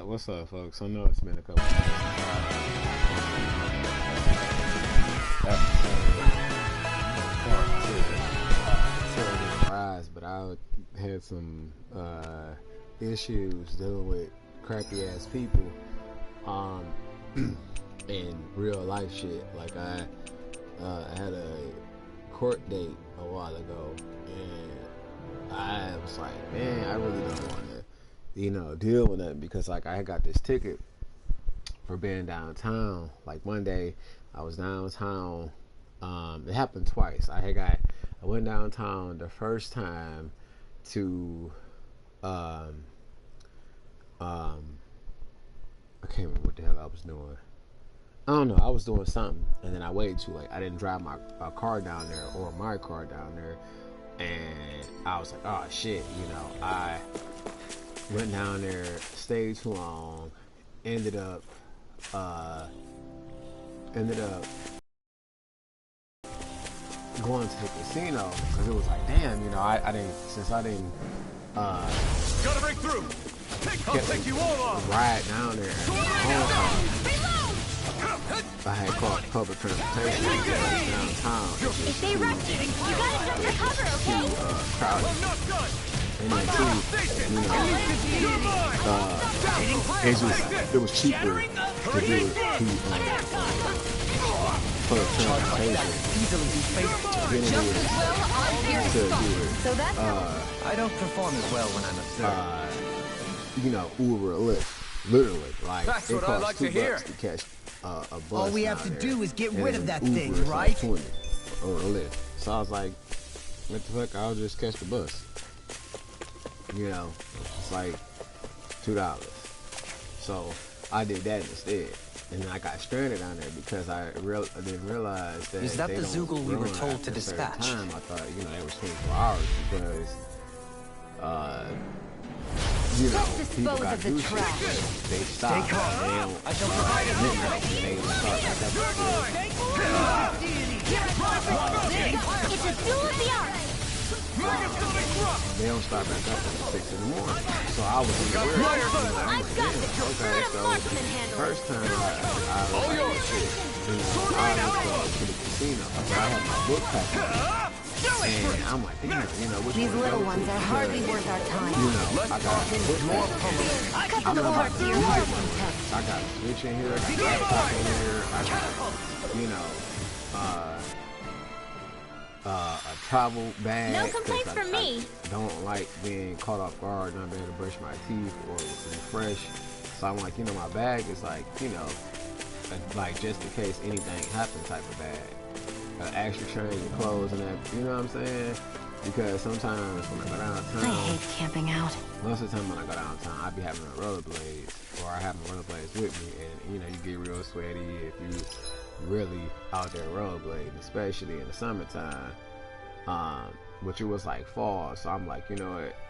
What's up, folks? I know it's been a couple days episode rise, but I had some issues dealing with crappy ass people, and real life shit. Like I had a court date a while ago, and I was like, man, I really don't want to, deal with it, because like I got this ticket for being downtown. Like one day I was downtown. It happened twice. I went downtown the first time to I can't remember what the hell I was doing. I don't know. I was doing something, and then I waited too late. I didn't drive my car down there, or my car down there, and I was like, oh shit, I went down there, stayed too long, ended up going to the casino, because it was like, damn, I didn't gotta break through. I'll take you all on. Ride down there. I had caught public transportation downtown. If they rush you, you gotta jump for cover, okay? Crowded. And then it was cheaper to do it public transportation than it is to do it. So that's I don't perform as well when I'm observed. Uber or Lyft. Literally, like that's it what I costs like $2 to hear. to catch a bus. All we have to down do there. is get And rid of then that Uber thing, is right? Like 20 or a Lyft. So I was like, what the fuck? I'll just catch the bus. It's like $2. So I did that instead. And then I got stranded down there because I didn't realize that. Is that they the don't Zoogle we were run told after to a certain dispatch? Time. I thought, it was 24 hours because, Let's people dispose got of the do shit. trash. They stop. Stay calm. They don't, I shall provide a midnight, and they start back up at 6. It's a duel of the arts. They don't start back up until 6 in the morning. So I was in the weird. I've got the drill. Okay, Let a so marksman handle it. first time I was like, shit, I was going to the casino, but I had my book package. And I'm like, damn, which These one to little go ones to? are hardly worth our time. I got a book package. Cut to the heart to your heart content. I got a switch in here, I got a laptop in here, I got, a travel bag. No complaints from me. I don't like being caught off guard, not being able to brush my teeth or refresh. So I'm like, my bag is like, like just in case anything happens type of bag. Extra change of clothes and that, you know what I'm saying? Because sometimes when I go downtown, I hate camping out. most of the time when I go downtown, I be having my rollerblades, or I have my rollerblades with me, and you get real sweaty if you really out there rollerblading, especially in the summertime. Which it was like fall, so I'm like,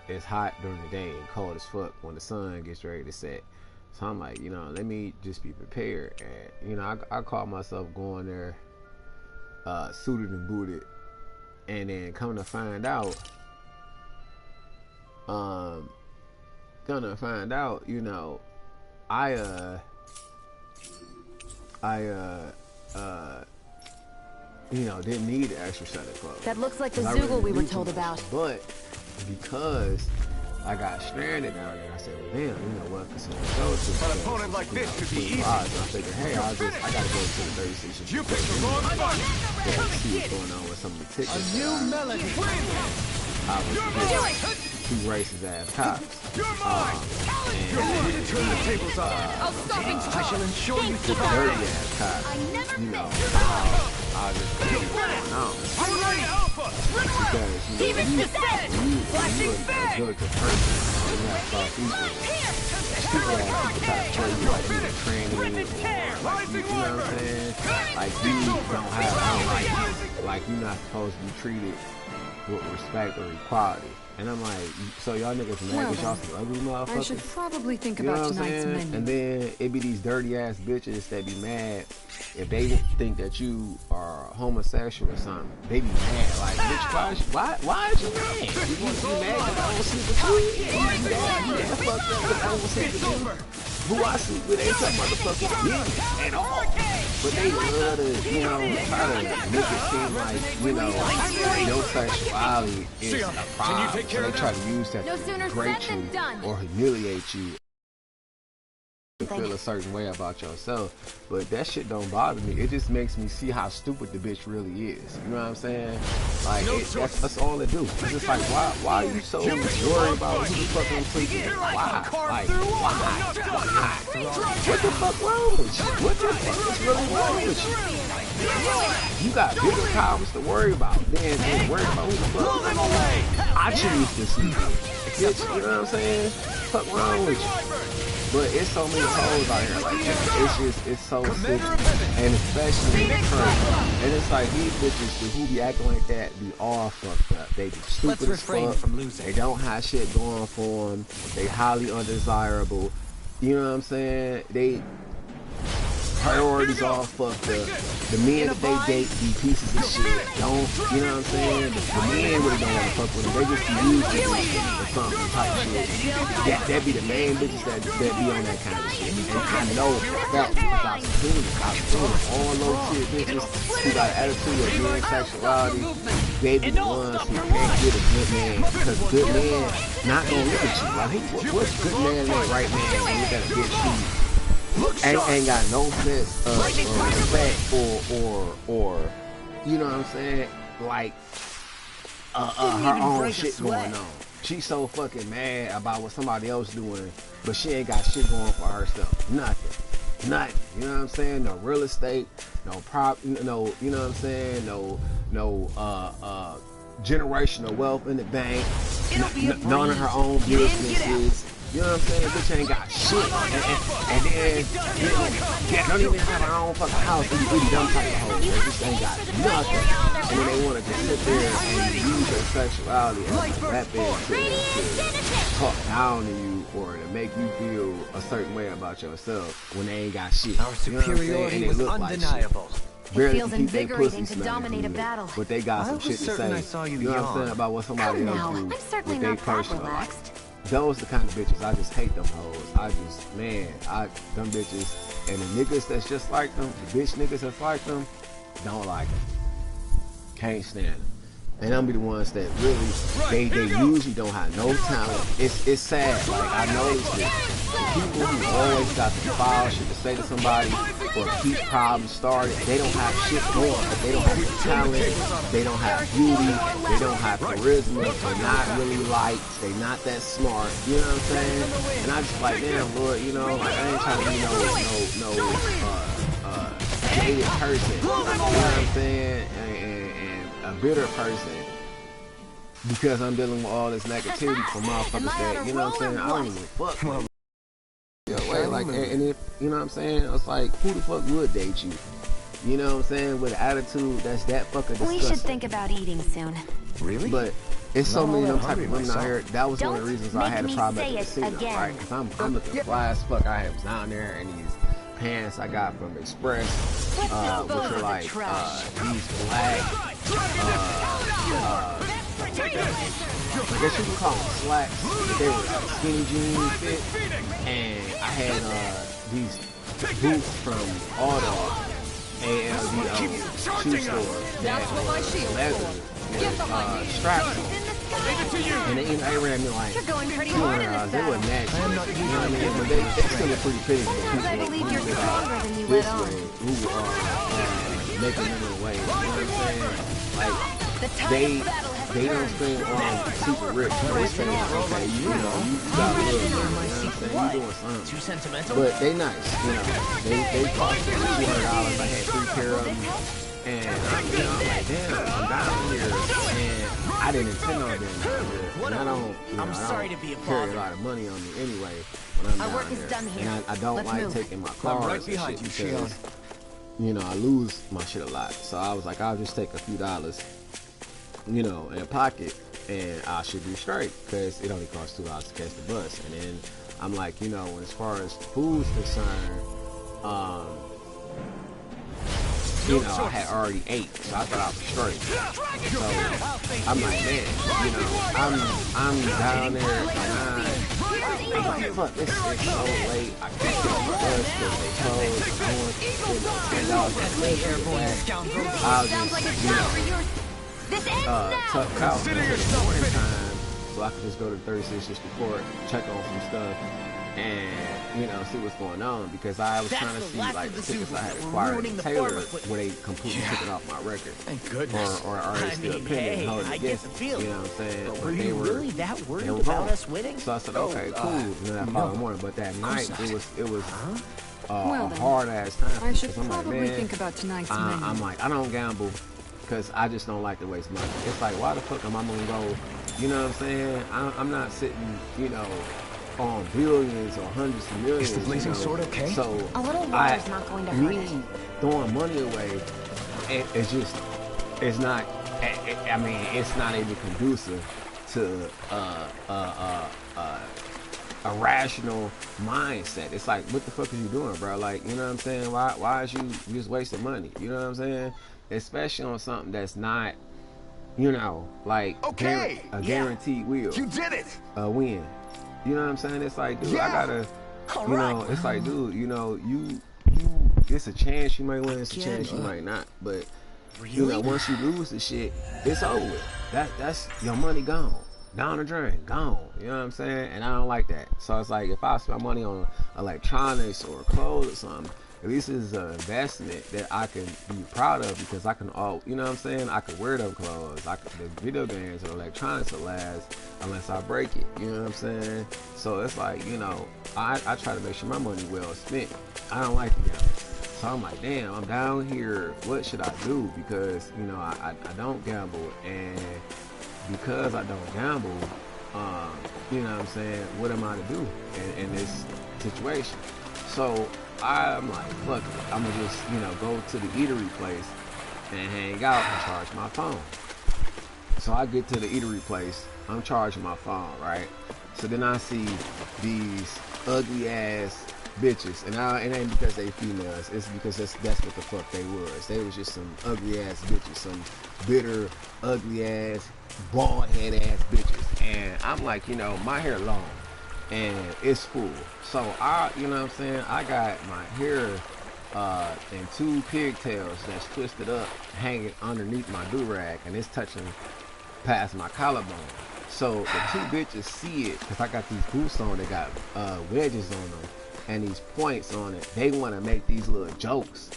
it's hot during the day and cold as fuck when the sun gets ready to set. So I'm like, let me just be prepared, and I caught myself going there suited and booted, and then come to find out, I didn't need an extra set of clothes. That looks like the I Zoogle really we were knew too told much. about. But because I got stranded down there, I said, well, damn, what can someone go to? An opponent like this should be easy. And I figured, hey, I gotta go to the 36. You picked the wrong fight. Yeah, see what's going on with some of the tickets. A new melody. I was two racist ass cops. You're mine. You're going to turn the tables on. I'll stop and I shall ensure you Dirty survive. ass cops. I never I just don't know what's going on. I'm ready, Alpha. Because, Demon descent! you look a good person. You have soft features. People try to tell you like you're a tranny, or like you know what I'm saying? Like you don't have, like you're not supposed to be treated with respect or equality. And I'm like, so y'all niggas mad because y'all some ugly motherfuckers? I should probably think You know about what I'm tonight's saying? menu. And then it be these dirty ass bitches that be mad if they think that you are homosexual or something. They be mad. Like, bitch, why is you mad? You mad because I don't sleep with you? You mad fucked up because I don't sleep with you? who I sleep with ain't some motherfuckers women at all. But they love to, you know, try to make it seem like, you know, your sexuality is a problem. So they try to use that to degrade you or humiliate you. Feel a certain way about yourself, but that shit don't bother me. It just makes me see how stupid the bitch really is. You know what I'm saying? Like that's all it do. It's just like why are you so worried about who the fuck I'm sleeping with? Why? Like why? What the fuck wrong with you? What the fuck is really wrong with you? You got bigger problems to worry about than worry about who the fuck I choose to sleep with. You know what I'm saying? What the fuck wrong with you? But it's so many hoes out here like that. It's so sick. And especially in the current. And it's like these bitches who be acting like that be all fucked up. They be stupid as fuck. They don't have shit going for them. They highly undesirable. You know what I'm saying? They priorities all fucked up. The men that they date be pieces of shit. Don't, you know what I'm saying? The men really don't want to fuck with them. They just be used to or something type shit. That be the main bitches that be on that kind of shit. And I know that because I've seen it. All those shit bitches who got an attitude of being sexuality, they be the ones who can't get a good man. Because good men not gonna look at you. Like, what's good man and right man when you got a bitch who ain't got no sense of respect or you know what I'm saying, like her own shit going on. She's so fucking mad about what somebody else doing, but she ain't got shit going for herself. Nothing. You know what I'm saying? No real estate, no prop, no, you know what I'm saying? No generational wealth in the bank. None of her own businesses. You know what I'm saying? Bitch ain't got shit. And then, you know, don't even have her own fucking house. Really dumb type of hoes. They just ain't got nothing. And then they want to just sit there and use their sexuality as a weapon to talk down to you or to make you feel a certain way about yourself when they ain't got shit. Our superiority was undeniable. It feels invigorating to dominate a battle. But they got some shit to say. You know what I'm saying about what somebody else do. I'm certainly not that relaxed. Those the kind of bitches, I just hate them hoes. Them bitches, and the niggas that's just like them, the bitch niggas that's like them, don't like them. Can't stand them. And them be the ones that really, they usually don't have no talent. It's sad. Like, I noticed it. The people who always got the foul shit to say to somebody or keep problems started, they don't have shit going. They don't have talent. They don't have beauty. They don't have charisma. They're not really liked. They're not that smart. You know what I'm saying? And I just like, damn, Lord, you know, like, I ain't trying to be no jaded person. You know what I'm saying? And a bitter person. Because I'm dealing with all this negativity from motherfuckers that, you know what I'm saying, I don't even fuck. Like, and if, you know what I'm saying, it's like, who the fuck would date you? You know what I'm saying, with an attitude that's that fucking disgusting. We should think about eating soon. Really? But it's so many of them type of women out here. That was one of the reasons I had a problem at the casino, right? Because I'm looking fly as fuck. I was down there and these pants I got from Express, which are like these black, I guess you can call them slacks, but they were skinny jean fit, and I had these boots from ALDO, shoe store that were leather with straps on. And they ran me like $200. They were nasty. You know what I mean? But they still look pretty pretty for people who are making them away. You know what I'm saying? Like, they don't scream super rich. They scream, okay, you know, you got a little, you know what I'm saying? You doing something. Too sentimental? But they nice, you know. They cost me $200. I had 3 pair of them. And I'm like, damn, I'm down here. And I didn't intend on being down here. And I don't, you know, I don't carry a lot of money on me anyway when I'm down here. And I don't like taking my cars and shit because, you know, I lose my shit a lot. So I was like, I'll just take a few dollars, you know, in a pocket, and I should be straight because it only costs $2 to catch the bus. And then I'm like, you know, as far as food's concerned, you know, I had already ate, so I thought I was straight. So I'm like, man, you know, I'm down there at 9, I'm like, fuck, it's so late. I can't get on the bus because they closed. I don't want to spend $10. I'll just, you know, tough out in the morning time so I can just go to 36 District Court, check on some stuff, and, you know, see what's going on, because I was trying to see, like, the tickets I had acquired in Taylor, were they completely taken off my record? Thank goodness. Or are they still pending, holding against it? You know what I'm saying? But were you really that worried about us winning? So I said, okay, cool. And then that following morning, but that night, it was Well, a then, hard ass time. I should 'cause I'm probably like, man, think about tonight's menu. I'm like, I don't gamble because I just don't like to waste money. It's like, why the fuck am I gonna go? You know what I'm saying? I'm not sitting, you know, on billions or hundreds of millions. Is the blazing sword okay? So A little water's not going to hurt it. throwing money away, it's just, it's not. I mean, it's not even conducive to a rational mindset. It's like, what the fuck are you doing, bro? Like, you know what I'm saying? Why is you just wasting money? You know what I'm saying? Especially on something that's not, you know, like Okay, a guaranteed win. You did it. A win. You know what I'm saying? It's like, dude, I gotta, you know, it's like, dude, you know, you, it's a chance you might win, it's a chance you might not. But, you know, once you lose the shit, it's over with. That's your money gone. Down the drain, gone. You know what I'm saying? And I don't like that. So it's like, if I spend money on electronics or clothes or something, at least it's an investment that I can be proud of, because I can you know what I'm saying? I can wear them clothes. The video games or electronics will last unless I break it. You know what I'm saying? So it's like, you know, I try to make sure my money well spent. I don't like to gamble. So I'm like, damn, I'm down here. What should I do? Because, you know, I don't gamble, and because I don't gamble, you know what I'm saying, what am I to do in this situation? So I'm like, fuck it, I'm gonna just, you know, go to the eatery place and hang out and charge my phone. So I get to the eatery place, I'm charging my phone, right? So then I see these ugly ass bitches, and it ain't because they females, it's because that's what the fuck they was. They was just some ugly ass bitches, some bitter, ugly ass, bald head ass bitches. And I'm like, you know, my hair long and it's full, so you know what I'm saying, I got my hair in 2 pigtails that's twisted up, hanging underneath my do-rag, and it's touching past my collarbone. So the 2 bitches see it, because I got these boots on that got wedges on them and these points on it. They want to make these little jokes,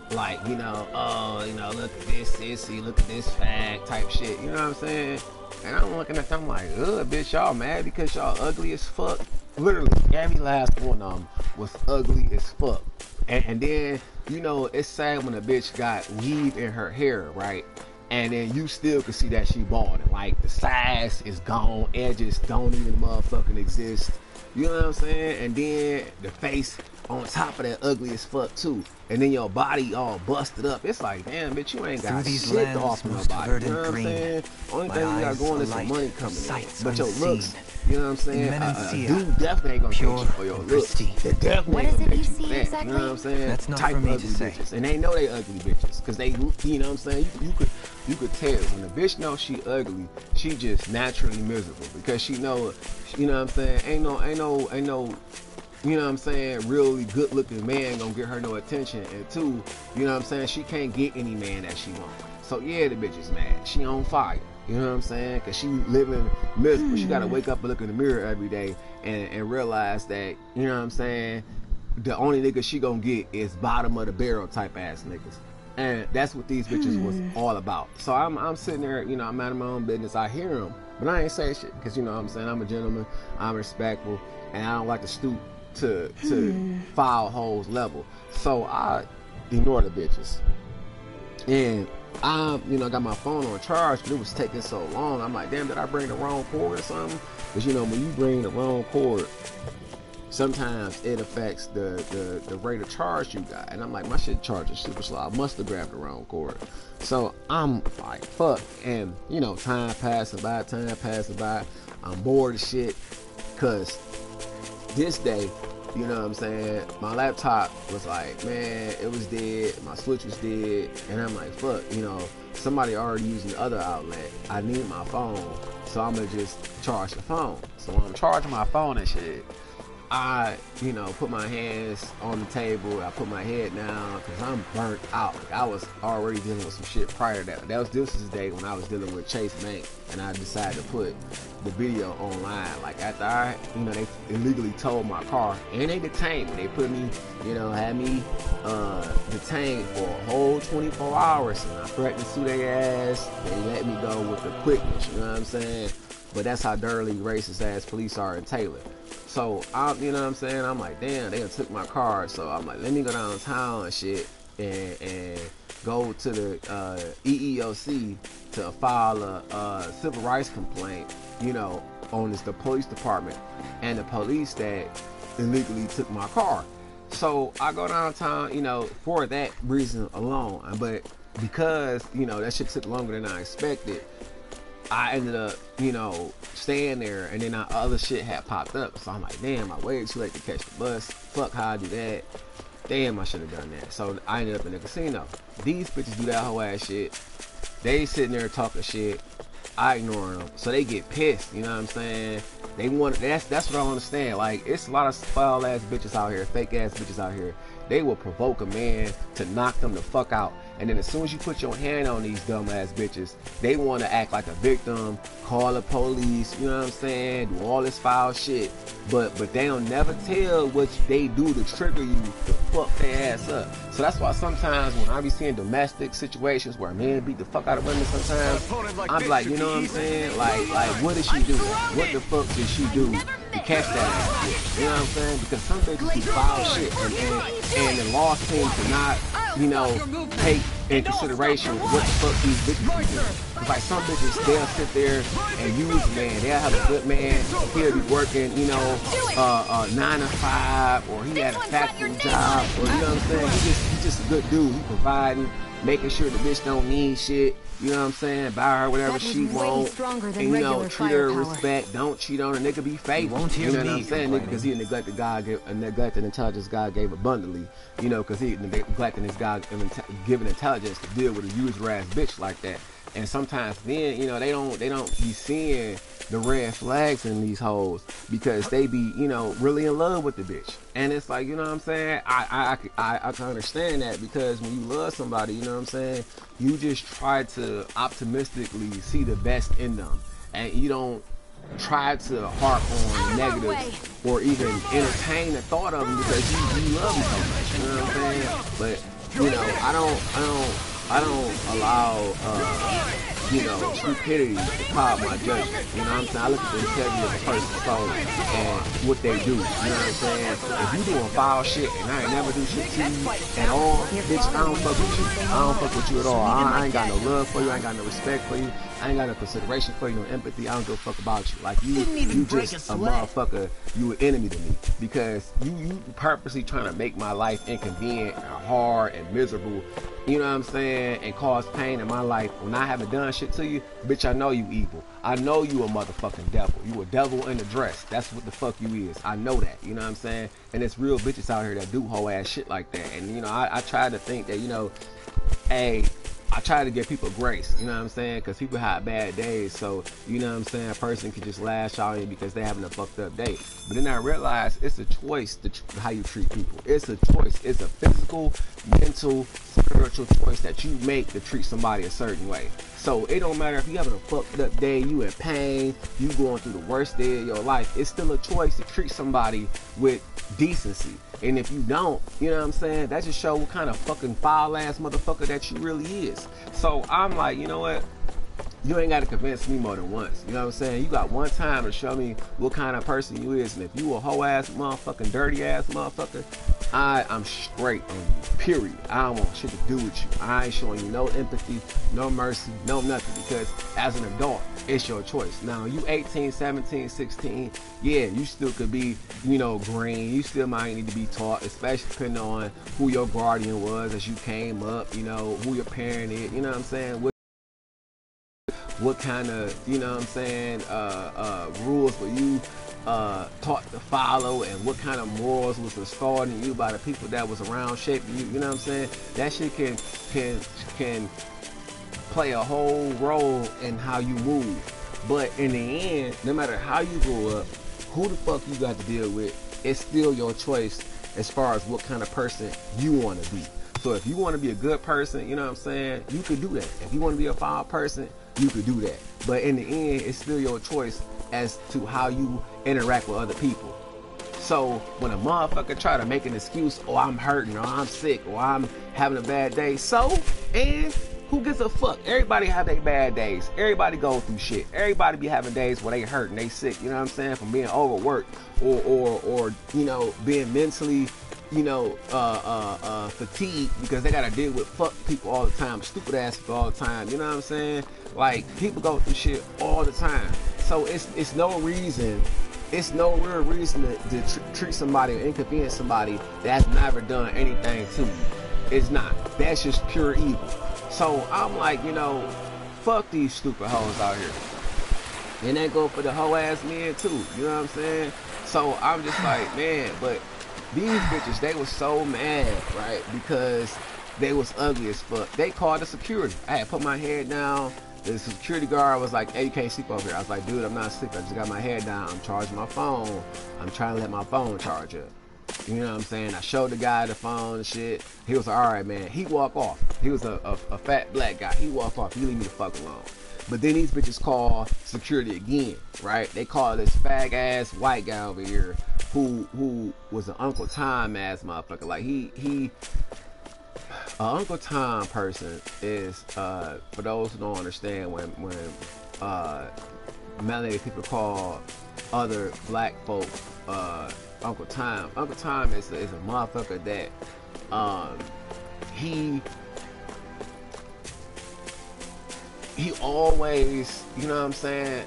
like, you know, oh, you know, look at this sissy, look at this fag type shit, you know what I'm saying? And I'm looking at them like, ugh, bitch, y'all mad because y'all ugly as fuck? Literally, every last one of them was ugly as fuck. And then, you know, it's sad when a bitch got weave in her hair, right? And then you still can see that she balding. Like, the size is gone, edges don't even motherfucking exist. You know what I'm saying? And then the face on top of that ugly as fuck too. And then your body all busted up. It's like, damn, bitch, you ain't got shit off nobody. You know what I'm saying? Only thing you got going is some money coming in. But your looks, you know what I'm saying? Dude definitely ain't gonna get you for your looks. They definitely ain't gonna get you for that. You know what I'm saying? That's not type for me ugly to say. bitches. And they know they ugly bitches, because they, you know what I'm saying? You could tell when a bitch knows she ugly, she just naturally miserable, because she know, you know what I'm saying? Ain't no, you know what I'm saying, really good looking man gonna get her no attention. And 2, you know what I'm saying, she can't get any man that she want. So yeah, the bitch is mad. She on fire. You know what I'm saying? Because she living miserable. She gotta wake up and look in the mirror every day and realize that, you know what I'm saying, the only nigga she gonna get is bottom of the barrel type ass niggas. And that's what these bitches was all about. So I'm sitting there, you know, I'm out of my own business. I hear them, but I ain't say shit, because, you know what I'm saying, I'm a gentleman, I'm respectful, and I don't like to stoop to foul hoes level. So I ignore the bitches. And you know, I got my phone on charge, but it was taking so long. I'm like, damn, did I bring the wrong cord or something? Because, you know, when you bring the wrong cord, sometimes it affects the rate of charge you got. And I'm like, my shit charges super slow. I must have grabbed the wrong cord. So I'm like, fuck. And, you know, time passing by. I'm bored as shit, because this day, you know what I'm saying, my laptop was like, man, it was dead, my switch was dead, and I'm like, fuck, you know, somebody already using the other outlet, I need my phone. so I'm gonna just charge the phone. So when I'm charging my phone and shit, I, you know, put my hands on the table. I put my head down because I'm burnt out. Like, I was already dealing with some shit prior to that. This was the day when I was dealing with Chase Bank, and I decided to put the video online. Like after I, you know, they illegally towed my car and they detained me. They put me, you know, had me detained for a whole 24 hours, and I threatened to sue their ass. They let me go with the quickness. You know what I'm saying? But that's how dirty racist ass police are in Taylor. So I'm, you know what I'm saying? I'm like, damn, they done took my car. So I'm like, let me go downtown and shit and go to the EEOC to file a civil rights complaint, you know, on the police department and the police that illegally took my car. So I go downtown, you know, for that reason alone. But because, you know, that shit took longer than I expected, I ended up, you know, staying there, and then other shit had popped up. So I'm like, damn, I waited too late to catch the bus. Fuck how I do that. Damn, I should have done that. So I ended up in the casino. These bitches do that whole ass shit. They sitting there talking shit. I ignore them. So they get pissed, you know what I'm saying? They want, that's what I don't understand. Like, it's a lot of foul ass bitches out here, fake ass bitches out here. They will provoke a man to knock them the fuck out. And then as soon as you put your hand on these dumb ass bitches, they want to act like a victim, call the police, you know what I'm saying, do all this foul shit. But they don't never tell what they do to trigger you to fuck their ass up. So that's why sometimes when I be seeing domestic situations where men beat the fuck out of women sometimes, I'm like, you know what I'm saying? Like what did she do? What the fuck did she do to catch that ass? You know what I'm saying? Because some bitches do foul shit and the law seems to not, you know, take in consideration what the fuck these bitches do. It's like some bitches, they'll sit there and use a man. They'll have a good man. He'll be working, you know, 9 to 5, or he had a factory job, or you know what I'm saying? He's just a good dude. He providing, making sure the bitch don't need shit. You know what I'm saying? Buy her whatever she wants, and you know, treat her with respect. Don't cheat on her. Nigga, be faithful. You know what I'm saying? Nigga, because he neglected God, neglected intelligence God gave abundantly. You know, because he neglecting his God given intelligence to deal with a user ass bitch like that. And sometimes then, you know, they don't be seeing the red flags in these hoes because they be, you know, really in love with the bitch. And it's like, you know what I'm saying? I can understand that, because when you love somebody, you know what I'm saying, you just try to optimistically see the best in them, and you don't try to harp on the negatives or even entertain the thought of them because you love them so much. You know what I'm saying? But you know, I don't allow you know, stupidity to cloud my judgment. You know what I'm saying? I look at the integrity of a person's soul and what they do. You know what I'm saying? If you doing foul shit and I ain't never do shit to you at all, bitch, I don't fuck with you. I don't fuck with you at all. I ain't got no love for you. I ain't got no respect for you. I ain't got no consideration for you, no empathy. I don't give a fuck about you. Like you just a motherfucker. You an enemy to me because you purposely trying to make my life inconvenient and hard and miserable. You know what I'm saying? And cause pain in my life when I haven't done shit to you. Bitch, I know you evil. I know you a motherfucking devil. You a devil in a dress. That's what the fuck you is. I know that. You know what I'm saying? And it's real bitches out here that do whole ass shit like that. And you know, I try to think that, you know, hey, I try to give people grace, you know what I'm saying? Because people have bad days, so, you know what I'm saying, a person can just lash out on you because they're having a fucked up day. But then I realized it's a choice how you treat people. It's a choice. It's a physical, mental, spiritual choice that you make to treat somebody a certain way. So it don't matter if you having a fucked up day, you in pain, you going through the worst day of your life. It's still a choice to treat somebody with decency. And if you don't, you know what I'm saying, that just show what kind of fucking foul ass motherfucker that you really is. So I'm like, you know what? You ain't got to convince me more than once. You know what I'm saying? You got one time to show me what kind of person you is. And if you a hoe ass motherfucking dirty ass motherfucker, I'm straight on you. Period. I don't want shit to do with you. I ain't showing you no empathy, no mercy, no nothing. Because as an adult, it's your choice. Now, you 18, 17, 16, yeah, you still could be, you know, green. You still might need to be taught, especially depending on who your guardian was as you came up, you know, who your parent is, you know what I'm saying? What kind of, you know what I'm saying, rules were you taught to follow, and what kind of morals was installed in you by the people that was around shaping you, you know what I'm saying? That shit can play a whole role in how you move. But in the end, no matter how you grow up, who the fuck you got to deal with, it's still your choice as far as what kind of person you want to be. So if you want to be a good person, you know what I'm saying, you could do that. If you want to be a foul person, you could do that. But in the end, it's still your choice as to how you interact with other people. So when a motherfucker try to make an excuse, oh, I'm hurting, or I'm sick, or I'm having a bad day, so, and who gives a fuck? Everybody have their bad days. Everybody go through shit. Everybody be having days where they hurt and they sick, you know what I'm saying, from being overworked or you know, being mentally, you know, fatigued because they gotta deal with fuck people all the time, stupid ass people all the time, you know what I'm saying? Like, people go through shit all the time. So it's no reason, it's no real reason to treat somebody or inconvenience somebody that's never done anything to you. It's not. That's just pure evil. So I'm like, you know, fuck these stupid hoes out here. And they go for the hoe ass men too, you know what I'm saying? So I'm just like, man, but these bitches, they was so mad, right? Because they was ugly as fuck. They called the security. I had put my head down. The security guard was like, hey, you can't sleep over here. I was like, dude, I'm not sleeping. I just got my head down. I'm charging my phone. I'm trying to let my phone charge up. You know what I'm saying? I showed the guy the phone and shit. He was like, all right, man. He walked off. He was a fat black guy. He walked off. He leave me the fuck alone. But then these bitches call security again, right? They call this fag ass white guy over here who was an Uncle Tom ass motherfucker. Like he Uncle Tom person is, for those who don't understand, when melanated people call other black folk Uncle Tom. Uncle Tom is a motherfucker that he always, you know what I'm saying,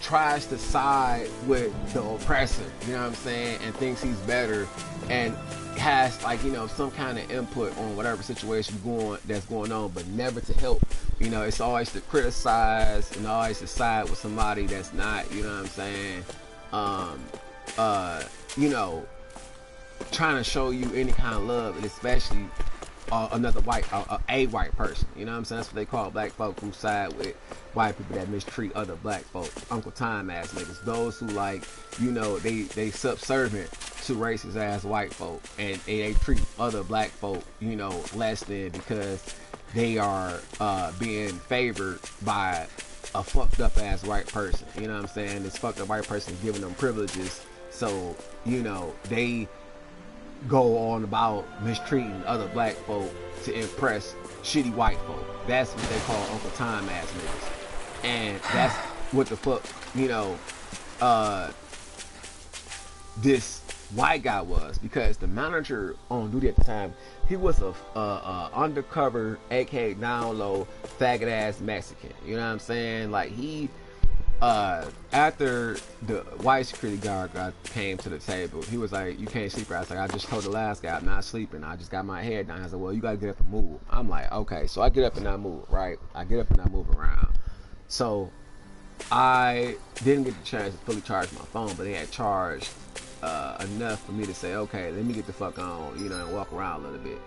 tries to side with the oppressor, you know what I'm saying, and thinks he's better and has, like, you know, some kind of input on whatever situation that's going on, but never to help. You know, it's always to criticize and always to side with somebody that's not, you know what I'm saying, you know, trying to show you any kind of love, and especially another white, a white person, you know what I'm saying? That's what they call black folk who side with white people that mistreat other black folk. Uncle Time ass niggas, those who, like, you know, they subservient to racist ass white folk, and they treat other black folk, you know, less than because they are being favored by a fucked up ass white person, you know what I'm saying? This fucked up white person giving them privileges, so, you know, they go on about mistreating other black folk to impress shitty white folk. That's what they call Uncle Time ass niggas. And that's what the fuck, you know, this white guy was, because the manager on duty at the time, he was a undercover, aka down low, faggot ass Mexican. You know what I'm saying? Like, he after the white security guard came to the table, he was like, you can't sleep. I was like, I just told the last guy I'm not sleeping. I just got my head down. I was like, well, you gotta get up and move. I'm like, okay. So I get up and I move, right? I get up and I move around. So I didn't get the chance to fully charge my phone, but they had charged enough for me to say, okay, let me get the fuck on, you know, and walk around a little bit.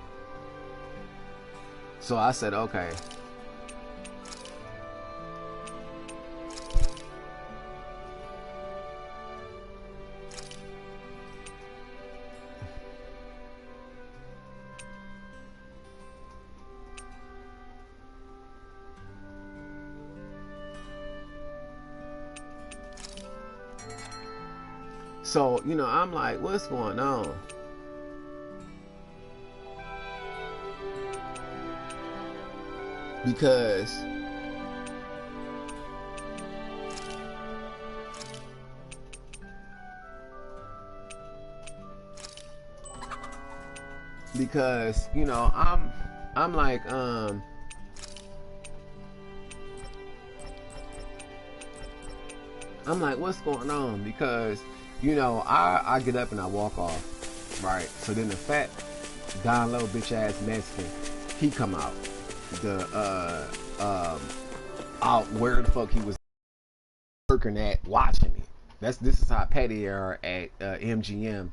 So I said, okay. So, you know, I'm like, what's going on? Because you know, I'm like, what's going on? Because, you know, I get up and I walk off, right? So then the fat, down low bitch ass Mexican, he come out. Out where the fuck he was working at, watching me. This is how petty they are at MGM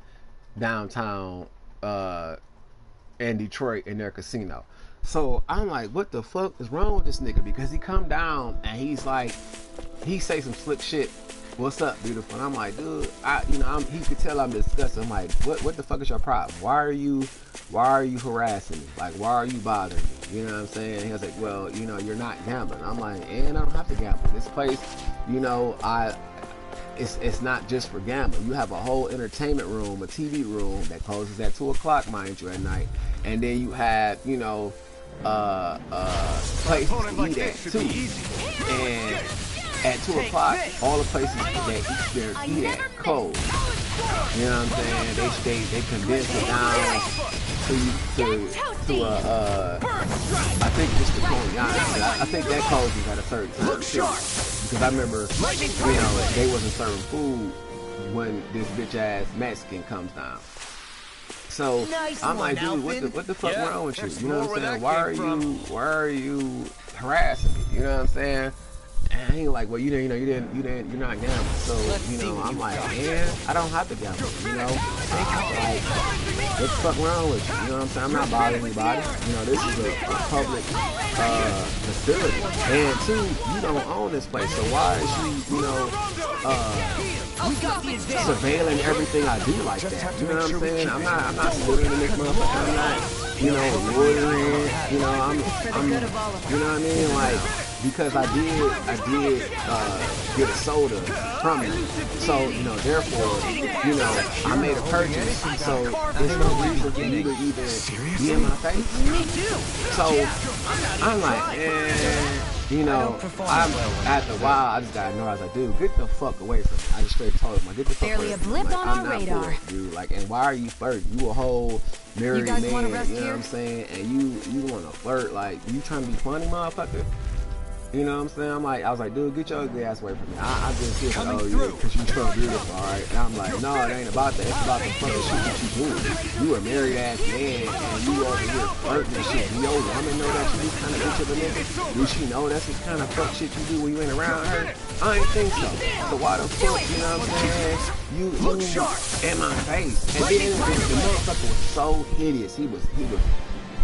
downtown in Detroit in their casino. So I'm like, what the fuck is wrong with this nigga? Because he come down and he's like, he say some slick shit. What's up, beautiful? And I'm like, dude, he could tell I'm disgusted. I'm like, what the fuck is your problem? Why are you harassing me? Like, why are you bothering me? You know what I'm saying? He was like, well, you're not gambling. I'm like, and I don't have to gamble. This place, it's not just for gambling. You have a whole entertainment room, a TV room that closes at 2 o'clock, mind you, at night. And then you have, places to eat at too. And at 2 o'clock, all the places that eat at close. You know what I'm saying? They condense it down to I think just the Coney. I think that closes at a certain time too. Because I remember, they wasn't serving food when this bitch ass Mexican comes down. So I'm like, dude, what the fuck wrong with you? You know what I'm saying? Why are you harassing me? You know what I'm saying? And he like, well, you're not gambling. So, I'm like, man, I don't have to gamble, like, what the fuck wrong with you? You know what I'm saying? I'm not bothering anybody. This is a public facility. And two, you don't own this place. So why is she, surveilling everything I do like that? You know what I'm saying? I'm not sitting in this motherfucker. I'm not, loitering. I'm, you know what I mean? Like, because I did get a soda from you. So, therefore, I made a purchase. So there's no reason for you to even be in my face. So I'm like, I'm after a while, I just got ignored. I was like, dude, get the fuck away from me. I just straight told him, like, get the fuck away from me. Like, I'm not for it, dude. Like, and why are you flirting? You a whole married man, you know what I'm saying? And you want to flirt, like, you trying to be funny, motherfucker? You know what I'm saying? I was like, dude, get your ugly ass away from me. I just feel like, oh, yeah, because you so beautiful, all right? And I'm like, no, it ain't about that. It's about the fucking shit that you doing. You a married ass man, and you over here flirting and shit. Do your woman know that you do kind of bitch of a nigga? Do she know that's the kind of fuck shit you do when you ain't around her? I ain't think so. So why the fuck, you know what I'm saying? You in my face. And then the motherfucker was so hideous. He was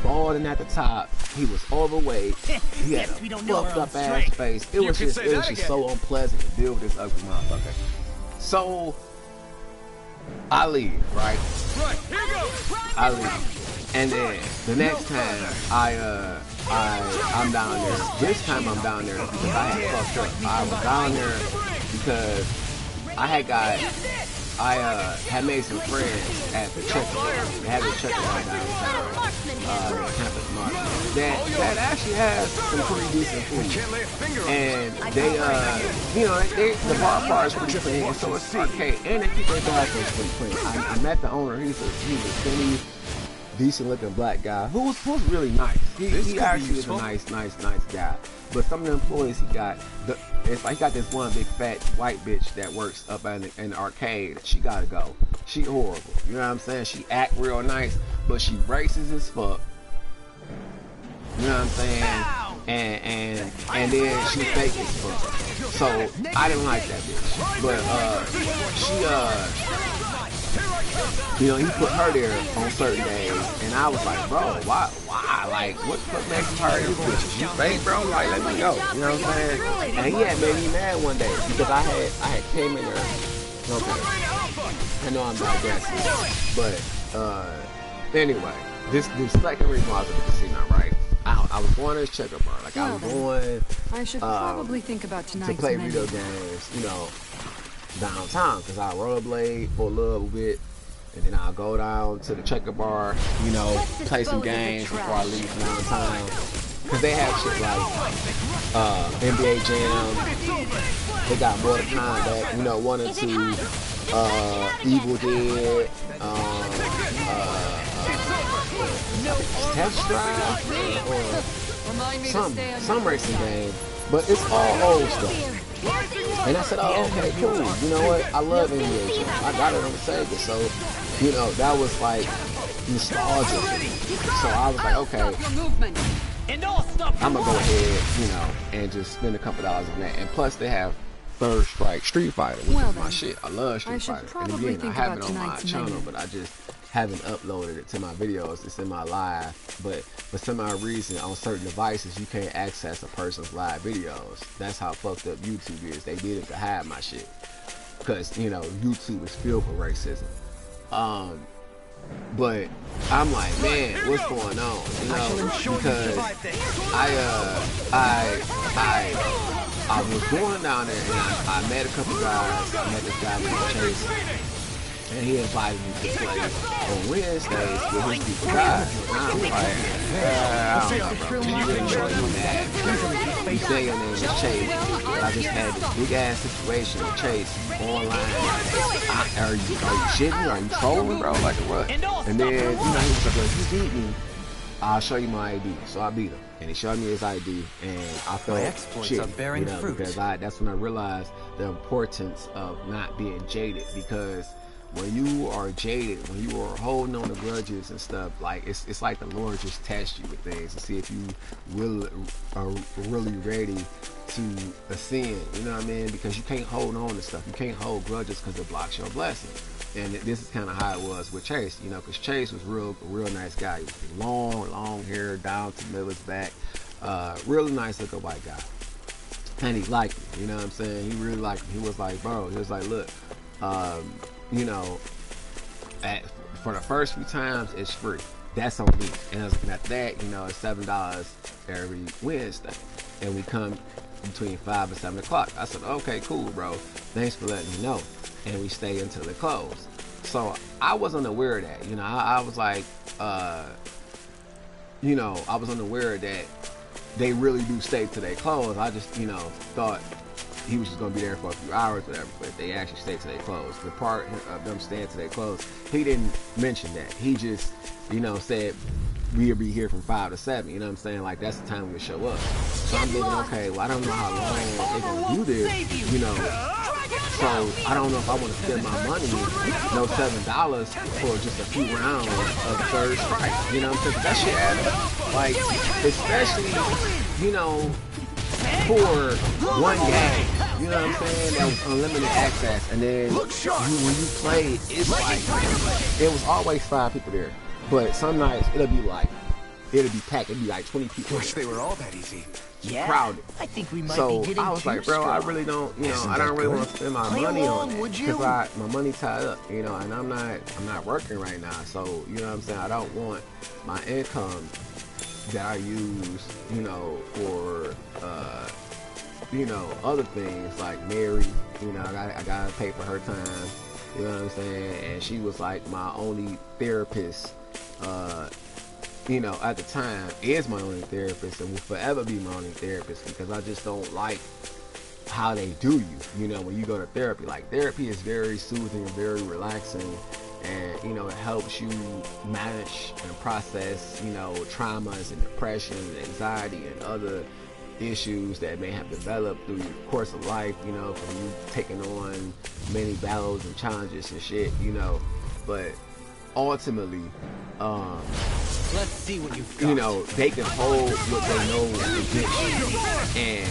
balding at the top. He was overweight. He had a fucked up ass face. It was just so unpleasant to deal with this ugly motherfucker. So I leave, right? I leave. And then the next time I'm down there. This time I'm down there because I had fucked up. I was down there because I had made some friends at the checker bar. They had a checker bar downtown, Campus Market. That actually has some pretty decent food. And they, the bar is pretty clean, so it's okay. And they keep their bathrooms pretty clean. I met the owner. He's a skinny, decent looking black guy who was really nice. He actually is a nice guy. But some of the employees he got this one big fat white bitch that works up in the arcade. She gotta go. She horrible. You know what I'm saying? She act real nice, but she racist as fuck. You know what I'm saying? And then she fake as fuck. So I didn't like that bitch. But he put her there on certain days, and I was like, bro, why? Like, what the fuck makes her this bitch? You fake, bro? Like, let me go. You know what I'm saying? And he had made me mad one day because I had came in there. Okay, I know I'm digressing, but anyway, this second reason why I was at the casino, right? I was going to this checker bar, like I was going. I should probably think about tonight's to play video games, downtown, because I rollerblade for a little bit. And then I'll go down to the checker bar, play some games before I leave downtown. Because they have shit like NBA Jam. They got Mortal Kombat, 1 and 2, Evil Dead, Test Drive, or some racing game. But it's all old stuff. And I said, oh, okay, cool. You know what? I love NBA Jam. I got it on the Sega, so, that was like nostalgia. So I was like, okay, I'm gonna go ahead, and just spend a couple dollars on that. And plus, they have Third Strike Street Fighter, which is my shit. I love Street Fighter. And again, I have it on my channel, but I just haven't uploaded it to my videos. It's in my live, but for some odd reason on certain devices you can't access a person's live videos. That's how fucked up YouTube is. They did it to hide my shit, because you know YouTube is filled with racism. But I'm like, man, what's going on? You know, because I was going down there and I met a couple guys. I met this guy named Chase, and he invited me to play on Wednesdays with his people guys. And I was like, I don't know, bro. You really showing me mad. You say your name is Chase, but I just had this big ass situation with Chase online. Are you shitting? Are you trolling, bro? Like what? And then, you know, he was like, if you beat me, I'll show you my ID. So I beat him, and he showed me his ID, and I felt shit, you know, because that's when I realized the importance of not being jaded. Because when you are jaded, when you are holding on to grudges and stuff, like it's like the Lord just tests you with things to see if you are really ready to ascend. You know what I mean? Because you can't hold on to stuff. You can't hold grudges because it blocks your blessing. And this is kind of how it was with Chase, you know, because Chase was a real nice guy. He was long hair down to middle of his back, really nice looking white guy. And he liked me, you know what I'm saying? He really liked me. He was like, bro, he was like, look, you know, for the first few times, it's free. That's on me. And I was looking at that, you know, it's $7 every Wednesday. And we come between 5 and 7 o'clock. I said, okay, cool, bro. Thanks for letting me know. And we stay until it closed. So I wasn't aware of that. You know, I was like, you know, I was unaware that they really do stay till they close. I just, you know, thought he was just gonna be there for a few hours, whatever. But they actually stay till they close. The part of them staying till they close, he didn't mention that. He just, you know, said we'll be here from 5 to 7. You know what I'm saying? Like that's the time we show up. So I'm thinking, okay, well I don't know how long they're gonna do this, you know. So I don't know if I want to spend my money, no $7 for just a few rounds of third strike. You know what I'm saying? That shit adds up. Like, especially, you know, for one game. You know what I'm saying? That was unlimited access. And then when you played, it's like, it was always 5 people there. But some nights it'll be packed. It'll be like 20 people. Wish they were all that easy. Yeah, crowded. I think we might So be getting I was like, bro, I really don't, you know, I don't really want to spend my money on that because my money tied up, you know, and I'm not working right now. So you know what I'm saying? I don't want my income that I use, you know, for you know, other things like Mary. You know, I gotta pay for her time. You know what I'm saying? And she was like my only therapist. You know, at the time, is my only therapist and will forever be my only therapist because I just don't like how they do you. You know, when you go to therapy, like therapy is very soothing, very relaxing, and you know, it helps you manage and process, you know, traumas and depression and anxiety and other issues that may have developed through the course of life, you know, from you taking on many battles and challenges and shit, you know. But ultimately, let's see what you've got. you know, they can hold what they know against you. And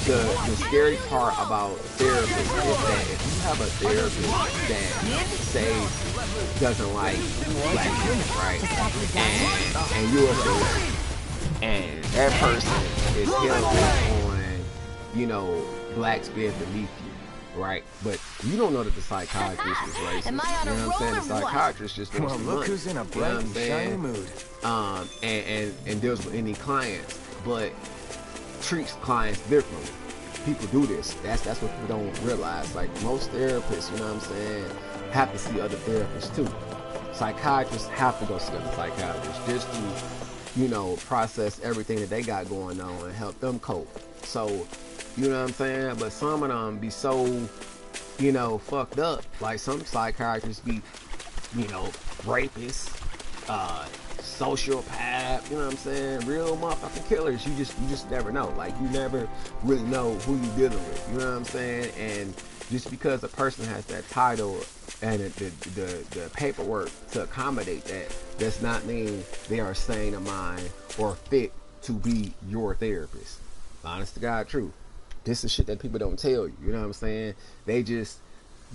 the scary part about therapists is that if you have a therapist that, say, doesn't like black people, right? And you're a therapist, and that person is held on, you know, blacks being beneath you. Right, but you don't know that the psychiatrist is racist. You know what I'm saying? The psychiatrist just wants some money. Who's in a bright and shiny mood. And deals with any clients, but treats clients differently. People do this. That's what people don't realize. Like most therapists, you know what I'm saying, have to see other therapists too. Psychiatrists have to go see other psychiatrists just to, you know, process everything that they got going on and help them cope. So, you know what I'm saying? But some of them be so, you know, fucked up. Like some psychiatrists be, you know, rapists, sociopath, you know what I'm saying? Real motherfucking killers. You just never know. Like you never really know who you dealing with. You know what I'm saying? And just because a person has that title and the paperwork to accommodate that, does not mean they are sane of mind or fit to be your therapist. Honest to God, truth. This is shit that people don't tell you. You know what I'm saying? They just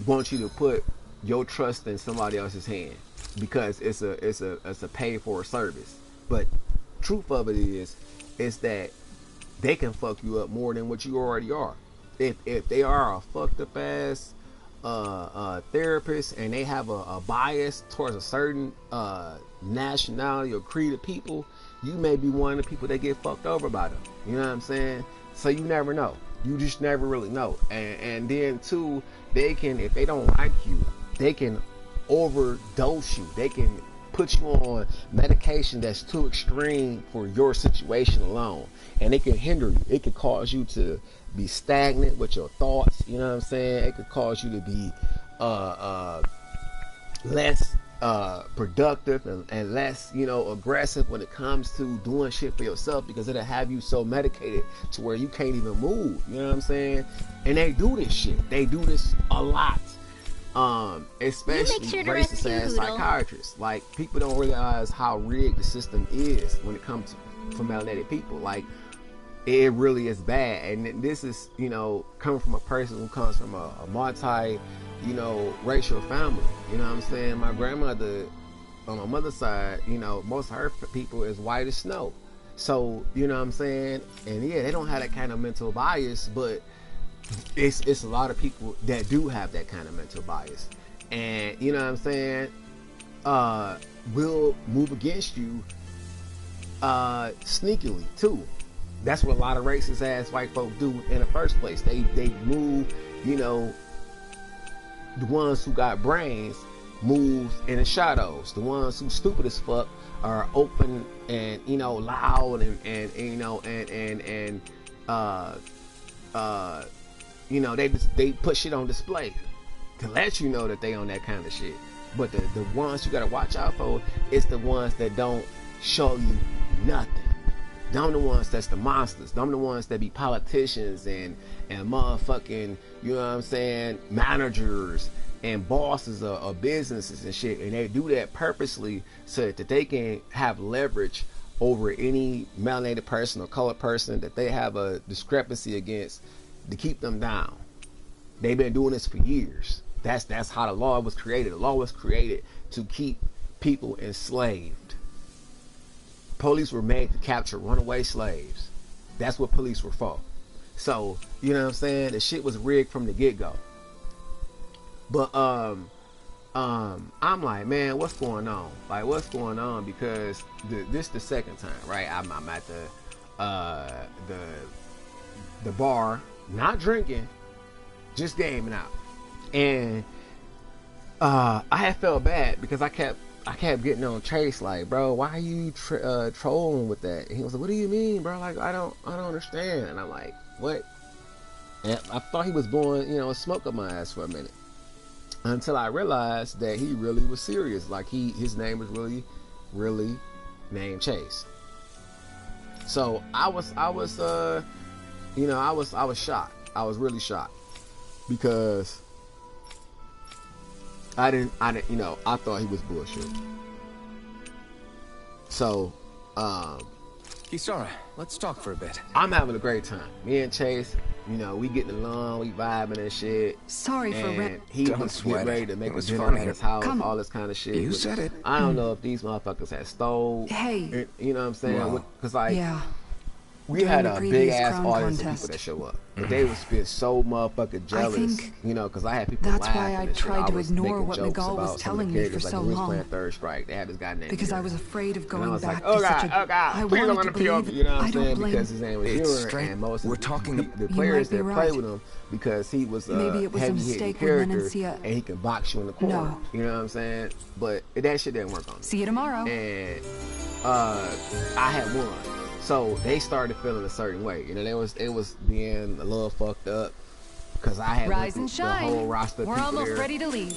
want you to put your trust in somebody else's hand. because it's a pay for a service. But truth of it is that they can fuck you up more than what you already are. If they are a fucked up ass therapist and they have a bias towards a certain nationality or creed of people, you may be one of the people that get fucked over by them. You know what I'm saying? So you never know. You just never really know. And then too, they can, if they don't like you, they can overdose you. They can put you on medication that's too extreme for your situation alone, and it can hinder you. It could cause you to be stagnant with your thoughts. You know what I'm saying? It could cause you to be less productive and less, you know, aggressive when it comes to doing shit for yourself, because it'll have you so medicated to where you can't even move. You know what I'm saying? And they do this shit. They do this a lot. Especially racist ass psychiatrists. Like, people don't realize how rigged the system is when it comes to, for melanated people. Like, it really is bad. And this is, you know, coming from a person who comes from a multi, you know, racial family. You know what I'm saying? My grandmother on my mother's side, you know, most of her people is white as snow. So, you know what I'm saying? And yeah, they don't have that kind of mental bias, but it's a lot of people that do have that kind of mental bias, and you know what I'm saying, will move against you sneakily too. That's what a lot of racist ass white folk do in the first place. They move, you know, the ones who got brains moves in the shadows. The ones who stupid as fuck are open and, you know, loud and you know and you know, they put shit on display to let you know that they on that kind of shit. But the ones you gotta watch out for is the ones that don't show you nothing. Them the ones that's the monsters. Them the ones that be politicians and motherfucking, you know what I'm saying, managers and bosses of businesses and shit. And they do that purposely so that they can have leverage over any melanated person or colored person that they have a discrepancy against, to keep them down. They've been doing this for years. That's how the law was created. The law was created to keep people enslaved. Police were made to capture runaway slaves. That's what police were for. So, you know what I'm saying? The shit was rigged from the get-go. But I'm like, man, what's going on? Like, what's going on? Because this the second time, right? I'm at the bar, not drinking, just gaming out. And I had felt bad because I kept getting on Chase, like, bro, why are you trolling with that? And he was like, what do you mean, bro? Like, I don't understand. And I'm like, what? And I thought he was blowing, you know, smoke up my ass for a minute, until I realized that he really was serious. Like, his name was really named Chase. So I was you know, I was shocked. I was really shocked because I didn't, you know, I thought he was bullshit. So, Kisara, let's talk for a bit. I'm having a great time. Me and Chase, you know, we getting along, we vibing and shit. Sorry for he was getting ready to make a dinner at his house, all this kind of shit. You said it. I don't know if these motherfuckers had stole. Hey. You know what I'm saying? Well, because like, Yeah. we During had the a previous big ass crown audience of contest. people that show up, but they was been so motherfucking jealous, think you know, because I had people that's laughing why I and shit. tried to was ignore making what jokes Miguel was about some of the telling me for characters, like so when we was long. playing Third Strike, they had this guy named Because I Yuri. was afraid of And I going was back like, oh to god, such a... oh god, I please don't wanted want to to kill me, believe. you know what I I'm don't saying? blame. Because his name was It's Yuri, straight. and most We're of talking the to- players You that might be play right. with him, because he was Maybe it was a heavy hitting mistake with character, Menencia. and he can box you in the corner. No. You know what I'm saying? But that shit didn't work on me. See you tomorrow. And I had won. So they started feeling a certain way. You know, it was being a little fucked up because I had Rise went and through the shine. whole roster of We're people almost there, ready to leave.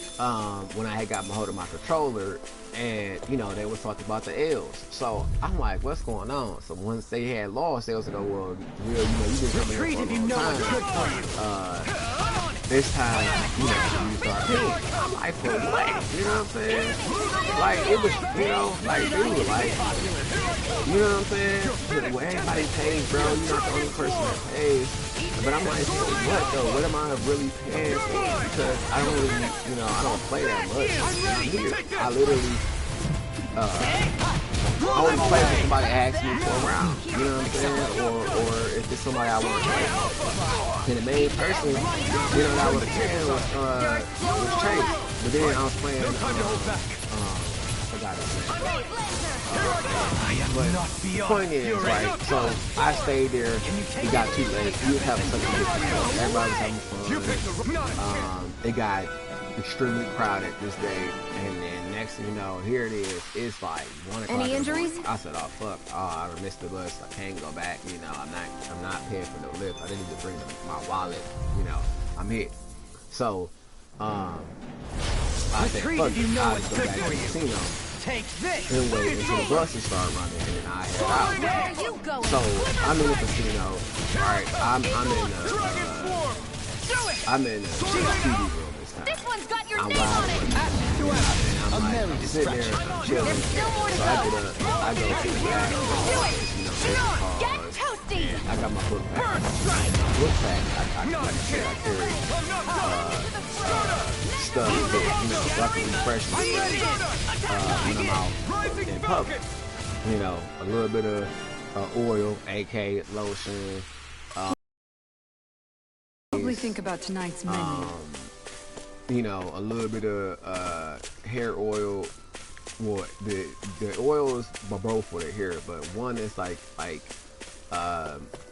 when I had got my hold of my controller, and you know, they was talking about the L's. So I'm like, what's going on? So once they had lost, they was like, oh well, real, you know, you been coming here Retreat for a if you long know time. what's good for you. this time, you know, you start paying. I'm like, for what? You know what I'm saying? Like, it was, you know, like, dude, like, you know what I'm saying? Well, everybody pays, bro. You're not the only person that pays. But I'm like, what though? What am I really paying for? Because I don't really, you know, I don't play that much. Here, I literally, I only play when somebody asks me for a round. You know what I'm saying? Or if it's somebody I want to play. And the main person, you know, that I would attend was Chase. But then I was playing, I forgot his name. But the point is, right, so I stayed there, it got too late, we were having such a good time, everybody was having fun, it got extremely crowded this day, and then next thing you know, here it is, it's like 1 o'clock. Any injuries? I said, oh fuck, I missed the bus, I can't go back, you know, I'm not paying for no lift, I didn't even bring my wallet, you know, I'm hit. So, I said, fuck it, I'll just go back to the casino. Take this! Anyway, until the buses start running, and then I head out. So I'm in the casino. Alright, I'm in the TV room this time. This one's got your I'm name on it. I'm sitting there chilling. There's still more to So go. I go to the back, you know, take the Get calls. toasty. I got my book back. Book back. Like I said, I carry stuff that, you know, so I can refresh myself when I'm out in public. You know, a little bit of oil, AK, lotion. Probably think about tonight's menu. You know, a little bit of hair oil. Well, the oils are both for the hair, but one is like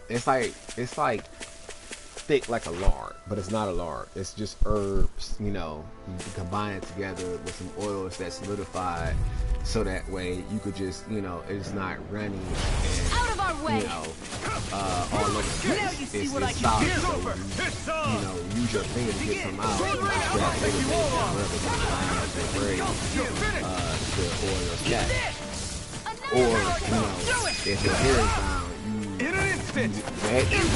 it's like thick like a lard, but it's not a lard. It's just herbs, you know. You can combine it together with some oils that solidify, so that way you could just, you know, it's not runny and, Out of our way. you know, all over the place. It's solid, so you know, use your finger to get some out. You just grab a little bit and rub it on the line of the braid, the oil scat. Or, you know, if your hair is down, In an instant! that is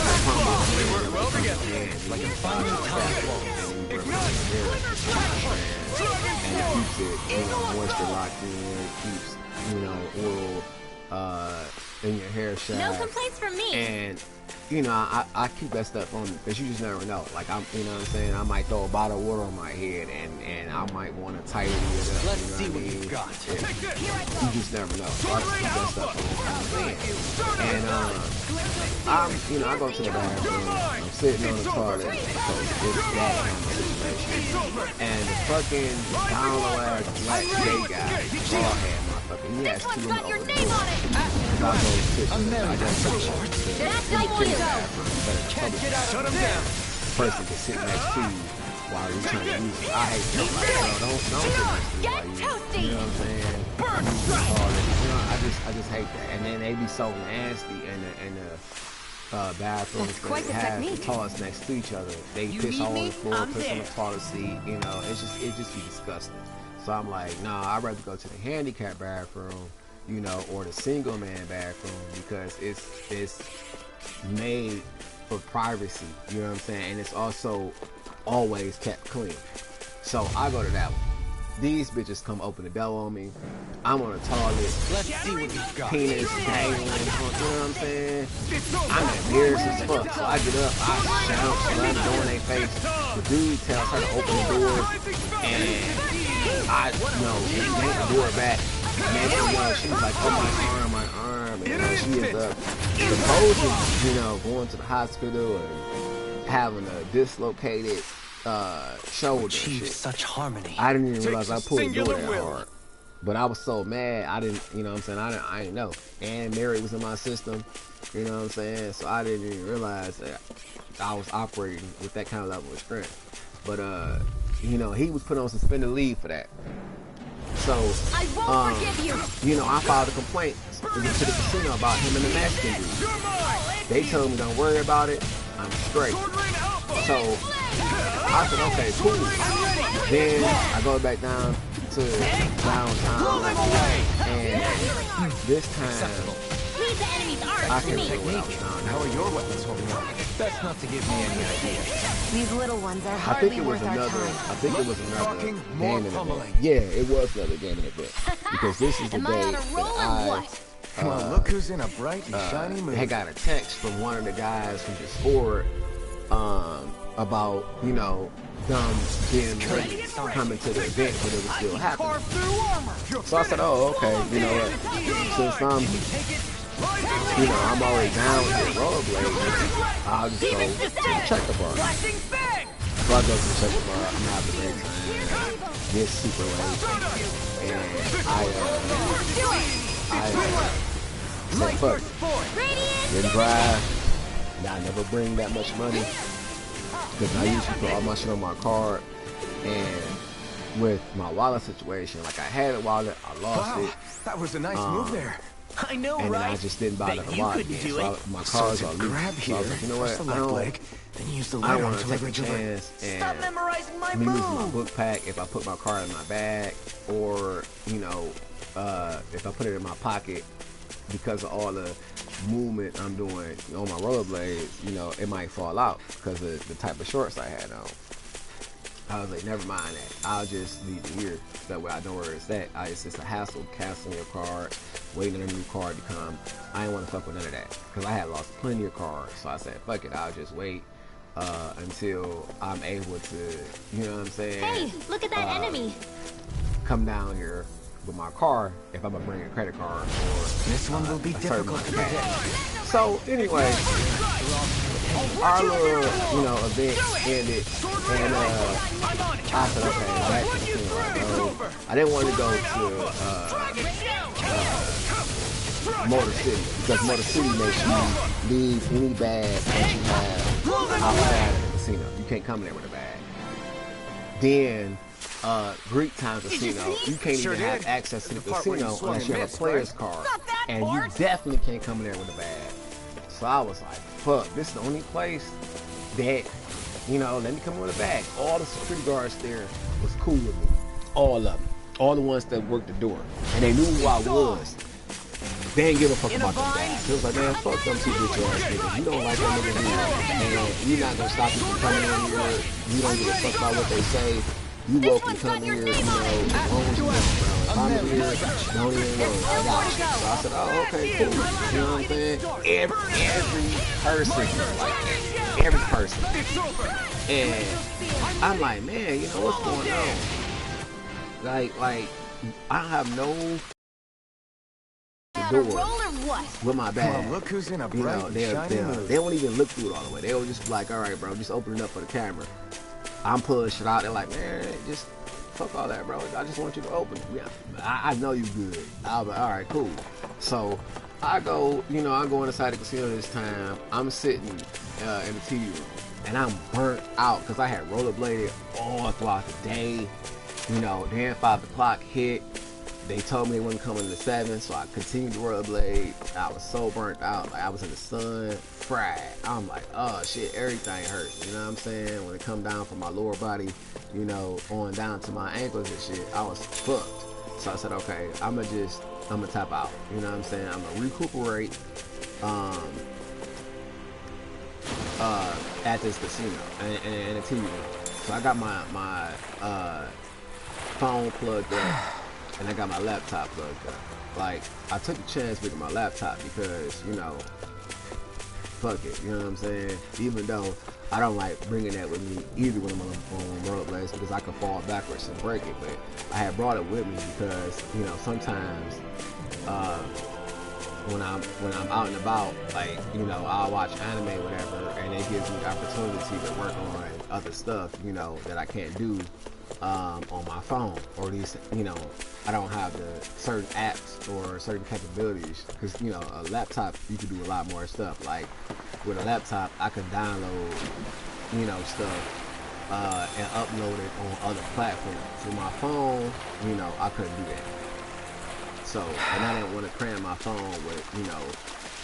We work well together. like a fine telephone. And it keeps it, you know, moisture locked in. It keeps, you know, oil in your hair shaft. No complaints from me. And you know, I keep that stuff on me because you just never know. Like, I'm, you know what I'm saying? I might throw a bottle of water on my head and I might want to tighten it up. Let's you know see what I mean? you've got. You just never know. So I just keep that stuff on. And I'm, you know, I go to the bathroom. I'm sitting on the toilet. So it's that kind of situation. And the fucking down-low ass black gay guy, bald head motherfucker, he has two of them open doors. I go sit there. I go to the That's how you go. Can't get out of there. person can sit next to you while you're trying to use it. I hate that. Like, bro, don't sit next to me while you know what I'm saying? You know, I just hate that. And then they be so nasty in the bathrooms. That's quite the have technique. the toilets next to each other. They piss all on the floor, piss on the toilet seat. You know, it just be disgusting. So I'm like, nah, I'd rather go to the handicap bathroom, you know, or the single man bathroom, because it's made for privacy, you know what I'm saying? And it's also always kept clean. So I go to that one. These bitches come open the door on me. I'm on the toilet. Let's see what you've got. Penis dangling, you know what I'm saying? I'm embarrassed as fuck. So I get up, I shout, slam the door in their face. The dude tells her to open the door, and I, you know, yank the door back. Next thing you know, she's like, oh, my arm. And you know, she is supposedly, you know, going to the hospital and having a dislocated shoulder. Achieve Shit. such harmony. I didn't even realize I pulled the door Singular that will. hard. But I was so mad, I didn't, you know what I'm saying, I didn't know. And Mary was in my system, you know what I'm saying? So I didn't even realize that I was operating with that kind of level of strength. But, you know, he was put on suspended leave for that. So, I won't forgive you. you know, I filed a complaint to the casino about him and the Mexican dude. They told me don't worry about it, I'm straight. So, I said, okay, cool. Then I go back down to downtown, and this time The enemy's ours I to can't me. remember what I was trying. How are your weapons holding up? Best not to give me any idea. These little ones are I hardly think it was worth our another. time. I think it was another Talking, more gaming pummeling. event. Yeah, it was another gaming event because this is the Am I day on a roll or that what? Well, look who's in a bright and shiny mood. I got a text from one of the guys from Discord about them being late coming to the event, but it was still happening. So I said, oh, okay, you know what? Since I'm already down with the rollerblade, I'll just go to the checker bar. So I go to the checker bar, I'm having a great time, get super late, and I said, fuck it. Didn't drive, I never bring that much money, because I usually put all my shit on my card, and with my wallet situation, like I had a wallet, I lost it. That was a nice move there. I know, And then right? I just didn't buy Bet the you wallet couldn't again. do So it. my So cards to are grab loose. So here, I was like, you know what? press the I left don't leg, then use the I right don't arm want to to take a leverage your leg. chance Stop and memorizing my me losing my move. book pack if I put my card in my bag, or if I put it in my pocket, because of all the movement I'm doing on my rollerblades, it might fall out because of the type of shorts I had on. I was like, never mind that. I'll just leave it here. That way I know where it's at. It's just a hassle canceling your card, waiting on a new card to come. I didn't want to fuck with none of that because I had lost plenty of cards. So I said, fuck it. I'll just wait until I'm able to, you know what I'm saying? Hey, look at that enemy. Come down here with my car if I'm gonna bring a credit card or This one will be a certain difficult amount to of predict. cash. So anyway, our little event ended, and I said, okay, back to the scene where I go. I didn't want to go to Motor City because Motor City makes you leave any bag that you have outside of the casino. You can't come there with a bag. Then Greek Town Casino, you can't even have access to the casino unless you have a player's card, and you definitely can't come in there with a bag. So I was like, fuck, this is the only place that, let me come in with a bag. All the security guards there was cool with me. All of them. All the ones that worked the door. And they knew who I was. They didn't give a fuck about the bag. It was like, man, fuck them two bitch ass niggas. You don't like that nigga here. And you're not gonna stop me from coming in here. You don't give a fuck about what they say. You welcome to come here, as long as you want, bro. If I'm in here, don't even worry. I got you. So I said, oh, okay, cool. You know what I'm saying? Every person, like every person. And I'm like, man, what's going on? Like, I have no On a roll door or what? with my bag. Well, look who's in a bright and shiny mood. They won't even look through it all the way. They'll just be like, all right, bro, just open it up for the camera. I'm pulling shit out. They're like, man, just fuck all that, bro. I just want you to open it. Yeah, I know you good. I'll be all right, cool. So I go, I go inside the casino this time. I'm sitting in the TV room, and I'm burnt out because I had rollerbladed all throughout the day. Then 5 o'clock hit. They told me they wasn't coming to 7, so I continued to rollerblade. I was so burnt out. Like I was in the sun, fried. I'm like, oh shit, everything hurts. You know what I'm saying? When it come down from my lower body, on down to my ankles and shit, I was fucked. So I said, okay, I'm gonna tap out. You know what I'm saying? I'm gonna recuperate at this casino and a TV room. So I got my phone plugged up. And I got my laptop plugged up. Like, I took a chance with my laptop because, fuck it, you know what I'm saying? Even though I don't like bringing that with me either when I'm on rollerblades because I can fall backwards and break it. But I had brought it with me because, sometimes when I'm out and about, like, I'll watch anime or whatever, and it gives me the opportunity to work on other stuff, that I can't do on my phone, or at least, I don't have the certain apps or certain capabilities, because, a laptop, you can do a lot more stuff. Like, with a laptop, I can download, stuff and upload it on other platforms. With my phone, I couldn't do that. So, and I didn't want to cram my phone with,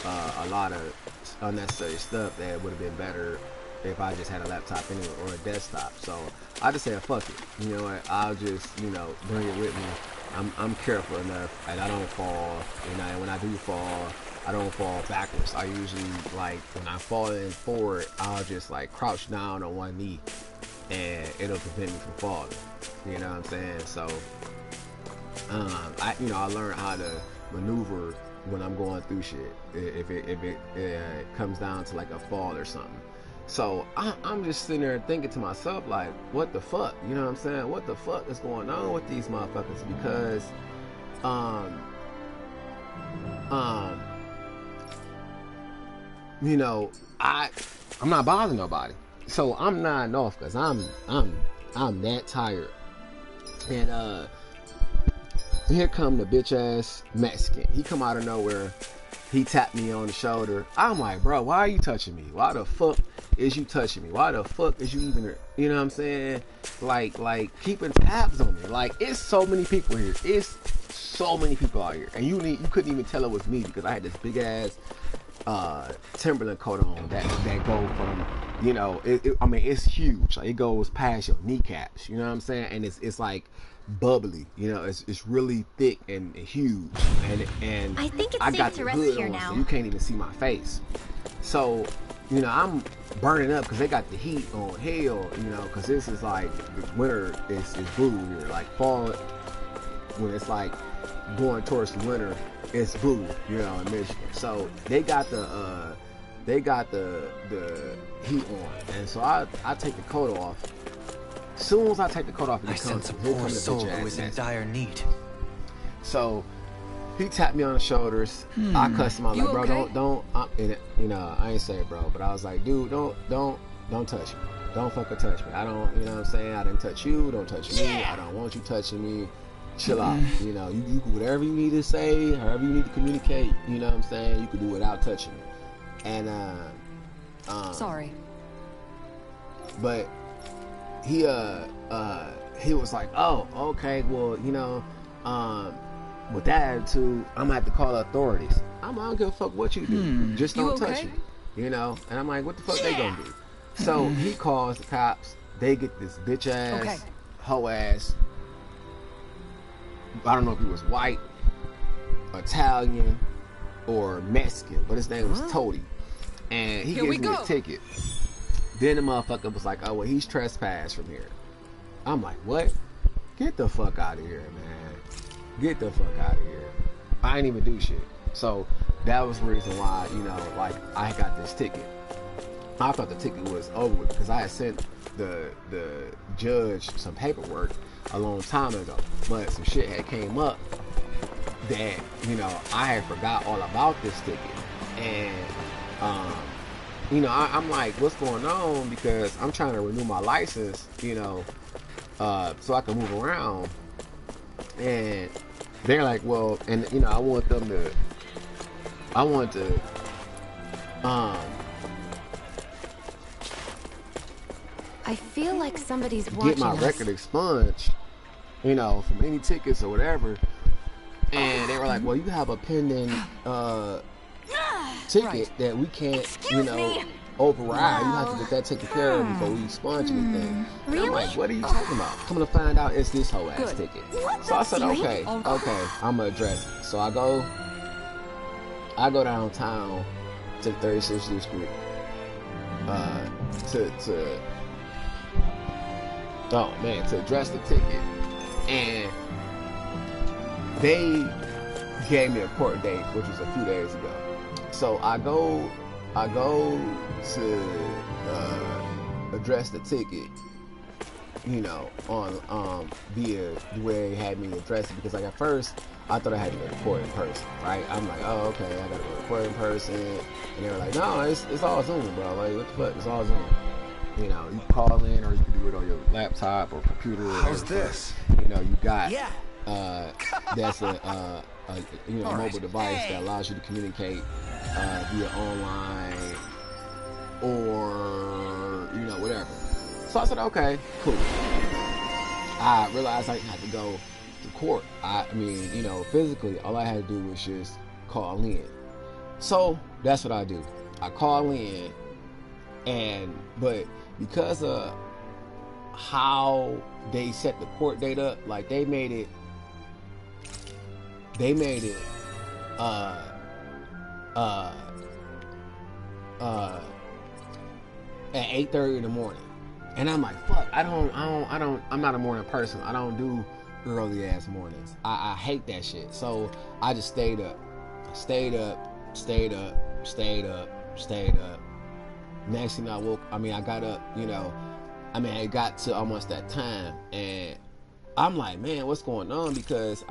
a lot of unnecessary stuff that would have been better if I just had a laptop anyway, or a desktop. So I just said, fuck it. You know what? I'll just, bring it with me. I'm careful enough, and I don't fall. And when I do fall, I don't fall backwards. I usually, like, when I fall in forward, I'll just like crouch down on one knee, and it'll prevent me from falling. You know what I'm saying? So, I learned how to maneuver when I'm going through shit. If it comes down to like a fall or something. So I'm just sitting there thinking to myself, like, what the fuck? You know what I'm saying? What the fuck is going on with these motherfuckers? Because, you know, I'm not bothering nobody. So I'm nodding off because I'm that tired. And here come the bitch ass Mexican. He come out of nowhere. He tapped me on the shoulder. I'm like, bro, why are you touching me? Why the fuck is you touching me? Why the fuck is you even, you know what I'm saying? Like keeping tabs on me. Like, it's so many people here. It's so many people out here. And you couldn't even tell it was me because I had this big ass Timberland coat on that go from, you know, I mean, it's huge. Like, it goes past your kneecaps, you know what I'm saying? And it's like bubbly, you know, it's really thick and huge, and I think it's I safe got to the rest hood here on, now. so you can't even see my face. So, you know, I'm burning up because they got the heat on. Hell, you know, because this is like winter is blue here. Like fall, when it's like going towards the winter, it's blue, you know, in Michigan. So they got the heat on, and so I take the coat off. As soon as I take the coat off, I sense a poor soul who is in dire need. So he tapped me on the shoulders. I cussed him out like, bro, okay? don't. You know, I ain't say it, bro, but I was like, dude, don't touch me. Don't fucking touch me. I don't, you know what I'm saying? I didn't touch you. Don't touch me. I don't want you touching me. Chill out. You know, you can whatever you need to say, however you need to communicate. You know what I'm saying? You can do without touching me. And Sorry. but he was like, oh, okay, well, you know, with that attitude, I'm gonna have to call the authorities. I don't give a fuck what you do, just don't You touch okay? me, you know. And I'm like, what the fuck they gonna do? So he calls the cops. They get this bitch ass, hoe ass. I don't know if he was white, Italian, or Mexican, but his name was Tody, and he gives me a ticket. Then the motherfucker was like, oh, well, he's trespassed from here. I'm like, what? Get the fuck out of here, man. Get the fuck out of here. I ain't even do shit. So that was the reason why, you know, like, I got this ticket. I thought the ticket was over with because I had sent the judge some paperwork a long time ago. But some shit had came up that, you know, I had forgot all about this ticket. And, you know, I'm like, what's going on? Because I'm trying to renew my license, you know, so I can move around. And they're like, well, and, you know, I want to, I feel like somebody's watching get my us. record expunged, you know, from any tickets or whatever. And they were like, well, you have a pending ticket that we can't, you know, override. You have to get that taken care of before we expunge anything. And I'm like, what are you talking about? Coming to find out, it's this whole ass ticket. So I said, okay, I'm gonna address it. So I go downtown to 36th Street, to address the ticket, and they gave me a court date, which was a few days ago. So I go to address the ticket, you know, on via the way they had me address it, because like at first I thought I had to go to court in person, right? I'm like, oh, okay, I gotta go to court in person, and they were like, no, it's all Zoom, bro. Like, what the fuck? It's all Zoom. You know, you can call in or you can do it on your laptop or computer. Or How's this? You know, you got that's a mobile device that allows you to communicate via online or, you know, whatever. So I said, okay, cool. I realized I didn't have to go to court. I mean, you know, physically, all I had to do was just call in. So that's what I do. I call in, but because of how they set the court date up, like they made it at 8:30 in the morning. And I'm like, fuck, I'm not a morning person. I don't do early ass mornings. I hate that shit. So I just stayed up. Next thing I got up, it got to almost that time, and I'm like, man, what's going on? Because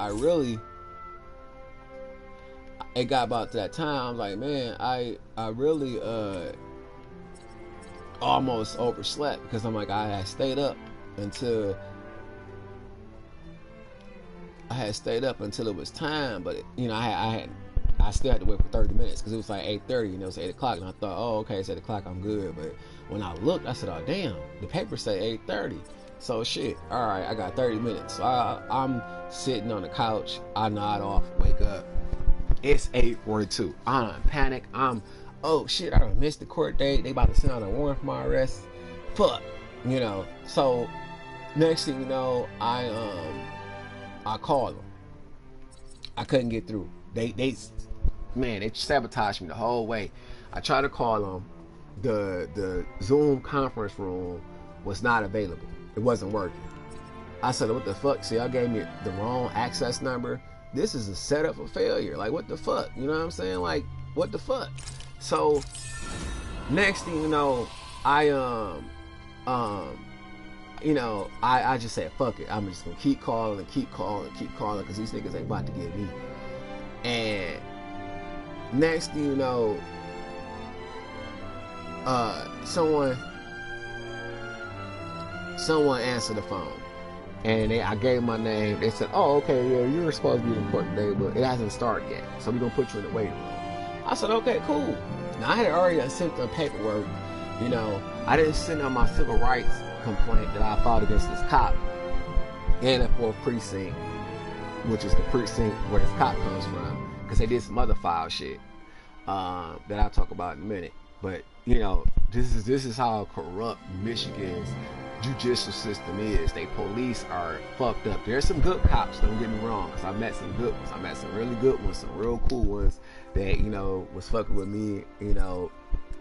it got about to that time. I'm like, man, I really almost overslept, because I'm like, I had stayed up until it was time, but I still had to wait for 30 minutes, because it was like 8:30 and it was 8 o'clock, and I thought, oh, okay, it's 8 o'clock, I'm good. But when I looked, I said, oh damn, the paper say 8:30. So shit, all right, I got 30 minutes. So I'm sitting on the couch, I nod off, wake up, it's 8:42. I'm panic. Oh shit, I done missed the court date. They about to send out a warrant for my arrest. Fuck, So next thing you know, I called them. I couldn't get through. They sabotaged me the whole way. I tried to call them. The Zoom conference room was not available. It wasn't working. I said, what the fuck? See, y'all gave me the wrong access number. This is a setup for failure. Like, what the fuck? You know what I'm saying? Like, what the fuck? So next thing you know, I just said, fuck it. I'm just gonna keep calling, because these niggas ain't about to get me. And next thing you know, someone answered the phone, and I gave my name. They said, oh, okay, yeah, you're supposed to be in court today, but it hasn't started yet, so we're gonna put you in the waiting room. I said, okay, cool. Now, I had already sent them paperwork. I didn't send them my civil rights complaint that I filed against this cop in the 4th precinct, which is the precinct where this cop comes from, because they did some other foul shit that I'll talk about in a minute. But this is how corrupt Michigan's judicial system is. They police are fucked up. There's some good cops, don't get me wrong, because I met some good ones. I met some really good ones, some real cool ones that was fucking with me,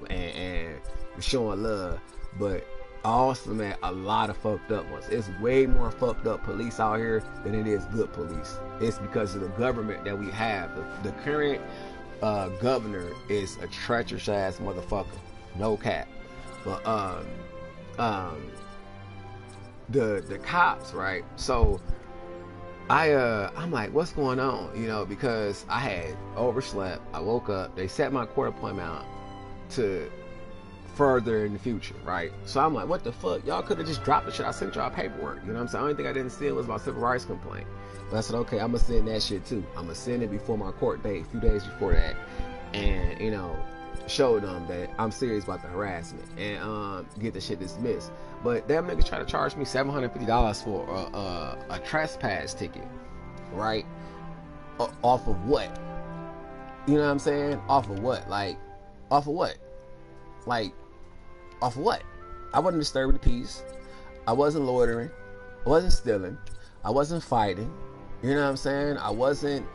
and showing love. But I also met a lot of fucked up ones. It's way more fucked up police out here than it is good police. It's because of the government that we have. The current governor is a treacherous ass motherfucker, no cap. But the cops, right? So I'm like, what's going on? Because I had overslept. I woke up. They set my court appointment out to further in the future, right? So I'm like, what the fuck? Y'all could have just dropped the shit. I sent y'all paperwork. You know what I'm saying? The only thing I didn't send was my civil rights complaint. But I said, okay, I'm gonna send that shit too. I'm gonna send it before my court date, a few days before that, and show them that I'm serious about the harassment and get the shit dismissed. But them niggas try to charge me $750 for a trespass ticket, right? Off of what? You know what I'm saying? Off of what? Like, off of what? Like, off of what? I wasn't disturbing the peace. I wasn't loitering. I wasn't stealing. I wasn't fighting. You know what I'm saying? I wasn't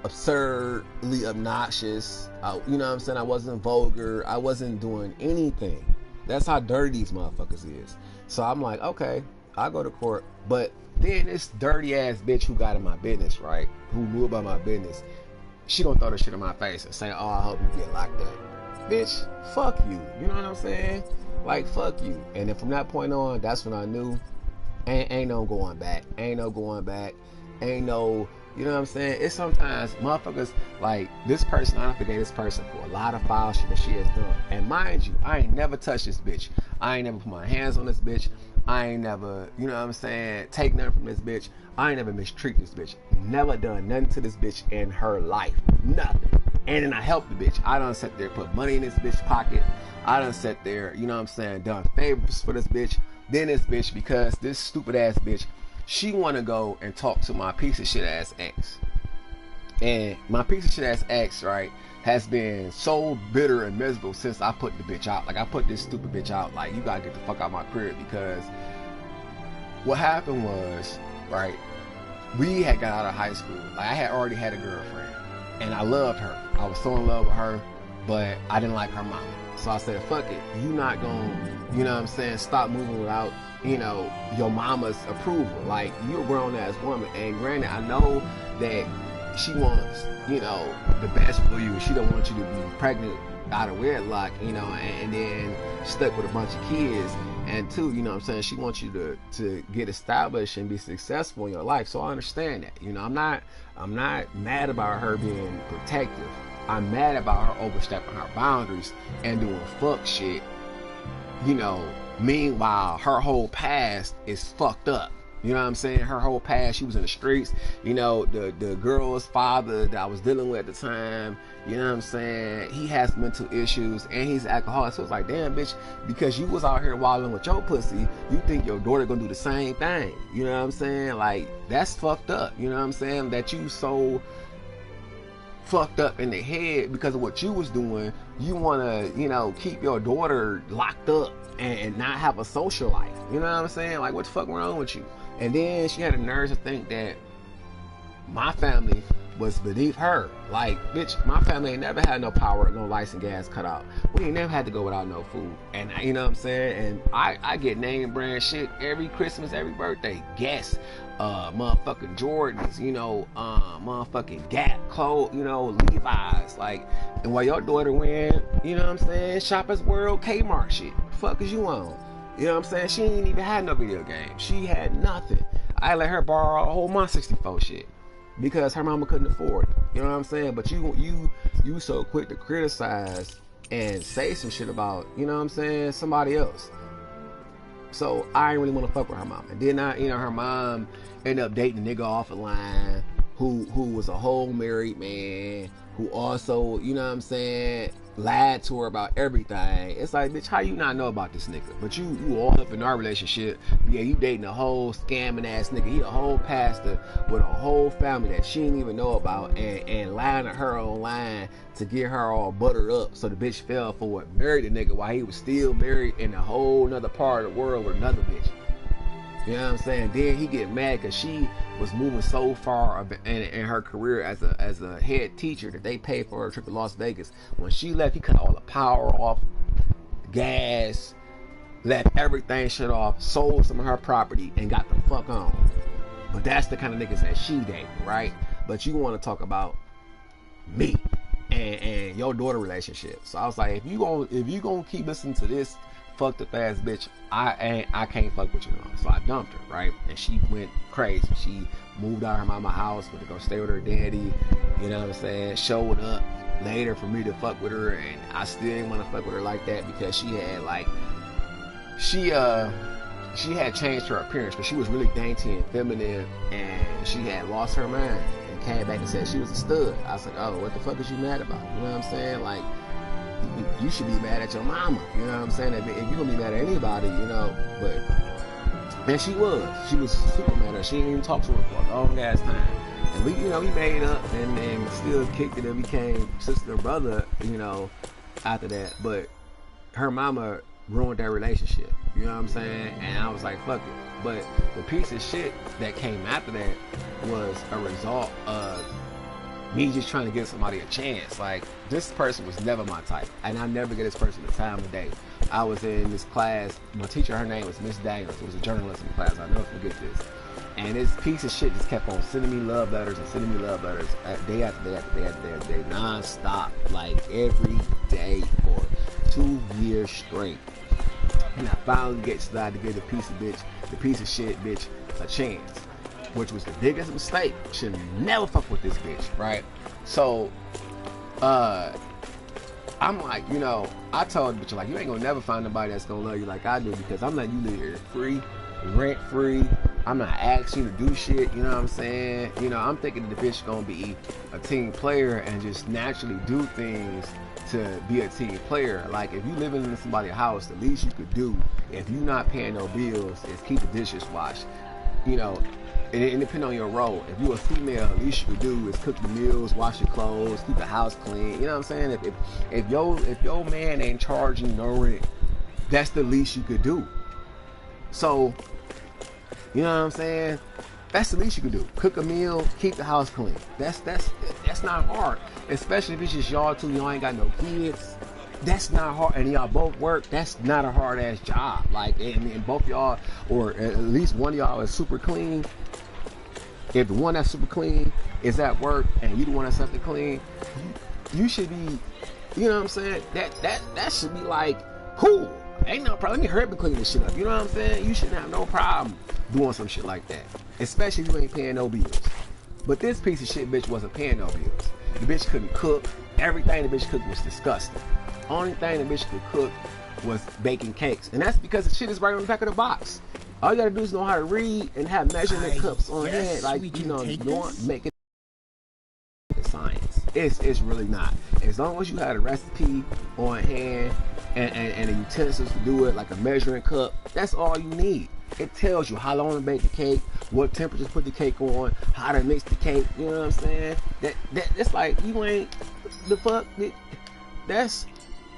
absurdly obnoxious. You know what I'm saying? I wasn't vulgar. I wasn't doing anything. That's how dirty these motherfuckers is. So I'm like, okay, I'll go to court. But then this dirty ass bitch who got in my business, right? Who knew about my business, she gonna throw this shit in my face and say, oh, I hope you get locked up. Bitch, fuck you. You know what I'm saying? Like, fuck you. And then from that point on, that's when I knew ain't no going back. Ain't no going back. Ain't no, you know what I'm saying? It's sometimes motherfuckers like this person, I don't forget this person for a lot of foul shit that she has done. And mind you, I ain't never touched this bitch. I ain't never put my hands on this bitch. I ain't never, you know what I'm saying, take nothing from this bitch. I ain't never mistreat this bitch. Never done nothing to this bitch in her life. Nothing. And then I helped the bitch. I done sat there, put money in this bitch pocket. I done sat there, you know what I'm saying, done favors for this bitch. Then this bitch, because this stupid ass bitch, she want to go and talk to my piece of shit ass ex. And my piece of shit ass ex, right, has been so bitter and miserable since I put the bitch out. Like, I put this stupid bitch out, like, you gotta get the fuck out of my crib. Because what happened was, right, we had got out of high school. Like, I had already had a girlfriend. and I loved her. I was so in love with her, but I didn't like her mama. So I said, fuck it. You not gonna, you know what I'm saying, stop moving without, you know, your mama's approval. Like, you're a grown-ass woman. And granted, I know that she wants, you know, the best for you. She don't want you to be pregnant out of wedlock, you know, and then stuck with a bunch of kids. And two, you know what I'm saying, she wants you to get established and be successful in your life. So I understand that. You know, I'm not mad about her being protective. I'm mad about her overstepping her boundaries and doing fuck shit. You know, meanwhile, her whole past is fucked up. You know what I'm saying? Her whole past, she was in the streets. You know, the girl's father that I was dealing with at the time, you know what I'm saying? He has mental issues and he's alcoholic. So it's like, damn, bitch, because you was out here wilding with your pussy, you think your daughter gonna do the same thing. You know what I'm saying? Like, that's fucked up. You know what I'm saying? That you so fucked up in the head because of what you was doing. You want to, you know, keep your daughter locked up and not have a social life. You know what I'm saying? Like, what the fuck wrong with you? And then she had the nerve to think that my family was beneath her. Like, bitch, my family ain't never had no power, no lights and gas cut out. We ain't never had to go without no food. And you know what I'm saying? And I get name brand shit every Christmas, every birthday. Guess, motherfucking Jordans, you know, motherfucking Gap clothes, you know, Levi's. Like, and while your daughter went, you know what I'm saying, Shoppers World, Kmart shit. The fuck is you on? You know what I'm saying? She ain't even had no video game. She had nothing. I let her borrow a whole my 64 shit because her mama couldn't afford it. You know what I'm saying? But you so quick to criticize and say some shit about, you know what I'm saying, somebody else. So I didn't really want to fuck with her mom. And then you know, her mom ended up dating a nigga off the line who was a whole married man, who also, you know what I'm saying, lied to her about everything. It's like, bitch, how you not know about this nigga? But you all up in our relationship. Yeah, you dating a whole scamming ass nigga. He a whole pastor with a whole family that she didn't even know about, and lying to her online to get her all buttered up so the bitch fell for it. Married the nigga while he was still married in a whole nother part of the world with another bitch. You know what I'm saying? Then he get mad because she was moving so far in her career as a head teacher that they paid for her trip to Las Vegas. When she left, he cut all the power off, gas, left everything shut off, sold some of her property, and got the fuck on. But that's the kind of niggas that she dated, right? But you want to talk about me and your daughter relationship. So I was like, if you gonna keep listening to this fucked up ass bitch, I can't fuck with you now. So I dumped her, right? And she went crazy. She moved out of her mama house, went to go stay with her daddy, you know what I'm saying, showed up later for me to fuck with her, and I still didn't want to fuck with her like that because she had like she had changed her appearance, but she was really dainty and feminine, and she had lost her mind and came back and said she was a stud. I said, oh, what the fuck is you mad about? You know what I'm saying? Like, you should be mad at your mama. You know what I'm saying? If you're gonna be mad at anybody, you know. But and she was super mad at her. She didn't even talk to her for a long ass time. And we made up and still kicked it and became sister and brother, you know, after that. But her mama ruined that relationship. You know what I'm saying? And I was like, fuck it. But the piece of shit that came after that was a result of me just trying to give somebody a chance. Like, this person was never my type, and I never get this person the time of day. I was in this class, my teacher, her name was Miss Daniels. It was a journalism class, I'll never forget this. And this piece of shit just kept on sending me love letters and sending me love letters day after day after day after day, non-stop, like every day for 2 years straight. And I finally decided to give the piece of shit bitch a chance, which was the biggest mistake. Should never fuck with this bitch, right? So, I'm like, you know, I told the bitch, like, you ain't gonna never find nobody that's gonna love you like I do, because I'm letting you live here free, rent free. I'm not asking you to do shit, you know what I'm saying? You know, I'm thinking the bitch gonna be a team player and just naturally do things to be a team player. Like, if you living in somebody's house, the least you could do, if you not paying no bills, is keep the dishes washed. You know, it depends on your role. If you a female, the least you could do is cook the meals, wash your clothes, keep the house clean. You know what I'm saying? If your man ain't charging no rent, that's the least you could do. So, you know what I'm saying? That's the least you can do. Cook a meal, keep the house clean. That's not hard. Especially if it's just y'all two, y'all ain't got no kids. That's not hard, and y'all both work. That's not a hard ass job. Like, and both y'all, or at least one of y'all is super clean. If the one that's super clean is at work and you the one that's something clean, you should be, you know what I'm saying? That should be like, cool. Ain't no problem. Let me hurry up and clean this shit up. You know what I'm saying? You shouldn't have no problem doing some shit like that. Especially if you ain't paying no bills. But this piece of shit bitch wasn't paying no bills. The bitch couldn't cook. Everything the bitch cooked was disgusting. Only thing the bitch could cook was baking cakes. And that's because the shit is right on the back of the box. All you gotta do is know how to read and have measurement cups on hand. Like, you know, you don't make it science. It's really not. As long as you have a recipe on hand and the utensils to do it, like a measuring cup, that's all you need. It tells you how long to bake the cake, what temperature to put the cake on, how to mix the cake. You know what I'm saying? That's like, you ain't the fuck. That's,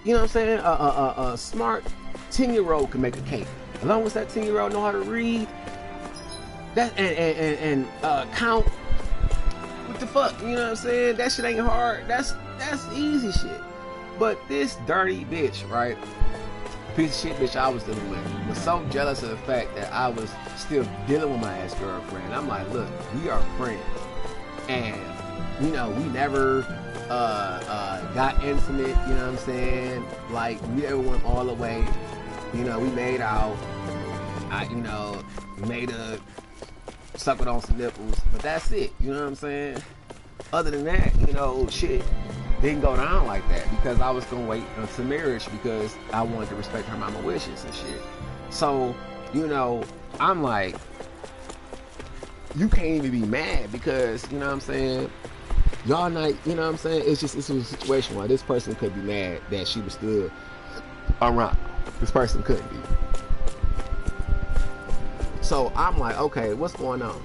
you know what I'm saying? A smart 10-year-old can make a cake. As long as that 10-year-old know how to read, that and count. What the fuck? You know what I'm saying? That shit ain't hard. That's easy shit. But this dirty bitch, right? Piece of shit bitch I was dealing with was so jealous of the fact that I was still dealing with my ex-girlfriend. I'm like, look, we are friends, and you know, we never got intimate. You know what I'm saying? Like, we never went all the way. You know, we made out. You know, made a sucking on some nipples, but that's it. You know what I'm saying? Other than that, you know, shit didn't go down like that because I was gonna wait until marriage because I wanted to respect her mama wishes and shit. So, you know, I'm like, you can't even be mad because, you know what I'm saying, y'all not, you know what I'm saying, it's a situation where this person could be mad that she was still around. This person couldn't be. So I'm like, okay, what's going on?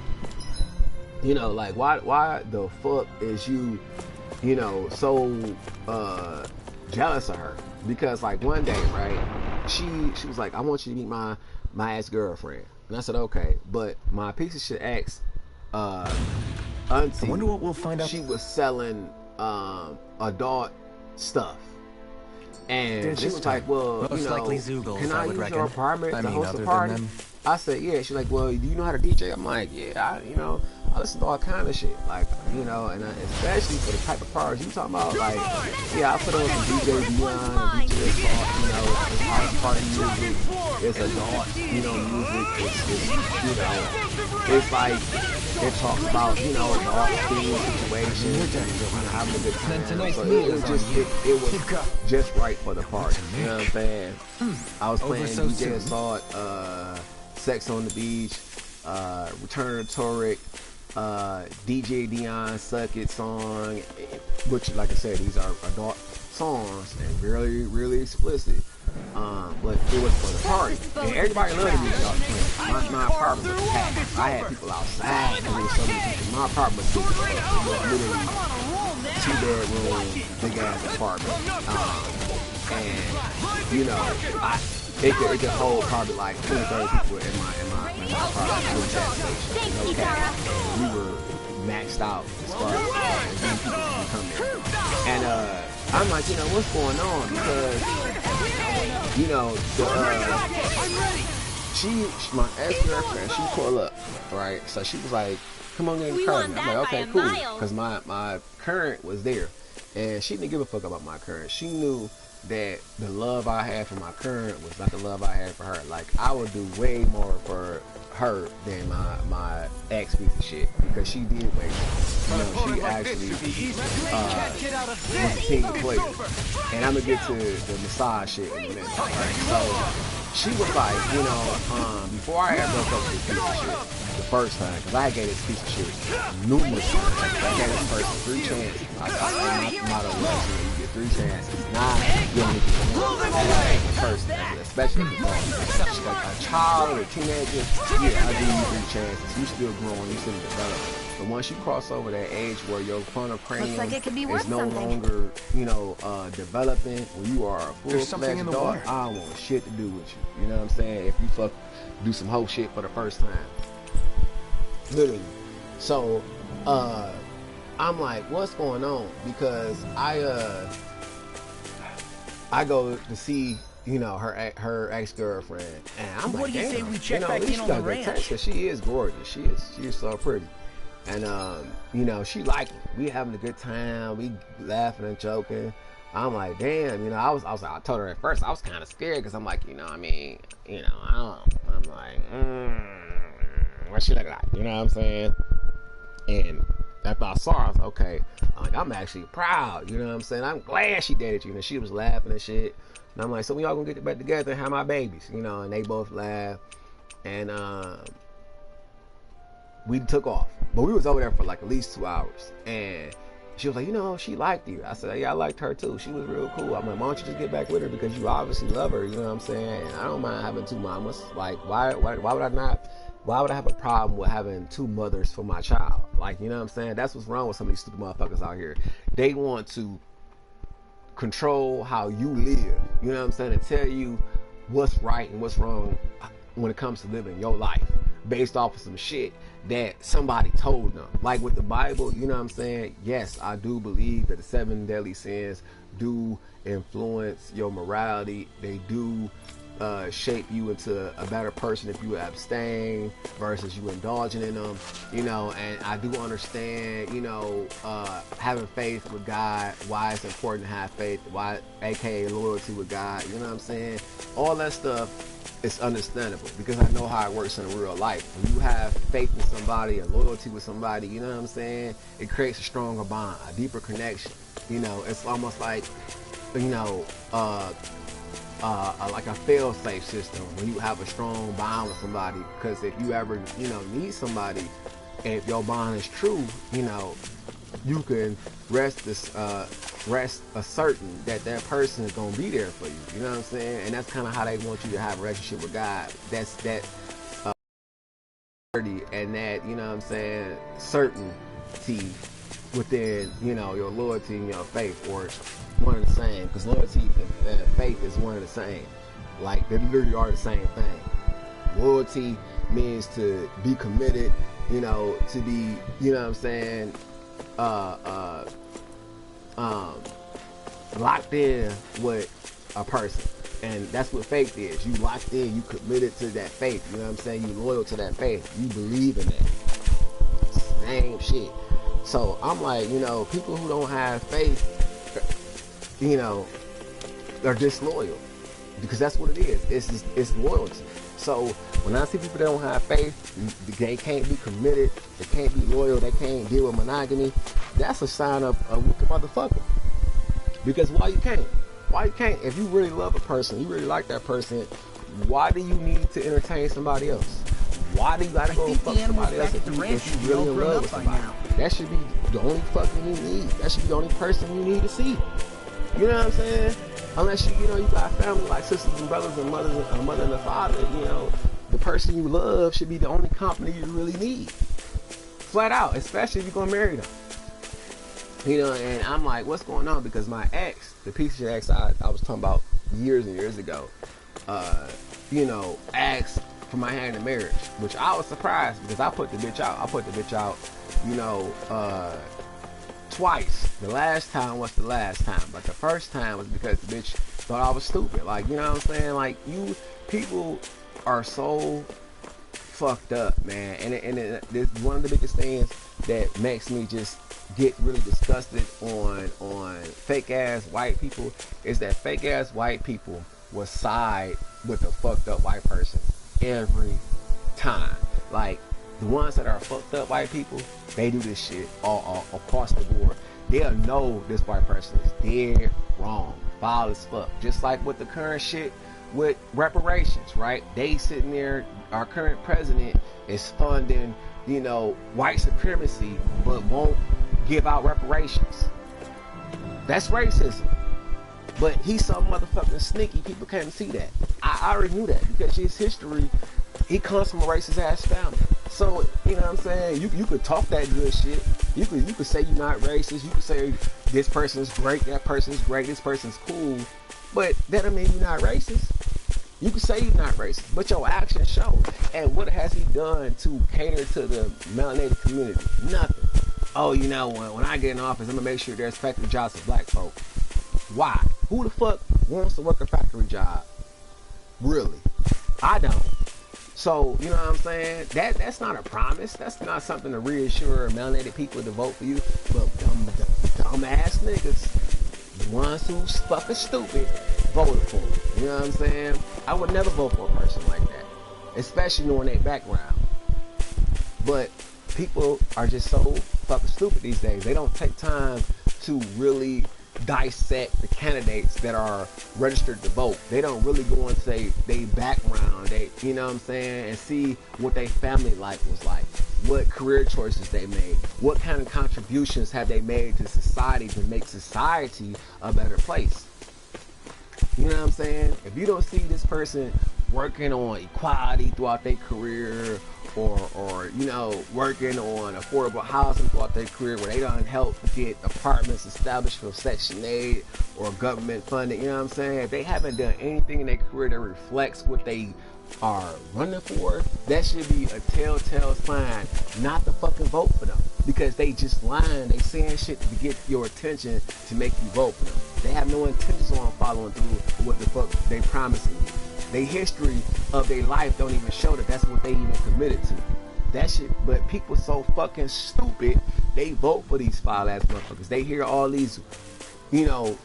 You know, like, why the fuck is you know, so jealous of her? Because like one day, right, she was like, I want you to meet my ex-girlfriend. And I said, okay, but my piece of shit ex auntie, I wonder what we'll find out. She was selling adult stuff. And she was like, well, you know, can I use your apartment to host a party? I said, yeah. She's like, well, do you know how to DJ? I'm like, yeah, you know, I listen to all kind of shit. Like, you know, and especially for the type of parties you talking about, like, yeah, I put on some DJ Dion and DJ Assault, you know, it's house party music, it's adult, you know, music, it's you know, it's like, it talks about, you know, adult things, situations, and having a good time. So it was just right for the party. You know what I'm saying? I was playing DJ Assault, Sex on the Beach, Return of Torek, DJ Dion Suck It song, which, like I said, these are adult songs and really, really explicit. But it was for the party, and everybody loved the music I was playing. My apartment was packed. I had people outside because there was so many people. My apartment was big as fuck. It was literally 2-bedroom, big ass apartment. And you know, it could hold probably like 20, 30 people in my apartment. It was that station. No cap. We were maxed out as far as many people could come in. And I'm like, you know, what's going on? Because, you know, my ex-girlfriend, she pulled up, right? So she was like, come on in, current. I'm like, okay, cool. Because my current was there. And she didn't give a fuck about my current. She knew that the love I had for my current was not the love I had for her. Like, I would do way more for her than my ex piece of shit, because she did way more. You know, she actually was a team player. And I'm gonna get to the massage shit in a minute. Right? So she was like, you know, before I had broke up with this piece of shit the first time, because I gave this piece of shit numerous times. I gave this person 3 chances. My motto was, you get 3 chances. Nah, you only get 1 person, especially if it's like a child or a teenager. Yeah, I give you 3 chances. You still growing, you still developing. But once you cross over that age where your frontal cranium is no longer, you know, developing, when you are a full-fledged adult, I don't want shit to do with you. You know what I'm saying? If you do some whole shit for the first time. literally. So I'm like, what's going on? Because I go to see, you know, her ex-girlfriend, and I'm like, what do you say we check back at in on the ranch? Cause she is gorgeous. She is so pretty. And you know, she liked me. We having a good time. We laughing and joking. I'm like, damn, you know, I was like, I told her at first I was kind of scared because I'm like, you know, I mean, you know, I'm like, what she look like? You know what I'm saying? And after I saw her, I was like, okay, I'm actually proud. You know what I'm saying? I'm glad she dated you. And she was laughing and shit. And I'm like, so we all gonna get back together and have my babies, you know? And they both laughed. And we took off, but we was over there for like at least 2 hours. And she was like, you know, she liked you. I said, yeah, I liked her too. She was real cool. I'm like, why don't you just get back with her, because you obviously love her. You know what I'm saying? And I don't mind having 2 mamas. Like, why would I not? Why would I have a problem with having 2 mothers for my child? Like, you know what I'm saying? That's what's wrong with some of these stupid motherfuckers out here. They want to control how you live. You know what I'm saying? And tell you what's right and what's wrong when it comes to living your life based off of some shit that somebody told them. Like with the Bible, you know what I'm saying? Yes, I do believe that the 7 deadly sins do influence your morality. They do shape you into a better person if you abstain versus you indulging in them, you know. And I do understand, you know, having faith with God, why it's important to have faith, why, aka loyalty with God, you know what I'm saying? All that stuff is understandable because I know how it works in real life. When you have faith in somebody, a loyalty with somebody, you know what I'm saying, it creates a stronger bond, a deeper connection. You know, it's almost like, you know, like a fail-safe system when you have a strong bond with somebody, because if you ever, you know, need somebody, and if your bond is true, you know, you can rest certain that that person is going to be there for you. You know what I'm saying? And that's kind of how they want you to have a relationship with God. That's that and that, you know what I'm saying, certainty within, you know, your loyalty and your faith, or one of the same, because loyalty and faith is one of the same. Like, they literally are the same thing. Loyalty means to be committed, you know, to be, you know what I'm saying, locked in with a person. And that's what faith is. You locked in, you committed to that faith, you know what I'm saying, you loyal to that faith, you believe in that same shit. So I'm like, you know, people who don't have faith, you know, are disloyal, because that's what it is. It's loyalty. So when I see people that don't have faith, they can't be committed, they can't be loyal, they can't deal with monogamy, that's a sign of a wicked motherfucker. Because why you can't? Why you can't? If you really love a person, you really like that person, why do you need to entertain somebody else? Why do you gotta go fuck somebody else if you really in love with somebody? That should be the only fucking you need. That should be the only person you need to see. You know what I'm saying? Unless you know, you got family like sisters and brothers and mothers and a mother and a father, you know, the person you love should be the only company you really need. Flat out, especially if you're gonna marry them. You know, and I'm like, what's going on? Because my ex, the piece of shit ex I was talking about years and years ago, you know, asked for my hand in marriage, which I was surprised because I put the bitch out, you know, twice. The last time was the last time, but the first time was because the bitch thought I was stupid. Like, you know what I'm saying? Like, you people are so fucked up, man. And it's one of the biggest things that makes me just get really disgusted on fake ass white people is that fake ass white people will side with the fucked up white person every time. Like, the ones that are fucked up white people, they do this shit all across the board. They'll know this white person is dead wrong, foul as fuck. Just like with the current shit with reparations, right? They sitting there, our current president is funding, you know, white supremacy, but won't give out reparations. That's racism. But he's so motherfucking sneaky, people can't see that. I already knew that because his history, he comes from a racist ass family. So, you know what I'm saying? You could talk that good shit. You could say you're not racist. You could say this person's great, that person's great, this person's cool. But that don't mean you're not racist. You can say you're not racist, but your actions show. And what has he done to cater to the melanated community? Nothing. Oh, you know, when I get in office, I'm gonna make sure there's factory jobs for black folk. Why? Who the fuck wants to work a factory job? Really? I don't. So, you know what I'm saying? That's not a promise. That's not something to reassure melanated people to vote for you. But dumb ass niggas, the ones who's fucking stupid, voted for them. You know what I'm saying? I would never vote for a person like that, especially knowing their background. But people are just so fucking stupid these days. They don't take time to really dissect the candidates that are registered to vote. They don't really go into their background, you know what I'm saying, and see what their family life was like, what career choices they made, what kind of contributions have they made to society to make society a better place. You know what I'm saying? If you don't see this person working on equality throughout their career, or you know, working on affordable housing throughout their career, where they don't help get apartments established for Section 8 or government funding, you know what I'm saying? If they haven't done anything in their career that reflects what they are running for, that should be a telltale sign not to fucking vote for them, because they just lying. They saying shit to get your attention to make you vote for them. They have no intentions on following through with what the fuck they promising you. Their history of their life don't even show that that's what they even committed to. That shit, but people so fucking stupid, they vote for these foul ass motherfuckers. They hear all these, you know,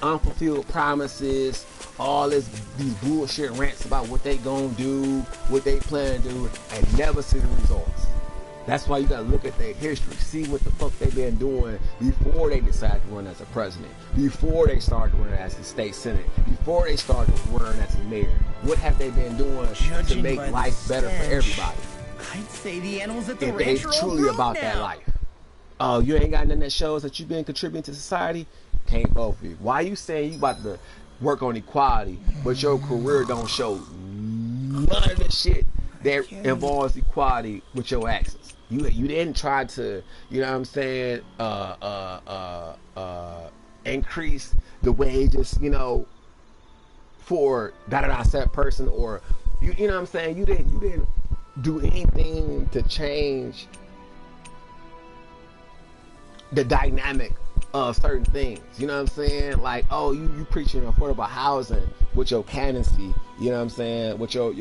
unfulfilled promises, all these bullshit rants about what they gonna do, what they plan to do, and never see the results. That's why you gotta look at their history, see what the fuck they've been doing before they decided to run as a president, before they started running as a state senate, before they started running as a mayor. What have they been doing to make life better for everybody? I'd say the animals at the if ranch they are truly all about now. that life. Oh, you ain't got nothing that shows that you've been contributing to society? Can't vote for you. Why you saying you about to work on equality, but your career don't show none of the shit that involves equality with your actions? You didn't try to, you know what I'm saying, increase the wages, you know, for set person, or you know what I'm saying, you didn't do anything to change the dynamic of certain things. You know what I'm saying? Like, oh, you preaching affordable housing with your candidacy, you know what I'm saying, with your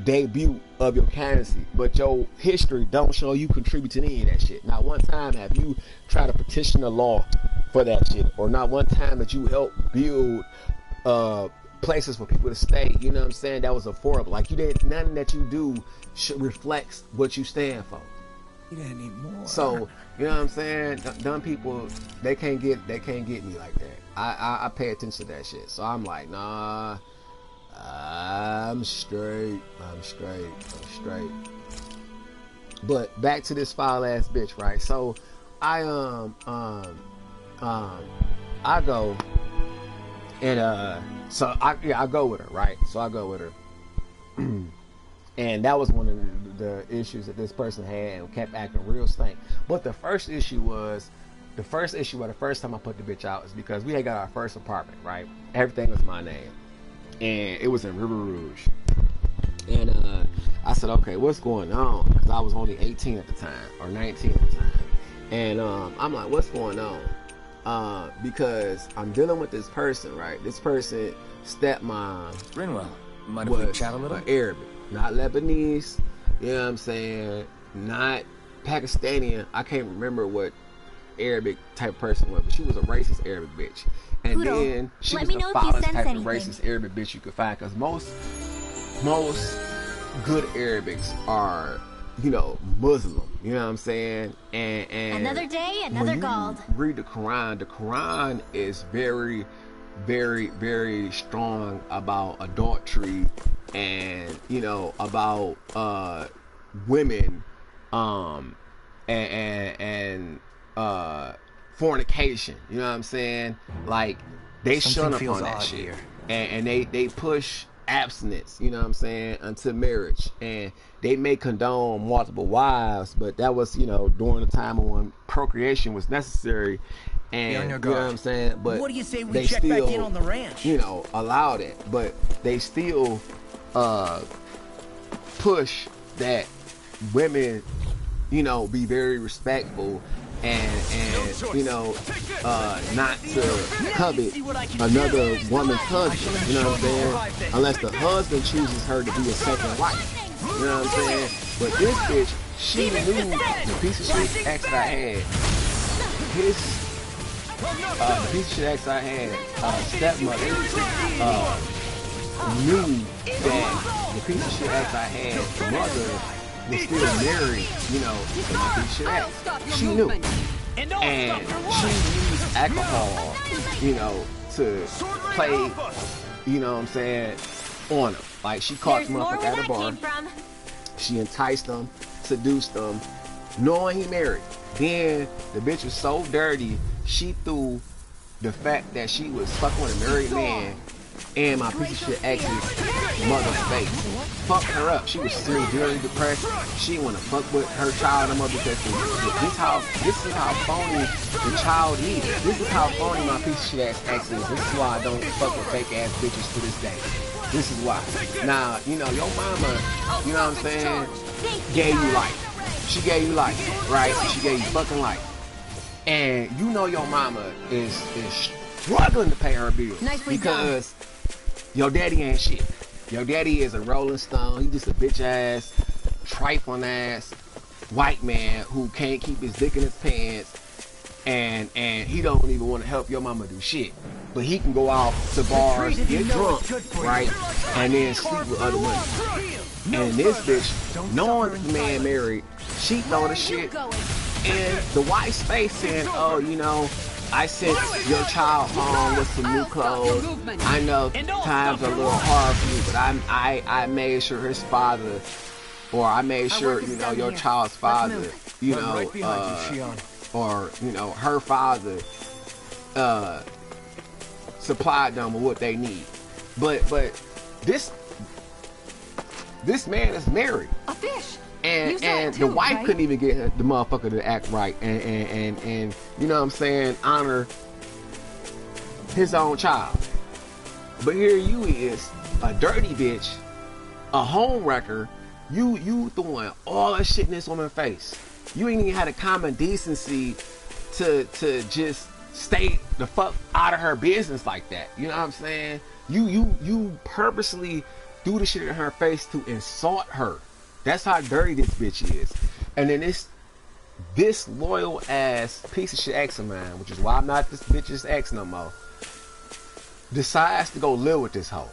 debut of your candidacy, but your history don't show you contribute to any of that shit. Not one time have you tried to petition the law for that shit, or not one time that you helped build places for people to stay, you know what I'm saying, that was affordable. Like, you didn't, nothing that you do reflects what you stand for. You didn't need more. So, you know what I'm saying, dumb people, they can't get me like that. I pay attention to that shit. So I'm like, nah, I'm straight. But back to this foul ass bitch, right? So I go and so I go with her, right? So I go with her. And that was one of the issues that this person had, and kept acting real stank. But the first issue where the first time I put the bitch out is because we had got our first apartment, right? Everything was my name, and it was in River Rouge. And I said, okay, what's going on? Because I was only 18 at the time, or 19 at the time. And I'm like, what's going on? Because I'm dealing with this person, right? This person, stepmom, Rinwell, mind if we chat a little? Arabic, not Lebanese, you know what I'm saying? Not Pakistani. I can't remember what Arabic type person was, but she was a racist Arabic bitch. And Poodle, then she let was me the know if you foulest sense type anything. of racist Arabic bitch you could find, because most good Arabics are, you know, Muslim, you know what I'm saying? And Another day, another when you gold. read the Quran is very, very, very strong about adultery, and, you know, about women, and fornication, you know what I'm saying? Like, they shun up on that shit. And they push abstinence, you know what I'm saying, until marriage. And they may condone multiple wives, but that was, you know, during the time when procreation was necessary. And Be on your you know guard. what I'm saying? But What do you say we they check back still, in on the ranch? you know, allowed it. But they still push that women, you know, be very respectful and you know, not to covet another woman's husband, you know what I'm saying, unless the husband chooses her to be a second wife, you know what I'm saying. But this bitch, she knew the piece of shit ex I had, the piece of shit ex I had, stepmother, knew that the piece of shit ex I had, the mother, was still married, you know, to my piece of shit ex. She knew. And she used alcohol, you know, to play, you know what I'm saying, on him. Like, she caught the motherfucker at a bar. She enticed him, seduced him, knowing he married. Then the bitch was so dirty, she threw the fact that she was fucking with a married man and my piece of shit ex's mother's face. Fucked her up. She was severely depressed. She didn't want to fuck with her child and mother because this is how phony the child is. This is how phony my piece of shit ex is. This is why I don't fuck with fake ass bitches to this day. This is why. Now, you know, your mama, you know what I'm saying, gave you life. She gave you life, right? She gave you fucking life. And you know your mama is struggling to pay her bills because your daddy ain't shit. Your daddy is a rolling stone. He just a bitch ass, trifling ass white man who can't keep his dick in his pants, and he don't even want to help your mama do shit. But he can go out to bars, get drunk, right, and then sleep with other women. And this bitch, knowing the man married, she throw the shit in the wife's face saying, oh, you know, I sent your child home with some new clothes. I know times are a little hard for you, but I made sure his father, or I made sure, you know, your child's father, you know, or, you know, her father supplied them with what they need. But this man is married. A fish. And the wife couldn't even get the motherfucker to act right and you know what I'm saying, honor his own child. But here you is, a dirty bitch, a home wrecker, you throwing all that shit in this woman's face. You ain't even had a common decency to just stay the fuck out of her business like that. You know what I'm saying? You purposely do the shit in her face to insult her. That's how dirty this bitch is. And then this loyal ass piece of shit ex of mine, which is why I'm not this bitch's ex no more, decides to go live with this hoe,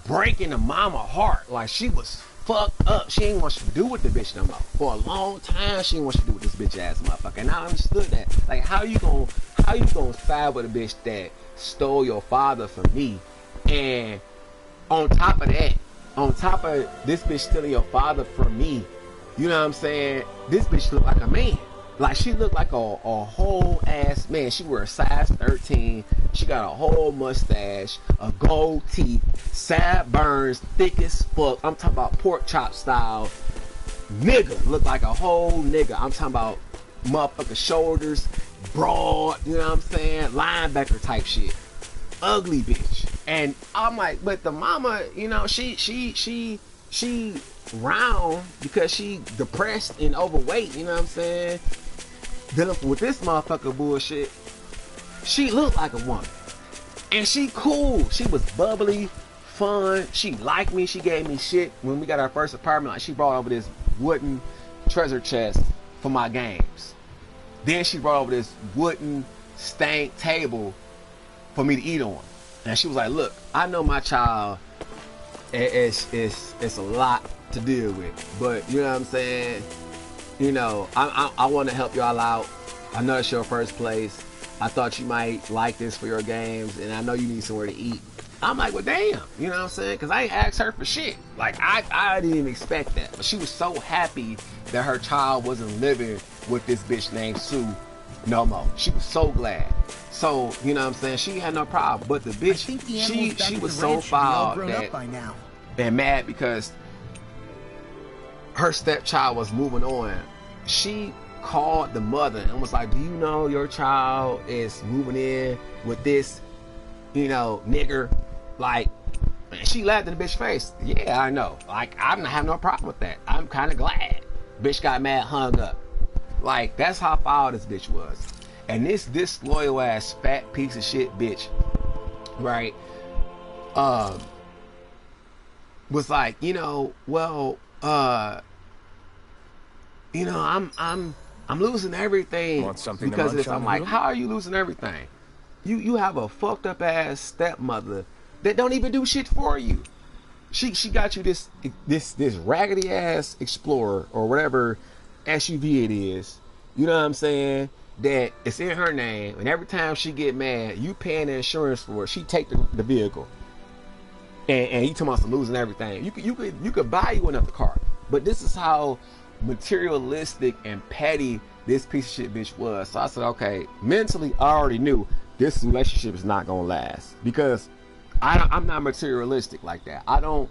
breaking the mama heart. Like, she was fucked up. She ain't want to do with the bitch no more. For a long time, she ain't want to do with this bitch ass motherfucker. And I understood that. Like, how you gonna side with a bitch that stole your father from me, and on top of that, on top of this bitch stealing your father from me, you know what I'm saying, this bitch look like a man. Like, she looked like a whole ass man. She wear a size 13. She got a whole mustache, a gold teeth, sideburns, thick as fuck. I'm talking about pork chop style. Nigga, look like a whole nigga. I'm talking about motherfucking shoulders, broad, you know what I'm saying, linebacker type shit. Ugly bitch. And I'm like, but the mama, you know, she round because she depressed and overweight, you know what I'm saying? Dealing with this motherfucker bullshit. She looked like a woman. And she cool. She was bubbly, fun. She liked me. She gave me shit. When we got our first apartment, like, she brought over this wooden treasure chest for my games. Then she brought over this wooden stank table for me to eat on. And she was like, look, I know my child, it's a lot to deal with, but you know what I'm saying, you know, I want to help y'all out. I know it's your first place. I thought you might like this for your games, and I know you need somewhere to eat. I'm like, well, damn, you know what I'm saying? Because I ain't asked her for shit. Like, I didn't even expect that. But she was so happy that her child wasn't living with this bitch named Sue no more. She was so glad. So, you know what I'm saying? She had no problem. But the bitch, she was so foul and mad because her stepchild was moving on. She called the mother and was like, do you know your child is moving in with this, you know, nigger? Like, and she laughed in the bitch's face. Yeah, I know. Like, I'm not having no problem with that. I'm kind of glad. Bitch got mad, hung up. Like, that's how foul this bitch was. And this loyal ass fat piece of shit bitch, right? Was like, you know, well, you know, I'm losing everything because of this. I'm like, how are you losing everything? You have a fucked up ass stepmother that don't even do shit for you. She got you this raggedy ass Explorer or whatever SUV it is. You know what I'm saying? That it's in her name, and every time she get mad, you paying the insurance for it. She take the vehicle, and you talking about losing everything. You could buy you another car, but this is how materialistic and petty this piece of shit bitch was. So I said, okay, mentally I already knew this relationship is not gonna last because I'm not materialistic like that. I don't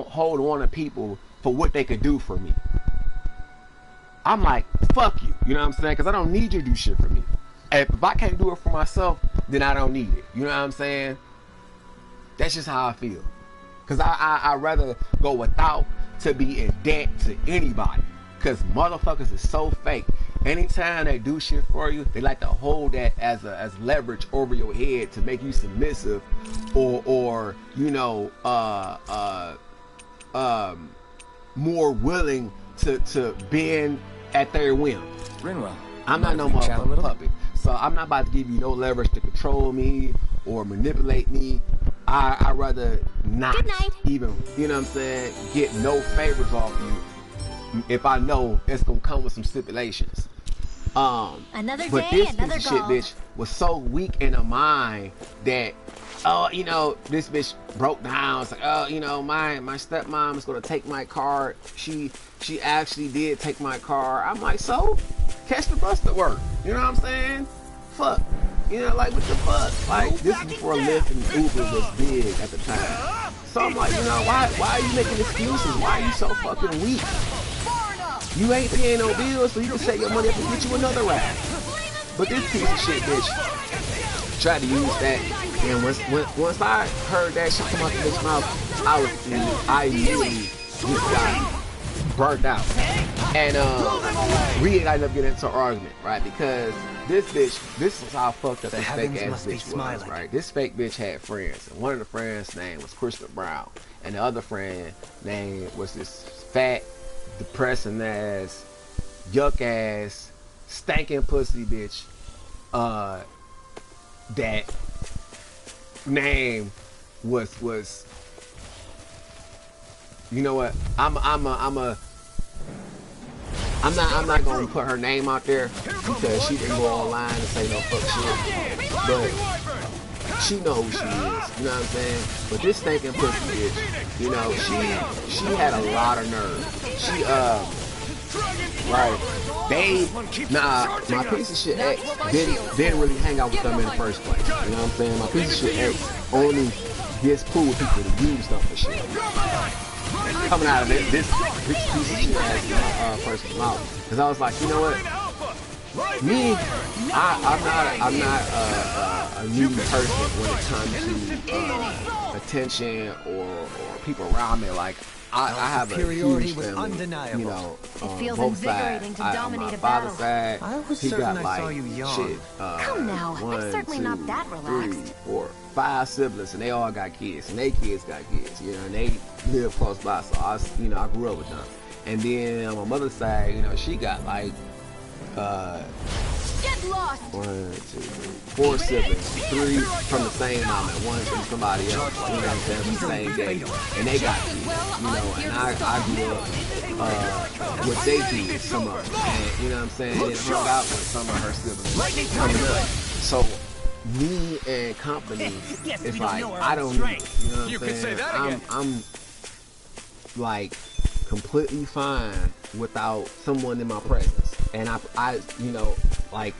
hold on to people for what they could do for me. I'm like, fuck you. You know what I'm saying? Because I don't need you to do shit for me. And if I can't do it for myself, then I don't need it. You know what I'm saying? That's just how I feel. Because I'd rather go without to be in debt to anybody. Because motherfuckers is so fake. Anytime they do shit for you, they like to hold that as leverage over your head to make you submissive or you know, more willing to bend at their whim. Rinwell, I'm not no motherfucking puppet. So I'm not about to give you no leverage to control me or manipulate me. I'd rather not even, you know what I'm saying, get no favors off you if I know it's gonna come with some stipulations. Another but day, this another piece of shit bitch was so weak in her mind that, oh, you know, this bitch broke down. It's like, oh, you know, my stepmom is gonna take my car. She actually did take my car. I'm like, so catch the bus to work. You know what I'm saying? Fuck. You know, like, what the fuck? Like, this is before Lyft and Uber was big at the time. So I'm like, you know, why are you making excuses? Why are you so fucking weak? You ain't paying no bills, so you can save your money up and get you another ride. But this piece of shit bitch tried to use that, and once I heard that shit come out of his mouth, I immediately just got burnt out. And we ended up getting into an argument, right? Because this is how fucked up this fake ass bitch was, right? This fake bitch had friends, and one of the friends' name was Christopher Brown, and the other friend name was this fat, depressing ass, yuck ass, stinking pussy bitch. That name was. You know what? I'm not gonna put her name out there because she didn't go online and say no fuck shit. But she knows who she is. You know what I'm saying? But this stinking pussy bitch, you know, she had a lot of nerve. My piece of shit ex didn't really hang out with them in the first place. You know what I'm saying? My piece of shit ex only gets cool with people to use stuff for shit. Coming out of this piece of shit ass person's mouth. Because I was like, you know what? Me, I'm not a new person when it comes to attention or people around me. Like, I have a huge family, you know, both sides. On my father's side, he got like shit. Come now, I'm certainly not that relaxed. 3, 4, 5 siblings, and they all got kids, and they kids got kids, you know, and they live close by. So I grew up with them. And then on my mother's side, you know, she got like Get lost. 1, 2, 3, 4 siblings, 3 from the same mom and 1 from somebody else. You know what I'm saying? From the same day, and they got kids. You know, and I grew up with their kids, some of them, and you know what I'm saying? And hung out with some of her siblings coming up. So me and company is like, I don't need it. You know what I'm saying? I'm like completely fine without someone in my presence. And I you know, like,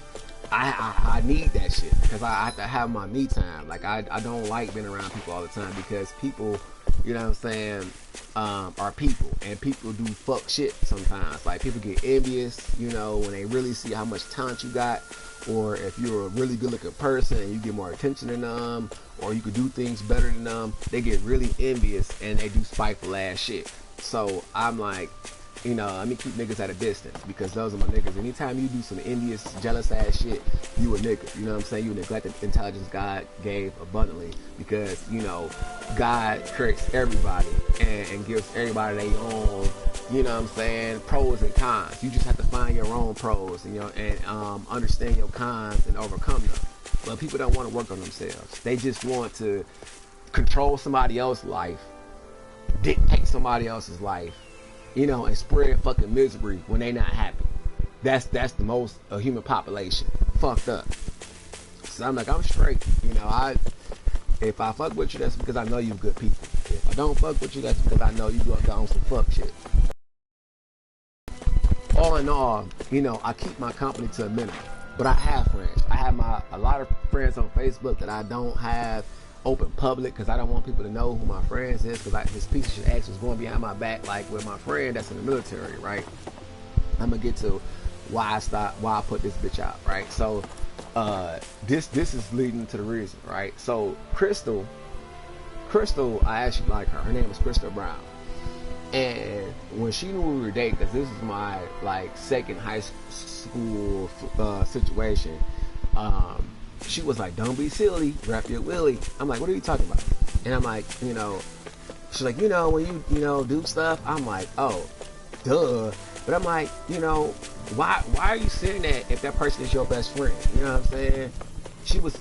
I need that shit because I have to have my me time. Like I don't like being around people all the time because people, you know what I'm saying, are people, and people do fuck shit sometimes. Like people get envious, you know, when they really see how much talent you got, or if you're a really good looking person and you get more attention than them, or you could do things better than them, they get really envious and they do spiteful ass shit. So I'm like, you know, let me keep niggas at a distance because those are my niggas. Anytime you do some envious, jealous ass shit, you a nigga. You know what I'm saying? You neglect the intelligence God gave abundantly because, you know, God creates everybody and gives everybody their own, you know what I'm saying, pros and cons. You just have to find your own pros, you know, and understand your cons and overcome them. But people don't want to work on themselves. They just want to control somebody else's life, dictate somebody else's life, you know, and spread fucking misery when they not happy. That's the most human population. Fucked up. So I'm like, I'm straight. You know, if I fuck with you, that's because I know you good people. If I don't fuck with you, that's because I know you got on some fuck shit. All in all, you know, I keep my company to a minimum. But I have friends. I have a lot of friends on Facebook that I don't have open public because I don't want people to know who my friends is because this piece of shit X was going behind my back like with my friend that's in the military, right? I'm gonna get to why I put this bitch out, right? So this is leading to the reason, right? So Crystal, I actually like her. Her name is Crystal Brown. And when she knew we were dating, because this is my like second high school situation, she was like, don't be silly, wrap your willy. I'm like, what are you talking about? And I'm like, you know, she's like, you know, when you know, do stuff, I'm like, oh, duh. But I'm like, you know, why are you saying that if that person is your best friend? You know what I'm saying? She was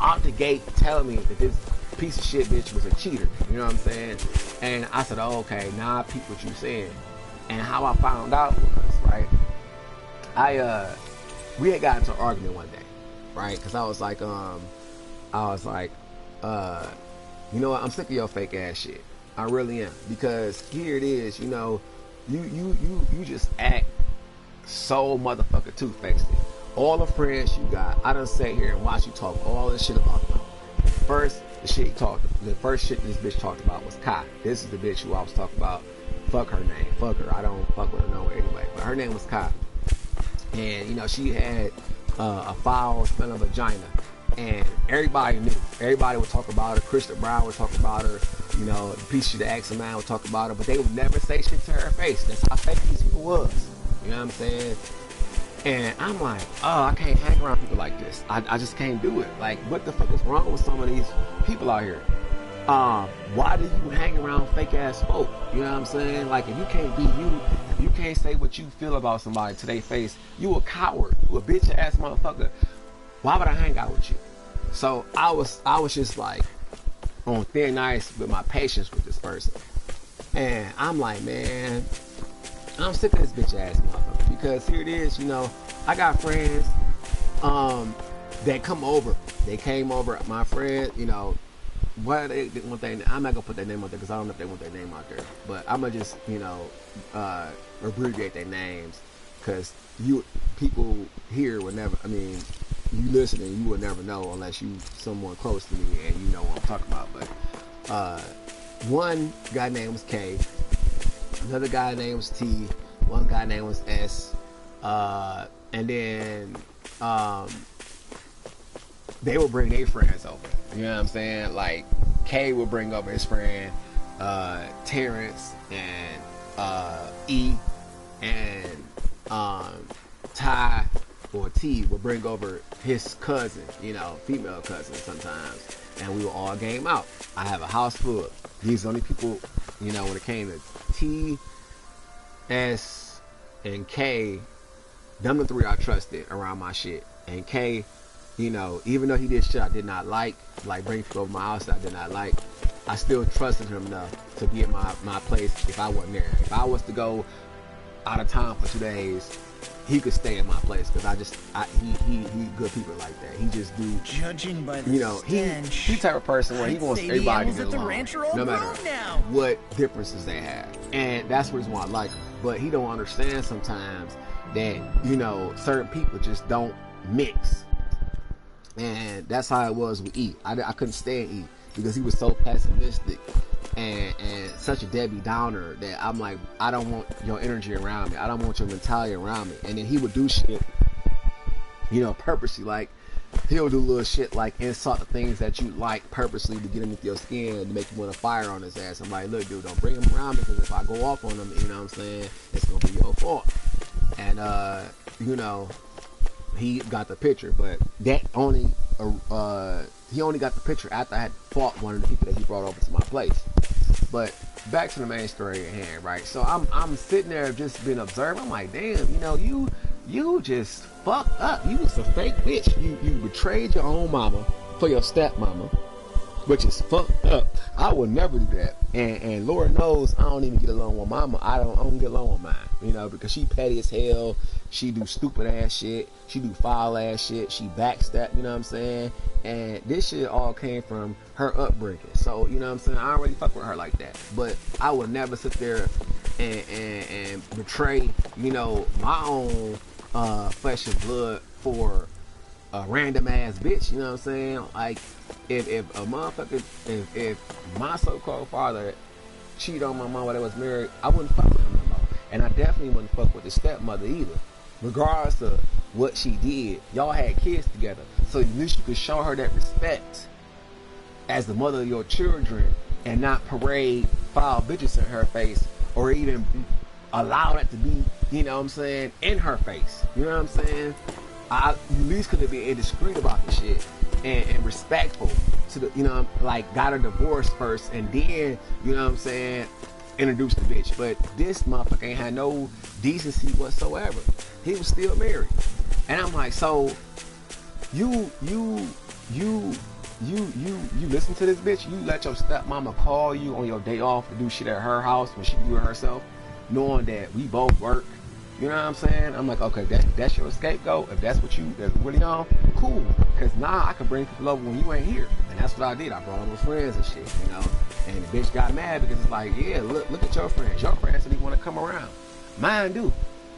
out the gate telling me that this piece of shit bitch was a cheater. You know what I'm saying? And I said, oh, okay, now I peep what you saying. And how I found out was, right, we had gotten into an argument one day. Right, because I was like, you know what? I'm sick of your fake ass shit. I really am, because here it is. You know, you just act so motherfucker two-faced. All the friends you got, I done sat here and watch you talk all this shit about them. The first shit this bitch talked about was Kai. This is the bitch who I was talking about. Fuck her name. Fuck her. I don't fuck with her no way anyway. But her name was Kai, and you know she had a foul smelling vagina, and everybody knew. Everybody would talk about her. Crystal Brown would talk about her. You know, the piece of the Axe Man would talk about her, but they would never say shit to her face. That's how fake these people was. You know what I'm saying? And I'm like, oh, I can't hang around people like this. I just can't do it. Like, what the fuck is wrong with some of these people out here? Why do you hang around fake ass folk? You know what I'm saying? Like, if you can't be you, if you can't say what you feel about somebody to their face, you a coward, you a bitch ass motherfucker. Why would I hang out with you? So I was just like on thin ice with my patience with this person. And I'm like, man, I'm sick of this bitch ass motherfucker, because here it is, you know, I got friends that come over. They came over, my friend, you know, what they want their, I'm not gonna put their name out there because I don't know if they want their name out there, but I'm gonna just, you know, abbreviate their names, because people here would never, I mean, you listening, you would never know unless you someone close to me and you know what I'm talking about. But one guy named was K, another guy named was T, one guy named was S, and then they would bring their friends over. You know what I'm saying? Like, K would bring over his friend Terrence, and E, and Ty or T would bring over his cousin, you know, female cousin sometimes, and we would all game out. I have a house full. These are the only people, you know, when it came to T, S, and K, them the three I trusted around my shit. And K, you know, even though he did shit I did not like bring people over my house that I did not like, I still trusted him enough to be at my place if I wasn't there. If I was to go out of town for 2 days, he could stay in my place, because he good people like that. He just do, judging by the, you know, he type of person where he wants everybody to get along, no matter what differences they have. And that's the reason why I like him. But he don't understand sometimes that, you know, certain people just don't mix. And that's how it was with E. I couldn't stand E because he was so pessimistic and such a Debbie Downer that I'm like, I don't want your energy around me. I don't want your mentality around me. And then he would do shit, you know, purposely. Like, he'll do little shit like insult the things that you like purposely to get underneath your skin to make you want to fire on his ass. I'm like, look, dude, don't bring him around me because if I go off on him, you know what I'm saying, it's going to be your fault. And, you know, he got the picture, but that only, he only got the picture after I had fought one of the people that he brought over to my place. But back to the main story at hand, right? So I'm sitting there just being observed. I'm like, damn, you know, you just fucked up. You was a fake bitch. You betrayed your own mama for your stepmama, which is fucked up. I would never do that. And Lord knows I don't even get along with mama. I don't get along with mine, you know, because she petty as hell. She do stupid ass shit. She do foul ass shit. She backstab, you know what I'm saying? And this shit all came from her upbringing. So, you know what I'm saying? I don't really fuck with her like that. But I would never sit there and betray, you know, my own flesh and blood for a random ass bitch, you know what I'm saying? Like, if a motherfucker, if my so-called father cheated on my mom while they was married, I wouldn't fuck with him no more. And I definitely wouldn't fuck with the stepmother either. Regardless of what she did, y'all had kids together, so at least you could show her that respect as the mother of your children and not parade foul bitches in her face or even allow that to be, you know what I'm saying, in her face. You know what I'm saying? I at least could have been indiscreet about the shit and respectful to the, you know, like got a divorce first and then, you know what I'm saying, introduced the bitch. But this motherfucker ain't had no decency whatsoever. He was still married. And I'm like, so you listen to this bitch? You let your stepmama call you on your day off to do shit at her house when she do it herself, knowing that we both work. You know what I'm saying? I'm like, okay, that's your scapegoat. If that's what that's really on, cool. Because now I can bring people over when you ain't here. And that's what I did. I brought over friends and shit, you know. And the bitch got mad because it's like, yeah, look at your friends. Your friends didn't want to come around. Mine do.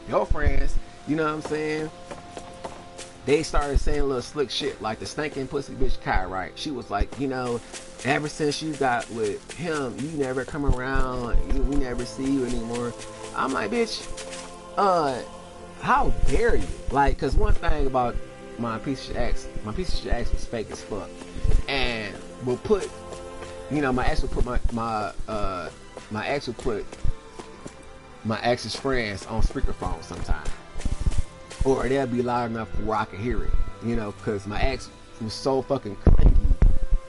Your friends, you know what I'm saying? They started saying little slick shit like the stinking pussy bitch Kai, right? She was like, you know, ever since you got with him, you never come around. We never see you anymore. I'm like, bitch, how dare you? Like, cause one thing about my piece of shit ex was fake as fuck, and will put, you know, my ex would put my ex's friends on speakerphone sometimes, or they'll be loud enough where I can hear it, you know, cause my ex was so fucking clingy,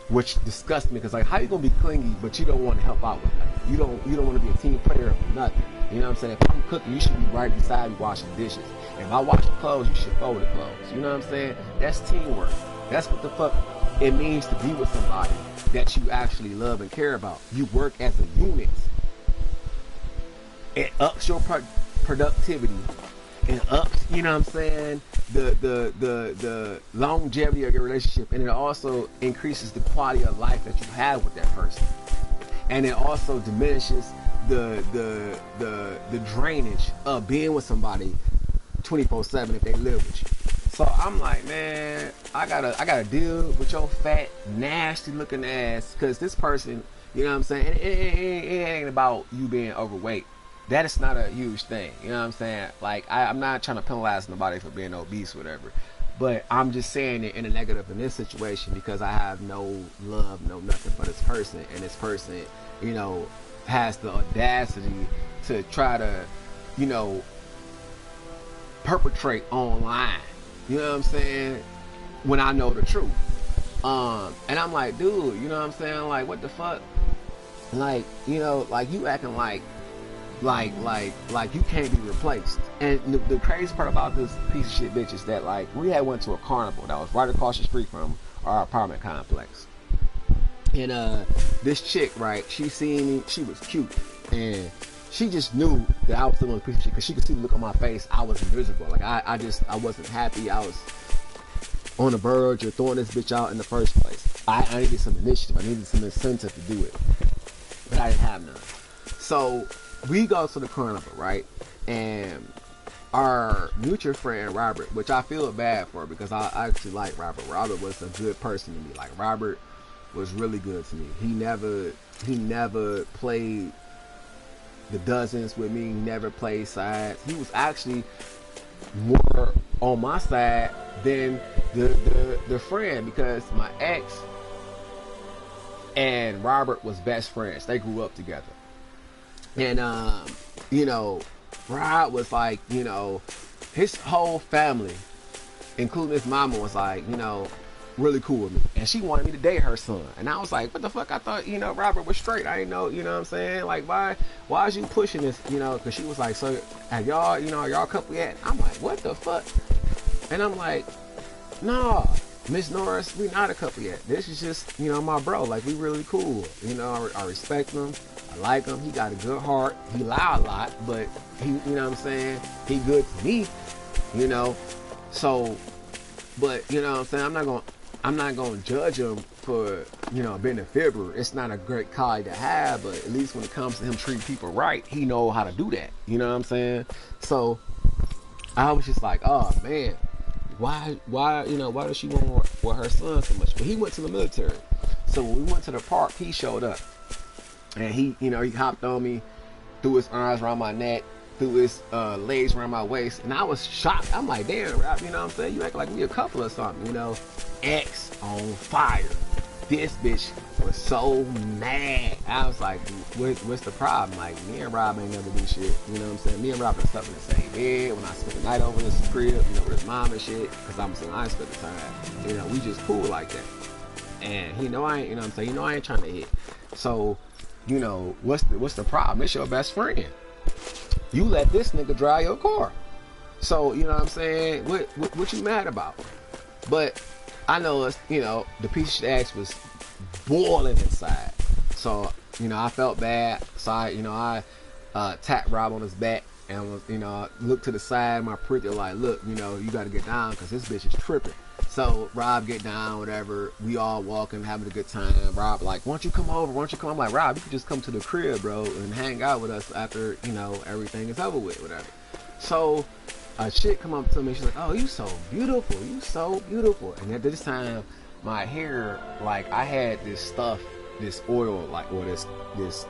which disgusts me. Cause like, how you gonna be clingy but you don't want to help out with nothing? You don't want to be a team player or nothing. You know what I'm saying? If I'm cooking, you should be right beside me washing dishes. If I wash the clothes, you should fold the clothes. You know what I'm saying? That's teamwork. That's what the fuck it means to be with somebody that you actually love and care about. You work as a unit. It ups your productivity. It ups, you know what I'm saying, the longevity of your relationship, and it also increases the quality of life that you have with that person. And it also diminishes the drainage of being with somebody 24/7 if they live with you. So I'm like, man, I gotta deal with your fat, nasty looking ass, because this person, you know what I'm saying, it ain't about you being overweight. That is not a huge thing, you know what I'm saying? Like, I'm not trying to penalize nobody for being obese or whatever, but I'm just saying it in a negative in this situation because I have no love, no nothing for this person, and this person, you know, has the audacity to try to, you know, perpetrate online, you know what I'm saying, when I know the truth. And I'm like, dude, you know what I'm saying, like, what the fuck? Like, you know, like, you acting like you can't be replaced. And the crazy part about this piece of shit bitch is that, like, we had went to a carnival that was right across the street from our apartment complex. And this chick, right, she seen me, she was cute, and she just knew that I was still on a piece of shit because she could see the look on my face. I was miserable. Like, I wasn't happy. I was on the verge of throwing this bitch out in the first place. I needed some initiative. I needed some incentive to do it, but I didn't have none. So we go to the carnival, right? And our mutual friend Robert, which I feel bad for because I actually like Robert. Robert was a good person to me. Like Robert was really good to me. He never played the dozens with me. He never played sides. He was actually more on my side than the friend, because my ex and Robert was best friends. They grew up together. And you know, Rob was like, you know, his whole family, including his mama, was like, you know, really cool with me. And she wanted me to date her son. And I was like, what the fuck? I thought, you know, Robert was straight. I didn't know, you know what I'm saying? Like, why is you pushing this, you know? Because she was like, so have y'all, you know, are y'all couple yet? I'm like, what the fuck? And I'm like, no, Miss Norris, we not a couple yet. This is just, you know, my bro. Like, we really cool. You know, I respect him. I like him. He got a good heart. He lie a lot, but he, you know what I'm saying? He good to me, you know? So, but, you know what I'm saying? I'm not gonna judge him for, you know, being a fibber. It's not a great quality to have, but at least when it comes to him treating people right, he know how to do that. You know what I'm saying? So I was just like, oh man, why, you know, why does she want with her son so much? But he went to the military. So when we went to the park, he showed up. And he, you know, he hopped on me, threw his arms around my neck, threw his legs around my waist, and I was shocked. I'm like, damn, Rob, you know what I'm saying? You act like we a couple or something, you know? X on fire. This bitch was so mad. I was like, what's the problem? Like, me and Rob ain't never do shit. You know what I'm saying? Me and Rob been stuck in the same bed when I spent the night over in his crib, you know, with his mom and shit. Because I'm saying I spent the time. You know, we just cool like that. And he know I ain't, you know what I'm saying? You know I ain't trying to hit. So, you know, what's the problem? It's your best friend. You let this nigga drive your car. So, you know what I'm saying? What you mad about? But I know it's, you know, the piece of X was boiling inside. So, you know, I felt bad. So I tapped Rob on his back and was, you know, looked to the side. My pretty like, look, you know, you got to get down because this bitch is tripping. So Rob get down, whatever. We all walking, having a good time. Rob like, why don't you come over? Why don't you come? I'm like, Rob, you can just come to the crib, bro, and hang out with us after, you know, everything is over with, whatever. So a chick come up to me. She's like, oh, you so beautiful. You so beautiful. And at this time, my hair, like, I had this stuff, this oil, like, or this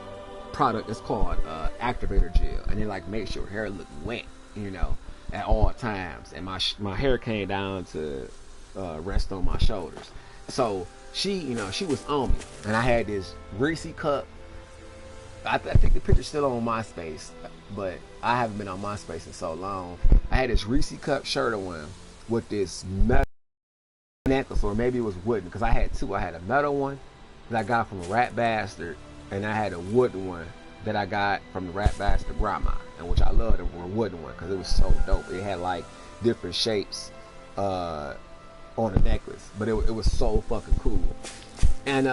product. It's called activator gel, and it like makes your hair look wet, you know, at all times. And my hair came down to rest on my shoulders. So she, you know, she was on me, and I had this greasy cup. I think the picture's still on MySpace, but I haven't been on MySpace in so long. I had this Reese cup shirt on with this metal necklace, or maybe it was wooden, because I had two. I had a metal one that I got from a Rat Bastard, and I had a wooden one that I got from the Rat Bastard grandma, and which I loved the wooden one because it was so dope. It had like different shapes on the necklace, but it was so fucking cool. And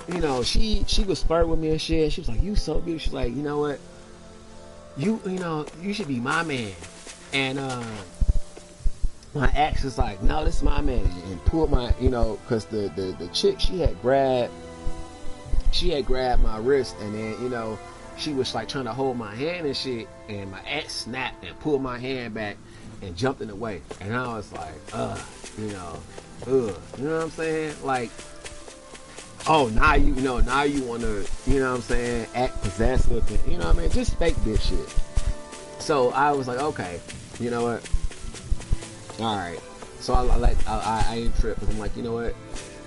you know, she was flirting with me and shit. She was like, you so beautiful. She's like, you know what? You know, you should be my man. And my ex is like, no, this is my man. And pulled my, you know, because the chick, she had grabbed my wrist, and then, you know, she was like trying to hold my hand and shit, and my ex snapped and pulled my hand back and jumped in the way. And I was like, you know what I'm saying? Like, oh, now you want to, you know what I'm saying, act possessive, and, you know what I mean, just fake this shit. So I was like, okay, you know what, all right. So I ain't tripped, because I'm like, you know what,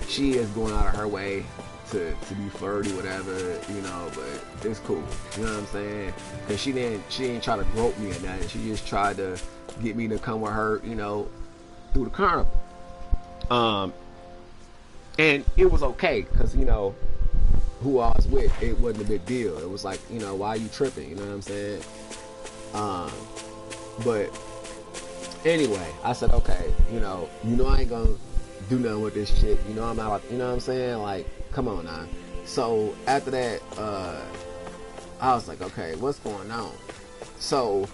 she is going out of her way to be flirty, whatever, you know, but it's cool, you know what I'm saying, because she didn't try to grope me or nothing. She just tried to get me to come with her, you know, through the carnival. And it was okay, because, you know, who I was with, it wasn't a big deal. It was like, you know, why are you tripping? You know what I'm saying? But anyway, I said, okay, you know, I ain't gonna do nothing with this shit. You know, I'm not, you know what I'm saying? Like, come on now. So after that, I was like, okay, what's going on? So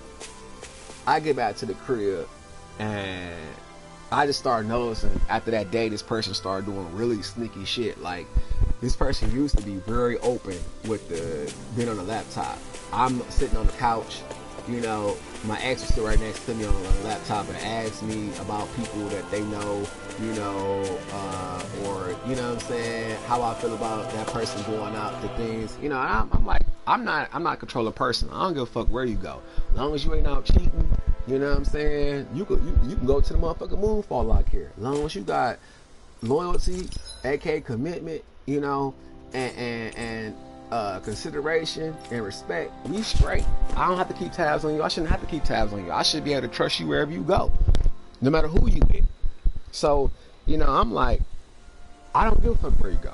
I get back to the crib, and I just started noticing after that day, this person started doing really sneaky shit. Like, this person used to be very open with being on the laptop. I'm sitting on the couch, you know, my ex was still right next to me on the laptop and asked me about people that they know, you know, or, you know what I'm saying, how I feel about that person going out to things. You know, I'm like, I'm not a controlling person. I don't give a fuck where you go. As long as you ain't out cheating, you know what I'm saying, you can go to the motherfucking moon for all I care. As long as you got loyalty, aka commitment, you know, and consideration and respect, we straight. I don't have to keep tabs on you. I shouldn't have to keep tabs on you. I should be able to trust you wherever you go, no matter who you with. So, you know, I'm like, I don't give a fuck where you go.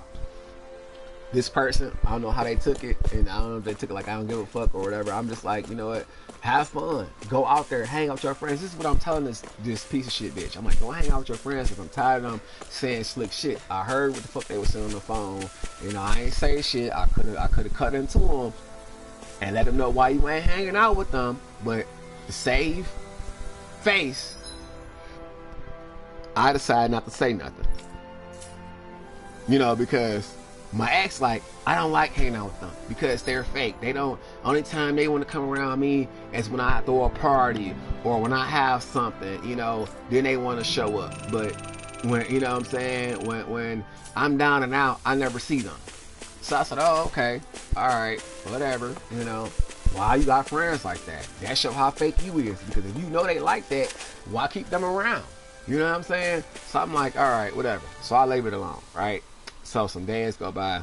This person, I don't know how they took it, and I don't know if they took it like I don't give a fuck or whatever. I'm just like, you know what? Have fun. Go out there, hang out with your friends. This is what I'm telling this piece of shit bitch. I'm like, go hang out with your friends because I'm tired of them saying slick shit. I heard what the fuck they were saying on the phone. You know, I ain't say shit. I could have cut into them and let them know why you ain't hanging out with them. But to save face, I decided not to say nothing. You know, because my ex, like, I don't like hanging out with them because they're fake. They don't, only time they want to come around me is when I throw a party or when I have something, you know, then they want to show up. But when, you know what I'm saying, when I'm down and out, I never see them. So I said, oh, okay, all right, whatever, you know. Why you got friends like that? That show how fake you is, because if you know they like that, why keep them around? You know what I'm saying? So I'm like, all right, whatever. So I leave it alone, right? So some days go by.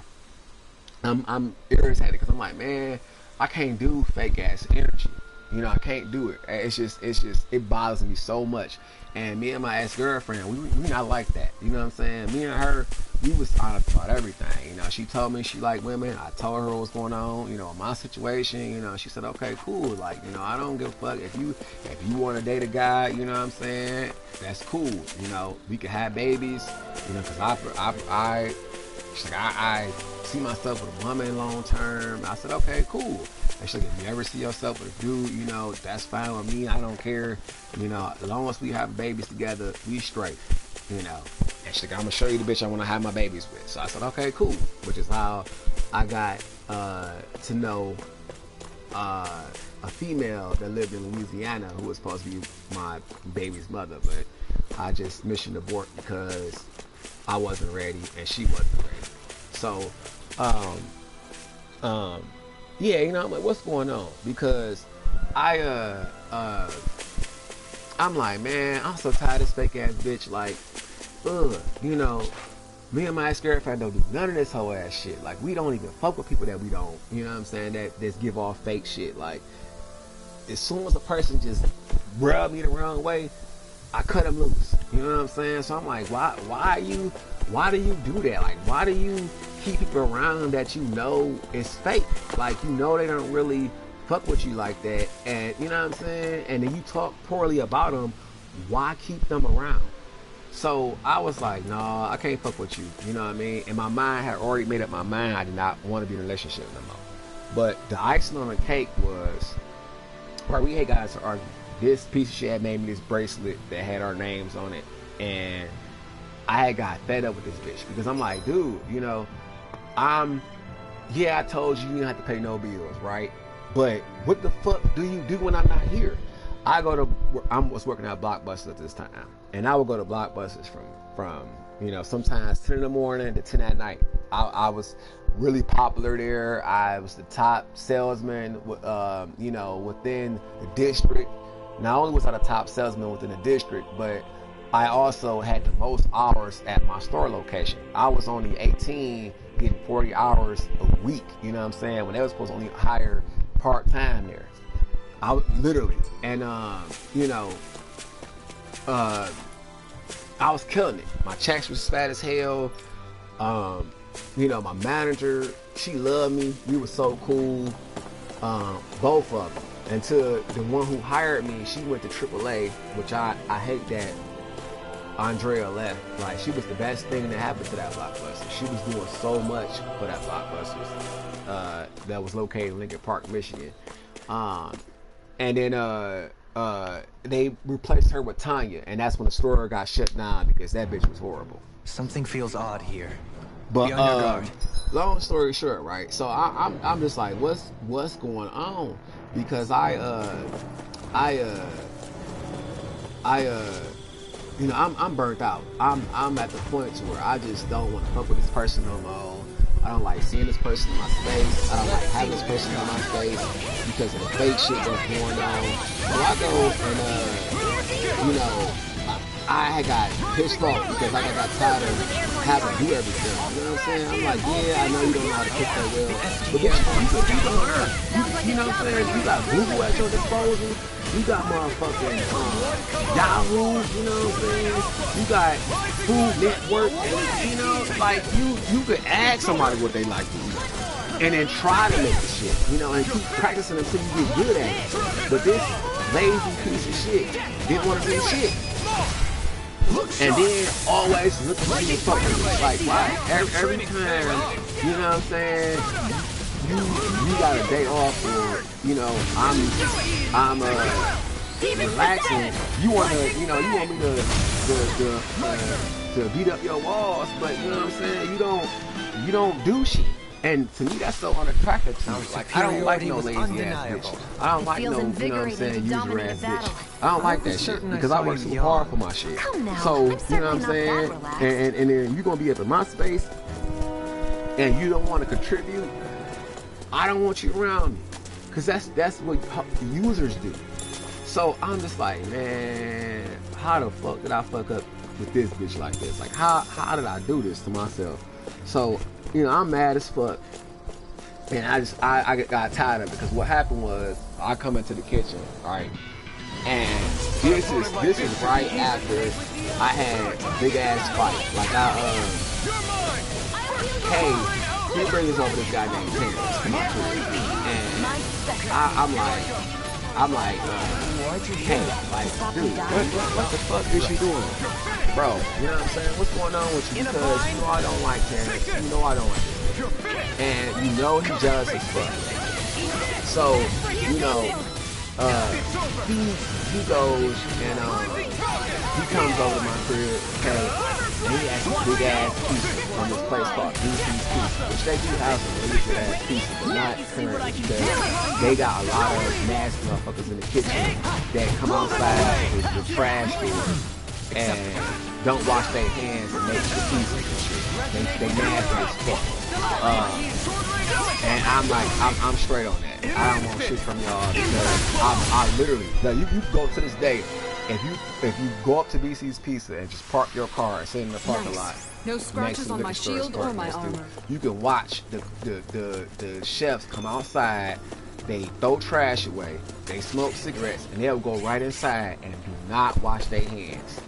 I'm irritated because I'm like, man, I can't do fake ass energy. You know, I can't do it. It's just, it bothers me so much. And me and my ex-girlfriend, we not like that. You know what I'm saying? Me and her, we was honest about everything. You know, she told me she liked women. I told her what was going on, you know, my situation. You know, she said, okay, cool. Like, you know, I don't give a fuck if you want to date a guy, you know what I'm saying? That's cool. You know, we can have babies, you know, because she's like, I see myself with a woman long term. I said, okay, cool. And she's like, if you ever see yourself with a dude, you know, that's fine with me. I don't care. You know, as long as we have babies together, we straight. You know. And she's like, I'm gonna show you the bitch I want to have my babies with. So I said, okay, cool. Which is how I got to know a female that lived in Louisiana who was supposed to be my baby's mother, but I just mission abort because I wasn't ready and she wasn't ready. So, yeah, you know, I'm like, what's going on? Because I'm like, man, I'm so tired of this fake ass bitch. Like, you know, me and my ex-girlfriend don't do none of this whole ass shit. Like, we don't even fuck with people that we don't, you know what I'm saying, that just give off fake shit. Like, as soon as a person just rub me the wrong way, I cut them loose. You know what I'm saying? So I'm like, why do you do that? Like, why do you keep people around that you know is fake? Like, you know they don't really fuck with you like that, and you know what I'm saying? And then you talk poorly about them. Why keep them around? So I was like, nah, I can't fuck with you. You know what I mean? And my mind had already made up my mind. I did not want to be in a relationship no more. But the icing on the cake was, right, we had guys to argue. This piece of shit had made me this bracelet that had our names on it, and I had got fed up with this bitch because I'm like, dude, you know, I told you you didn't have to pay no bills, right? But what the fuck do you do when I'm not here? I was working at Blockbuster at this time, and I would go to Blockbusters from you know, sometimes 10 in the morning to 10 at night. I was really popular there. I was the top salesman, you know, within the district. Not only was I the top salesman within the district, but I also had the most hours at my store location. I was only 18, getting 40 hours a week, you know what I'm saying, when they was supposed to only hire part-time there. I was literally, and you know, I was killing it. My checks was fat as hell. You know, my manager, she loved me. We were so cool. Both of them. Until the one who hired me, she went to AAA, which I hate that Andrea left. Like, she was the best thing that happened to that Blockbuster. She was doing so much for that Blockbuster that was located in Lincoln Park, Michigan. And then they replaced her with Tanya, and that's when the store got shut down because that bitch was horrible. Something feels odd here. But be on your guard. Long story short, right? So I'm just like, what's going on? because you know, I'm burnt out. I'm at the point to where I just don't want to fuck with this person no more. I don't like seeing this person in my space. I don't like having this person in my space because of the fake shit that's going on. So I go and you know, I had got pissed off because I got tired of having to do everything. You know what I'm saying? I'm like, yeah, I know you don't know how to cook that well, but bitch, you know what I'm saying? You got Google at your disposal. You got motherfucking Yahoo, you know what I'm saying? You got Food Network, and you know, like you could ask somebody what they like to eat, and then try to make the shit, you know, and keep practicing until you get good at it. But this lazy piece of shit didn't want to do shit, and then always look at me fucking like, why? Every time, you know what I'm saying? You got a day off, or you know, I'm relaxing. You want me to beat up your walls, but you know what I'm saying? You don't do shit. And to me, that's so unattractive to me. Like, I don't like no lazy ass bitch. I don't like no, you know what I'm saying, user ass bitch. I don't like that shit because I work super hard for my shit. So, you know what I'm saying? And then you're gonna be up in my space and you don't want to contribute. I don't want you around me, cause that's what users do. So I'm just like, man, how the fuck did I fuck up with this bitch like this? Like, how did I do this to myself? So, you know, I'm mad as fuck, and I got tired of it, because what happened was I come into the kitchen, all right, and this is right after I had a big ass fight. Like hey. He brings over this guy named Terrence to my crib, and I'm like, hey, like, dude, what the fuck is you doing, bro? You know what I'm saying? What's going on with you? Because you know I don't like Terrence. You know I don't like him, and you know he's jealous as fuck. So, you know, he goes and he comes over to my crib, okay, and he has a big ass pizza from this place called BC's Pizza, which they do have some really good ass pizza, but not currently, because they got a lot of nasty motherfuckers in the kitchen that come outside with trash and don't wash their hands and make the pizza and shit. They nasty as fuck. And I'm like, I'm straight on that. I don't want shit from y'all, because I literally, now you go to this day, if you go up to BC's Pizza and just park your car and sit in the parking lot, no scratches on my shield or my armor, you can watch the chefs come outside, they throw trash away, they smoke cigarettes, and they'll go right inside and do not wash their hands.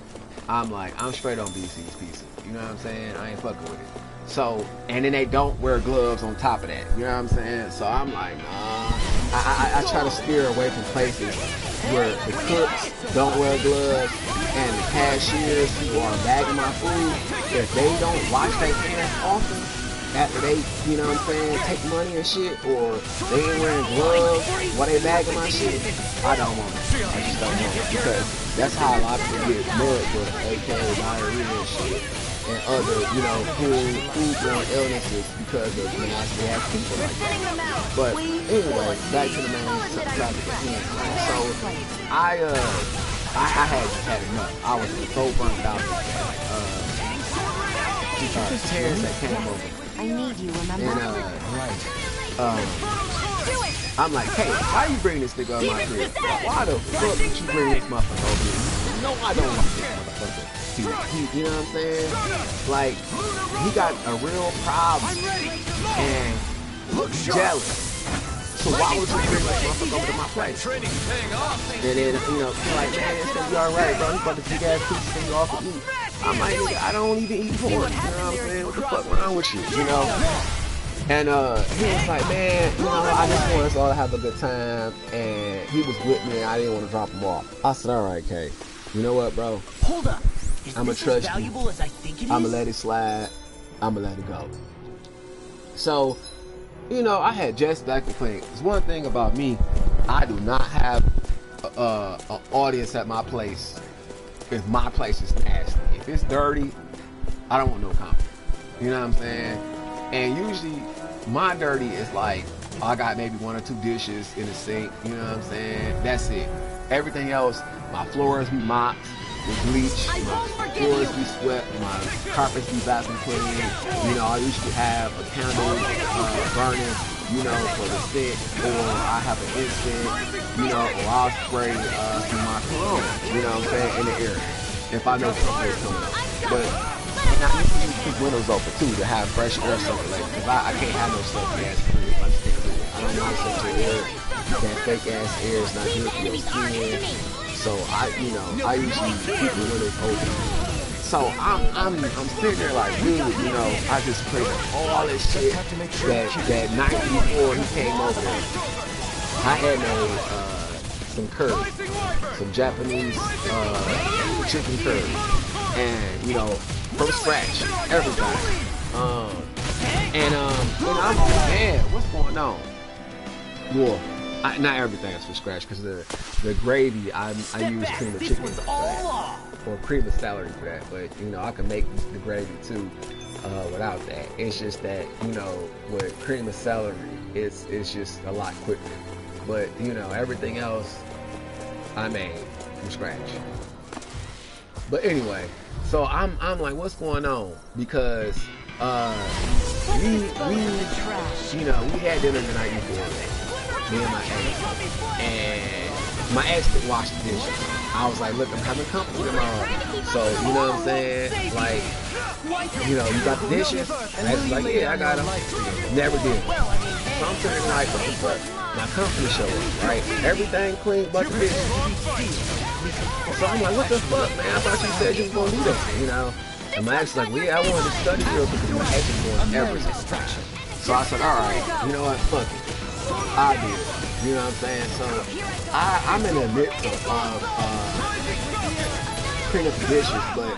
I'm like, I'm straight on BC's Pizza. You know what I'm saying? I ain't fucking with it. So, and then they don't wear gloves on top of that. You know what I'm saying? So I'm like, nah. I try to steer away from places where the cooks don't wear gloves and the cashiers who are bagging my food, if they don't wash their hands often after they, you know what I'm saying, take money and shit, or they ain't wearing gloves while they bagging my shit, I don't want it. I just don't want it, because that's how a lot of people get mud with, aka diarrhea and shit, and other, you know, food-borne illnesses because of nasty ass people like that. But anyway, back to the main topic again. So I had enough. I was so burnt out. Terrence that came over. I need you, remember? And I'm like, hey, why you bring this nigga on my crib? Why the fuck did you bring this motherfucker over here? No, I don't want this motherfucker. You know what I'm saying? Like, he got a real problem and jealous. So why would you bring this motherfucker over to my place? And then, you know, like, man, it's gonna be alright, bro. He brought this big ass pizza thing off of me. I'm like, nigga, I don't even eat pork. You know what I'm saying? What the fuck wrong with you? You know? And he was like, man, you know, I just want us all to have a good time. And he was with me and I didn't want to drop him off. I said, alright, Kay. You know what, bro? Hold up. I'ma trust you. I'ma let it slide. I'ma let it go. So, you know, I had just that complaint. There's one thing about me, I do not have an audience at my place if my place is nasty. If it's dirty, I don't want no company. You know what I'm saying? And usually, my dirty is like I got maybe 1 or 2 dishes in the sink, you know what I'm saying? That's it. Everything else, my floors be mopped with bleach, my floors be swept, my carpets be vacuum cleaned. You know, I usually have a candle burning, you know, for the scent, or I have an incense, you know, or I'll spray some my cologne, you know what I'm saying, in the air if I know something is coming up. But now you can keep windows open too to have fresh air circulating, because I can't have no stuffy ass crib. I just can't do it. I don't want such air. That fake ass air is not good for your skin. So I usually keep the windows open. So I'm sitting there like, dude, you know, I just prayed all this shit that night before he came over there. I had made some curry, some Japanese chicken curry, and you know, from scratch, everything. And I'm like, man, what's going on? Well, not everything is from scratch, because the gravy I use cream of chicken for that, or cream of celery for that. But you know, I can make the gravy too without that. It's just that, you know, with cream of celery, it's just a lot quicker. But you know, everything else I made from scratch. But anyway, so I'm like, what's going on? Because we you know, we had dinner the night before, me and my ex, and my ex didn't wash the dishes. I was like, look, I'm having company tomorrow, so you know what I'm saying? Like, you know, you got the dishes? And I was like, yeah, I got them. Never did. So I'm sitting there like, what the fuck? My company show up, right? Everything clean, but the dishes. So I'm like, what the fuck, man? I thought you said you was gonna do that, you know? And my ex was like, well, yeah, I wanted to study real because my ex is doing everything. So I said, all right, you know what? Fuck it. I did. You know what I'm saying? So I'm in the midst of cleaning up the dishes, but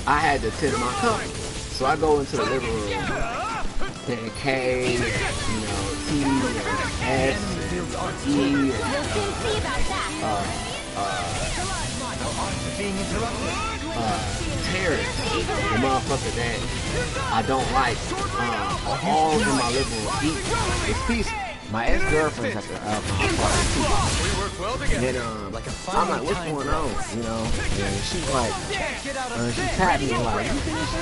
I had to attend to my company. So I go into the living room, and K, you know, T, and S, and E, Terrence, the motherfucker that I don't like, all in my living room eating. It's peaceful. My ex-girlfriend's at the my apartment too. And I'm like, what's going on? You know? And she's like, she tapped me like, you finish it?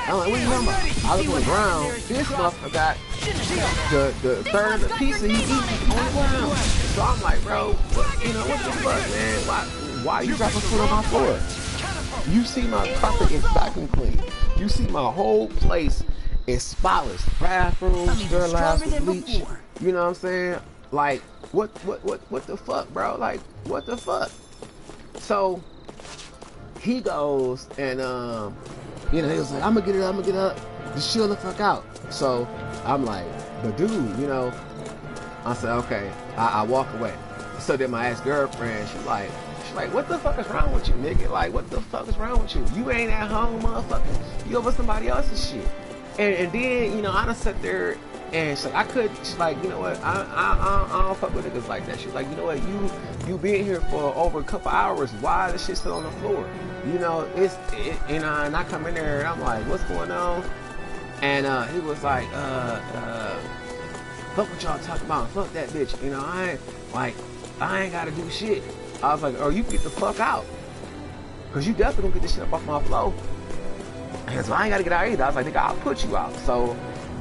I'm like, what are you talking about? I look on the ground. This motherfucker got the third of the pizza he eating on the ground. So I'm like, bro, what, you know, what the fuck, man? Why are you dropping food on my floor? You see my carpet is vacuum clean. You see my whole place is spotless. Bathroom, sterilized with bleach. You know what I'm saying? Like, what the fuck, bro? Like, what the fuck? So he goes and you know, he was like, I'm gonna get up, just chill the fuck out. So I'm like, but dude, you know, I said, okay. I walk away. So then my ex-girlfriend, she's like, what the fuck is wrong with you, nigga? Like, what the fuck is wrong with you? You ain't at home, motherfucker. You over somebody else's shit. And then, you know, I done sat there and she's like, she's like, you know what, I don't fuck with niggas like that. She's like, you know what, you been here for over a couple hours. Why is this shit still on the floor? You know, and I come in there and I'm like, what's going on? And he was like, fuck what y'all talking about, fuck that bitch. You know, I ain't gotta do shit. I was like, oh, you get the fuck out. Cause you definitely gonna get this shit up off my floor. And so I ain't gotta get out either. I was like, nigga, I'll put you out. So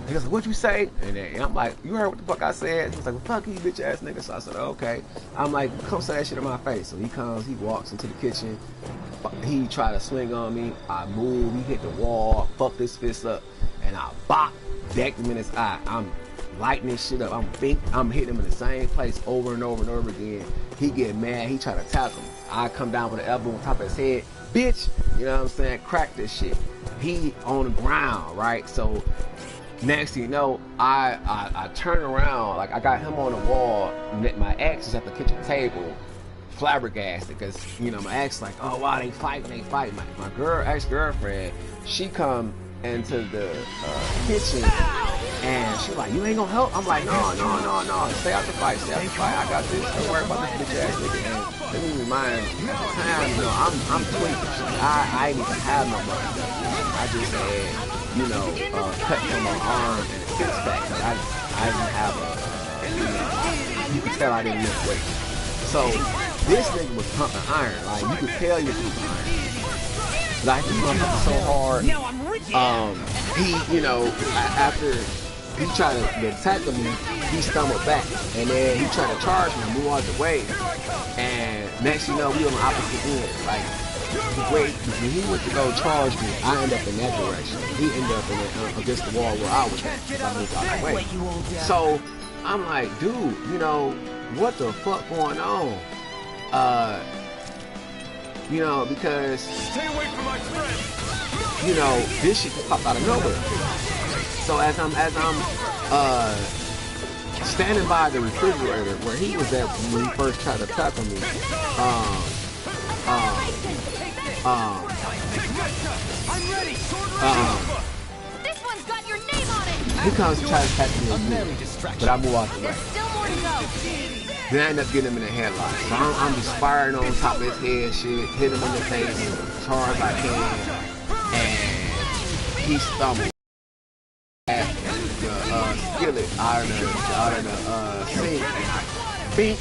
he was like, what'd you say? And I'm like, you heard what the fuck I said? He was like, well, fuck you, bitch ass nigga. So I said, okay. I'm like, come say that shit in my face. So he comes, he walks into the kitchen. He tried to swing on me. I move, he hit the wall, fucked his fist up, and I decked him in his eye. I'm lighting this shit up. I'm hitting him in the same place over and over and over again. He get mad, he try to tackle me. I come down with an elbow on top of his head. Bitch, you know what I'm saying? Crack this shit. He on the ground, right? So next thing you know, I turn around, like I got him on the wall. My ex is at the kitchen table, flabbergasted, because you know my ex like, oh wow, they fighting. My ex-girlfriend, she come into the kitchen And she's like, you ain't gonna help? I'm like, no. Stay out the fight. I got this. Don't worry about this bitch ass nigga. And let me remind, at the time, you know, I'm tweaking. I ain't even have no money. I just had, you know, cut from my arm and a fix back. I didn't have a, you know, you could tell I didn't lift weight. So this nigga was pumping iron. Like, you could tell you're pumping iron. Like, he pumped so hard. He, you know, after he tried to attack me, he stumbled back, and then he tried to charge me, move out the way, and next you know, we on the opposite end. Like, when he went to go charge me, I ended up in that direction. He ended up in against the wall where I was at, because I moved out the way. So I'm like, dude, you know, what the fuck going on? You know, because Stay away from my friend. you know, this shit just popped out of nowhere. So as I'm standing by the refrigerator where he was at when he first tried to tackle me, This one's got your name on it. he comes to try to tackle me again, but I move out the way. There's still more to go. Then I end up getting him in a headlock. So I'm just firing on top of his head, shit, hit him in the face as hard as I can, and he stumbled. The skillet out of the sink, beat,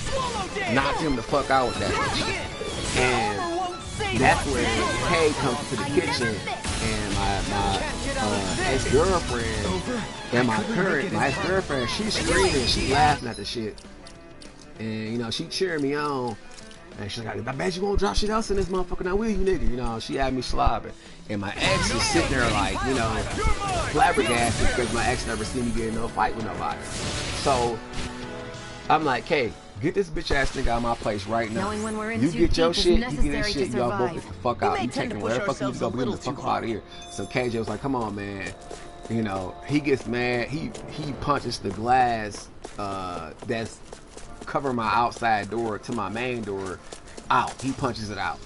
knocked him the fuck out with that bitch. And that's where Kay comes to the kitchen, and my ex-girlfriend and my ex-girlfriend, she's screaming, she's laughing at the shit. And you know, she cheering me on. And she's like, I bet you won't drop shit else in this motherfucker. Now will you, nigga? You know, she had me slobbing. And my ex is sitting there like, you know, flabbergasted because my ex never seen me get in no fight with nobody. So I'm like, hey, get this bitch ass nigga out of my place right now. You get your shit, you get his shit, y'all both get the fuck out. You taking wherever the fuck you go, get the fuck out of here. So KJ was like, come on, man. You know, he gets mad. He punches the glass that's covering my outside door to my main door out. He punches it out.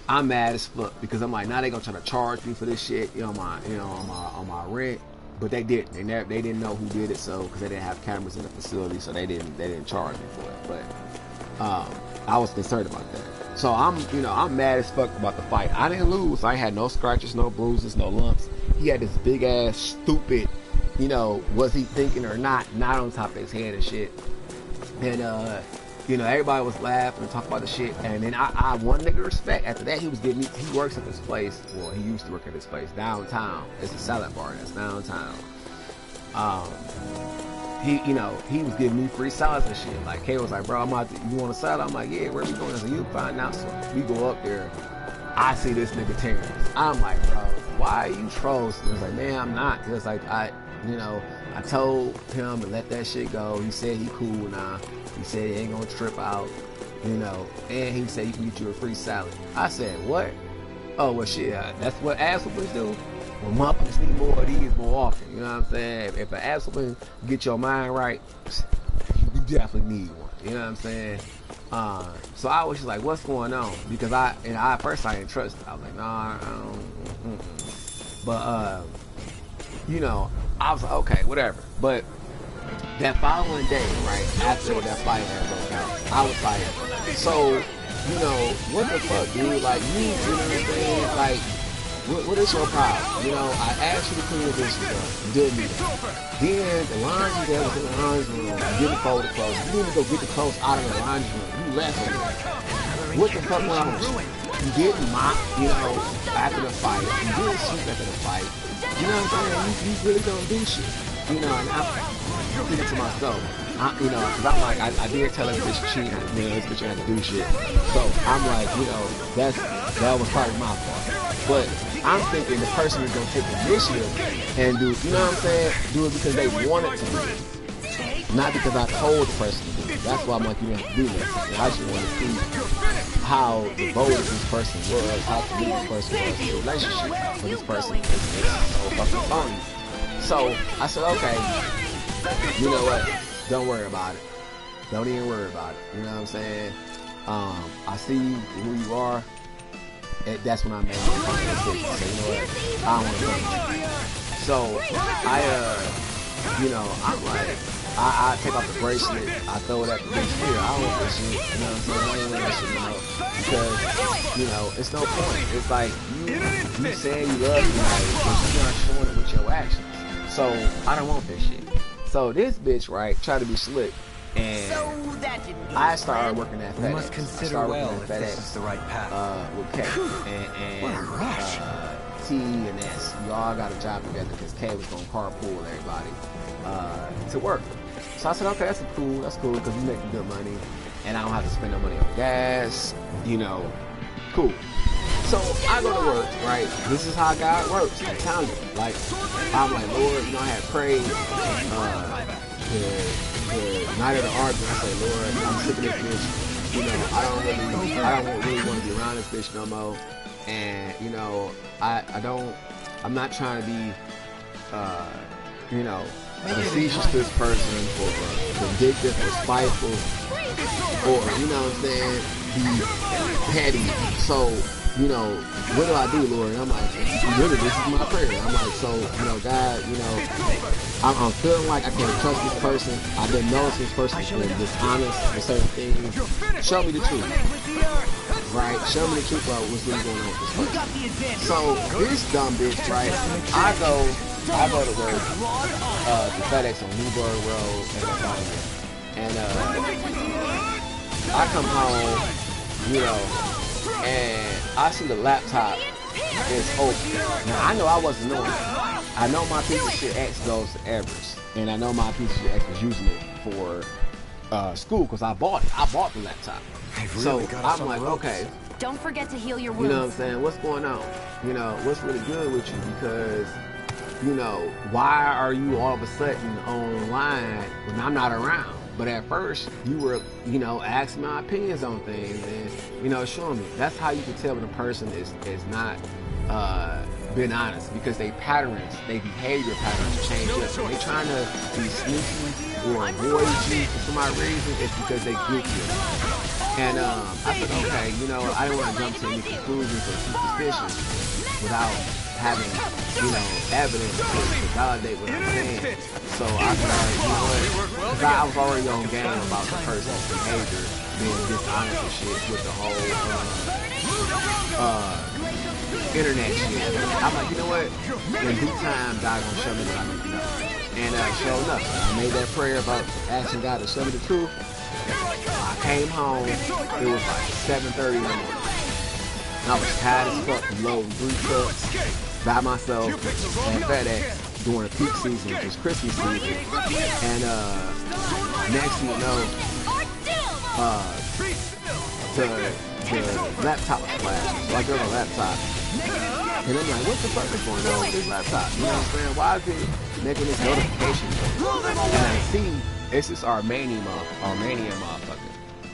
I'm mad as fuck because I'm like, now they gonna try to charge me for this shit, on my rent. But they didn't. They didn't know who did it, so because they didn't have cameras in the facility, so they didn't charge me for it. But I was concerned about that. So I'm mad as fuck about the fight. I didn't lose. I had no scratches, no bruises, no lumps. He had this big ass stupid, was he thinking or not on top of his head and shit. And everybody was laughing and talking about the shit. And then I one nigga respect. After that, he works at this place. Well, he used to work at this place downtown. It's a salad bar that's downtown. He was giving me free salads and shit. Like, Kay was like, bro, you want a salad? I'm like, yeah, where we going? So you find out. So we go up there. I see this nigga Terrence. I'm like, bro, why are you trolls? He was like, man, I'm not. He was like, I told him to let that shit go. He said he cool now. He said he ain't gonna trip out, and he said he can get you a free salad. I said, what? Oh, well, shit, that's what ass whoopers do. Well, motherfuckers need more of these more often, you know what I'm saying? If an ass whooping get your mind right, you definitely need one, you know what I'm saying? So I was just like, what's going on? Because I didn't trust it. I was like, nah, I don't. But, I was like, okay, whatever. But that following day, right, after that fight had broke out, I was like, so, what the fuck, dude? Like, you know what I'm saying? Like, what is your problem? I asked you to clean the dishes up. You didn't do that. Then the laundry that was in the laundry room, you didn't fold the clothes. You didn't go get the clothes out of the laundry room. You left them there. What the fuck went on with you? You didn't mop, after the fight. You didn't sweep after the fight. You know what I'm saying? You really don't do shit. And I'm thinking to myself, because I'm like, I did tell this bitch cheat, this bitch had to do shit. So I'm like, that was probably my fault. But I'm thinking the person is gonna take initiative and do, you know what I'm saying? Do it because they wanted to do it. Not because I told the person to do it. That's why I'm like, you don't have to do that. I just want to see how devoted this person was, how committed this person was to the relationship. But this person is so fucking phony. So I said, okay, you know what? Don't worry about it. Don't even worry about it. You know what I'm saying? I see who you are. That's when I made the fucking decision. So you know what? I don't want to. So you know, I'm like, I take off the bracelet, I throw it at the bitch here. I don't want this shit, you know what I'm saying? I ain't want that shit no more. Because, you know, it's no point. It's like, you saying you love me, like, but you're not showing it with your actions. So, I don't want this shit. So, this bitch, right, tried to be slick. And I started working at FedEx. We must consider well if this is the right path. With K and T and S. We all got a job together because K was gonna carpool everybody to work. So I said, okay, that's cool because we making good money, and I don't have to spend no money on gas. You know, cool. So I go to work, right? This is how God works. I'm telling you, like, I'm like, Lord, you know, I had prayed the night of the argument. I say, Lord, I'm sick of this bitch. You know, I don't really want to be around this bitch no more. And you know, I'm not trying to be, you know, facetious to this person or vindictive or spiteful or, you know what I'm saying, be petty. So, you know, what do I do, Lord? And I'm like, really, this is my prayer. I'm like, so, you know, God, you know, I'm feeling like I can't trust this person. I've been noticing this person's been dishonest with certain things. Show me the truth. Right? Show me the truth about what's really going on with this person. So, this dumb bitch, right, I go to work to FedEx on Newburgh Road and I come home, you know, and I see the laptop is open. Now, I know I wasn't knowing that. I know my piece of shit X goes to Everest, and I know my piece of shit X was using it for school because I bought it. I bought the laptop. So I'm like, okay. Don't forget to heal your wounds. You know what I'm saying? What's going on? You know, what's really good with you? Because, you know, why are you all of a sudden online when I'm not around? But at first, you were, you know, asking my opinions on things and, you know, showing me. That's how you can tell when a person is not being honest, because they behavior patterns change up. When they trying to be sneaky or avoid you for some odd reason, it's because they get you. And I said, okay, you know, I didn't want to jump to any conclusions or superstitions without having, you know, evidence to validate what I'm saying. So I started, you know what, because I was already on game about the person's behavior being dishonest and shit with the whole internet shit. I'm like, you know what, in due time, God gonna show me what I need to know. And sure enough, I made that prayer about asking God to show me the truth. I came home, it was like 7:30 in the morning. I was tired as fuck from loading 3 trucks by myself at FedEx during the peak season, which is Christmas season. And next thing you know, the laptop was flashing. So I go to the laptop, and I'm like, what the fuck is going on with this laptop? You know what I'm saying? Why is it making this notification? And I see it's this Armenian motherfucker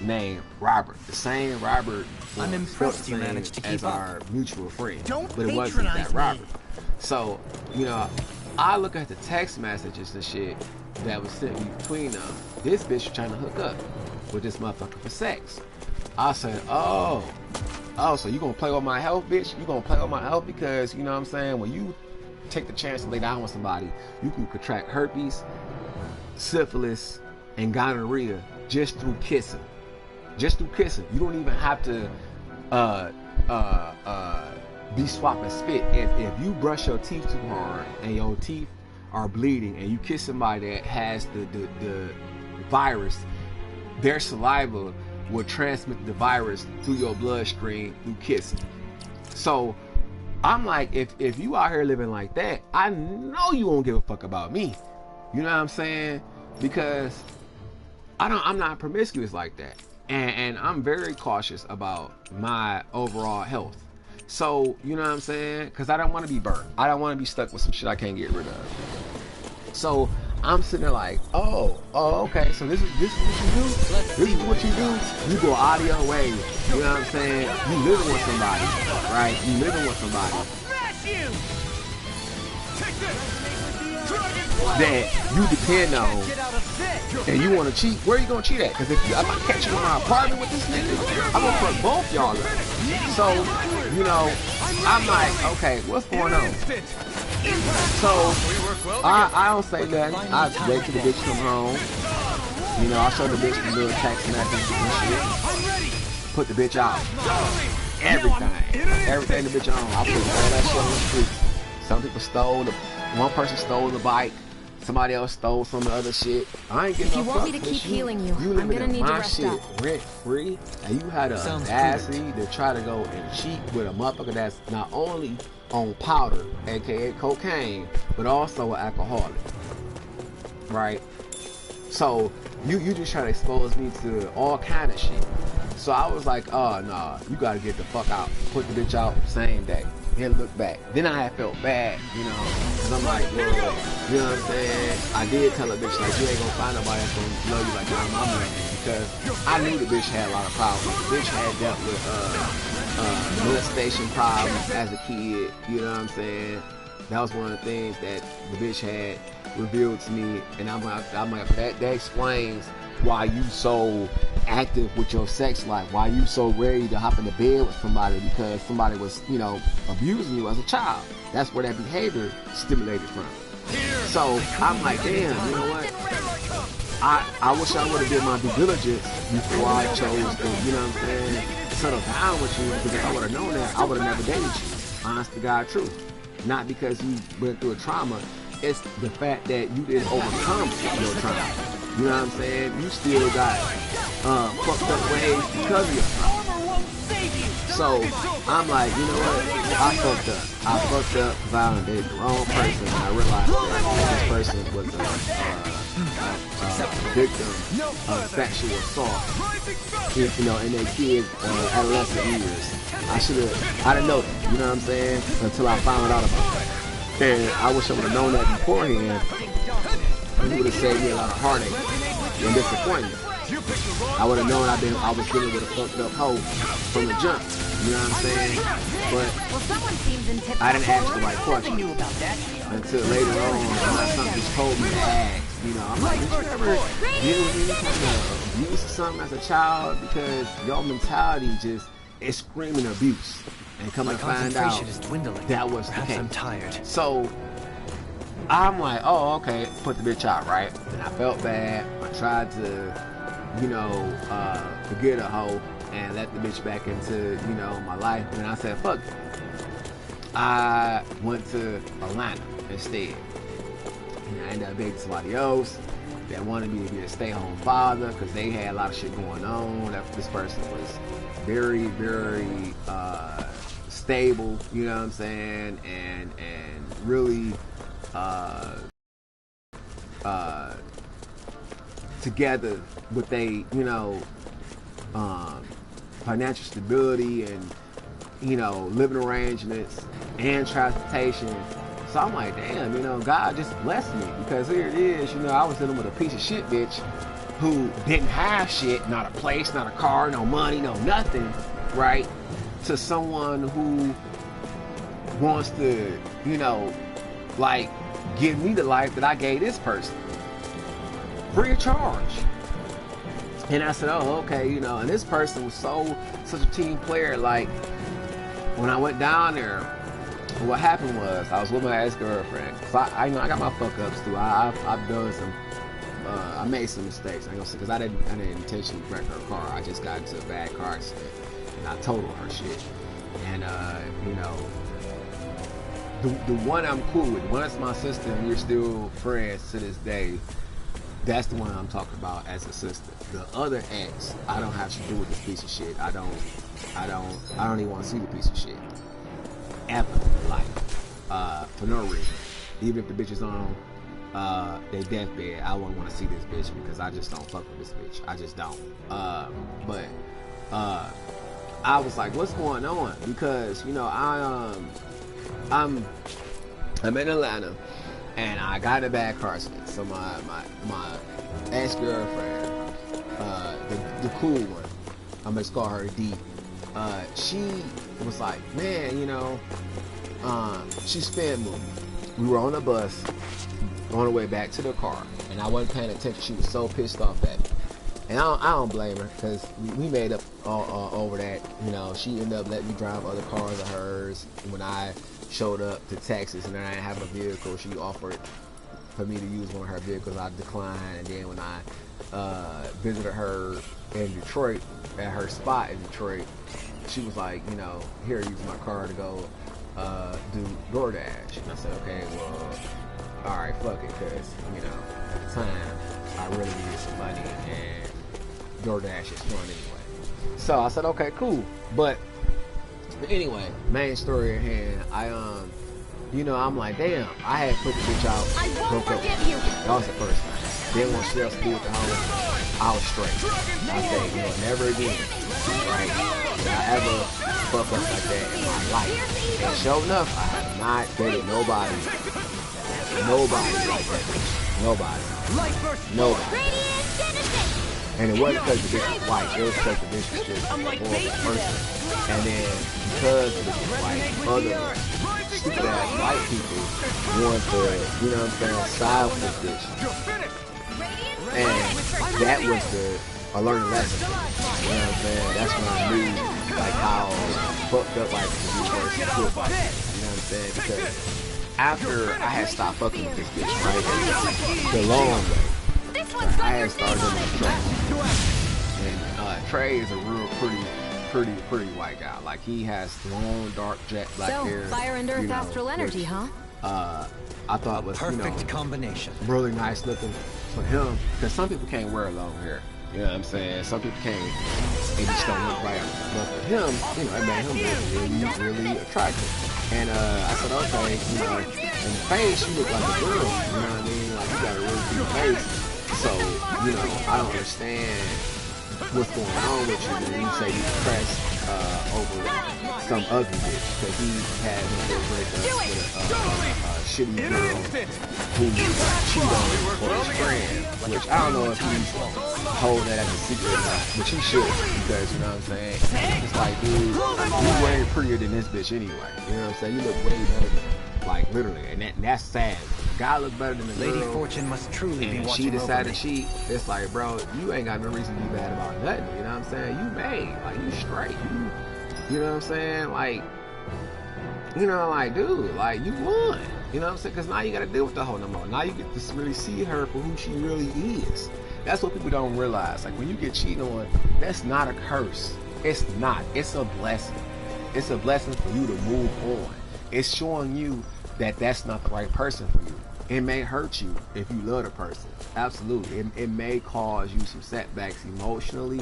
named Robert. The same Robert. I'm impressed you managed to keep as our mutual friend. But it wasn't that Robert. So, you know, I look at the text messages and shit that was sent between them. This bitch was trying to hook up with this motherfucker for sex. I said, oh, so you gonna play with my health, bitch? You gonna play with my health because, you know what I'm saying, when you take the chance to lay down with somebody, you can contract herpes, syphilis, and gonorrhea just through kissing. Just through kissing. You don't even have to be swapping spit. If you brush your teeth too hard and your teeth are bleeding and you kiss somebody that has the virus, their saliva will transmit the virus through your bloodstream through kissing. So I'm like, if you out here living like that, I know you won't give a fuck about me. You know what I'm saying? Because I'm not promiscuous like that. And I'm very cautious about my overall health. So, you know what I'm saying? Because I don't want to be burnt. I don't want to be stuck with some shit I can't get rid of. So I'm sitting there like, oh, okay. So this is what you do? This is what you do? You go out of your way. You know what I'm saying? You living with somebody, right? You living with somebody that you depend on, and you want to cheat. Where are you gonna cheat at? Because if I catch you in my apartment with this nigga, I'm gonna fuck both y'all up. So, you know, I'm like, okay, what's going on? So I don't say nothing. I wait till the bitch come home. You know, I show the bitch the little text message and shit. Put the bitch out. Everything the bitch on. I put all that shit on the street. Some people one person stole the bike. Somebody else stole some of the other shit. I ain't getting no fuck. If you want me to keep healing you, I'm gonna need to rest up. Rent free, and you had a audacity to try to go and cheat with a motherfucker that's not only on powder, aka cocaine, but also an alcoholic. Right? So you just try to expose me to all kind of shit. So I was like, oh nah, you gotta get the fuck out. Put the bitch out same day. Then look back. Then I had felt bad, you know, cause I'm like, well, you know what I'm saying? I did tell a bitch like, you ain't gonna find nobody that's gonna love you like your mama, because I knew the bitch had a lot of problems. The bitch had dealt with molestation problems as a kid, you know what I'm saying? That was one of the things that the bitch had revealed to me, and I'm like, that explains why you so active with your sex life, why you so ready to hop in the bed with somebody, because somebody was, you know, abusing you as a child. That's where that behavior stimulated from. So I'm like, damn, you know what? I wish I would have did my due diligence before I chose to, you know what I'm saying, settle down with you, because if I would have known that, I would have never dated you. Honest to God truth. Not because you went through a trauma, it's the fact that you didn't overcome your trauma. You know what I'm saying? You still got fucked up ways because of your trauma. So I'm like, you know what? I fucked up. I fucked up because I dated the wrong person, and I realized that this person was a victim of sexual assault. You know, in their kids' adolescent years. I didn't know that. You know what I'm saying? Until I found out about it. And I wish I would have known that beforehand. It would have saved me a lot of heartache and disappointment. I would have known I was dealing with a fucked up hoe from the jump. You know what I'm saying? But I didn't ask the right question until later on when something just told me to ask. You know, I'm like, did you ever deal with any kind of abuse or something as a child? Because your mentality just is screaming abuse. And come to find out that was the case. I'm tired. So I'm like, oh, okay, put the bitch out, right? And I felt bad. I tried to, you know, forget a hoe and let the bitch back into, you know, my life. And I said, fuck it. I went to Atlanta instead. And I ended up dating somebody else that wanted me to be a stay-home father because they had a lot of shit going on. This person was very, very stable, you know what I'm saying, and really together with you know, financial stability and, you know, living arrangements and transportation. So I'm like, damn, you know, God just blessed me, because here it is, you know, I was dealing with a piece of shit bitch who didn't have shit, not a place, not a car, no money, no nothing, right? To someone who wants to, you know, like, give me the life that I gave this person, free of charge. And I said, oh, okay, you know, and this person was such a team player. Like, when I went down there, what happened was I was with my ex-girlfriend. So I know I got my fuck ups too. I've done some, I made some mistakes. I ain't gonna say, because I didn't intentionally wreck her car. I just got into a bad car accident and I totaled her shit. And you know, the one I'm cool with, one is my sister, and we're still friends to this day. That's the one I'm talking about as a sister. The other ex, I don't have to do with this piece of shit. I don't even want to see the piece of shit ever in life, for no reason. Even if the bitch is on their deathbed, I wouldn't want to see this bitch, because I just don't fuck with this bitch. I just don't. But I was like, what's going on? Because, you know, I'm in Atlanta, and I got in a bad car accident. So my ex-girlfriend, the cool one, I'm gonna call her D. She was like, man, you know, she's fan moving. We were on a bus on the way back to the car, and I wasn't paying attention. She was so pissed off at me, and I don't blame her, because we made up over that. You know, she ended up letting me drive other cars of hers when I showed up to Texas and I didn't have a vehicle. She offered for me to use one of her vehicles. I declined, and then when I visited her in Detroit at her spot in Detroit, she was like, you know, here, use my car to go do DoorDash. And I said, okay, well, all right, fuck it, because, you know, at the time, I really needed some money, and DoorDash is fun anyway. So I said, okay, cool. But anyway, main story at hand, you know, I'm like, damn, I had put the bitch out. I won't forgive you. That was the first time. Then when she else to do with the home, I was straight. I said, you know, never again, right? Did I ever fuck up like that in my life? And sure enough, I have not dated nobody like that bitch. Nobody. And it wasn't because the bitch was white, it was because the bitch was just a horrible person. And then because the bitch was white, other stupid ass white people want to, you know what I'm saying, side with this bitch. And that was a learning lesson. You know what I'm saying? That's when I knew like how fucked up like the person could be. You know what I'm saying? Because after I had stopped fucking with this bitch, right? The long way. I had started on my Trey. And Trey is a real pretty white guy. Like, he has long, dark, jet black hair. So, fire and earth astral energy, huh? I thought was, perfect combination. Really nice looking for him. Because some people can't wear long hair. You know what I'm saying? Some people can't. They just don't look right. But for him, you know, it made him really attractive. And I said, okay, you know, in the face, you look like a girl. You know what I mean? Like, you got a really cute face. So, you know, I don't understand what's going on with you when you say you're depressed over some ugly bitch, because he had a breakup with a shitty girl who cheated on him for his friend, which I don't know if he's holding that as a secret or not, but he should, because, you know what I'm saying, it's like, dude, you're way prettier than this bitch anyway, you know what I'm saying, you look way better than her, like, literally, and that's sad. Guy look better than the girl. Lady Fortune must truly be watching. She decided it's like, bro, you ain't got no reason to be bad about nothing. You know what I'm saying? You made, like, you straight. You know what I'm saying? Like, you know, like, dude, like, you won. You know what I'm saying? Because now you got to deal with the whole no more. Now you get to really see her for who she really is. That's what people don't realize. Like, when you get cheated on, that's not a curse. It's not. It's a blessing. It's a blessing for you to move on. It's showing you that that's not the right person for you. It may hurt you if you love the person. Absolutely. It may cause you some setbacks emotionally,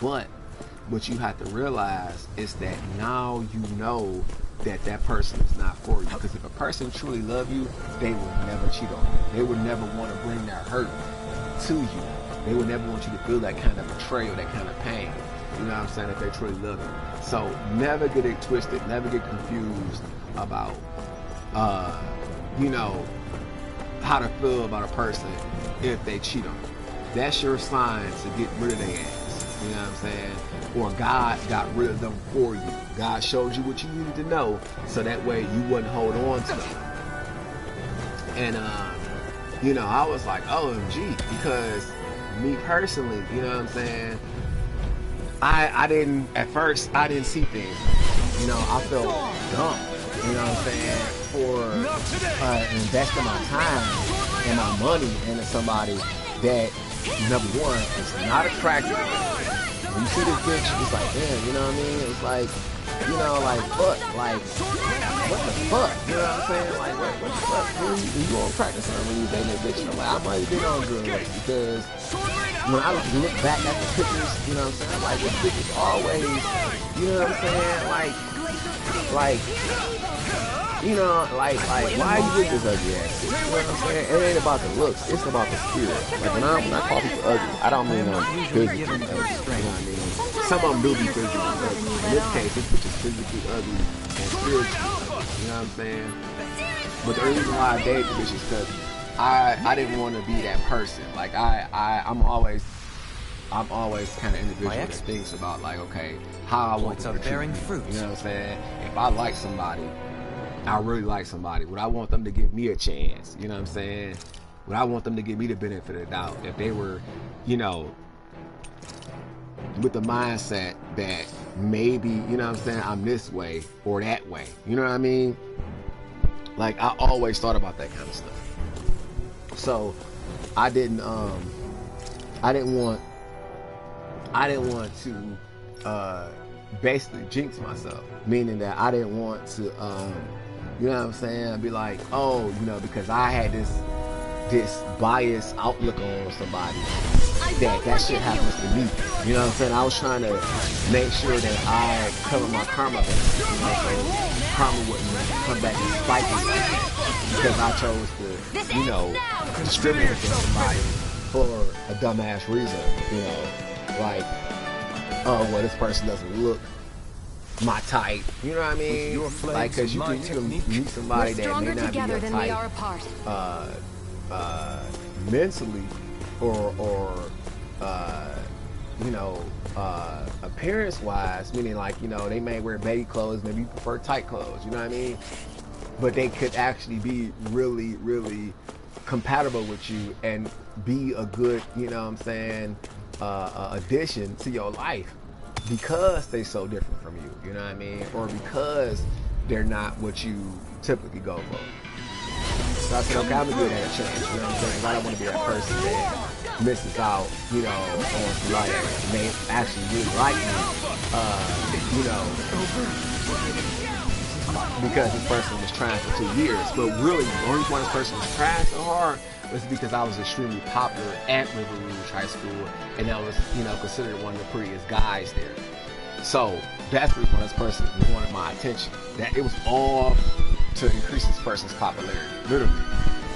but what you have to realize is that now you know that that person is not for you. Because if a person truly loves you, they will never cheat on you. They would never want to bring their hurt to you. They would never want you to feel that kind of betrayal, that kind of pain. You know what I'm saying? If they truly love you. So never get it twisted. Never get confused about you know, how to feel about a person if they cheat on you. That's your sign to get rid of their ass. You know what I'm saying? Or God got rid of them for you. God showed you what you needed to know, so that way you wouldn't hold on to them. And you know, I was like, OMG, because me personally, you know what I'm saying, I didn't, at first, I didn't see things. You know, I felt dumb. You know what I'm saying? For investing my time and my money into somebody that, number one, is not attractive. When you see this bitch, it's like, damn, you know what I mean? It's like, you know, like, fuck, like, what the fuck? You know what I'm saying? Like, what the fuck? When you on practice and when you dating that bitch, and I'm like, I might have been on drugs, because when I look back at the pictures, you know what I'm saying? Like, this bitch is always, you know what I'm saying? Like, you know, like, why you with this ugly ass? You know what I'm saying? It ain't about the looks, it's about the spirit. Like, when I call people ugly, I don't mean physically ugly. You know what I mean? Some of them do be physically ugly. In this case, this bitch is physically ugly and spiritually ugly. You know what I'm saying? But the reason why I dated the bitch is because I didn't want to be that person. Like, I'm always kind of individual that thinks about, like, okay, how I want to bearing fruit. You know what I'm saying? If I like somebody, I really like somebody, would I want them to give me a chance? You know what I'm saying? Would I want them to give me the benefit of the doubt if they were, you know, with the mindset that maybe, you know what I'm saying, I'm this way or that way. You know what I mean? Like, I always thought about that kind of stuff. So I didn't want to basically jinx myself, meaning that I didn't want to you know what I'm saying, be like, oh, you know, because I had this biased outlook on somebody, that shit happens to me. You know what I'm saying? I was trying to make sure that I cover my karma back, you know, so karma wouldn't come back and spike me, because I chose to, you know, discriminate against somebody for a dumbass reason, you know, like, oh, well, this person doesn't look my type, you know what I mean? Like, because you can meet somebody that may not be your type mentally or you know, appearance wise, meaning like, you know, they may wear baggy clothes, maybe you prefer tight clothes, you know what I mean? But they could actually be really, really compatible with you and be a good, you know what I'm saying, addition to your life, because they're so different from you, you know what I mean? Or because they're not what you typically go for. So I said, okay, I'm gonna give that a chance, you know what I'm saying? Because I don't want to be that person that misses out, you know, on somebody that may actually really like me, you know, because this person was trying for 2 years. But really, the only reason why this person was trying so hard was because I was extremely popular at River Rouge High School, and I was, you know, considered one of the prettiest guys there. So that's the reason why this person wanted my attention. That it was all to increase this person's popularity, literally.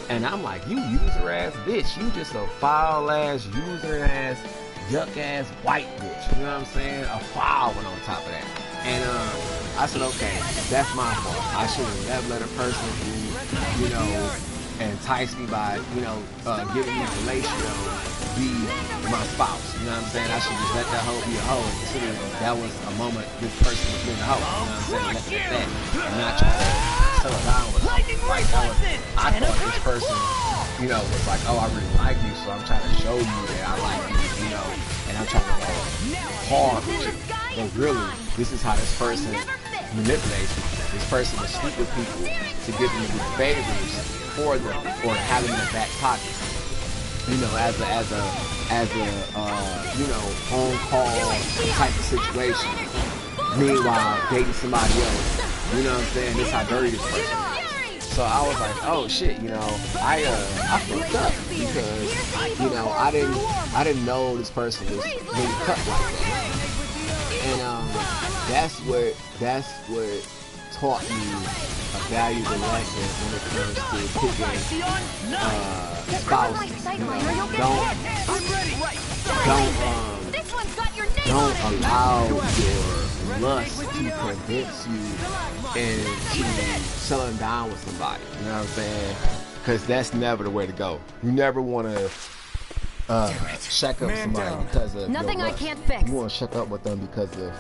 And I'm like, you user ass bitch, you just a foul ass, user ass, yuck ass white bitch. You know what I'm saying? A foul one on top of that. And I said, okay, that's my fault. I should have never let a person who, you know, entice me by, you know, giving me fellatio be my spouse. You know what I'm saying? I should just let that hoe be a hoe and consider that was a moment this person was being a hoe. You know what I'm saying? Left it at that. And not try to settle down with her. Right? I thought this person, you know, was like, oh, I really like you, so I'm trying to show you that I like you, you know, and I'm trying to go hard with you. But really, this is how this person manipulates people. This person will sleep with people to get them to do favors for them, or have them in the back pocket. You know, as a you know, on-call type of situation. Meanwhile, dating somebody else. You know what I'm saying? This is how dirty this person is. So I was like, oh shit, you know, I fucked up because, you know, I didn't know this person was really cut like that. And that's what taught me a valuable lesson when it comes to picking spouses. You know, don't allow your lust to convince you into settling down with somebody. You know what I'm saying? Because that's never the way to go. You never want to shack up somebody because of nothing your I lust. can't fix. You want to shack up with them because of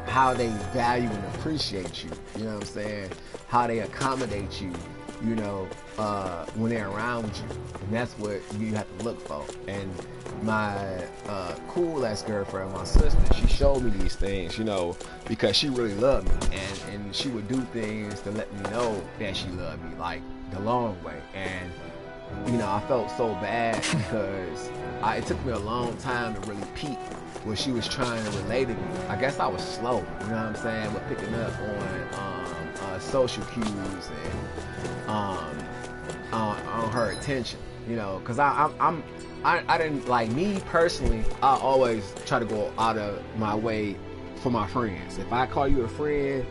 how they value and appreciate you. You know what I'm saying? How they accommodate you, you know, when they're around you. And that's what you have to look for. And my cool ass girlfriend, my sister, she showed me these things, you know, because she really loved me. And she would do things to let me know that she loved me, like the long way. And, you know, I felt so bad because it took me a long time to really peep what she was trying to relate to me. I guess I was slow, you know what I'm saying, with picking up on social cues and on her attention, you know, because I didn't, like, me personally, I always try to go out of my way for my friends. If I call you a friend,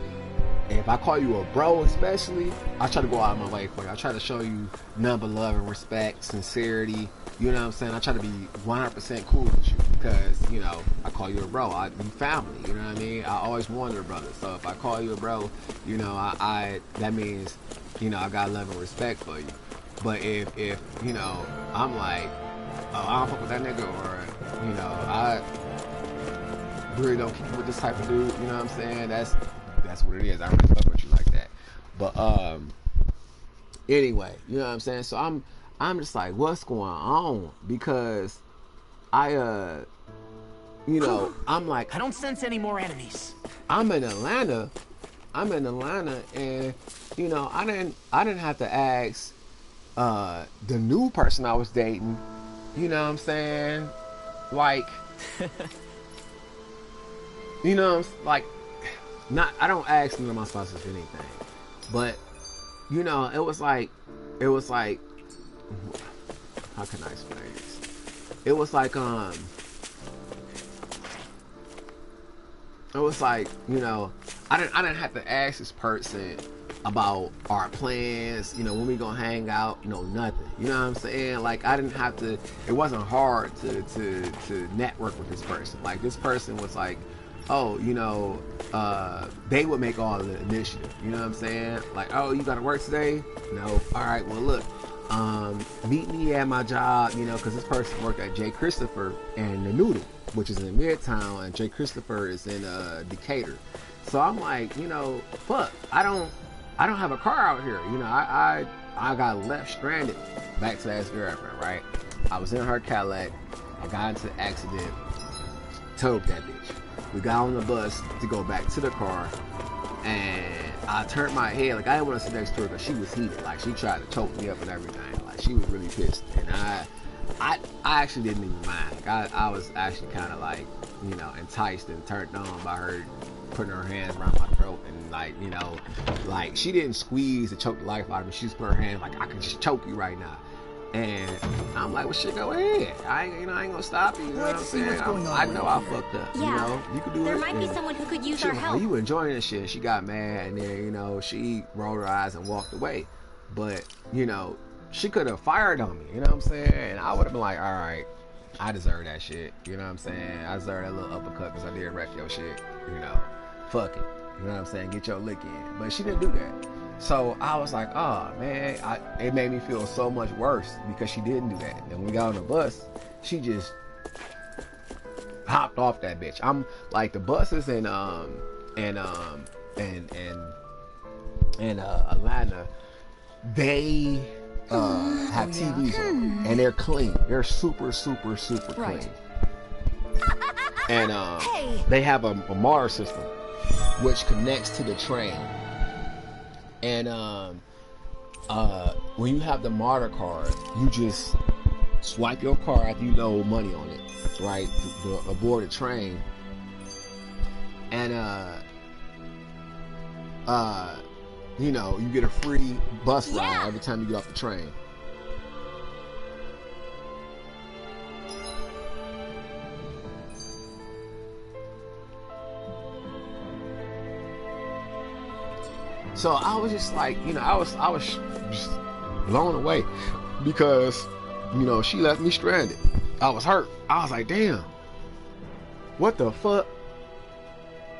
and if I call you a bro especially, I try to go out of my way for you. I try to show you nothing but love and respect, sincerity, you know what I'm saying? I try to be 100% cool with you because, you know, I call you a bro. You family, you know what I mean? I always wanted a brother. So if I call you a bro, you know, I that means, you know, I got love and respect for you. But if you know, I'm like, oh, I don't fuck with that nigga, or, you know, I really don't keep with this type of dude, you know what I'm saying? That's what it is. I really fuck with you like that. But anyway, you know what I'm saying? So I'm just like, what's going on? Because you know, I'm like, I don't sense any more enemies. I'm in Atlanta, I'm in Atlanta, and you know, I didn't have to ask the new person I was dating. You know what I'm saying? Like, you know, like, not. I don't ask none of my sponsors for anything, but you know, it was like, how can I explain this? It was like, you know, I didn't have to ask this person about our plans, you know, when we gonna hang out, no, nothing. You know what I'm saying? Like, I didn't have to, it wasn't hard to network with this person. Like, this person was like, oh, you know, they would make all the initiative. You know what I'm saying? Like, oh, you gotta work today? No. All right, well, look, meet me at my job, you know, because this person worked at J. Christopher and the Noodle, which is in Midtown, and J. Christopher is in Decatur. So I'm like, you know, fuck, I don't have a car out here. You know, I got left stranded back to that girlfriend, right? I was in her Cadillac. I got into an accident, towed that bitch. We got on the bus to go back to the car, and I turned my head, like, I didn't want to sit next to her because she was heated. Like, she tried to choke me up and everything. Like, she was really pissed. And I actually didn't even mind. Like, I was actually kind of like, you know, enticed and turned on by her putting her hands around my throat, and like, you know, like, she didn't squeeze to choke the life out of me. She just put her hand like, I can just choke you right now. And I'm like, well, shit, go ahead. I ain't gonna stop you. You know what I'm saying? I know I fucked up. Yeah. You know, you could do There it. might be someone who could use our Like, help. oh, you enjoying this shit? She got mad, and then, you know, she rolled her eyes and walked away. But, you know, she could have fired on me. You know what I'm saying? And I would have been like, all right, I deserve that shit. You know what I'm saying? I deserve that little uppercut because I did wreck your shit. You know, fuck it. You know what I'm saying? Get your lick in. But she didn't do that. So I was like, oh man, it made me feel so much worse because she didn't do that. And when we got on the bus, she just hopped off that bitch. I'm like, the buses in Atlanta, they have TVs on, and they're clean. They're super clean. Right. And they have a MAR system which connects to the train. And when you have the MAR card, you just swipe your card after you load money on it, right? Aboard the train. And you know, you get a free bus ride every time you get off the train. So I was just like, you know, I was just blown away because, you know, she left me stranded. I was hurt. I was like, damn, what the fuck?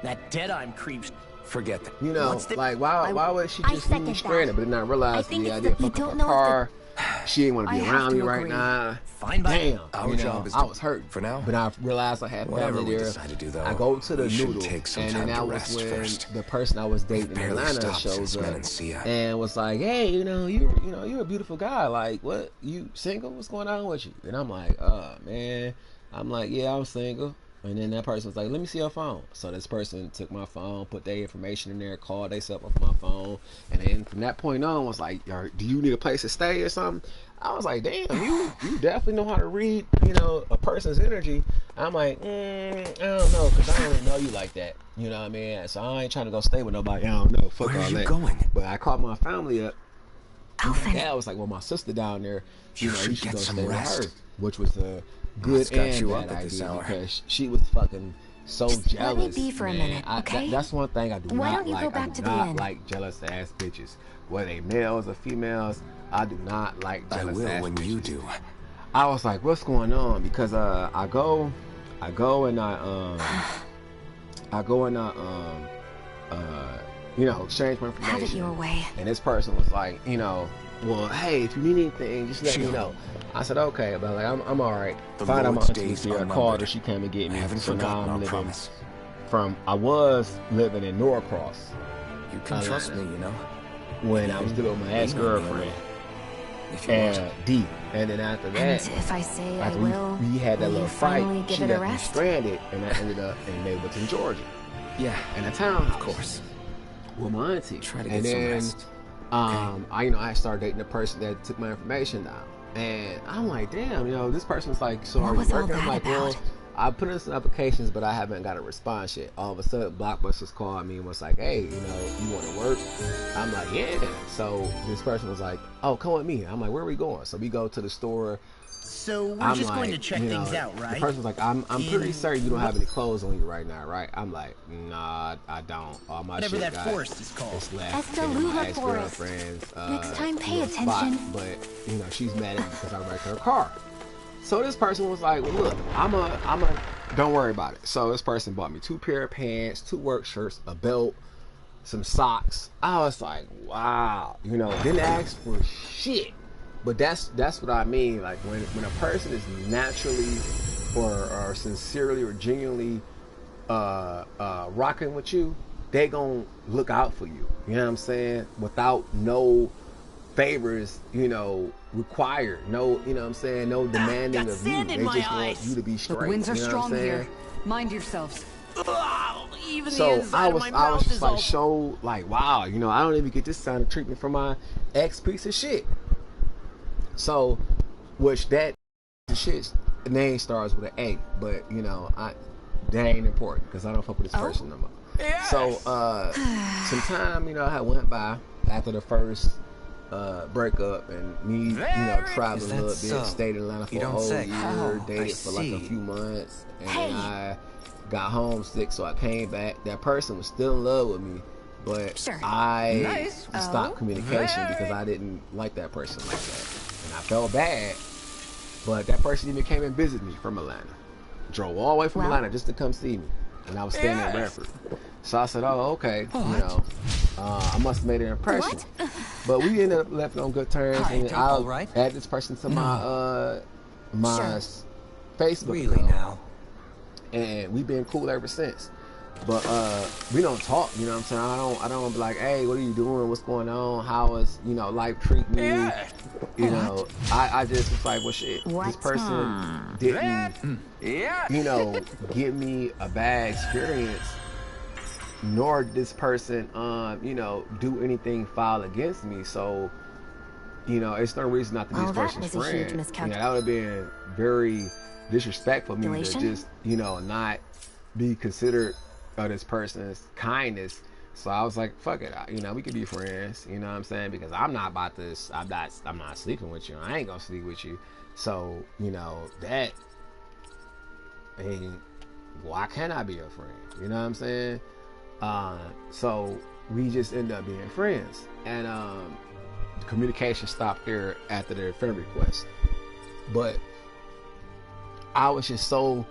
That Deadeye creeps. Forget that. You know, like, why would she just leave me stranded? But then I realized the idea of fucking up her car. She didn't want to be around me right now. Fine, damn. Our job is I was hurt for now. But I realized I had family there. Decide to do, though, I go to the we should Noodle, take some and time then to that was rest when first. the person I was dating in barely Atlanta stopped shows since up Menancia. and was like, hey, you know, you're a beautiful guy. Like, what? You single? What's going on with you? And I'm like, oh man. I'm like, yeah, I'm single. And then that person was like, let me see your phone. So this person took my phone, put their information in there, called themselves off my phone. And then from that point on, was like, do you need a place to stay or something? I was like, damn, you definitely know how to read, you know, a person's energy. I'm like, I don't know, because I don't really know you like that. You know what I mean? So I ain't trying to go stay with nobody. I don't know. Fuck Where all are you that. going? But I called my family up. Alvin. Yeah, I was like, well, my sister down there, you know, you should get go some stay rest. with her. Which was a good What's got and you bad up at this idea hour? because she was fucking so Just jealous. let me be for a man. minute, okay? That's one thing I do Why not don't you like. go back I to do the not inn? like jealous ass bitches. Whether they males or females, I do not like I jealous will ass when bitches. you do. I was like, what's going on? Because I go and you know, exchange my information. Have it your way. And this person was like, you know, well, hey, if you need anything, just let me know. I said, okay, but like, I'm all right. The Find out my Lord's auntie days here. I are called her. numbered. She came and get I me. haven't So now forgotten I'm our living promise. I was living in Norcross You can trust me, you know. when I was dealing with my ex-girlfriend. If you want to. And D. And then after And that, if I say I after will, we had that will little you fight, finally give she it a left me rest? stranded, and I ended up in Mableton, Georgia, Yeah, in a townhouse. of course. with my auntie. Try to and get some then, rest. I started dating the person that took my information down, and I'm like, damn, this person's like, so What are you was all working? I'm that like, well, about? I put in some applications, but I haven't got a response yet. All of a sudden, Blockbusters called me and was like, hey, you want to work? I'm like, yeah. So this person was like, oh, come with me. I'm like, where are we going? So we go to the store. So we're I'm just like, going to check things out, right? The person's like, I'm pretty certain you don't have any clothes on you right now, right? I'm like, nah, I don't. All my Whatever shit that forest is called. is left Estalula in my Forest. ex-girlfriend's Next time, pay spot, attention. but she's mad at me because I wrecked her car. So this person was like, well, look, don't worry about it. So this person bought me 2 pair of pants, 2 work shirts, a belt, some socks. I was like, wow, didn't ask for shit. But that's what I mean. Like when a person is naturally or sincerely or genuinely rocking with you, they gonna look out for you. You know what I'm saying? Without no favors, required. No, you know what I'm saying? No demanding of you. They just want you to be straight. The winds are you know strong what I'm here. saying? Mind yourselves. Even So the inside of my I mouth was just is like all... so like, wow, I don't even get this kind of treatment from my ex piece of shit. So, which that shit's name starts with an A, but that ain't important because I don't fuck with this person no more. Yes. So some time I went by after the first breakup and me traveling a little bit, stayed in Atlanta for a whole year, dated for like a few months, and then I got homesick, so I came back. That person was still in love with me, but I stopped communication because I didn't like that person like that. And I felt bad, but that person even came and visited me from Atlanta. Drove all the way from Atlanta just to come see me. And I was staying in Redford. So I said, oh, okay. I must have made an impression. But we ended up left on good terms. And I'll add this person to my my Facebook. Really now? And we've been cool ever since. But we don't talk, you know what I'm saying? I don't be like, hey, what are you doing? What's going on? How is, life treating me? I just was like, well, shit, this person didn't, give me a bad experience, nor did this person, do anything foul against me. So, it's no reason not to be this person's friend. That would have been very disrespectful for me to just, not be considered of this person's kindness. So I was like, fuck it, we could be friends, you know what I'm saying? Because I'm not about this, I'm not sleeping with you. I ain't gonna sleep with you. So, that, why can't I be your friend? You know what I'm saying? So we just end up being friends. And the communication stopped there after their friend request. But I was just so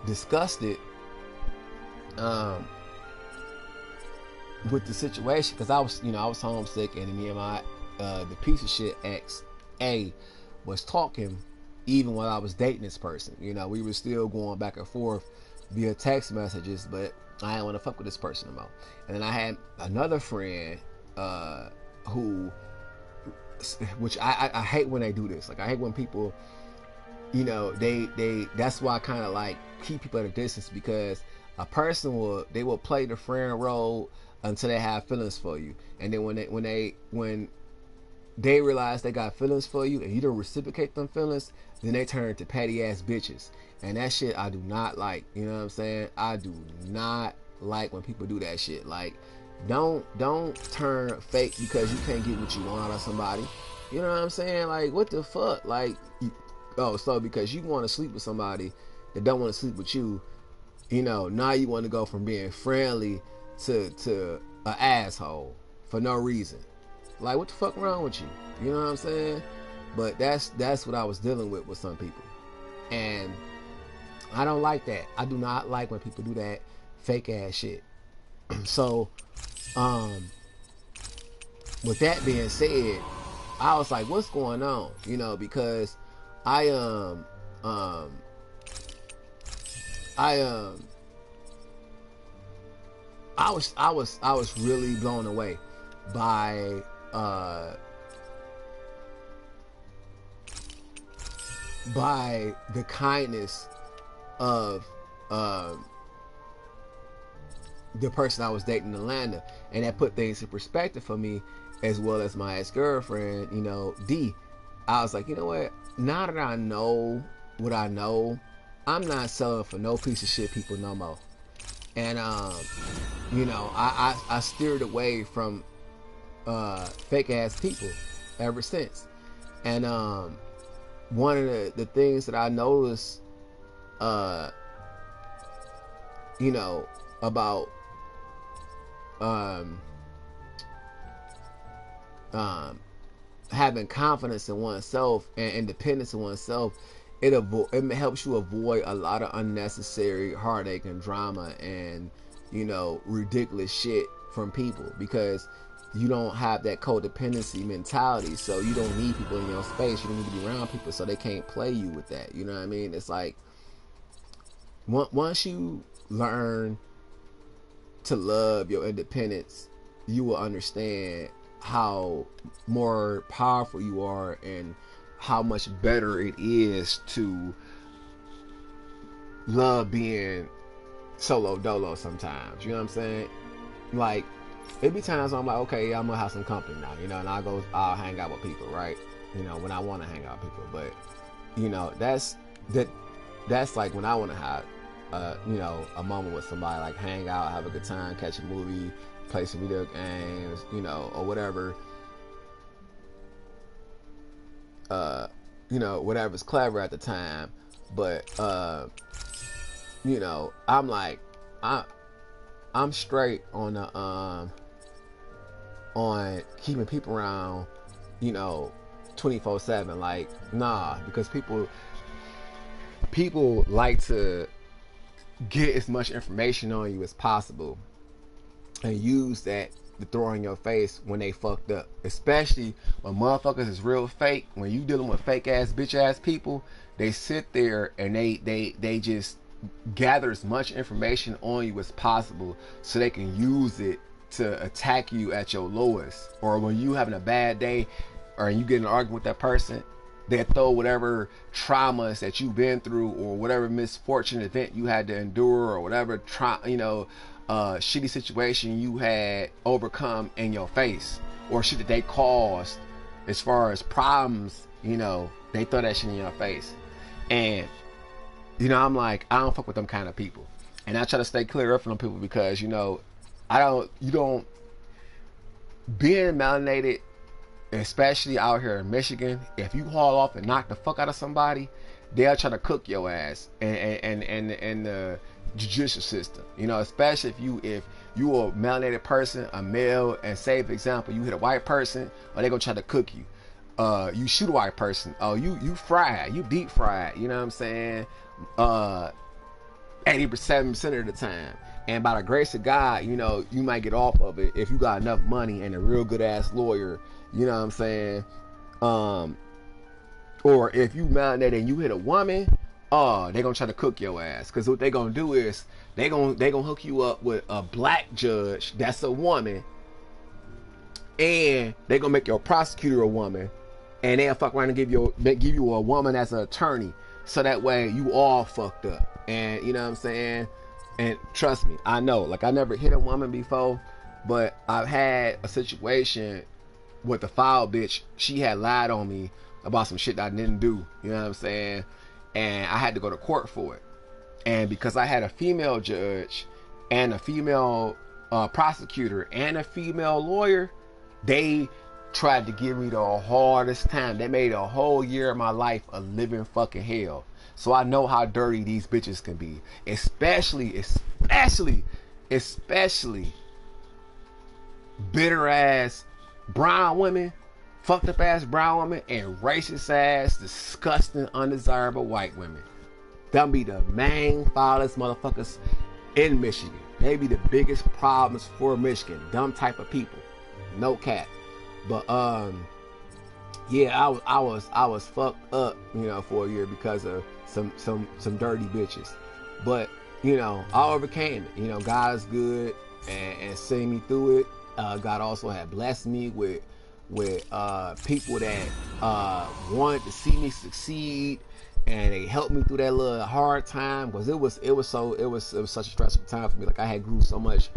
disgusted with the situation because I was homesick, and me and my the piece of shit ex A was talking even while I was dating this person. We were still going back and forth via text messages, but I didn't want to fuck with this person no more. And then I had another friend who, which I hate when they do this. Like I hate when people, they that's why I kind of like keep people at a distance, because a person will play the friend role until they have feelings for you, and then when they realize they got feelings for you and you don't reciprocate them feelings, then they turn to petty ass bitches, and that shit I do not like. You know what I'm saying? I do not like when people do that shit. Like, don't turn fake because you can't get what you want out of somebody. You know what I'm saying? Like, what the fuck? Like, so because you want to sleep with somebody that don't want to sleep with you, now you want to go from being friendly to an asshole for no reason. Like, what the fuck wrong with you? You know what I'm saying? But that's what I was dealing with some people, and I don't like that. I do not like when people do that fake ass shit. So, with that being said, I was like, what's going on? Because I was really blown away by the kindness of the person I was dating in Atlanta, and that put things in perspective for me, as well as my ex-girlfriend, you know, D. I was like, you know what? Now that I know what I know, I'm not selling for no piece of shit people no more. And you know, I steered away from fake ass people ever since. And one of the things that I noticed, you know, about having confidence in oneself and independence in oneself, it helps you avoid a lot of unnecessary heartache and drama and, you know, ridiculous shit from people, because you don't have that codependency mentality. So you don't need people in your space. You don't need to be around people, so they can't play you with that. You know what I mean? It's like, once you learn to love your independence, you will understand how more powerful you are and how much better it is to love being solo dolo sometimes. You know what I'm saying? Like, it be times where I'm like, okay, yeah, I'm gonna have some company now, you know, and I'll hang out with people, right? You know, when I want to hang out with people. But, you know, that's like when I want to have you know, a moment with somebody, like hang out, have a good time, catch a movie, play some video games, you know, or whatever. You know, whatever's clever at the time. But you know, I'm like, I'm straight on the on keeping people around, you know, 24/7. Like, nah, because people like to get as much information on you as possible and use that to throw in your face when they fucked up. Especially when motherfuckers is real fake. When you dealing with fake ass bitch ass people, they sit there and they just gather as much information on you as possible so they can use it to attack you at your lowest. Or when you having a bad day or you get in an argument with that person, they throw whatever traumas that you've been through or whatever misfortune event you had to endure or whatever shitty situation you had overcome in your face, or shit that they caused as far as problems, you know, they throw that shit in your face. And, you know, I'm like, I don't fuck with them kind of people. And I try to stay clear up from them people because, you know, being melanated, especially out here in Michigan, if you haul off and knock the fuck out of somebody, they'll try to cook your ass and the judicial system. You know, especially if you a melanated person, a male, and say for example you hit a white person, or they gonna try to cook you. You shoot a white person, oh you fried, you deep fried. You know what I'm saying? 87% of the time. And by the grace of God, you know, you might get off of it if you got enough money and a real good ass lawyer. You know what I'm saying? Or if you melanated and you hit a woman, they gonna try to cook your ass. Cause what they gonna do is they gonna hook you up with a black judge that's a woman, and they gonna make your prosecutor a woman, and they'll fuck around and give you a woman as an attorney, so that way you all fucked up. And you know what I'm saying? And trust me, I know, like, I never hit a woman before, but I've had a situation with the foul bitch. She had lied on me about some shit that I didn't do. You know what I'm saying? And I had to go to court for it. And because I had a female judge and a female prosecutor and a female lawyer, they tried to give me the hardest time. They made a whole year of my life a living fucking hell. So I know how dirty these bitches can be. Especially bitter ass brown women, fucked up ass brown women, and racist ass, disgusting, undesirable white women. Them be the main foulest motherfuckers in Michigan. They be the biggest problems for Michigan. Dumb type of people. No cap. But yeah, I was fucked up, you know, for a year because of some dirty bitches. But, you know, I overcame it. You know, God is good and seeing me through it. God also had blessed me with people that wanted to see me succeed and they helped me through that little hard time, because it was such a stressful time for me. Like I had grew so much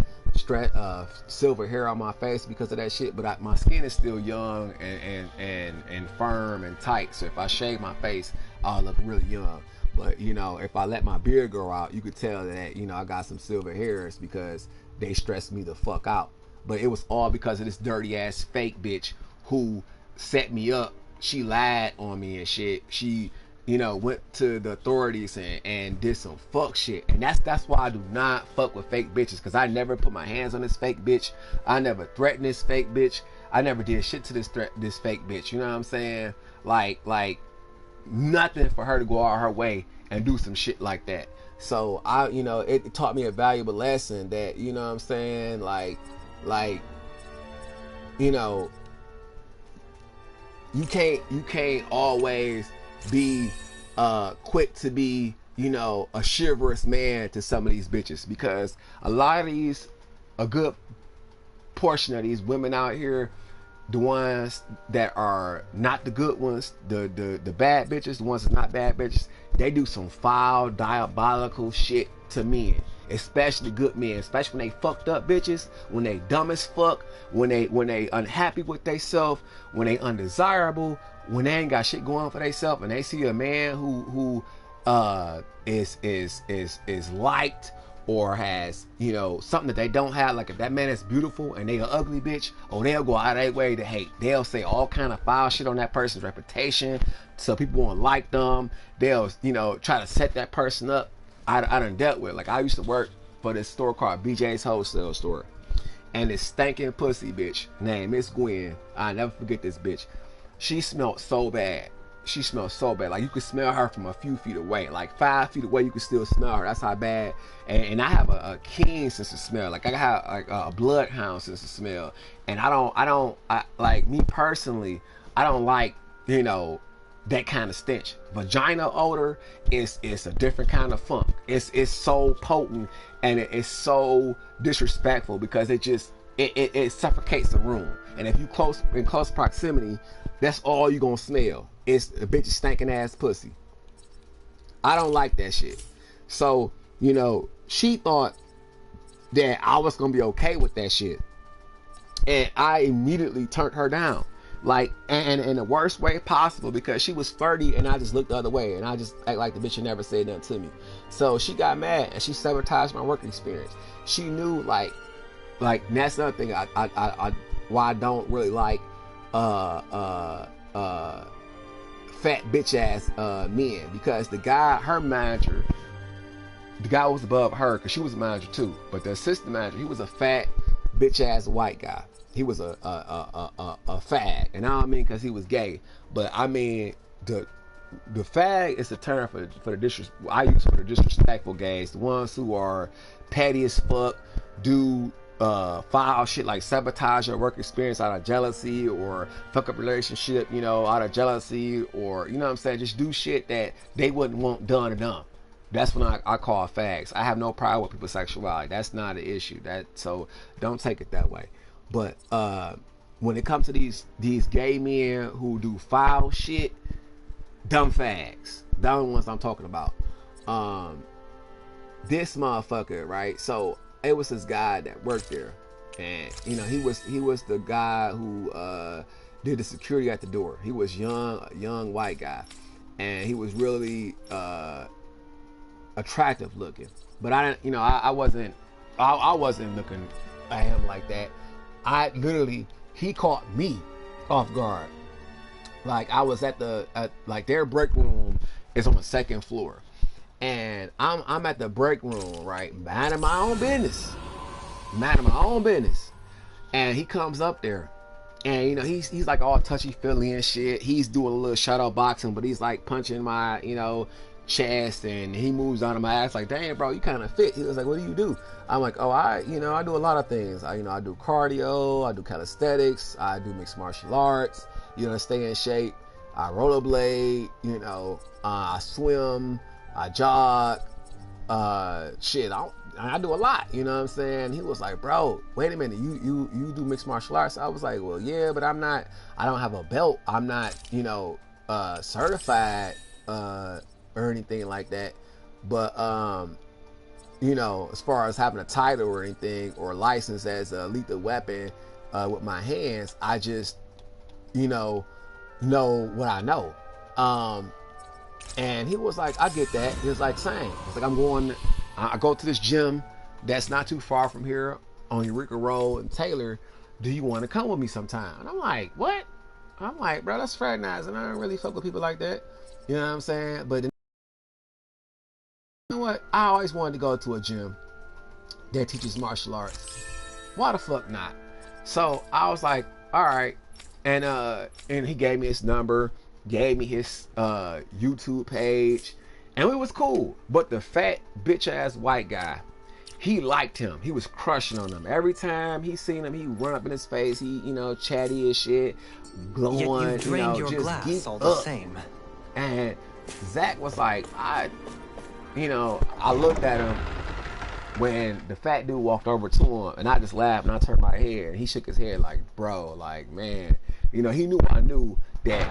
silver hair on my face because of that shit, but my skin is still young and firm and tight. So if I shave my face, I'll look really young. But you know, if I let my beard grow out, you could tell that, you know, I got some silver hairs because they stressed me the fuck out. But it was all because of this dirty ass fake bitch who set me up. She lied on me and shit. She, you know, went to the authorities and did some fuck shit. And that's why I do not fuck with fake bitches, because I never put my hands on this fake bitch. I never threatened this fake bitch. I never did shit to this fake bitch. You know what I'm saying? Like nothing for her to go out her way and do some shit like that. So I, you know, it taught me a valuable lesson that, you know what I'm saying, like, you know, you can't always be quick to be, you know, a chivalrous man to some of these bitches, because a good portion of these women out here, the ones that are not the good ones, the bad bitches, the ones that's not bad bitches, they do some foul, diabolical shit to men, especially good men, especially when they fucked up bitches, when they dumb as fuck, when they unhappy with theyself, when they undesirable, when they ain't got shit going for theyself, and they see a man who is liked or has, you know, something that they don't have. Like if that man is beautiful and they an ugly bitch, oh, they'll go out of their way to hate. They'll say all kind of foul shit on that person's reputation so people won't like them. They'll, you know, try to set that person up. I done dealt with, like, I used to work for this store called BJ's Wholesale Store, and this stinking pussy bitch named Miss Gwen, I'll never forget this bitch. She smelled so bad. She smelled so bad. Like you could smell her from a few feet away. Like 5 feet away, you could still smell her. That's how bad. And I have a keen sense of smell. Like I have like a bloodhound sense of smell. And I like, me personally, I don't like, you know, that kind of stench. Vagina odor is a different kind of funk. It's so potent, and it's so disrespectful, because it suffocates the room. And if you in close proximity, that's all you gonna smell. It's a bitch's stinking ass pussy. I don't like that shit. So, you know, she thought that I was gonna be okay with that shit, and I immediately turned her down, like, and in the worst way possible, because she was flirty and I just looked the other way and I just act like the bitch had never said nothing to me. So she got mad and she sabotaged my work experience. She knew, like that's another thing I why I don't really like fat bitch ass men, because the guy, her manager, the guy was above her because she was a manager too, but the assistant manager, he was a fat bitch ass white guy. He was a fag, and I don't mean because he was gay, but I mean the fag is the term for the I use for the disrespectful gays, the ones who are petty as fuck, do foul shit like sabotage your work experience out of jealousy, or fuck up relationship, you know, out of jealousy, or, you know what I'm saying, just do shit that they wouldn't want done to them. That's when I call fags. I have no problem with people's sexuality. That's not an issue. So don't take it that way. But when it comes to these gay men who do foul shit, dumb fags, the ones I'm talking about. This motherfucker, right? So it was this guy that worked there, and you know, he was the guy who did the security at the door. He was a young white guy, and he was really attractive looking. But I didn't, you know, I wasn't looking at him like that. He caught me off guard. Like I was at like their break room is on the second floor. And I'm at the break room, right, minding my own business. And he comes up there, and you know, he's like all touchy-feely and shit. He's doing a little shadow boxing, but he's like punching my, you know, chest, and he moves onto my ass like, "Damn, bro, you kind of fit." He was like, "What do you do?" I'm like, "Oh, I do a lot of things. I do cardio, I do calisthenics, I do mixed martial arts, you know, stay in shape. I rollerblade, you know, I swim, I jog, shit, I do a lot," you know what I'm saying? He was like, "Bro, wait a minute, you do mixed martial arts?" I was like, "Well, yeah, but I don't have a belt. I'm not, you know, certified or anything like that. But you know, as far as having a title or anything or license as a lethal weapon with my hands, I just, you know what I know. And he was like, I get that. He was like, same. It's like, I go to this gym that's not too far from here on Eureka Road in Taylor. Do you want to come with me sometime? And I'm like, what? I'm like, bro, that's fraternizing. I don't really fuck with people like that. You know what I'm saying? But you know what? I always wanted to go to a gym that teaches martial arts. Why the fuck not? So I was like, all right. And he gave me his number, gave me his YouTube page, and it was cool. But the fat bitch ass white guy, he liked him. He was crushing on him. Every time he seen him, he run up in his face. He, you know, chatty as shit, glowing. Yet you drained your just glass all the same. And Zach was like, I looked at him when the fat dude walked over to him, and I just laughed and I turned my head, and he shook his head like, bro, like, man, you know, he knew I knew that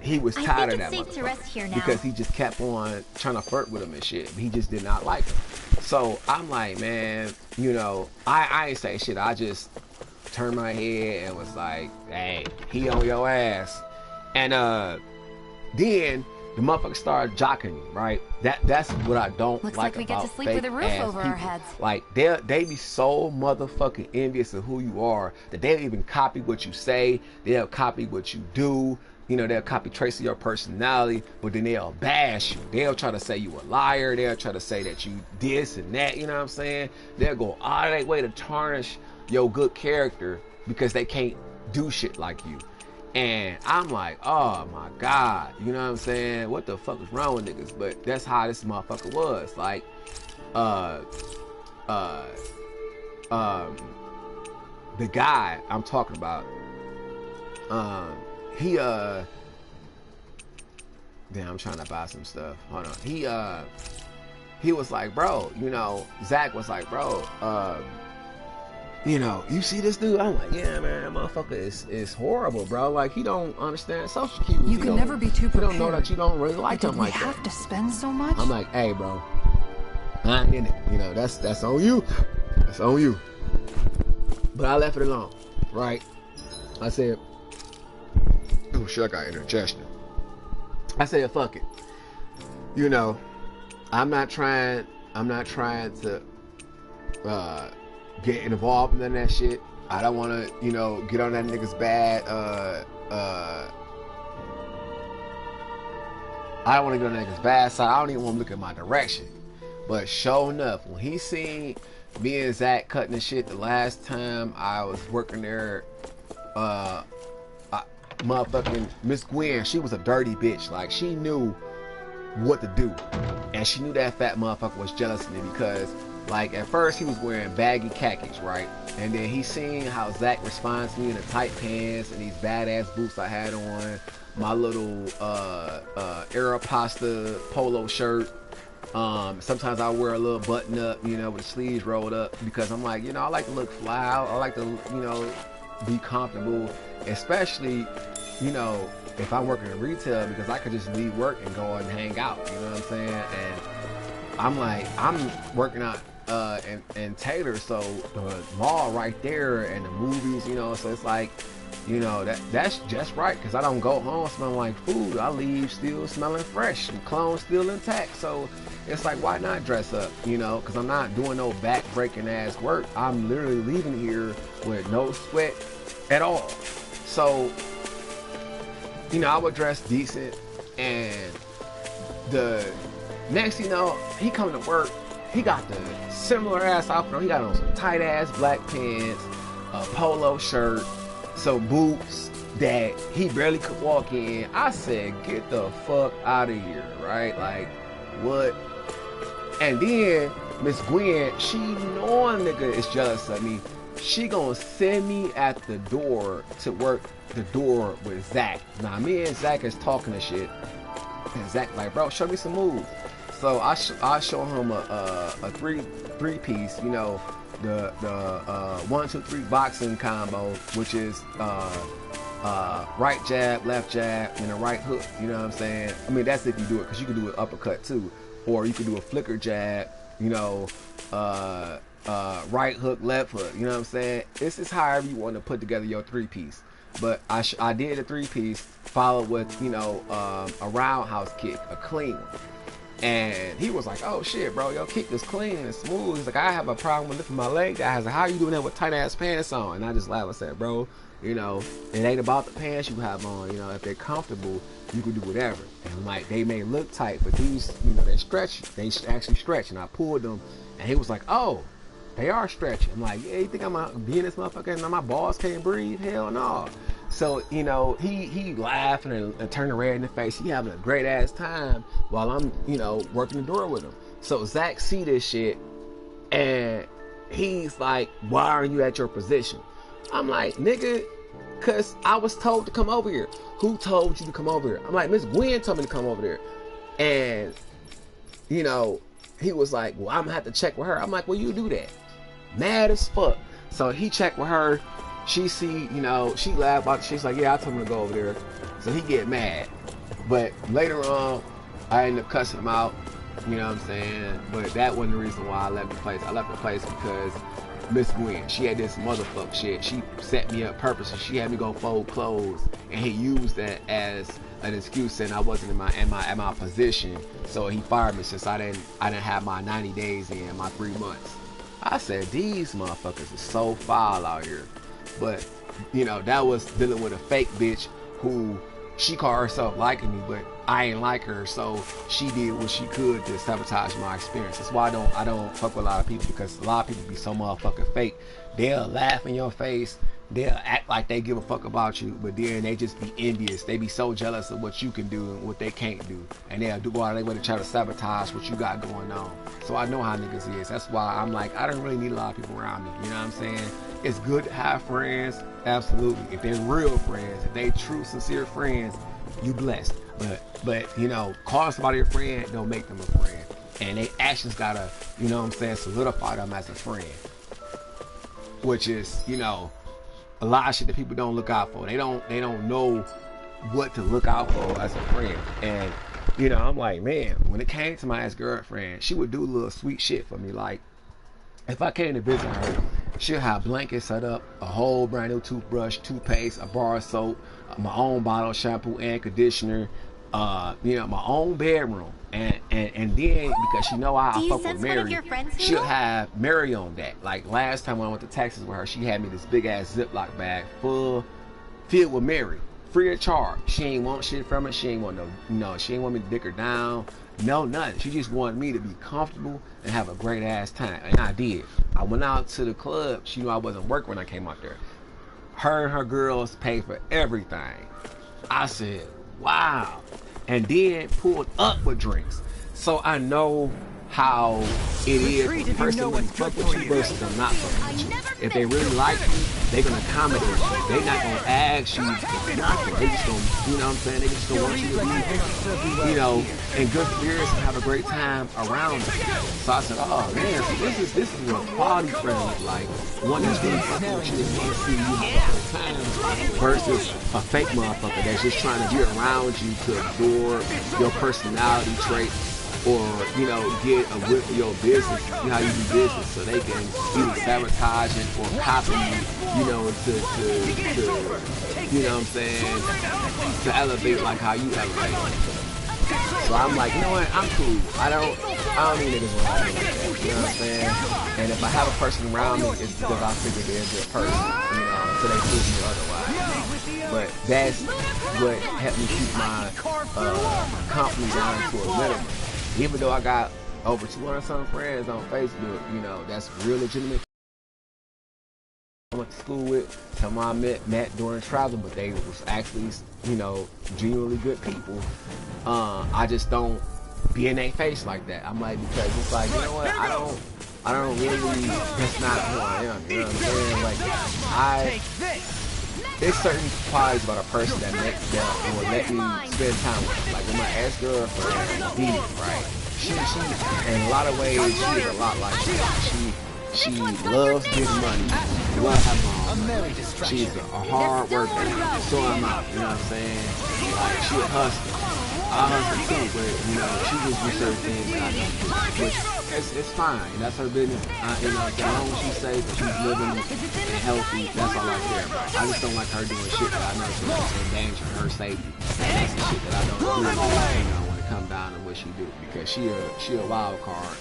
he was tired of that safe to rest here now. because he just kept on trying to flirt with him and shit. He just did not like him. So I'm like, man, you know, I ain't say shit. I just turned my head and was like, hey, he on your ass. And then the motherfucker started jocking me, right? That's what I don't Looks like we about get to sleep with a roof over our heads. Like they be so motherfucking envious of who you are that they'll even copy what you say. They'll copy what you do. You know, they'll copy trace of your personality, but then they'll bash you. They'll try to say you a liar. They'll try to say that you this and that. You know what I'm saying? They'll go all of their way to tarnish your good character because they can't do shit like you. And I'm like, oh my God, you know what I'm saying? What the fuck is wrong with niggas? But that's how this motherfucker was. Like, the guy I'm talking about, damn, I'm trying to buy some stuff. Hold on. He was like, bro, you know, Zach was like, bro, you know, you see this dude? I'm like, yeah, man, that motherfucker is horrible, bro. Like, he don't understand social cues. You can never be too prepared. He don't know that you don't really like him like that. We have to spend so much? I'm like, hey, bro, I ain't in it. You know, that's on you. That's on you. But I left it alone, right? I said, oh shit, I got indigestion. I said, fuck it. You know, I'm not trying to get involved in none of that shit. I don't want to, you know, get on that nigga's bad. I don't want to get on that nigga's bad side. I don't even want to look at my direction. But sure enough, when he seen me and Zach cutting the shit the last time I was working there, motherfucking Miss Gwen, she was a dirty bitch. Like, she knew what to do, and she knew that fat motherfucker was jealous of me because, like, at first he was wearing baggy khakis, right? And then he seen how Zach responds to me in the tight pants and these badass boots I had on, my little Aeropasta polo shirt. Sometimes I wear a little button up, you know, with the sleeves rolled up because I'm like, you know, I like to look fly. I like to, you know, be comfortable, especially, you know, if I'm working in retail, because I could just leave work and go and hang out, you know what I'm saying? And I'm like, I'm working out in Taylor, so the mall right there and the movies, you know, so it's like, you know, that's just right, because I don't go home smelling like food. I leave still smelling fresh and clothes still intact. So it's like, why not dress up, you know, because I'm not doing no back-breaking ass work. I'm literally leaving here with no sweat at all. So, you know, I would dress decent, and the next, you know, he coming to work, he got the similar ass outfit on. He got on some tight ass black pants, a polo shirt, some boots that he barely could walk in. I said, get the fuck out of here, right? Like, what? And then Miss Gwen, she knowing nigga is jealous of me, she gonna send me at the door to work the door with Zach. Now me and Zach is talking to shit, and Zach like, bro, show me some moves. So I show him a three piece, you know, the 1, 2, 3 boxing combo, which is right jab, left jab, and a right hook. You know what I'm saying? I mean, that's if you do it, because you can do an uppercut too, or you can do a flicker jab. You know, right hook, left hook. You know what I'm saying? This is however you want to put together your 3-piece. But I did a 3-piece followed with, you know, a roundhouse kick, a clean one. And he was like, oh shit, bro, your kick is clean and smooth. He's like, I have a problem with lifting my leg. I was like, how you doing that with tight ass pants on? And I just laughed and said, bro, you know, it ain't about the pants you have on. You know, if they're comfortable, you can do whatever. And like, they may look tight, but these, you know, they stretch. They actually stretch. And I pulled them, and he was like, oh, they are stretching. I'm like, yeah, you think I'm gonna be in this motherfucker and my balls can't breathe? Hell no. So, you know, he laughing and turning red in the face. He having a great ass time while I'm, you know, working the door with him. So Zach see this shit, and he's like, why are you at your position? I'm like, nigga, cause I was told to come over here. Who told you to come over here? I'm like, Miss Gwen told me to come over there. And, you know, he was like, well, I'm gonna have to check with her. I'm like, well, you do that. Mad as fuck. So he checked with her. She see, you know, she laughed about it. She's like, yeah, I told him to go over there. So he get mad. But later on, I ended up cussing him out. You know what I'm saying? But that wasn't the reason why I left the place. I left the place because Miss Gwen, she had this motherfucker shit. She set me up purposely. She had me go fold clothes, and he used that as an excuse saying I wasn't in my position. So he fired me since I didn't have my 90 days in, my 3 months. I said, these motherfuckers are so foul out here. But, you know, that was dealing with a fake bitch who she called herself liking me, but I ain't like her, so she did what she could to sabotage my experience. That's why I don't fuck with a lot of people, because a lot of people be so motherfucking fake. They'll laugh in your face, they'll act like they give a fuck about you, but then they just be envious. They be so jealous of what you can do and what they can't do, and they'll do all they way to try to sabotage what you got going on. So I know how niggas is. That's why I'm like, I don't really need a lot of people around me. You know what I'm saying? It's good to have friends, absolutely. If they're real friends, if they true, sincere friends, you blessed. But you know, calling somebody a friend don't make them a friend. And they actions gotta, you know what I'm saying, solidify them as a friend. Which is, you know, a lot of shit that people don't look out for. They don't know what to look out for as a friend. And, you know, I'm like, man, when it came to my ex-girlfriend, she would do little sweet shit for me. Like, if I came to visit her, she'll have blankets set up, a whole brand new toothbrush, toothpaste, a bar of soap, my own bottle of shampoo and conditioner, you know, my own bedroom. And then, because she know I fuck with Mary, she'll have Mary on that. Like last time when I went to Texas with her, she had me this big ass Ziploc bag filled with Mary, free of charge. She ain't want shit from it. She ain't want she ain't want me to dick her down. No, nothing. She just wanted me to be comfortable and have a great ass time. And I did. I went out to the club. She knew I wasn't working when I came out there. Her and her girls paid for everything. I said, wow. And then pulled up with drinks. So I know how it is for a person when fuck with you versus them not fucking with you. If they really like you, they're gonna accommodate you. They're not gonna ask you for nothing. They just gonna, you know what I'm saying? They just gonna want you to be, you know, in good spirits and have a great time around them. So I said, oh man, so this is what quality friend look like. One that's really fucking with you and can't see you have a good time versus a fake motherfucker that's just trying to be around you to absorb your personality traits, or, you know, get a whiff of your business, you know how you do business, so they can either sabotage it or copy you, you know, to you know what I'm saying, to elevate like how you elevate. So I'm like, you know what, I'm cool. I don't need niggas around me like that, you know what I'm saying? And if I have a person around me, it's because I figure they're a good person, you know, until they prove me otherwise. But that's what helped me keep my company down to a minimum. Even though I got over 200-something friends on Facebook, you know, that's real legitimate. I went to school with, some I met during travel, but they was actually, you know, genuinely good people. I just don't be in their face like that. I'm like, because it's like, you know what, I don't really, that's not who I am, you know what I'm saying? Like, there's certain qualities about a person that makes them or let me spend time with them. Like with my ex-girlfriend, Dee, right? She in a lot of ways, she is a lot like me. She loves getting money. Loves having money. She's a hard worker. So am I. You know what I'm saying? Like, she a hustler. I hustle too, but you know, she just do certain things that I don't do, which it's fine. That's her business. You know, as long as she's safe and she's living and healthy, that's all I care about. I just don't like her doing shit that I know is going to endanger her safety. That's the shit that I don't do. You know, when it comes down to what she do, because she a wild card.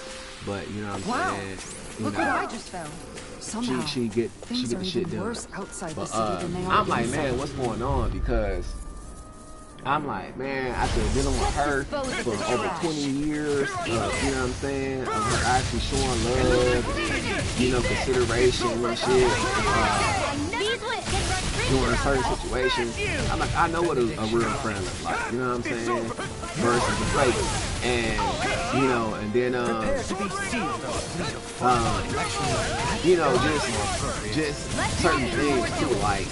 But you know what I'm saying? You Look know, what I just found. Somehow, she get things the are shit even done. worse outside the But city than they are I'm like, inside. man, what's going on? Because I'm like, man, after dealing with her for over 20 years, you know what I'm saying, of her actually showing love, you know, consideration and shit, doing certain situations, I'm like, I know what a real friend looks like, you know what I'm saying, versus a fake. And, you know, and then, you know, just certain things too, like,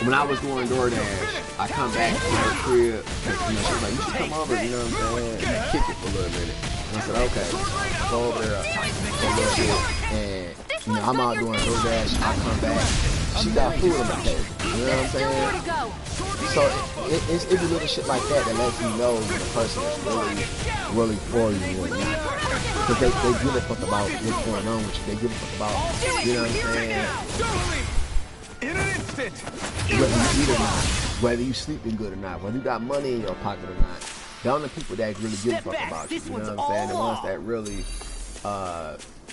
when I was doing DoorDash, I come back to her crib, and, you know, she was like, you should come over, you know what I'm saying, and kick it for a little minute. And I said, okay, go over there for a little bit, and, you know, I'm out doing DoorDash, I come back, she got food on my table, you know what I'm saying? So it's the little shit like that that lets you know when a person is really for you or not. Because they give a fuck about what's going on with you, they give a fuck about, you know what I'm saying? In an instant. Whether you eat or not, whether you sleeping good or not, whether you got money in your pocket or not. The only people that really give a fuck about you, you know what I'm saying? The ones that really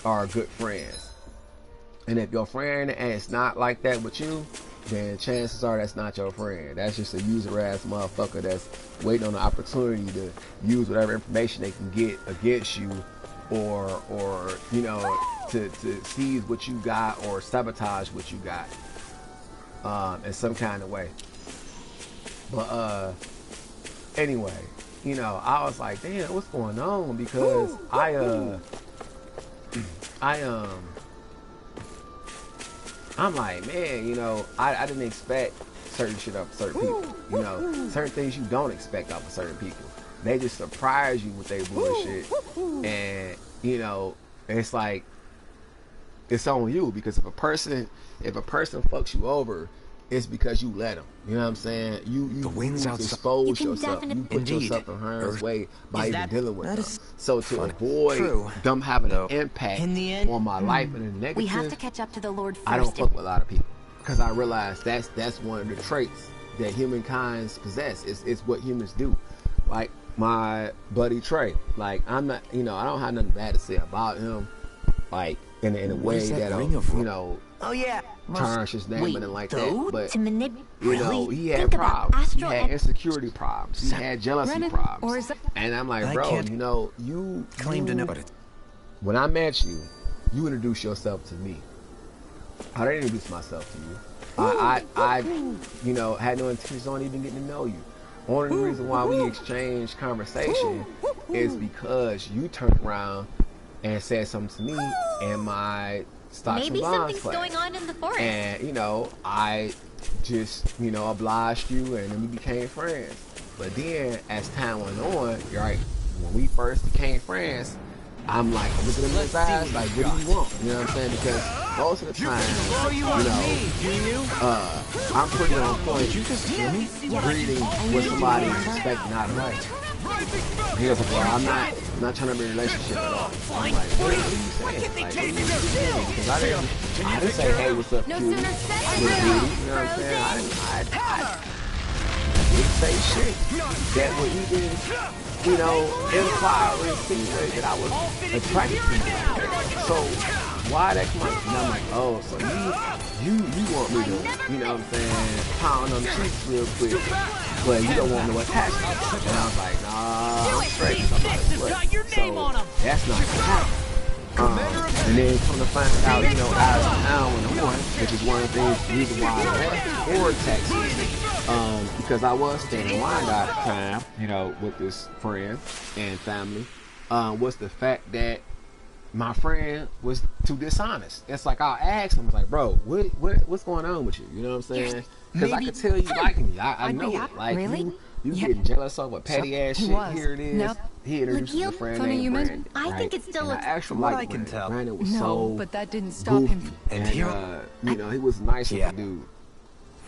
are good friends. And if your friend and it's not like that with you, then chances are that's not your friend. That's just a user ass motherfucker that's waiting on the opportunity to use whatever information they can get against you, or you know, to seize what you got or sabotage what you got. In some kind of way. But anyway, you know, I was like, damn, what's going on? Because I'm like, man, you know, I didn't expect certain shit off of certain people. You know, certain things you don't expect off of certain people. They just surprise you with their bullshit. And, you know, it's like, it's on you, because if a person fucks you over, it's because you let them. You know what I'm saying? You expose yourself. You put yourself in harm's way by even dealing with them. So to avoid them having an impact on my life in a negative, We have to catch up to the Lord first. I don't fuck with a lot of people, because I realize that's one of the traits that humankind possess. It's what humans do. Like my buddy Trey. Like, I'm not, you know, I don't have nothing bad to say about him. Like, in a way that you know, tarnish his name and like that. But you know, he had problems. He had insecurity problems. He had jealousy problems. And I'm like, bro, you know, you claim to know it. When I met you, you introduced yourself to me. I didn't introduce myself to you. I you know, had no intentions on even getting to know you. Only the reason why we exchanged conversation is because you turned around and said something to me in my stocks and bonds something's class. going on in the forest. And, you know, I just, you know, obliged you, and then we became friends. But then, as time went on, you're right, when we first became friends, I'm like, I'm looking at him in his eyes, like, what do you want? You know what I'm saying? Because most of the time, you know, I'm pretty on point reading what somebody is expecting out of me. He was like, well, I'm not trying to be in a relationship at all. I'm like, what are you saying? Like, because I didn't say, hey, what's up, cutie? You know what I'm saying? I didn't say shit. That would even, you know, imply or insinuate that I was attracted to you. So why that come out? And I'm like, oh, so you want me to, you know what I'm saying, pound on the cheeks real quick, but you don't want no attachment. And I was like, nah, I'm straight. So that's not gonna happen. And then come to find out, you know, I was an hour and one, which is one of the things, the reason why I left for Texas, because I was staying in Wyandotte at the time, you know, with this friend and family, was the fact that my friend was too dishonest. It's like, I'll ask him, like, bro, what's going on with you? You know what I'm saying? Because I could tell you like me. I know it. Like, really? You Yeah. getting jealous over petty ass He shit. was. Here it is. Nope. He introduces a Miguel, friend funny named you Brandon. mentioned- I right? think it still And looks- I actually From what like I can Brandon. tell. Brandon was No, so but that didn't stop goofy. him. And here- you know, he was nice Yeah. of a dude.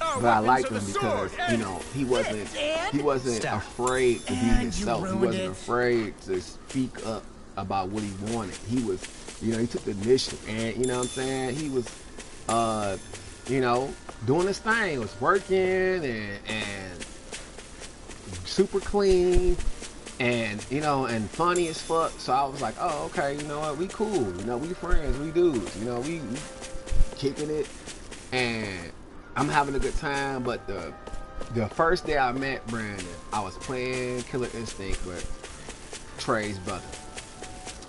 Our But I weapons liked of him the because, sword. you know, he wasn't Stop. afraid to be And you himself. He ruined wasn't it. afraid to speak up about what he wanted. He was, you know, he took the initiative, and you know what I'm saying? He was, you know, doing his thing, was working and super clean and, you know, and funny as fuck. So I was like, oh, okay, you know what? We cool. You know, we friends, we dudes. You know, we kicking it, and I'm having a good time. But the first day I met Brandon, I was playing Killer Instinct with Trey's brother.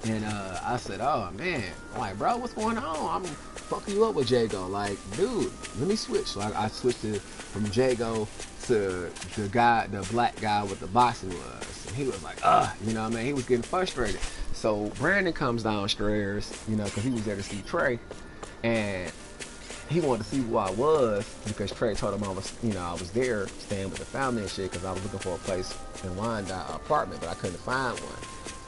And I said, oh man, I'm like, bro, what's going on? I'm fucking you up with Jago. Like, dude, let me switch. So I switched it from Jago to the black guy with the boxing gloves. And he was like, you know what I mean? He was getting frustrated. So Brandon comes downstairs, you know, because he was there to see Trey. And he wanted to see who I was because Trey told him I was there staying with the family and shit because I was looking for a place in Wyandotte, apartment, but I couldn't find one.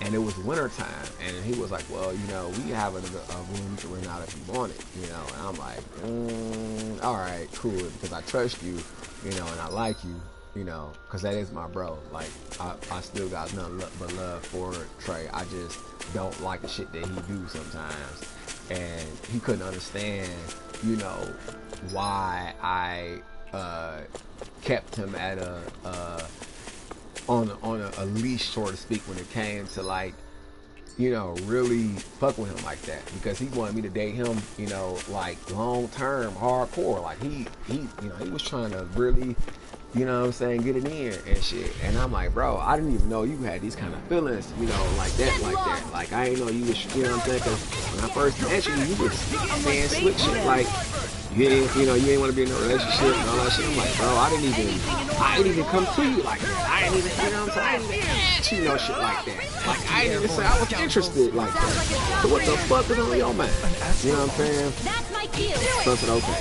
And it was winter time, and he was like, well, you know, we have a room you can rent out if you want it, you know. And I'm like, all right, cool, because I trust you, you know, and I like you, you know, because that is my bro. Like, I still got nothing but love for Trey. I just don't like the shit that he do sometimes. And he couldn't understand, you know, why I kept him at on a leash, so to speak, when it came to, like, you know, really fuck with him like that, because he wanted me to date him, you know, like long term, hardcore. Like he you know, he was trying to really, you know what I'm saying, get it in and shit. And I'm like, bro, I didn't even know you had these kind of feelings, you know, like that. Like, I didn't know you was, you know what I'm saying? Because when I first met you was saying slick shit like, you ain't want to be in a relationship and all that shit. I'm like, bro, I didn't even come to you like that. I didn't even, you know what I'm saying? I didn't even ask you no shit like that. Like, I didn't even say I was interested like that. So what the fuck is on your mind? You know what I'm saying? That's my cue. So I said, okay.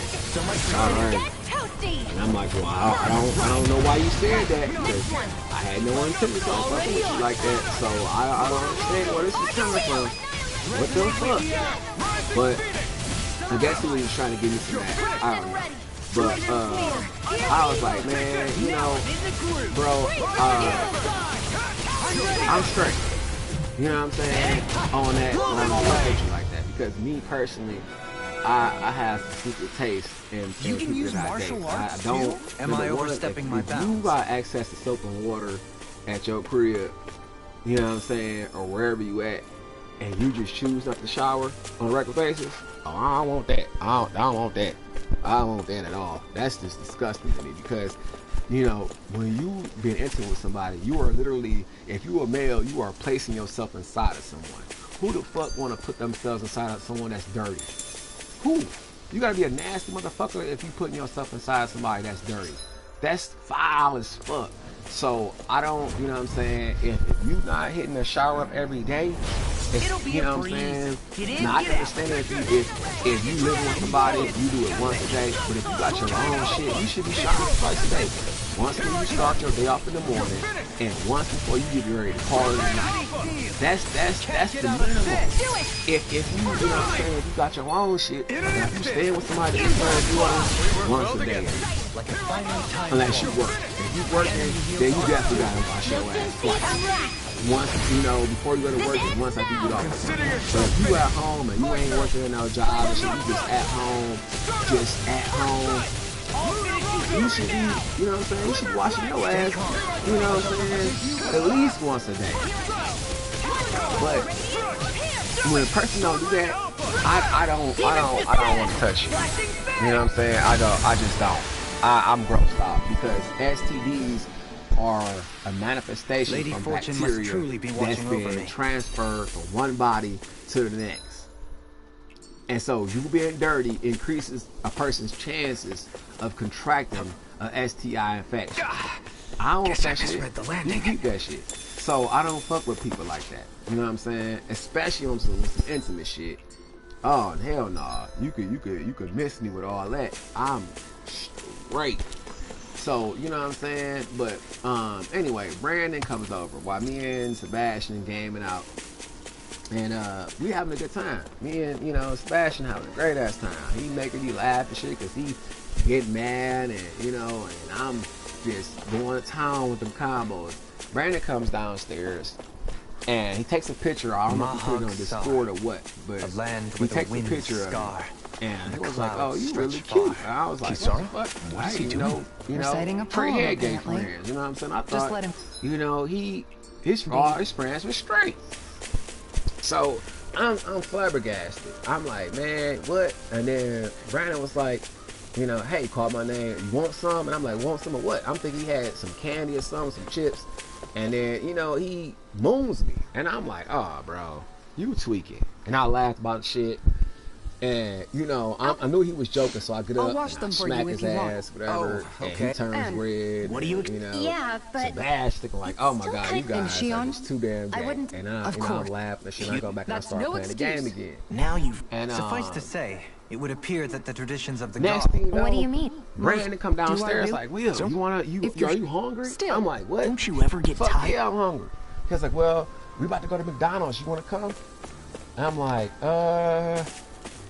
All right. Get toasty. And I'm like, well, I don't know why you said that, because I had no intention on fucking with you like that. So I don't understand where this is coming from. What the fuck? But I guess he was trying to give me some ass. I don't know. But I was like, man, you know, bro, I'm straight. You know what I'm saying? On that, when I'm fucking with you like that. Because me personally, I have some secret taste in You can people use that I martial date. arts, I don't. too? Am I number one, overstepping my if you bounds? got access to soap and water at your crib, you know what I'm saying, or wherever you at, and you just choose not to shower on a regular basis, oh, I don't want that. I don't want that. I don't want that at all. That's just disgusting to me, because, you know, when you been intimate with somebody, you are literally, if you are a male, you are placing yourself inside of someone. Who the fuck want to put themselves inside of someone that's dirty? Who? You gotta be a nasty motherfucker if you putting yourself inside somebody that's dirty. That's foul as fuck. So I don't, you know what I'm saying, if you not hitting the shower up every day, it's, It'll be you a know what I'm breeze. saying? Get in, Now I get can out. understand if you live with somebody, you do it once a day, but if you got your own shit, you should be showering twice a day. Once when you start your day off in the morning, and once before you get ready to call it a night. That's the minimum. If you know what I'm saying, if you got your own shit, if you staying with somebody that you are once a day. Unless you work. If you working, then you definitely gotta wash your ass twice. Once, you know, before you go to work, and once after you get off. So if you at home and you ain't working in no job and shit, you just at home, you should be, you know what I'm saying, you should be washing your ass, you know what I'm saying, at least once a day. But when a person don't do that, I don't want to touch you. You know what I'm saying? I just don't. I'm grossed out, because STDs are a manifestation Lady from Fortune must bacteria truly be that's watching over been me. transferred from one body to the next. And so you being dirty increases a person's chances of contracting a STI infection. I don't want Guess I that shit. misread the You landing. keep that shit. So I don't fuck with people like that. You know what I'm saying? Especially on some intimate shit. Oh hell no! You could miss me with all that. I'm straight. So, you know what I'm saying? But anyway, Brandon comes over while me and Sebastian gaming out. And we having a good time. Me and, you know, Sebastian having a great ass time. He making you laugh and shit because he get mad and, you know, and I'm just going to town with them combos. Brandon comes downstairs and he takes a picture. I don't know if he put it on Discord or what, but A land he with a takes a wind picture of scar. it. And he was like, "Oh, clouds you really stretch cute." far. And I was like, Kisara? "What the fuck? What is he You doing? know, Reciting a pretty poem, head gay apparently. friends. You know what I'm saying? I Just thought, let him. you know, all his friends were straight. So I'm flabbergasted. I'm like, man, what? And then Brandon was like, you know, hey, call my name. You want some? And I'm like, want some of what? I'm thinking he had some candy or something, some chips. And then, you know, he moons me. And I'm like, oh, bro, you tweaking. And I laughed about shit. And, you know, I knew he was joking, so I get I'll up wash and I them for smack you if his you want. ass, whatever. Oh, And okay. he turns And red. what do you and, you know, Yeah, but Sebastian like, oh my still god, you kind of- And guys are Shion? just too damn gay. I wouldn't- and of I'm course. laughing and shit. And I go back and I That's start no playing the excuse. game again. Now you've And Suffice to say, it would appear that the traditions of the next god... thing you know, What do you mean? Brandon come downstairs really? like, Will, you wanna, If are you're you hungry? still- I'm like, what? don't you ever get Fuck tired? yeah, I'm hungry. He's like, well, we about to go to McDonald's. You wanna come? And I'm like,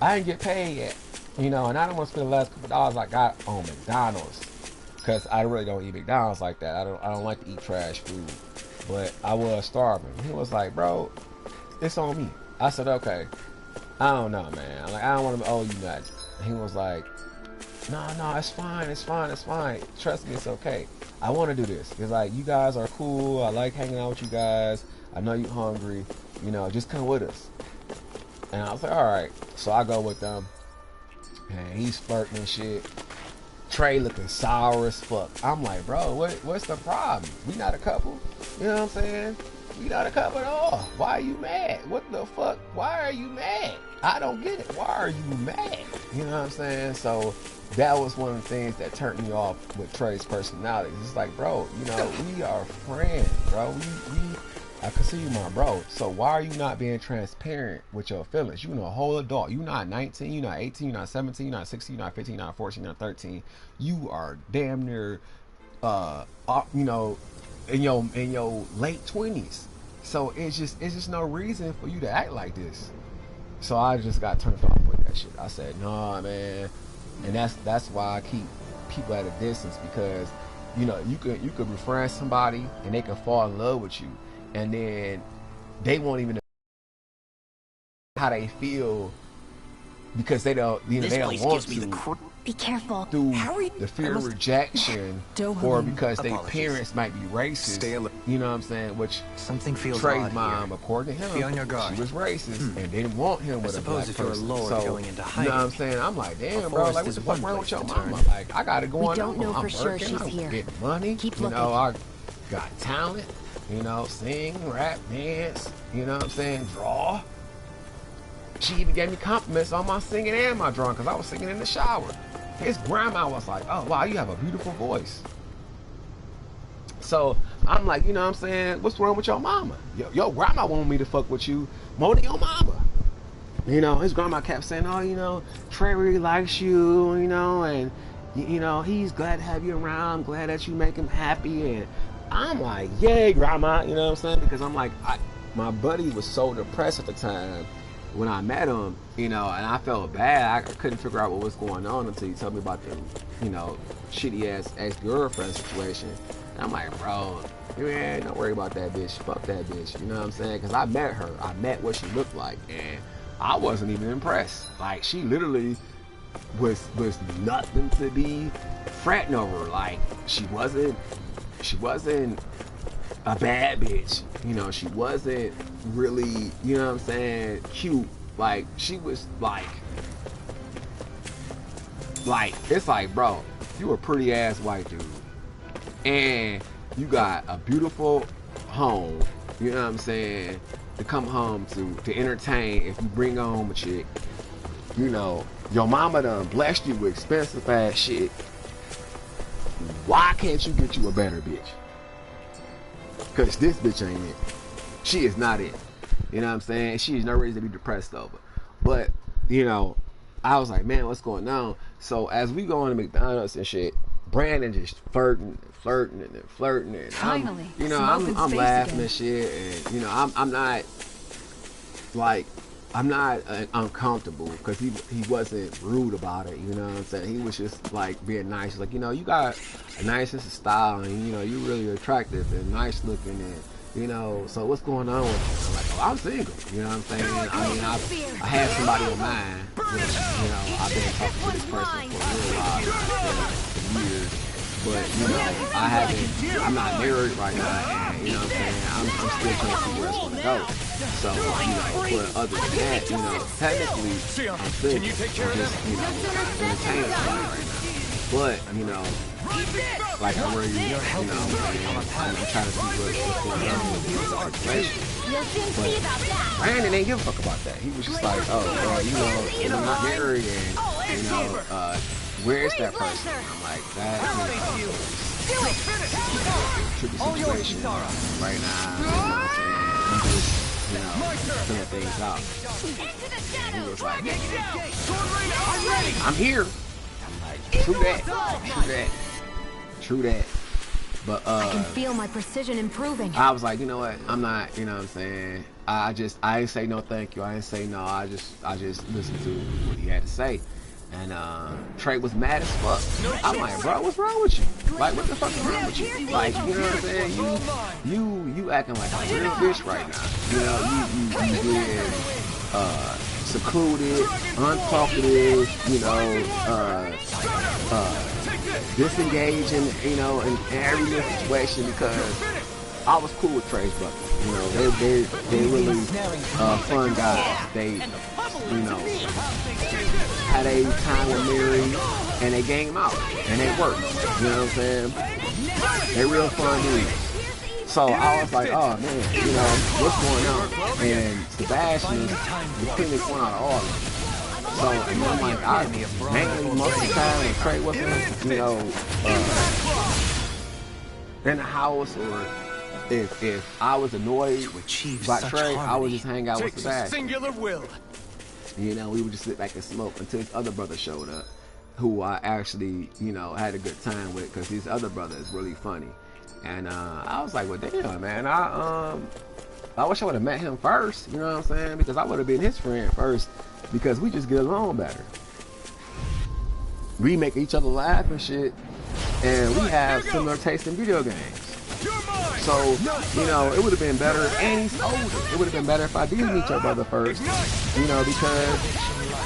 I didn't get paid yet. You know, and I don't want to spend the last couple dollars I got on McDonald's, because I really don't eat McDonald's like that. I don't like to eat trash food, but I was starving. He was like, bro, it's on me. I said, okay. I don't know, man. Like, I don't want to owe you nothing. And he was like, no, it's fine, it's fine. Trust me, it's okay. I want to do this. It's like, you guys are cool. I like hanging out with you guys. I know you're hungry. You know, just come with us. And I was like, all right. So I go with them. And he's flirting and shit. Trey looking sour as fuck. I'm like, bro, what's the problem? We not a couple. You know what I'm saying? We not a couple at all. Why are you mad? What the fuck? Why are you mad? I don't get it. Why are you mad? You know what I'm saying? So that was one of the things that turned me off with Trey's personality. It's like, bro, you know, we are friends, bro. I consider you my bro. So why are you not being transparent with your feelings? You know, a whole adult. You're not 19, you're not 18, you're not 17, you're not 16, you're not 15, you're not 14, you're not 13. You are damn near, you know, in your late 20s. So it's just no reason for you to act like this. So I just got turned off with that shit. I said, nah, man. And that's why I keep people at a distance, because, you know, you could befriend somebody and they can fall in love with you. And then they won't even know how they feel, because they don't, you know, This they don't place want gives me to the Be careful. through How are you- the fear I of must- rejection, Dohan, or because their apologies. parents might be racist. Stay alert. You know what I'm saying? Which Something feels Trey's odd mom, here. according to him, Be on your guard. she was racist and didn't want him with a suppose black if you're a person. lord So, going into you know hiding, what I'm saying? I'm like, damn, a bro, like, forest what is the fuck one wrong with place your to mama? turn. Like, I got it going on. don't know I'm for sure working, she's I'm here. getting money. Keep you looking. know, I got talent. You know, sing, rap, dance. You know what I'm saying? Draw. She even gave me compliments on my singing and my drawing, because I was singing in the shower. His grandma was like, oh, wow, you have a beautiful voice. So I'm like, you know what I'm saying? What's wrong with your mama? Your grandma wanted me to fuck with you more than your mama. You know, his grandma kept saying, oh, you know, Trey really likes you, you know, and, you know, he's glad to have you around, glad that you make him happy. And I'm like, yay, grandma, you know what I'm saying? Because I'm like, my buddy was so depressed at the time when I met him, you know, and I felt bad. I couldn't figure out what was going on until he told me about the, you know, shitty ass ex-girlfriend situation. And I'm like, bro, man, don't worry about that bitch. Fuck that bitch. You know what I'm saying? Because I met her. I met what she looked like, and I wasn't even impressed. Like, she literally was nothing to be fretting over. Like, she wasn't a bad bitch. You know, she wasn't really, you know what I'm saying, cute. Like, she was like, it's like, bro, you a pretty ass white dude, and you got a beautiful home, you know what I'm saying, to come home to entertain. If you bring home a chick, you know, your mama done blessed you with expensive ass shit. Why can't you get you a better bitch? Because this bitch ain't it. She is not it. You know what I'm saying? She is no reason to be depressed over. But, you know, I was like, man, what's going on? So as we go into McDonald's and shit, Brandon just flirting and Finally, you know, some open I'm space laughing again. and shit, and you know, I'm not like uncomfortable because he wasn't rude about it. You know what I'm saying? He was just like being nice, like, you know, you got a nice sense of style, and you know, you really attractive and nice looking, and you know, so what's going on with you? I'm like, oh, I'm single. You know what I'm saying? I mean, I had somebody in mind. Which, you know, I've been talking to this person for a little while, for years. But, you know, I'm not married right now, and, you know what I'm saying, I'm still trying to see where it's going to go. So, you know, but other than that, you know, technically, I'm single. Can you take care of just, you know, entertaining somebody right now. But, you know, like I'm ready, you know, I'm trying to see what's going on with the situation. You'll soon see about that. Brandon didn't give a fuck about that. He was just like, oh, you know, I'm not married, and, you know, where is that person? I'm like, that, you know, tricky situation right now, you know what I'm saying? I'm just, you know, filling things out. And he was like, I'm here. I'm like, true that. But I can feel my precision improving. I was like, you know what? I'm not, you know what I'm saying? I ain't say no thank you. I didn't say no. I just listened to what he had to say. And Trey was mad as fuck. I'm like, bro, what's wrong with you? Like, what the fuck is wrong with you? Like, you know what I'm saying? You acting like a real bitch right now. You know, you being secluded, untalkative, you know, disengaging, you know, in every little situation, because I was cool with Trey's brother. You know, they really fun guys. They, you know, had a time with Mary, and they gang out, and they work. You know what I'm saying? They real fun dudes. So I was like, oh man, you know, what's going on? And Sebastian was picking this one out of all of them. So, and I'm like, mainly most of the time when Trey wasn't, you know, in the house, or if I was annoyed by Trey, I would just hang out with Sebastian. Singular will. You know, we would just sit back and smoke until his other brother showed up, who I actually, you know, had a good time with, because his other brother is really funny. And I was like, well, damn, man, I wish I would have met him first, you know what I'm saying? Because I would have been his friend first, because we just get along better. We make each other laugh and shit, and we have similar taste in video games. So, you know, it would have been better, and he's older. It would have been better if I did meet your brother first, you know, because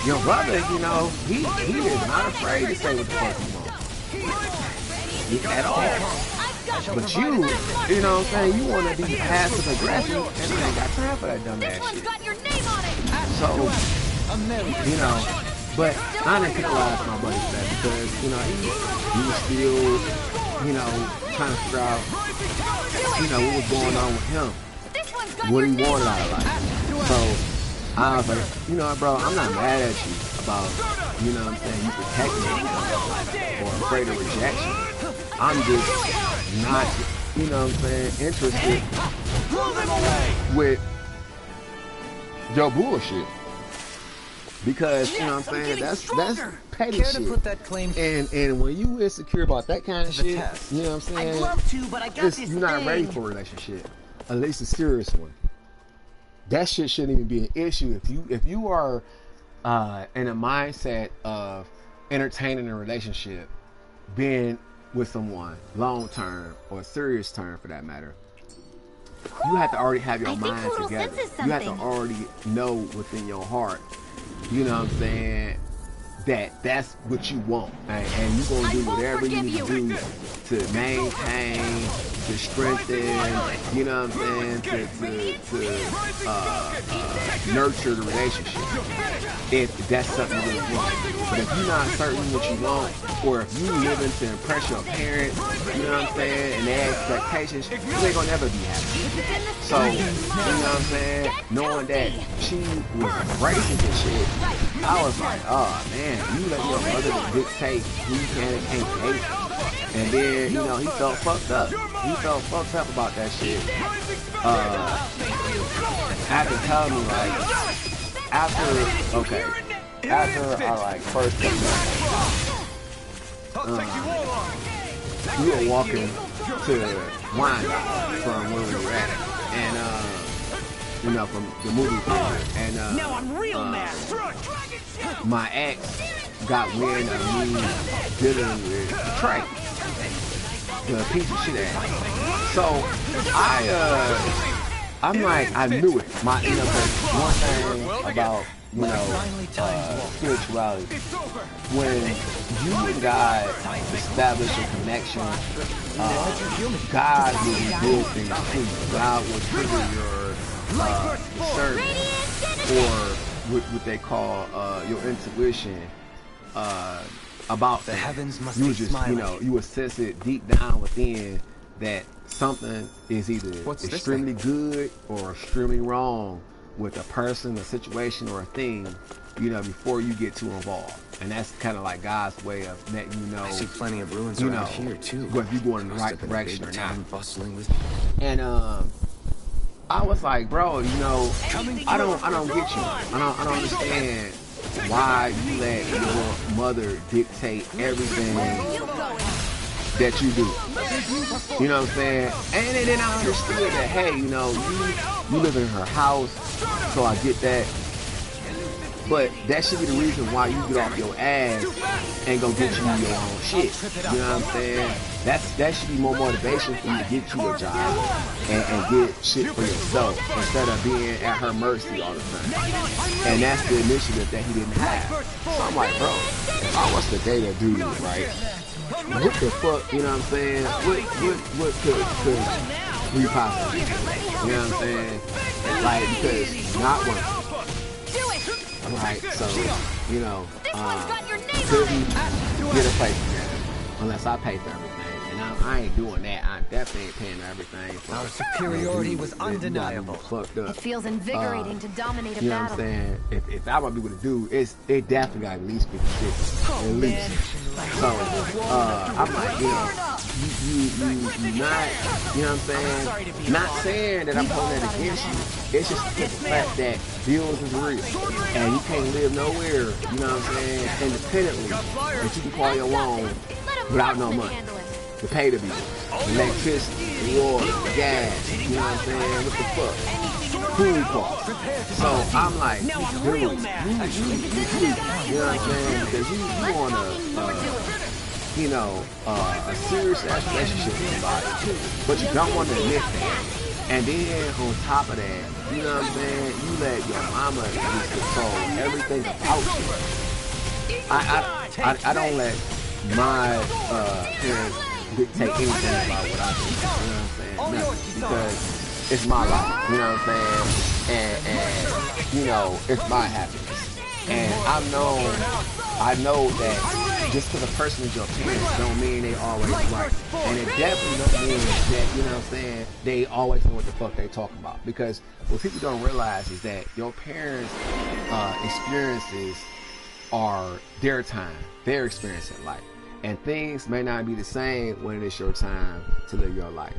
your brother, you know, he is not afraid to say what the fuck he wants. At all. But you know what I'm saying, you want to be passive aggressive, and I ain't got time for that dumb ass shit. So, you know, but I didn't penalize my buddy for that, because, you know, he was still, you know, trying to figure out, you know, what was going on with him, what he wanted out of life. So I was like, you know what, bro, I'm not mad at you about, you know what I'm saying, you protecting me or afraid of rejection. I'm just not, you know what I'm saying, interested with your bullshit. Because, you know what I'm saying, that's petty Care shit. to put that claim And when you insecure about that kind of to the shit, test? you know what I'm saying, I'd love to, but I got this you're not ready thing. for a relationship, at least a serious one. That shit shouldn't even be an issue. If you are in a mindset of entertaining a relationship, being with someone long term or serious term for that matter, you have to already have your I think mind Poodle together. senses You have to something. already know within your heart, you know what I'm saying, that that's what you want, and you're gonna do whatever you need to do to maintain, to strengthen, you know what I'm saying, to nurture the relationship, if that's something you really want. But if you're not certain what you want, or if you living to impress your parents, you know what I'm saying, and their expectations, you ain't gonna never be happy. So, you know what I'm saying, knowing that she was embracing this shit, I was like, oh man, you let your mother dictate who you can and can't date. And then, you know, he felt fucked up. He felt fucked up about that shit. After telling me, like, after I like first got I'll take you all on. we were walking to Wyandotte from where we were at, and you know, from the movie theater, and Now I'm real mad. my ex got wind of me dealing with Trey, the piece of shit ass. So I'm like, I knew it. My, you know, 'cause one thing about, you know, spirituality, when you and God establish a connection, God will reveal things to you. God will trigger your discernment, or what they call your intuition about The things. heavens must You be would just, smiling. you know, you would sense it deep down within that something is either What's this extremely good or extremely wrong with a person, a situation, or a thing, you know, before you get too involved. And that's kind of like God's way of letting you know, I see plenty of ruins you around know, here too. whether you're going in the Must right have been a direction big or not. town bustling with. And I was like, bro, you know, I don't get you. I don't understand why you let your mother dictate everything that you do. You know what I'm saying? And then I understood that, hey, you know, you live in her house, so I get that. But that should be the reason why you get off your ass and go get you your own shit. You know what I'm saying? That should be more motivation for you to get you a job and get shit for yourself instead of being at her mercy all the time. And that's the initiative that he didn't have. So I'm like, bro, if I was to date a dude, right? What the fuck, you know what I'm saying? What could we possibly do? You know what I'm saying? Like, because not working. Right, so, you know, couldn't get a place together unless I pay for everything. And I ain't doing that. I definitely ain't paying for everything. For, Our superiority was undeniable. Fucked up. It feels invigorating to dominate a You know what I'm battle. saying? If I want to be able to do, it definitely got at least 50-50. At least. So, I'm like, you know, you not, you know what I'm saying? Not saying that I'm holding that against you. It's just the fact that bills is real. And you can't live nowhere, you know what I'm saying, independently, that you can call your own without no money. To pay the bills, the electricity, the water, the gas, you know what I'm saying? What the fuck? Food costs. So I'm like, dude, you know what I'm saying? Because you want you know, a serious ass relationship with somebody, but you don't want to admit that. And then on top of that, you know what I'm saying? You let your mama just control everything about you. I don't let my parents dictate anything about what I do. You know what I'm saying? Nothing. Because it's my life. You know what I'm saying? And you know, it's my happiness. And I know that just because a person is your parents don't mean they always right. And it definitely don't mean that, you know what I'm saying, they always know what the fuck they talking about. Because what people don't realize is that your parents' experiences are their time, their experience in life. And things may not be the same when it is your time to live your life.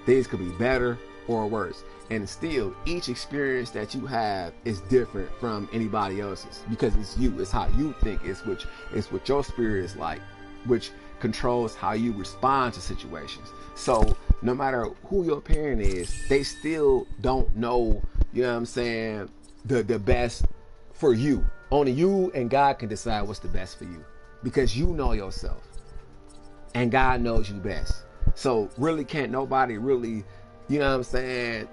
Things could be better or worse. And still, each experience that you have is different from anybody else's because it's you. It's how you think. It's what your spirit is like, which controls how you respond to situations. So no matter who your parent is, they still don't know, you know what I'm saying, the best for you. Only you and God can decide what's the best for you because you know yourself and God knows you best. So really can't nobody really, you know what I'm saying,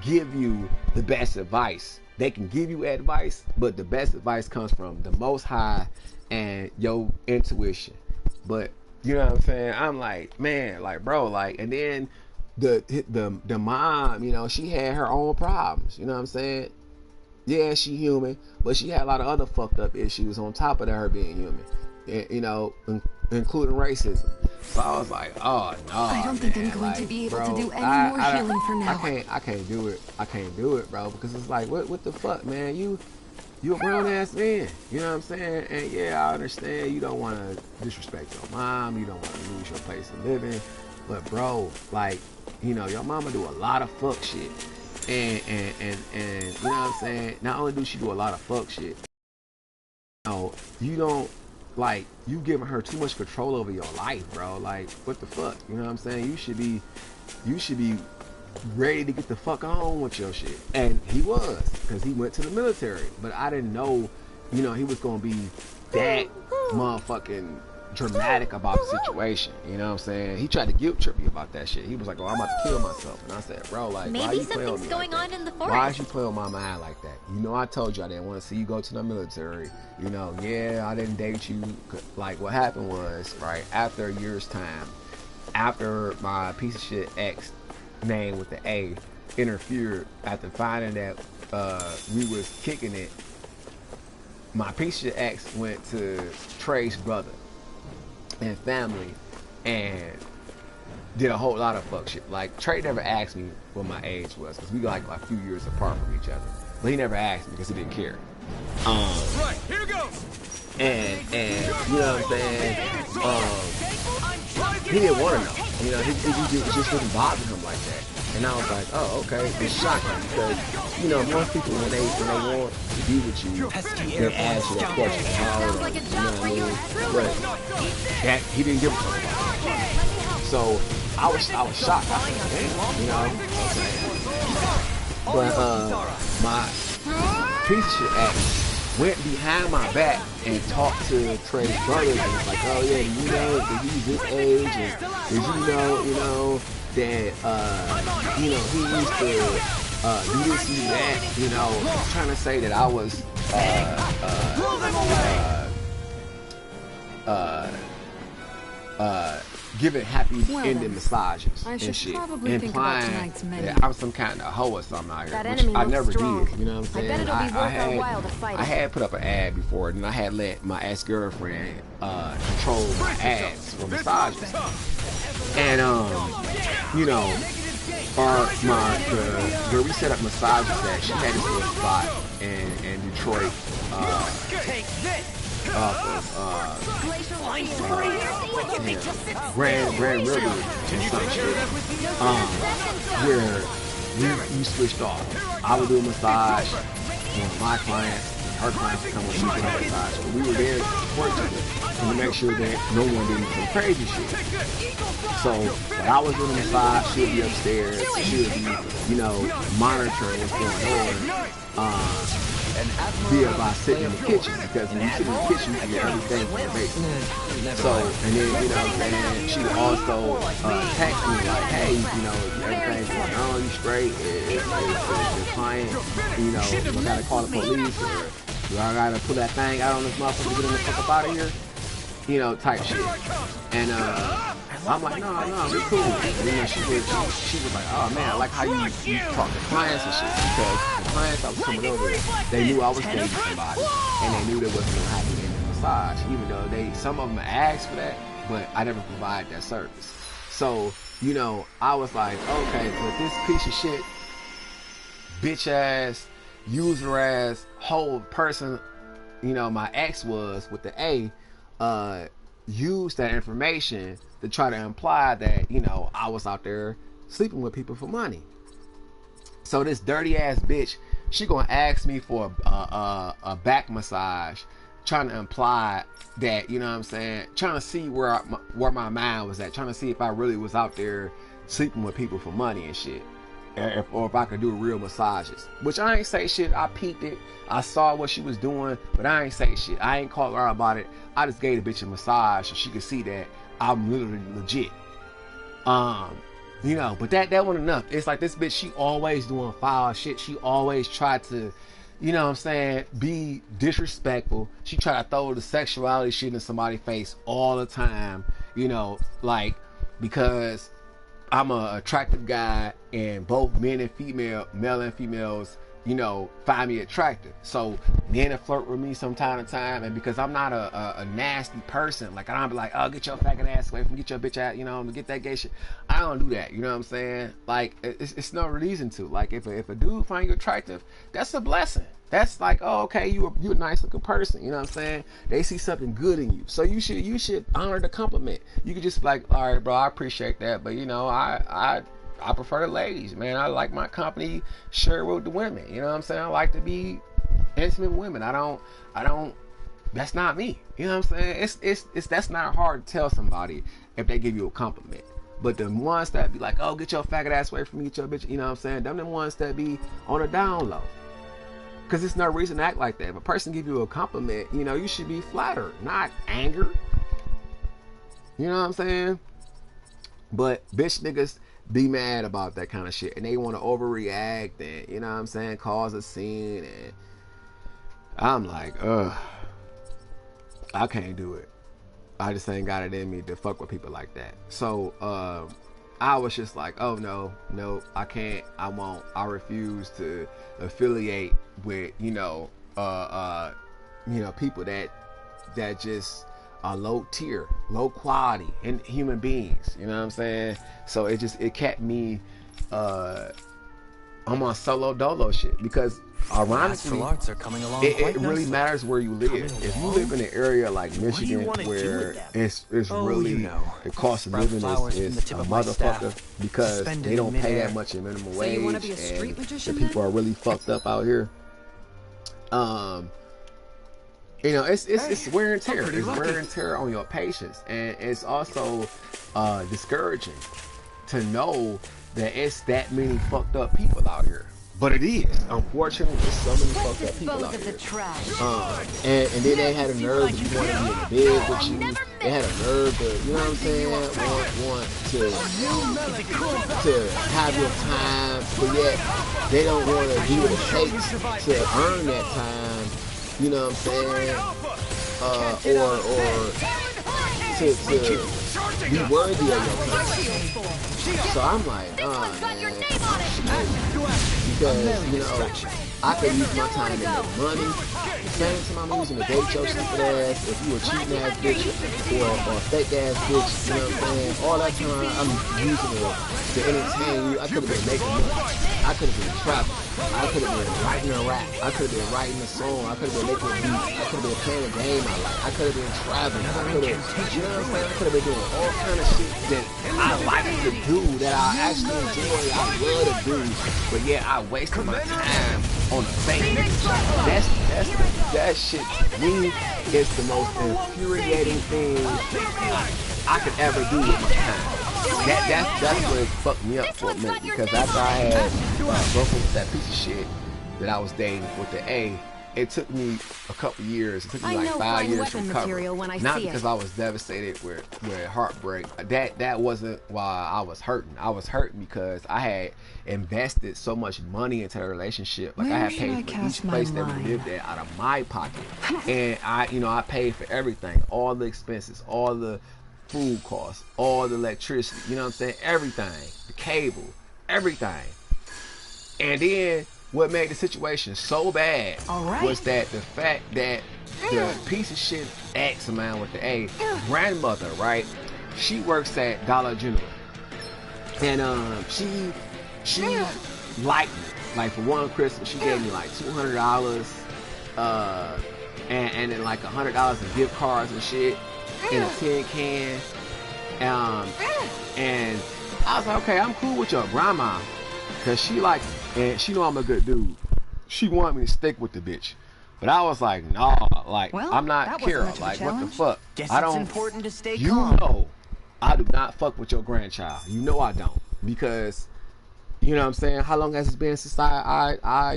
give you the best advice. They can give you advice, but the best advice comes from the Most High and your intuition. But you know what I'm saying? I'm like, man, like, bro, like, and then the mom, you know, she had her own problems. You know what I'm saying? Yeah, she human, but she had a lot of other fucked up issues on top of her being human. You know, including racism. So I was like, oh no, I don't think I'm man, going to like, be able bro, to do any more healing for now. I can't do it. I can't do it, bro, because it's like, what the fuck, man? You a grown ass man. You know what I'm saying? And yeah, I understand you don't want to disrespect your mom. You don't want to lose your place of living. But bro, like, you know, your mama do a lot of fuck shit. And you know what I'm saying? Not only do she do a lot of fuck shit, you know, you don't like, you giving her too much control over your life, bro. Like, what the fuck? You know what I'm saying? You should be ready to get the fuck on with your shit. And he was, because he went to the military. But I didn't know, you know, he was gonna be that motherfucking dramatic about the situation. You know what I'm saying? He tried to guilt trip me about that shit. He was like, "Oh, I'm about to kill myself." And I said, "Bro, like, why Maybe you playing with something's me going like on that? in the Why forest. you play with my mind like that? You know, I told you I didn't want to see you go to the military. You know, yeah, I didn't date you." Like, what happened was, right, after a year's time, after my piece of shit ex, name with the A, interfered, after finding that we was kicking it, my piece of shit ex went to Trey's brother and family and did a whole lot of fuck shit. Like, Trey never asked me what my age was, because we like a few years apart from each other. But he never asked me because he didn't care. Right, here goes. And you know what I'm saying? He didn't want to know. You know, it just didn't bother him like that. And I was like, oh, okay. It's shocking because, you know, most people when they want to be with you, they ask you that question. Sounds like a job for you, truly. But that he didn't give a fuck about it. So I was shocked. I said, damn, you know. Okay. But my piece of shit ass went behind my back and talked to Trey's brothers and was like, oh yeah, you know that he's this age, and did you know that he used to do this and do that, you know, trying to say that I was giving happy Well, ending then, massages I and should shit, probably think about implying tonight's menu. that I'm some kind of hoe or something out here, That which enemy I looks never strong. did. You know what I'm I saying? bet it'll be worth our while to fight I it. had put up an ad before, and I had let my ex-girlfriend control my ads for massages, and you know, where we set up massages at, she had this little spot in Detroit, Grand River, where we switched off. I would do a massage, my clients, her clients would come when she did a massage. But we were there to support each other and to make sure that no one did some crazy shit. So when I was doing a massage, she would be upstairs, she would be, you know, monitoring what's going on. Via by sitting in the kitchen, because when you sit in the kitchen, you can get everything from the basement. So, and then, you know what I'm saying, she would also text me like, hey, you know, everything's going on, you straight, is the client, you know, I gotta call the police, or do I gotta pull that thing out on this motherfucker to get him the fuck up out of here? You know, type shit. And I'm like, no, we cool. And then she was like, oh man, I like how you talk to clients and shit, because the clients I was coming over with, they knew I was dating somebody, and they knew there wasn't no happy ending massage, even though some of them asked for that, but I never provided that service. So, you know, I was like, okay, but this piece of shit, bitch ass, user ass, whole person, you know, my ex was with the A, used that information to try to imply that, you know, I was out there sleeping with people for money. So this dirty ass bitch, she gonna ask me for a back massage, trying to imply that, you know what I'm saying, trying to see where my mind was at, trying to see if I really was out there sleeping with people for money and shit, or if I could do real massages. Which I ain't say shit. I peeped it, I saw what she was doing, but I ain't say shit. I ain't called her out about it. I just gave the bitch a massage so she could see that I'm literally legit. You know, but that wasn't enough. It's like this bitch, she always doing foul shit. She always tried to, you know what I'm saying, be disrespectful. She tried to throw the sexuality shit in somebody's face all the time, you know, like, because I'm a attractive guy and both men and female, male and females, you know, find me attractive. So men will flirt with me from time to time, and because I'm not a nasty person, like I don't be like, oh, get your faggot ass away from me, get your bitch out, you know, get that gay shit. I don't do that, you know what I'm saying? Like, it's no reason to. Like, if a dude find you attractive, that's a blessing. That's like, oh, okay, you a nice looking person, you know what I'm saying? They see something good in you, so you should honor the compliment. You could just be like, all right, bro, I appreciate that, but you know, I prefer the ladies, man. I like my company shared with the women. You know what I'm saying? I like to be intimate with women. I don't that's not me. You know what I'm saying? It's that's not hard to tell somebody if they give you a compliment. But the ones that be like, oh, get your faggot ass away from me, get your bitch, you know what I'm saying? Them the ones that be on a down low. Because there's no reason to act like that. If a person give you a compliment, you know, you should be flattered, not angered. You know what I'm saying? But bitch niggas be mad about that kind of shit. And they want to overreact and, you know what I'm saying, cause a scene. And I'm like, ugh. I can't do it. I just ain't got it in me to fuck with people like that. So I was just like, oh no, I can't, I won't, I refuse to affiliate with, people that just are low tier, low quality in human beings. You know what I'm saying? So it kept me I'm on solo dolo shit, because ironically, arts are coming along it really matters where you live. If you live in an area like Michigan where it's really the cost of living is a motherfucker, because they don't pay that much in minimum wage, you wanna be a and street the magician people are really fucked up out here. It's wear and tear. It's wear and tear on your patience, and it's also discouraging to know that it's that many fucked up people out here. But it is. Unfortunately, there's so many fucked up people out here. And then they had a nerve to want to be in the bed with you. They had a nerve to, you know what I'm saying, want to have your time, but yet they don't want to do what it takes to earn that time. You know what I'm saying? Or to be worthy of your time. So I'm like, oh man, because I could use my time to make money. The same time I'm using to date your stupid ass, if you a cheating ass bitch or a fake ass bitch, you know what I'm saying? All that time I'm using it to entertain you. I could have been making money. I could have been trapping. I could have been writing a rap. I could have been writing a song. I could have been making a beat. I could have been playing a game I like. I could have been traveling. I could have, you know what I'm saying? I could have been doing all kind of shit that I like to do, that I actually enjoy, I love to do. But yeah, I wasted my time on the fake. That shit to me is the most infuriating thing I could ever do with my time. That's what fucked me up for a minute, because after I had broken with that piece of shit that I was dating with the A, it took me a couple years. It took me like 5 years to recover. Not because I was devastated with heartbreak. That wasn't why I was hurting. I was hurting because I had invested so much money into the relationship. Like I had paid for each place that we lived at out of my pocket, and I paid for everything, all the expenses, all the food costs, all the electricity. You know what I'm saying? Everything, the cable, everything, and then. What made the situation so bad was that the fact that the piece of shit ex man with the A grandmother, right? She works at Dollar General, and she liked me. Like for one Christmas, she gave me like $200, and then like $100 in gift cards and shit in a tin can. And I was like, okay, I'm cool with your grandma, cause she liked me. And she know I'm a good dude. She wanted me to stick with the bitch. But I was like, nah, like, I'm not Kara. Like, what the fuck? I don't, important to stay you calm. know, I do not fuck with your grandchild. You know I don't. Because, you know what I'm saying? How long has it been since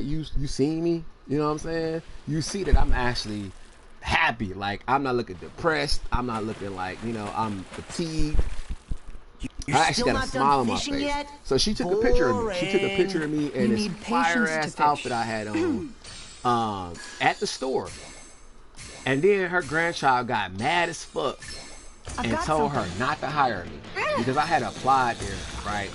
you seen me? You know what I'm saying? You see that I'm actually happy. Like, I'm not looking depressed. I'm not looking like, I'm fatigued. I actually got a smile on my face. Yet? So she took a picture of me. She took a picture of me in this fire ass outfit I had on at the store. And then her grandchild got mad as fuck and told her not to hire me because I had applied there, right,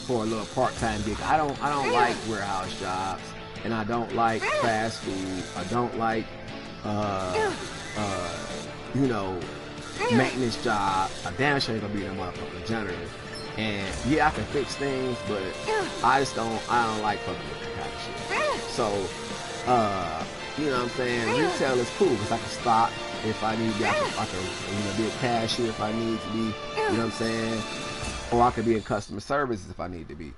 for a little part-time gig. I don't like warehouse jobs, and I don't like fast food. I don't like maintenance job. I damn sure ain't gonna be no motherfucking janitor. And yeah, I can fix things, but I don't like fucking with that kind of shit. So, you know what I'm saying? Retail is cool because I can stock if I need to. I can be a cashier if I need to be. You know what I'm saying? Or I could be in customer services if I need to be.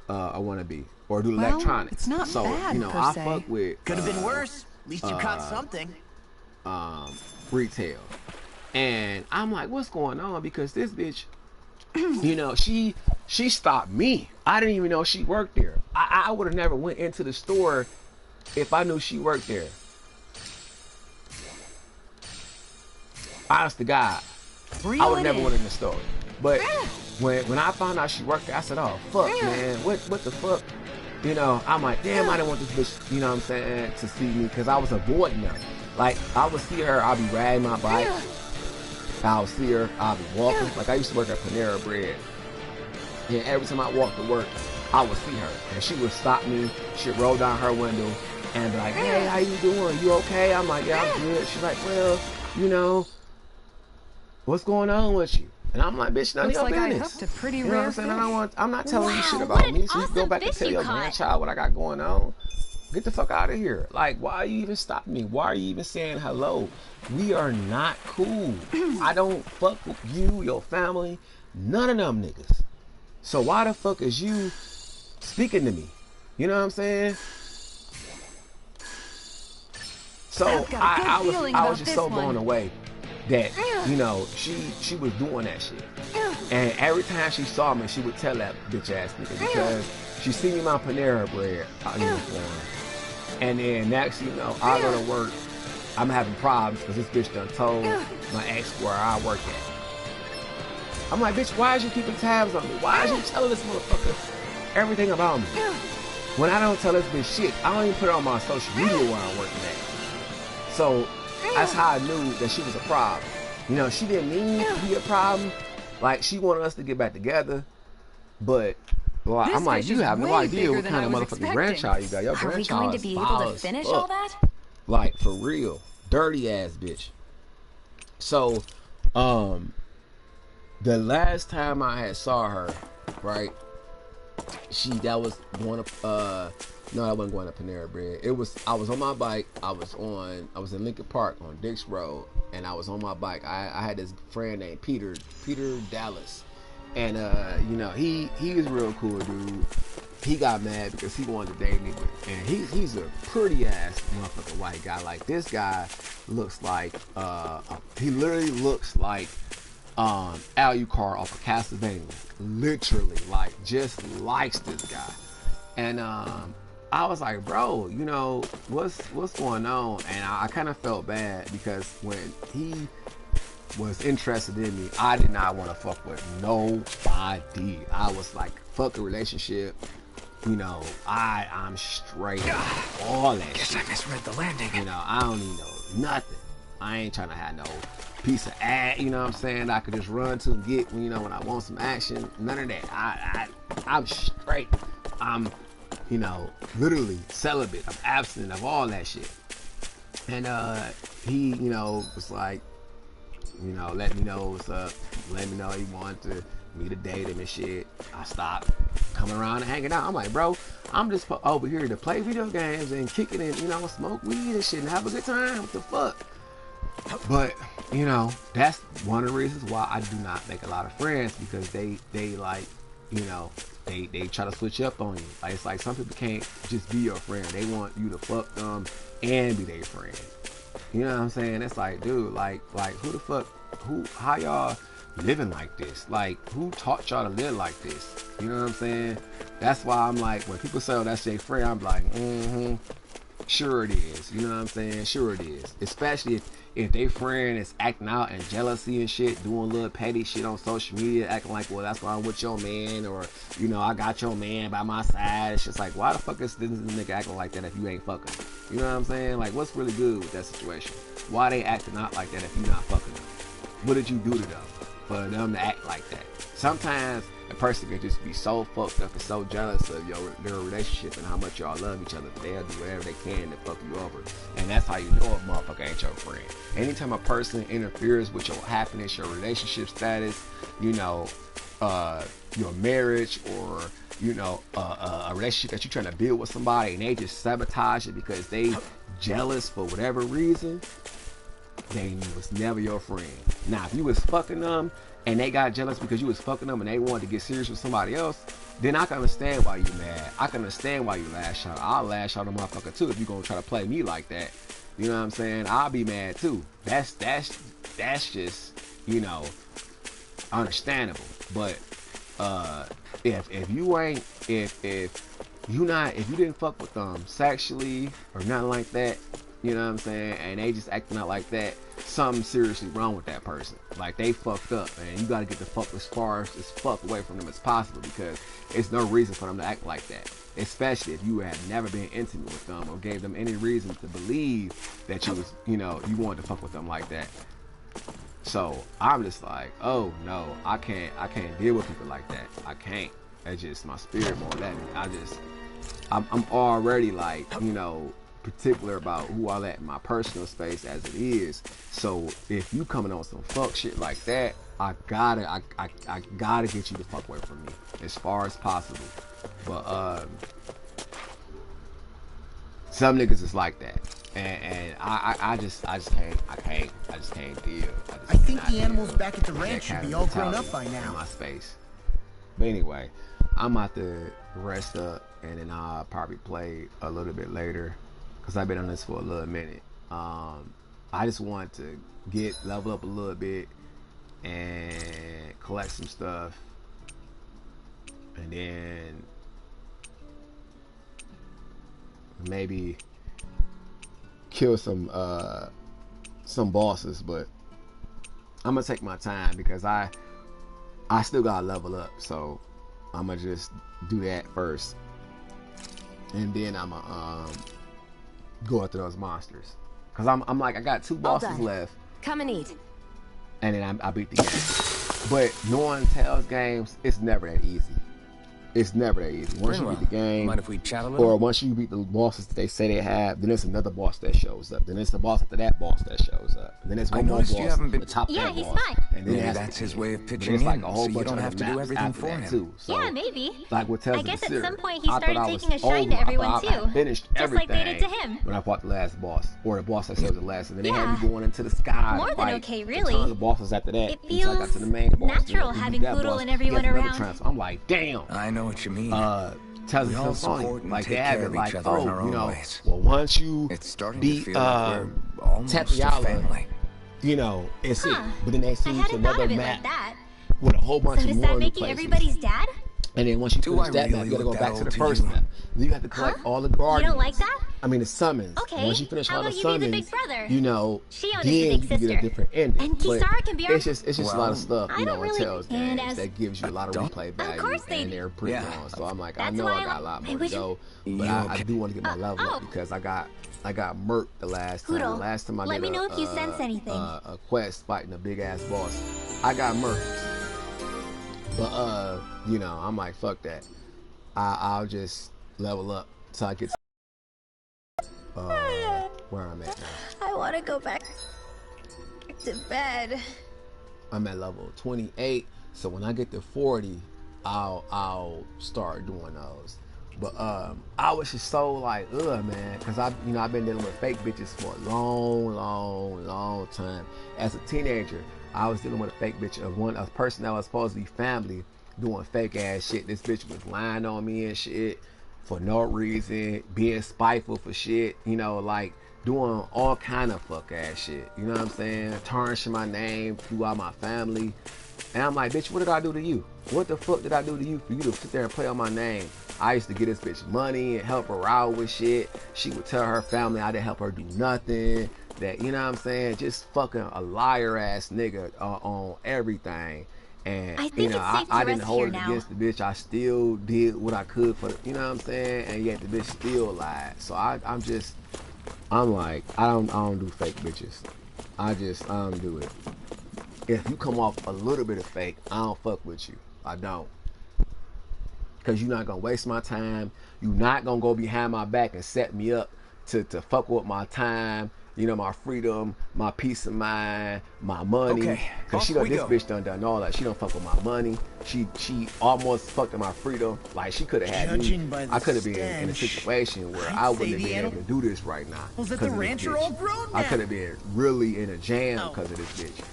I want to be, or do electronics. It's not so bad, I fuck with. Could have been worse. At least you caught something. retail. And I'm like, what's going on? Because this bitch, you know, she stopped me. I didn't even know she worked there. I would have never went into the store if I knew she worked there. Honest to God, I would never went in the store. But when I found out she worked there, I said, oh fuck, man, what the fuck? You know, I'm like, damn, I didn't want this bitch, you know what I'm saying, to see me, because I was avoiding her. Like, I would see her, I'll be riding my bike. I'll see her, I'll be walking. Like, I used to work at Panera Bread. And every time I walked to work, I would see her. And she would stop me, she'd roll down her window, and be like, hey, how you doing? You okay? I'm like, yeah, I'm good. She's like, well, you know, what's going on with you? And I'm like, bitch, none of your business. I hooked a pretty you know rare what I'm saying? fish. I'm not telling you shit Wow, about what an me. So you go awesome back and fish tell you your caught. grandchild what I got going on. Get the fuck out of here. Like, why are you even stopping me? Why are you even saying hello? We are not cool. I don't fuck with you, your family, none of them niggas. So why the fuck is you speaking to me? You know what I'm saying? So I've got a good I feeling was about just this so one. blown away that, you know, she was doing that shit. And every time she saw me, she would tell that bitch ass nigga, because she see me in my Panera Bread uniform. And then next, you know, I go to work, I'm having problems because this bitch done told my ex where I work at. I'm like, bitch, why is you keeping tabs on me? Why is you telling this motherfucker everything about me? When I don't tell this bitch shit, I don't even put it on my social media where I'm working at. So that's how I knew that she was a problem. You know, she didn't mean to be a problem. Like, she wanted us to get back together, but well, This I'm like, fish you is have no way idea bigger what than kind of I was motherfucking expecting. grandchild you got. Your Are we grandchild going to is be able foul to as finish fuck. all that? Like, for real. Dirty ass bitch. So, the last time I had saw her, right, that was going to, no, I wasn't going to Panera Bread. I was on my bike. I was in Lincoln Park on Dix Road, and I was on my bike. I had this friend named Peter Dallas. And, you know, he was a real cool dude. He got mad because he wanted to date me, and he's a pretty ass motherfucking white guy. Like, this guy looks like he literally looks like Alucard off of Castlevania. Literally, like, just likes this guy. And I was like, bro, you know, what's going on? And I kind of felt bad because when he was interested in me, I did not want to fuck with nobody. I was like, fuck a relationship. You know, I'm straight. All that Guess shit. I misread the landing. You know, I don't need no nothing. I ain't trying to have no piece of ad, you know what I'm saying, I could just run to and get, you know, when I want some action. None of that. I'm straight. I'm, you know, literally celibate. I'm abstinent of all that shit. And he, you know, was like, you know, let me know what's up. Let me know he wanted me to date him and shit. I stopped coming around and hanging out. I'm like, bro, I'm just over here to play video games and kick it and, you know, smoke weed and shit and have a good time. What the fuck? But, you know, that's one of the reasons why I do not make a lot of friends, because they like, you know, they try to switch up on you. Like, it's like some people can't just be your friend. They want you to fuck them and be their friend. You know what I'm saying? It's like, dude, like who the fuck, how y'all living like this? Like, who taught y'all to live like this? You know what I'm saying? That's why I'm like, when people say, oh, that's their friend, I'm like, sure it is. You know what I'm saying? Sure it is. Especially if they friend is acting out and jealousy and shit, doing little petty shit on social media, acting like, well, that's why I'm with your man, or, you know, I got your man by my side. It's just like, why the fuck is this nigga acting like that if you ain't fucking him? You know what I'm saying? Like, what's really good with that situation? Why they acting out like that if you not fucking them? What did you do to them for them to act like that? Sometimes a person can just be so fucked up and so jealous of their relationship and how much y'all love each other, they'll do whatever they can to fuck you over. And that's how you know a motherfucker ain't your friend. Anytime a person interferes with your happiness, your relationship status, you know, your marriage, or, you know, a relationship that you're trying to build with somebody, and they just sabotage it because they jealous for whatever reason, they was never your friend. Now, if you was fucking them and they got jealous because you was fucking them and they wanted to get serious with somebody else, then I can understand why you mad. I can understand why you lash out. I'll lash out a motherfucker too if you gonna try to play me like that. You know what I'm saying? I'll be mad too. That's just, you know, understandable. But if you didn't fuck with them sexually or nothing like that, you know what I'm saying, and they just acting out like that, something seriously wrong with that person. Like, they fucked up, and you gotta get the fuck as far as fuck away from them as possible, because it's no reason for them to act like that. Especially if you have never been intimate with them or gave them any reason to believe that you wanted to fuck with them like that. So I'm just like, oh no, I can't deal with people like that. I can't. That's just my spirit won't let me. I'm already like, you know, particular about who I let in my personal space as it is. So if you coming on some fuck shit like that, I gotta get you to fuck away from me as far as possible. But some niggas is like that, and I just can't deal. I think the animals back at the ranch should be all grown up by In now. my space. But anyway, I'm about to rest up, and then I'll probably play a little bit later, because I've been on this for a little minute. I just want to level up a little bit and collect some stuff, and then maybe kill some bosses. But I'm gonna take my time, because I still gotta level up, so I'm gonna just do that first, and then I'm gonna go after those monsters, because I'm like, I got 2 bosses left, Come and eat. and then I beat the game. But knowing Tell's games, it's never that easy. It's never that easy. Once you beat the game, Mind if we chat a little? or once you beat the bosses that they say they have, then there's another boss that shows up. Then it's the boss after that boss that shows up. And then there's one more boss noticed you haven't been- on top of Yeah, that he's boss. fine. And then Maybe it has that's to- his way of but pitching it's like in, a whole so you bunch don't of have to do maps everything after for that him. too. So, Yeah, maybe. like with Tales I of guess the at Seer, some point he I thought started I was taking a shine over. to everyone I too. finished Just like everything they did to him. when I fought the last boss, or the boss that saves the last, and then they had Yeah. me going into the sky. More to than fight okay, a really. ton of bosses after that. It until I got to the main feels boss. natural Then having that Poodle boss, and he has everyone another around. transfer. I'm like, damn. I know what you mean. Tells We us all so funny. support and Like, take they have care it of like, each other in our you own know, ways. well, once you It's starting beat to feel like we're almost a Tapiala, family. you know, it's it. Huh. But then they I send you to hadn't thought another of it map like that. with a whole bunch So of does more that new make you places. everybody's dad? And then once you Do finish I that map, really you gotta look go that back to old the to first you? map. Then you have to collect Huh? all the guardians. You don't like that? I mean, the summons. Okay. Once you finish How all the about you be summons, the big brother? you know, Shion is then the big you can get a sister. different ending. And But Kisara can be our- it's just a lot of stuff, I you know, don't in really- Tell's and games as- that gives you a lot of replay value, course they and do. they're pretty Yeah. long. So I'm like, I That's know why I got a lot more to wish- go, but You I okay? do want to get my level oh. up, because I got murked the last time. Poodle, The last time I let did me know if you sense anything. a quest fighting a big ass boss, I got murked. But you know, I'm like, fuck that. I'll just level up till I get to where I'm at now. I want to go back to bed. I'm at level 28, so when I get to 40, I'll start doing those. But I was just so like, man, because I've been dealing with fake bitches for a long time. As a teenager, I was dealing with a fake bitch of a person that was supposed to be family, doing fake ass shit. This bitch was lying on me and shit for no reason, being spiteful for shit, you know, like doing all kind of fuck ass shit. You know what I'm saying? Tarnishing my name throughout my family. And I'm like, bitch, what did I do to you? What the fuck did I do to you for you to sit there and play on my name? I used to get this bitch money and help her out with shit. She would tell her family I didn't help her do nothing. That, you know what I'm saying? Just fucking a liar ass nigga on everything. And, I think you know, it's safe to I didn't rest hold here it now. against the bitch. I still did what I could for the, you know what I'm saying? And yet the bitch still lied. So I'm like, I don't do fake bitches. I don't do it. If you come off a little bit of fake, I don't fuck with you. I don't. Because you're not going to waste my time. You're not going to go behind my back and set me up to fuck with my time, you know, my freedom, my peace of mind, my money. Okay, Because off she done, we this go. bitch done all that. She don't fuck with my money. She almost fucked with my freedom. Like, she could have had me. Judging by the I could have been in a stench, situation where I'd I say wouldn't have the been able to do this right now. animals at 'cause the of this ranch are bitch. all grown I now. could have been really in a jam Oh. because of this bitch.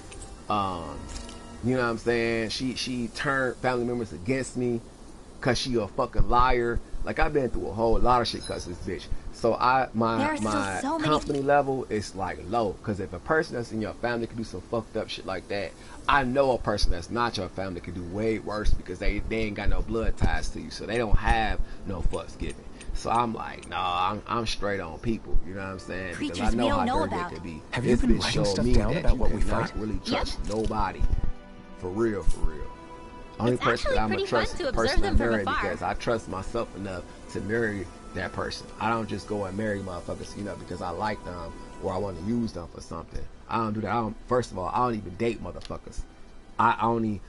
You know what I'm saying? She turned family members against me because she a fucking liar. Like I've been through a whole lot of shit cause this bitch. So my so many- company level is like low. Cause if a person that's in your family can do some fucked up shit like that, I know a person that's not your family can do way worse because they ain't got no blood ties to you. So they don't have no fucks given. So I'm like, nah, I'm straight on people. You know what I'm saying? Because I Creatures know we don't how know dirty about. they can be. Have you This been bitch writing showed stuff me down that about you what we cannot found? really trust nobody. For real, for real. Only It's person actually that I'm gonna pretty trust fun is to the observe person I them from marry afar. because I trust myself enough to marry that person. I don't just go and marry motherfuckers, you know, because I like them or I want to use them for something. I don't do that. First of all, I don't even date motherfuckers. I only,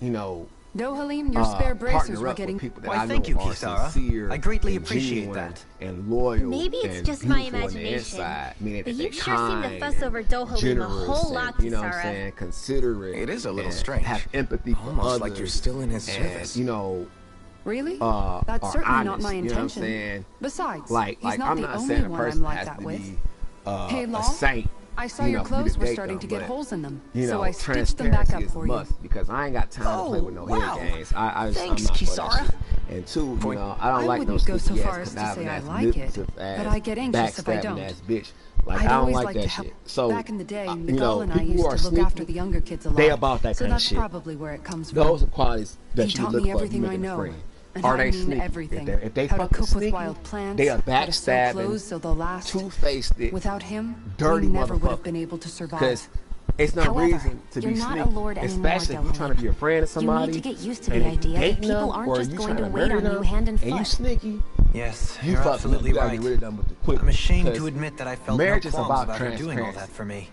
you know, Dohalim, your spare bracers partner were up getting. with people that Why, I know thank you, are Kisara. sincere I greatly and appreciate genuine that. and loyal. Maybe it's and just my beautiful on the imagination, inside, meaning but that you they're sure seem to kind fuss over and Dohalim a generous whole and, lot, you know what I'm Kisara. saying, considerate. It is a little and strange. Have empathy for Almost others. like you're still in his and, service. you know, Really? are That's certainly not honest, my you know what I'm intention. saying? Besides, Like he's not I'm the not only saying a one I'm person like has that to with. be Hey, a Law, saint. I saw you your know, for you clothes to were date starting to them, get but, holes in them, you know, so I stitched them back up transparency is for you. must because I ain't got time to play with no wow. head games. I just, Thanks, I'm not for that Kisara. shit. And two, you Point. know, I don't I like no wouldn't go so sneaky far ass, as to say I conniving ass, like it, manipulative but ass, I get anxious if I backstabbing don't. ass bitch. Like I'd I don't always like like that to shit. help. So Back in the day, you Miguel know, and I people used who to are look sneaky, after the younger kids a lot. they about that so kind of that's shit. probably where it comes from. Those are qualities that He you taught look me for everything you I making a know. friend. And Are I they mean sneaky? everything. If they How to fucking cook sneaky, with wild plants, they are how to sew backstabbing, clothes so they'll last. two-faced it, Without him, dirty we never would have motherfucker. been able to survive. Because it's no However, reason to you're be not a sneaky, lord anymore, especially if you're trying to Dohalim. be a friend of somebody. You need to get used to and the if you idea that dating people them, aren't or just you going trying to to wait marry on you them, hand and and you foot. sneaky, Yes, you you're fucking up. absolutely You gotta right. get rid of them with the quick. I'm ashamed because to admit that I felt marriage no is qualms about about her doing all transparency. that for me.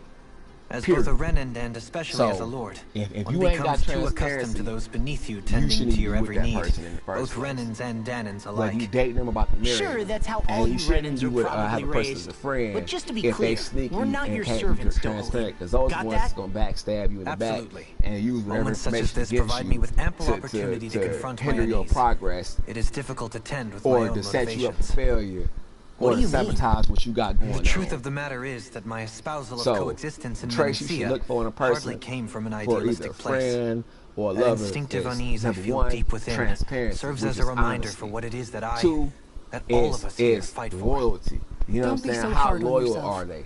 As Period. both a Renan and especially So, as a lord, if one you ain't got becomes too accustomed transparency, to those beneath you you tending shouldn't to be your with every that need, person in the first both place. Renans and Danans Like alike. you dating them about to marry Sure, them. that's how And all you you shouldn't Renans be are with, probably have a person raised. as a friend. But just to be if they clear, sneaky we're not and your can't be servants, transparent, Dohalim. because those Got ones that? gonna backstab you in the Absolutely. back and use whatever Moments such information as this against provide you me with ample to opportunity to confront my hinder your unease. progress It is difficult to tend with my or own to set you up for motivations. failure What or do to you mean? sabotage what you got going The on. truth of the matter is that my espousal of So, coexistence in traits you should Menancia look for in a person hardly came from an for either a idealistic place. friend or a That lover instinctive is, unease I number feel one, deep within transparency, serves which as is a reminder honesty. for what it is that Two that all of us here is fight for. loyalty. You know Don't what I'm be saying? so How hard on loyal yourself. are they?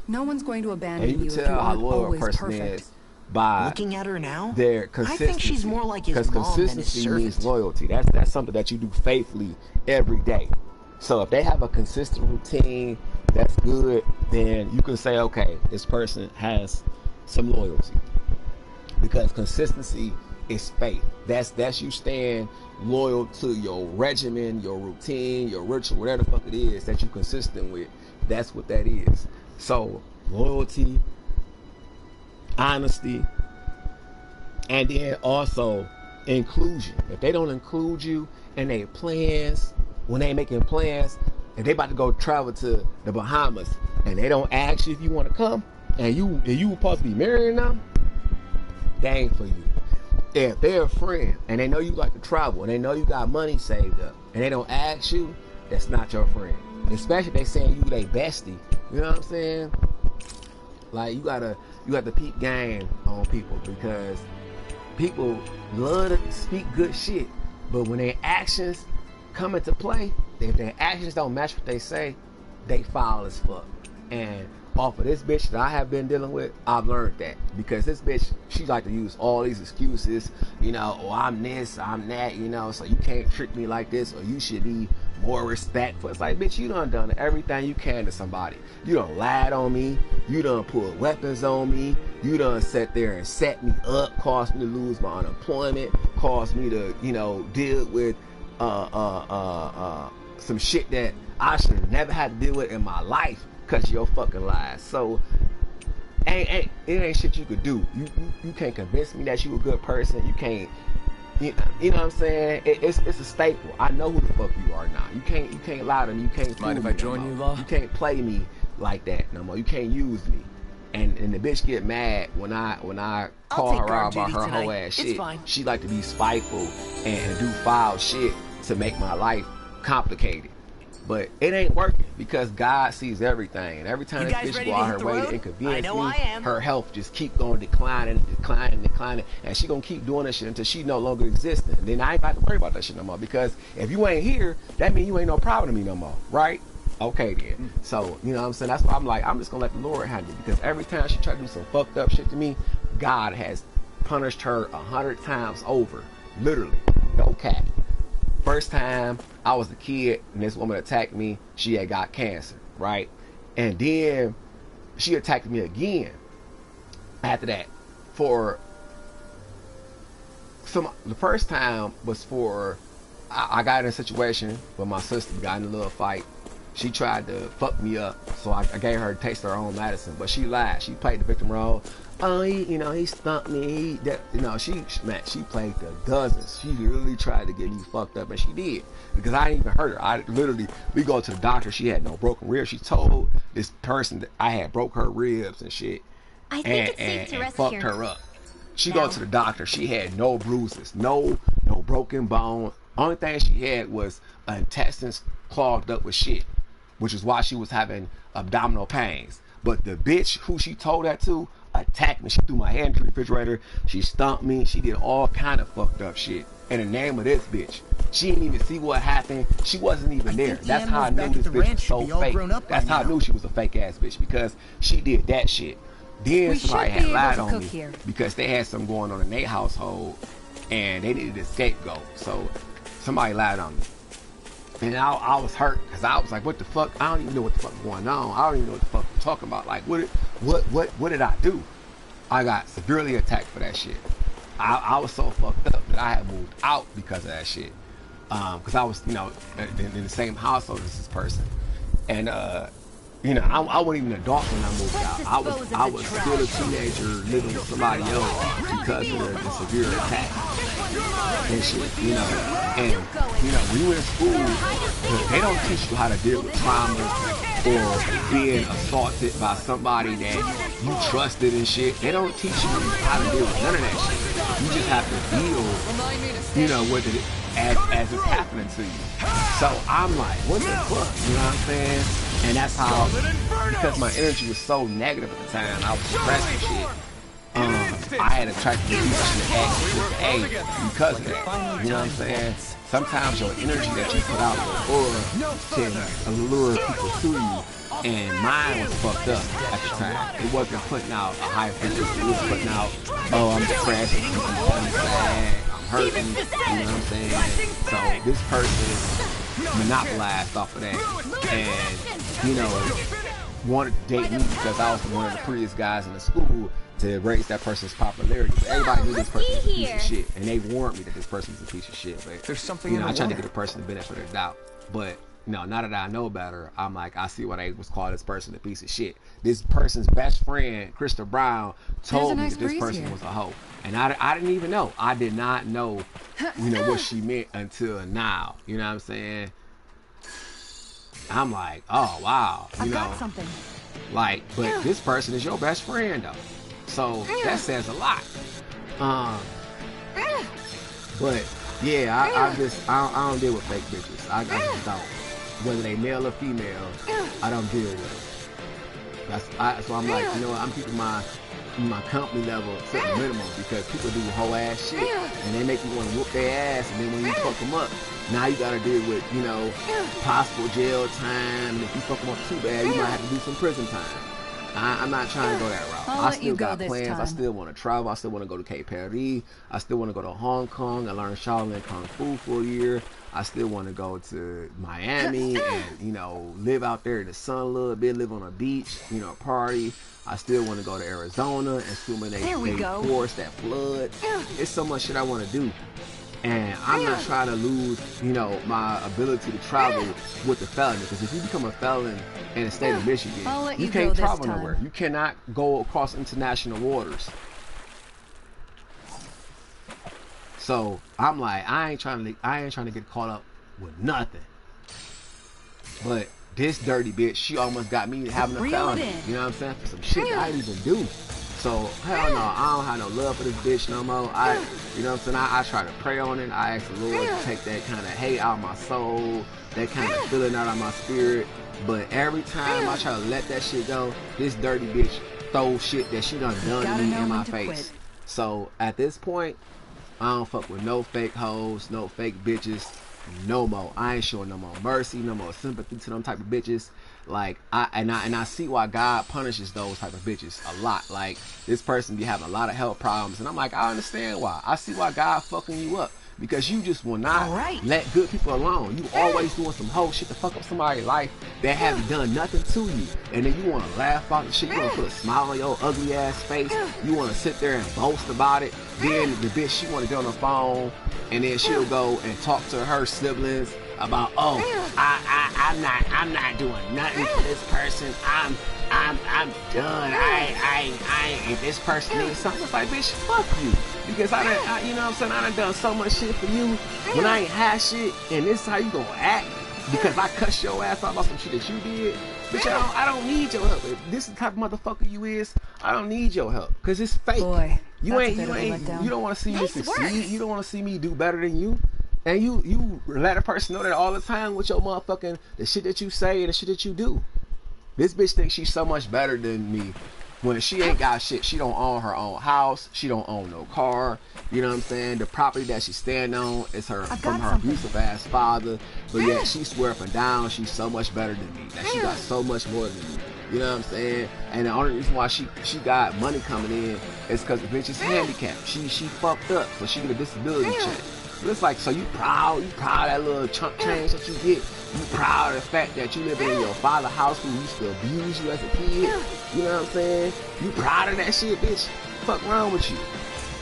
No one's going to And abandon you can you if you tell how aren't loyal a always person perfect. is by Looking at her now, their I consistency. think she's more like his Because mom than his consistency servant. means loyalty. That's something that you do faithfully every day. So if they have a consistent routine that's good, then you can say, okay, this person has some loyalty. Because consistency is faith. That's you staying loyal to your regimen, your routine, your ritual, whatever the fuck it is that you're consistent with. That's what that is. So loyalty, honesty, and then also inclusion. If they don't include you in their plans, when they making plans, if they about to go travel to the Bahamas and they don't ask you if you want to come, and you supposed to be marrying them, they ain't for you. If they're a friend and they know you like to travel and they know you got money saved up and they don't ask you, that's not your friend. Especially if they saying you they bestie. You know what I'm saying? Like you gotta peep game on people, because people love to speak good shit, but when their actions come into play, if their actions don't match what they say, they foul as fuck. And off of this bitch that I have been dealing with, I've learned that, because this bitch, she like to use all these excuses, you know, oh, I'm this, I'm that, you know, so you can't trick me like this, or you should be more respectful. It's like, bitch, you done everything you can to somebody. You done lied on me, you done pulled weapons on me, you done sat there and set me up, caused me to lose my unemployment, caused me to, you know, deal with some shit that I should have never had to deal with in my life because of your fucking lies. So it ain't shit you could do. You can't convince me that you a good person. You can't, you know what I'm saying? It's a staple. I know who the fuck you are now. You can't lie to me. You can't fool Mind if me I no join more. you, Law? You can't play me like that no more. You can't use me. And the bitch get mad when I call take her out guard about her duty whole tonight. ass It's shit. fine. She like to be spiteful and do foul shit to make my life complicated. But it ain't working because God sees everything, and every time You this guys bitch ready go to out hit her the way road? to inconvenience I know me, I am. her health just keep going declining, and she gonna keep doing this shit until she no longer existing. And then I ain't about to worry about that shit no more, because if you ain't here, that means you ain't no problem to me no more, right? Okay then. So, you know what I'm saying? That's why I'm like, I'm just gonna let the Lord handle it, because every time she try to do some fucked up shit to me, God has punished her 100 times over. Literally. No cap. First time I was a kid and this woman attacked me, she had got cancer, right? And then she attacked me again after that. The first time was for, I got in a situation where my sister got in a little fight. She tried to fuck me up, so I gave her a taste of her own medicine, but she lied. She played the victim role. Oh, he stumped me. She played the dozens. She literally tried to get me fucked up, and she did, because I didn't even hurt her. We go to the doctor. She had no broken ribs. She told this person that I had broke her ribs and shit, I think it's safe to and rest fucked here. her up. She Now. go to the doctor. She had no bruises, no broken bone. Only thing she had was intestines clogged up with shit, which is why she was having abdominal pains. But the bitch who she told that to attacked me. She threw my head into the refrigerator. She stomped me. She did all kind of fucked up shit in the name of this bitch. She didn't even see what happened. She wasn't even there. think the That's how I animals knew back this at the bitch was ranch so should be all fake. grown up by That's how I now. knew she was a fake ass bitch, because she did that shit. Then We somebody should had be able lied to on cook me here. because they had something going on in their household and they needed a scapegoat. So somebody lied on me. And I was hurt, because I was like, what the fuck? I don't even know what the fuck is going on. I don't even know what the fuck I'm talking about. Like, what did I do? I got severely attacked for that shit. I was so fucked up that I had moved out because of that shit. Because I was, in the same household as this person. And, I wasn't even an adult when I moved out. I was still a teenager living with somebody else because of the severe attack and shit, And, when you in school, they don't teach you how to deal with trauma or being assaulted by somebody that you trusted and shit. They don't teach you how to deal with none of that shit. You just have to deal, with it as it's happening to you. So I'm like, what the fuck? You know what I'm saying? And that's how, because my energy was so negative at the time, I was stressed and shit. I had attracted people to act because of that. You know what I'm saying? Sometimes your energy that you put out can allure people to you. And mine was fucked up at the time. It wasn't putting out a high frequency. It was putting out, I'm depressed, I'm sad, I'm hurting. You know what I'm saying? So this person monopolized off of that, and wanted to date me because I was one of the prettiest guys in the school to raise that person's popularity. But everybody knew this person was a piece of shit, and they warned me that this person was a piece of shit. But There's something in the I tried to water. get the person the benefit of the doubt. But now that I know better, I'm like, I see why they was calling this person a piece of shit. This person's best friend, Krista Brown, told me nice that this breeze person here. was a hoe, and I didn't even know. I did not know, what she meant until now. You know what I'm saying? I'm like, oh wow, I've got something. like, but this person is your best friend though, so that says a lot. But yeah, I don't deal with fake bitches. I just don't. Whether they male or female, I don't deal with them. That's why I'm like, I'm keeping my company level to the minimum, because people do whole ass shit and they make you want to whoop their ass, and then when you fuck them up, now you gotta deal with possible jail time, and if you fuck them up too bad, you might have to do some prison time. I'm not trying to go that route. I'll I let still you go got this plans. I time. still want to travel. I still want to go to Cape Paris. I still want to go to Hong Kong and learn Shaolin Kung Fu for a year. I still want to go to Miami and, live out there in the sun a little bit, live on a beach, party. I still want to go to Arizona and swim in There we go. forest, that flood. It's so much shit I want to do. And I'm not trying to lose, my ability to travel with the felony. Because if you become a felon in the state of Michigan, I'll let you you can't go this travel time. nowhere. You cannot go across international waters. So I'm like, I ain't trying to get caught up with nothing. But this dirty bitch, she almost got me having a Reel it felony. in. You know what I'm saying? For some shit I didn't even do. So hell no, I don't have no love for this bitch no more. You know what I'm saying? I try to pray on it. I ask the Lord to take that kind of hate out of my soul, that kind of feeling out of my spirit. But every time I try to let that shit go, this dirty bitch throw shit that she done to me in my face. So at this point, I don't fuck with no fake hoes, no fake bitches, no more. I ain't showing no more mercy, no more sympathy to them type of bitches. Like I see why God punishes those type of bitches a lot. Like this person be having a lot of health problems, and I'm like, I understand why. I see why God fucking you up, because you just will not let good people alone. You always doing some whole shit to fuck up somebody's life that haven't done nothing to you, and then you want to laugh about the shit. You want to put a smile on your ugly ass face. You want to sit there and boast about it. Then the bitch, she want to get on the phone, and then she'll go and talk to her siblings about, oh, I'm not doing nothing for this person. I'm done. If this person needs something, it's like, bitch, fuck you. Because you know what I'm saying? I done so much shit for you when I ain't had shit, and this is how you gonna act because I cussed your ass out about some shit that you did. Bitch, I don't need your help. If this is the type of motherfucker you is, I don't need your help, because it's fake. Boy, you don't want to see me succeed. You don't want to see me do better than you. And you let a person know that all the time with your motherfucking, the shit that you say and the shit that you do. This bitch thinks she's so much better than me when she ain't got shit. She don't own her own house. She don't own no car. You know what I'm saying? The property that she stand on is from her abusive ass father. But yet she swear up and down she's so much better than me. That she got so much more than me. You know what I'm saying? And the only reason why she got money coming in is because the bitch is handicapped. She fucked up, so she get a disability check. But it's like, so you proud of that little chunk change that you get? You proud of the fact that you living in your father's house who used to abuse you as a kid? You know what I'm saying? You proud of that shit, bitch? Fuck wrong with you?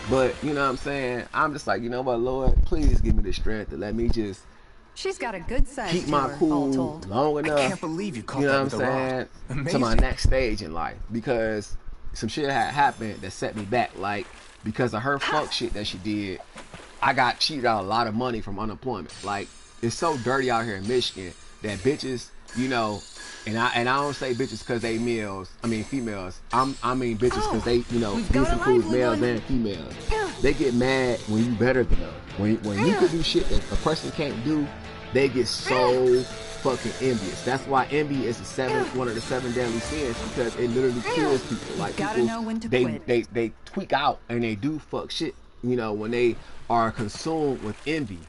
But, you know what I'm saying? I'm just like, you know what, Lord, please give me the strength to let me just She's got a good size keep my cool long enough. I can't believe you caught you know that what with I'm saying? a To my next stage in life, because some shit had happened that set me back. Like, because of her fuck shit that she did, I got cheated out a lot of money from unemployment. Like, it's so dirty out here in Michigan that bitches, you know, and I don't say bitches because they males. I mean females. I mean bitches because they, you know, this includes males and females. They get mad when you better than them. When you can do shit that a person can't do, they get so fucking envious. That's why envy is one of the 7 deadly sins, because it literally kills people. Like, gotta know when to quit. They tweak out and they do fuck shit, you know, when they are consumed with envy.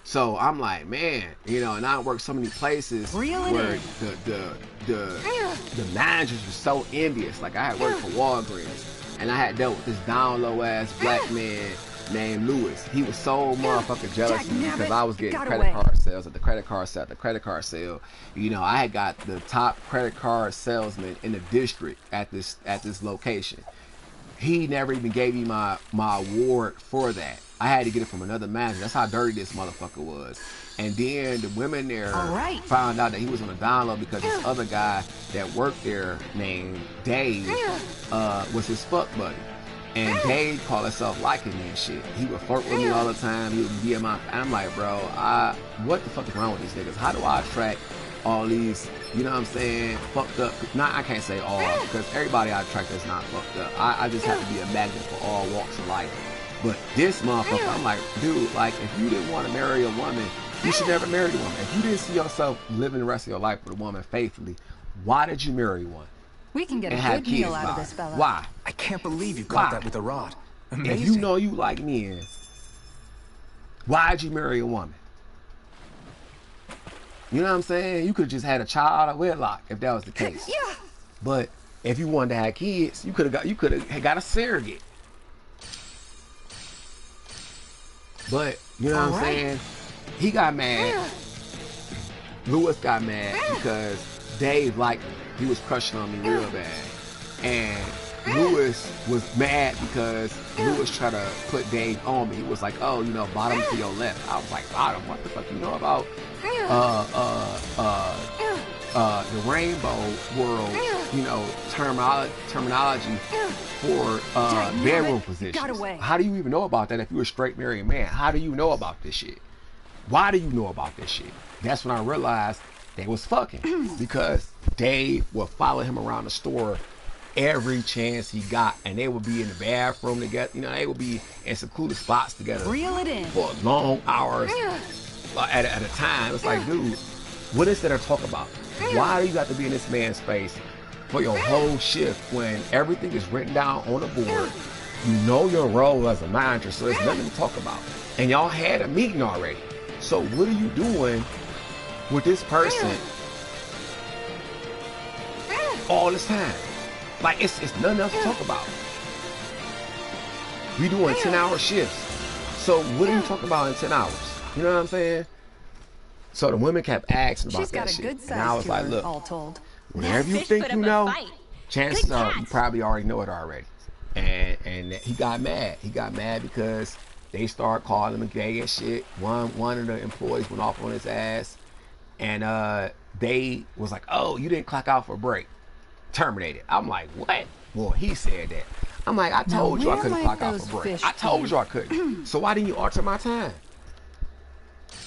So I'm like, man, you know, and I work so many places where the managers were so envious. Like, I had worked for Walgreens, and I had dealt with this down low ass black man named Lewis. He was so motherfucking jealous of me because I was getting credit card sales at the credit card sale. You know, I had got the top credit card salesman in the district at this location. He never even gave me my award for that. I had to get it from another manager. That's how dirty this motherfucker was. And then the women there found out that he was on the down low because this other guy that worked there named Dave was his fuck buddy. And Dave called himself liking me and shit. He would flirt with me all the time. He would be in my... I'm like, bro, what the fuck is wrong with these niggas? How do I attract all these, you know what I'm saying, fucked up... I can't say all, because everybody I attract is not fucked up. I just have to be a magnet for all walks of life. But this motherfucker, I'm like, dude, like, if you didn't want to marry a woman, you should never marry a woman. If you didn't see yourself living the rest of your life with a woman faithfully, why did you marry one? We can get a good meal out of this fella. Why? I can't believe you caught that with a rod. Amazing. If you know you like men, why'd you marry a woman? You know what I'm saying? You could have just had a child out of wedlock if that was the case. Yeah. But if you wanted to have kids, you could have got a surrogate. But you know what I'm saying? He got mad. Lewis got mad because Dave liked me. He was crushing on me real bad. And Lewis was mad because Lewis tried to put Dave on me. He was like, oh, you know, bottom to your left. I was like, bottom? What the fuck you know about the rainbow world, you know, terminology for bedroom positions? How do you even know about that if you're a straight married man? How do you know about this shit? Why do you know about this shit? That's when I realized they was fucking because they would follow him around the store every chance he got, and they would be in the bathroom together. You know, they would be in secluded spots together. Reel it in. For long hours at a time. It's like, dude, what is there to talk about? Why do you got to be in this man's face for your whole shift when everything is written down on the board? You know your role as a manager, so there's nothing to talk about. And y'all had a meeting already. So what are you doing with this person all this time? Like, it's nothing else to talk about. We doing 10-hour shifts. So what are you talking about in 10 hours? You know what I'm saying? So the women kept asking about that shit. And I was like, look, all told. whatever you think you know, chances are you probably already know it already. And he got mad. He got mad because they started calling him gay and shit. One of the employees went off on his ass. And they was like, oh, you didn't clock out for a break. Terminated. I'm like, what? Well, he said that. I'm like, I told you I couldn't clock out for break. I told you I couldn't. So why didn't you alter my time?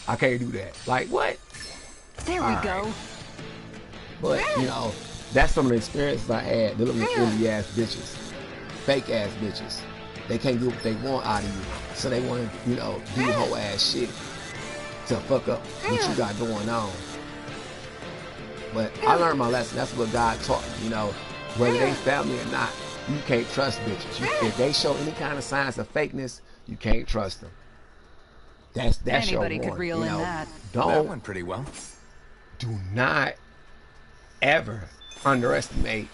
I can't do that. Like, what? There we go. But, you know, that's some of the experiences I had dealing with indie ass bitches. Fake ass bitches. They can't get what they want out of you. So they want to, you know, do whole ass shit to fuck up what you got going on. But I learned my lesson. That's what God taught me. You know, whether they family or not, you can't trust bitches. If they show any kind of signs of fakeness, you can't trust them. That's Anybody your could warning. reel You in know, that. That went pretty well. do not ever underestimate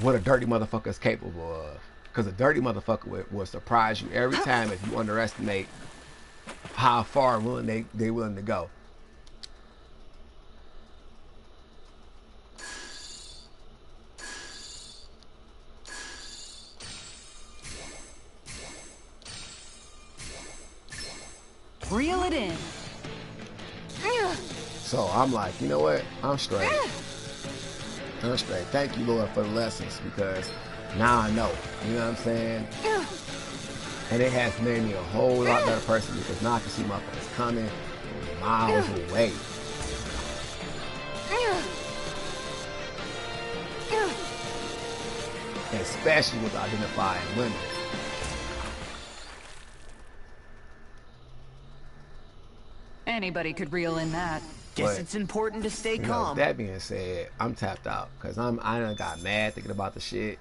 what a dirty motherfucker is capable of. Because a dirty motherfucker will surprise you every time if you underestimate how far they willing to go. Reel it in. So I'm like, you know what? I'm straight. I'm straight. Thank you, Lord, for the lessons, because now I know. You know what I'm saying? And it has made me a whole lot better person, because now I can see motherfuckers coming from miles away. Especially with identifying women. Anybody could reel in that. Guess But, it's important to stay You know, calm. that being said, I'm tapped out because I done got mad thinking about the shit,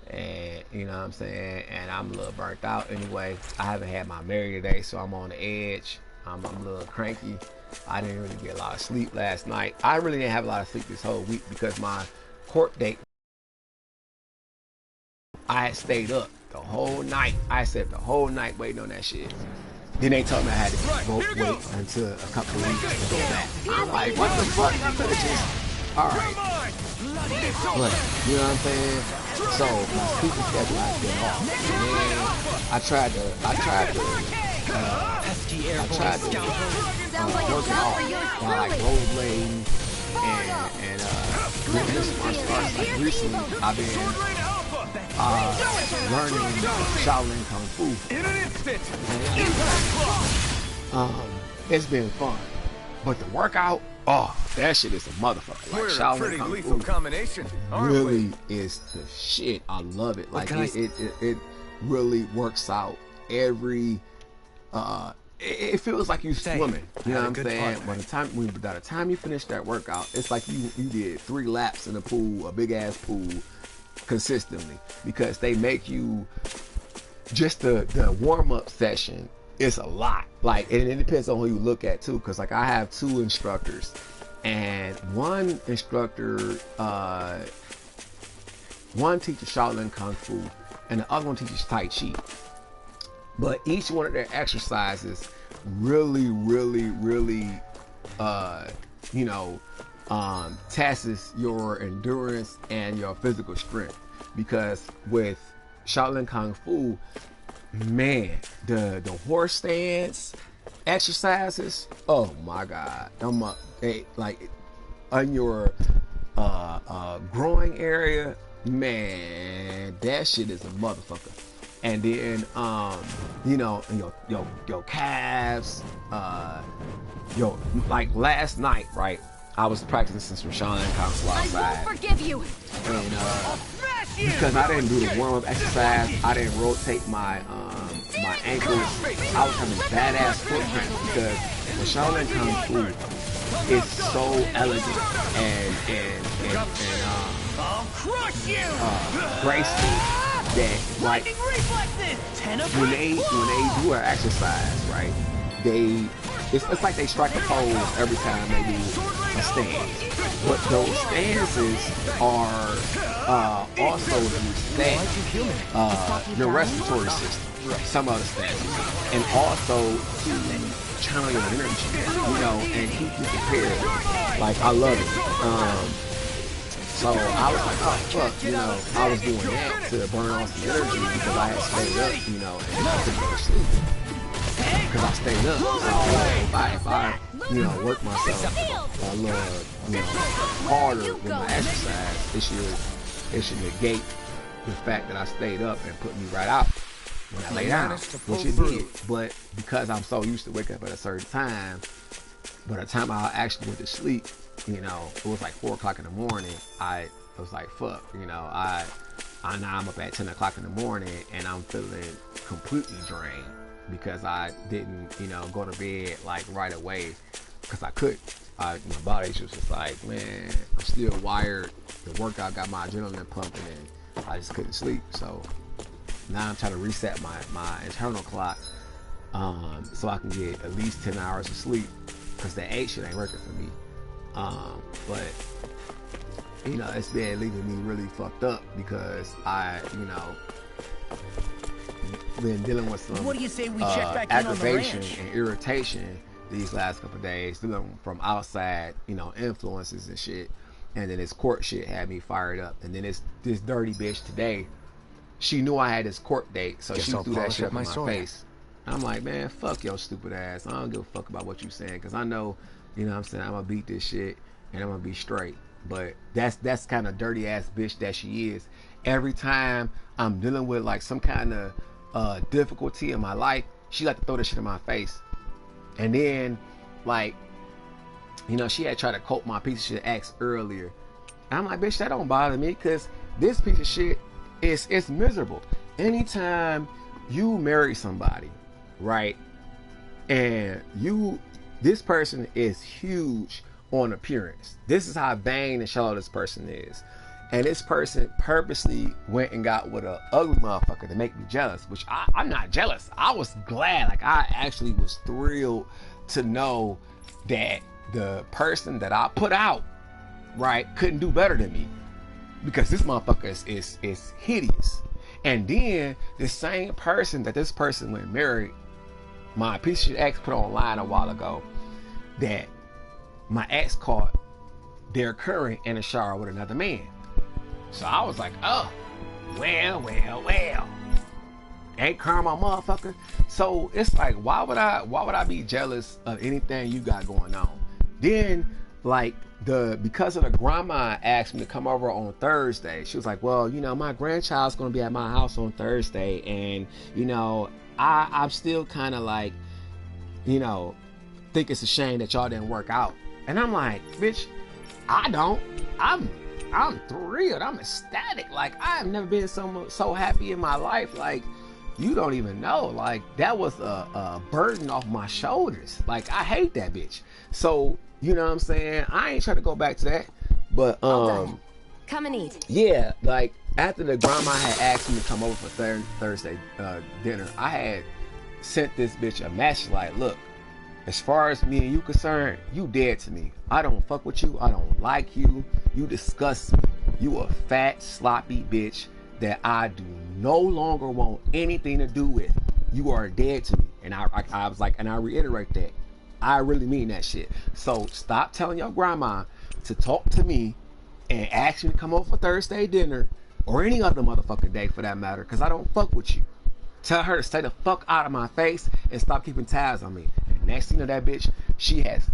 and you know what I'm saying, and I'm a little burnt out anyway. I haven't had my Mary today, so I'm on the edge. I'm a little cranky. I didn't really get a lot of sleep last night. I really didn't have a lot of sleep this whole week because my court date, I had stayed up the whole night. I sat the whole night waiting on that shit. Then they told me I had to wait until a couple of weeks to go back. I'm like, what the fuck? I could have just, all right. But, you know what I'm saying? So my speaking schedule has been off. And I tried to work it off by like rollerblading and doing this martial arts. Like recently, I've been learning Shaolin Kung Fu. It's been fun, but the workout, oh, that shit is a motherfucker. Like We're a Shaolin pretty Kung lethal Fu combination, aren't really we? is the shit. I love it. Like can I it really works out every. It feels like you swimming. You know what I'm saying? By the time you finish that workout, it's like you did 3 laps in a pool, a big ass pool, consistently, because they make you just the warm up session. It's a lot. Like, and it depends on who you look at too, because like I have 2 instructors, and one instructor, one teaches Shaolin Kung Fu, and the other one teaches Tai Chi. But each one of their exercises really, tests your endurance and your physical strength. Because with Shaolin Kung Fu, man, the horse stance exercises, oh my God, like on your groin area, man, that shit is a motherfucker. And then your calves, like last night, right? I was practicing some Shaolin Kung Fu outside. Forgive you. And because I didn't do the warm-up exercise, I didn't rotate my my ankles. I was having badass foot cramps because the Shaolin Kung Fu is so elegant and graceful that like when they do an exercise, right? It's like they strike a pose every time they do a stance. But those stances are also to reset your respiratory system, some of the stances, and also to channel your energy, you know, and keep you prepared. Like, I love it. So I was like, oh fuck, you know, I was doing that to burn off the energy because I had stayed up, you know, and I couldn't go to sleep. Because I stayed up. So if I, you know, work myself a little, you know, harder than my exercise, it should negate the fact that I stayed up and put me right out when I lay down, which it did. But because I'm so used to waking up at a certain time, by the time I actually went to sleep, you know, it was like 4 o'clock in the morning. I was like, fuck, you know, now I'm up at 10 o'clock in the morning and I'm feeling completely drained because I didn't, you know, go to bed like right away because I couldn't. My body was just like, man, I'm still wired. The workout got my adrenaline pumping and I just couldn't sleep. So now I'm trying to reset my internal clock so I can get at least 10 hours of sleep because that 8 shit ain't working for me. But you know, it's been leaving me really fucked up because I, you know, been dealing with some What do you say we check back in on the aggravation ranch? and irritation these last couple of days, dealing from outside, you know, influences and shit. And then this court shit had me fired up. And then this dirty bitch today, she knew I had this court date, so she threw that shit up in my face. I'm like, man, fuck your stupid ass. I don't give a fuck about what you saying, because I know, you know what I'm saying, I'm gonna beat this shit and I'm gonna be straight. But that's kind of dirty ass bitch that she is. Every time I'm dealing with like some kind of difficulty in my life, she like to throw that shit in my face. And then, like, you know, she had tried to cope my piece of shit ex earlier. And I'm like, bitch, that don't bother me, because this piece of shit it's miserable. Anytime you marry somebody, right, and this person is huge on appearance. This is how vain and shallow this person is. And this person purposely went and got with an ugly motherfucker to make me jealous, which I'm not jealous. I was glad. Like, I actually was thrilled to know that the person that I put out, right, couldn't do better than me, because this motherfucker is hideous. And then the same person that this person went married, my piece of shit ex put online a while ago that my ex caught their current in the shower with another man. So I was like, oh, well. Ain't karma, motherfucker. So it's like, why would I be jealous of anything you got going on? Then, like, because of the grandma asked me to come over on Thursday, she was like, well, you know, my grandchild's gonna be at my house on Thursday, and you know, I'm still kind of like, you know, think it's a shame that y'all didn't work out. And I'm like, bitch, I don't. I'm thrilled. I'm ecstatic. Like, I have never been so happy in my life. Like, you don't even know. Like, that was a burden off my shoulders. Like, I hate that bitch. So, you know what I'm saying? I ain't trying to go back to that. But Come and eat. yeah, like, after the grandma had asked me to come over for Thursday dinner, I had sent this bitch a message like, look, as far as me and you concerned, you dead to me. I don't fuck with you. I don't like you. You disgust me. You a fat, sloppy bitch that I do no longer want anything to do with. You are dead to me. And I was like, and I reiterate that. I really mean that shit. So stop telling your grandma to talk to me and ask me to come over for Thursday dinner or any other motherfucking day for that matter, because I don't fuck with you. Tell her to stay the fuck out of my face and stop keeping tabs on me. And next thing you know, that bitch, she has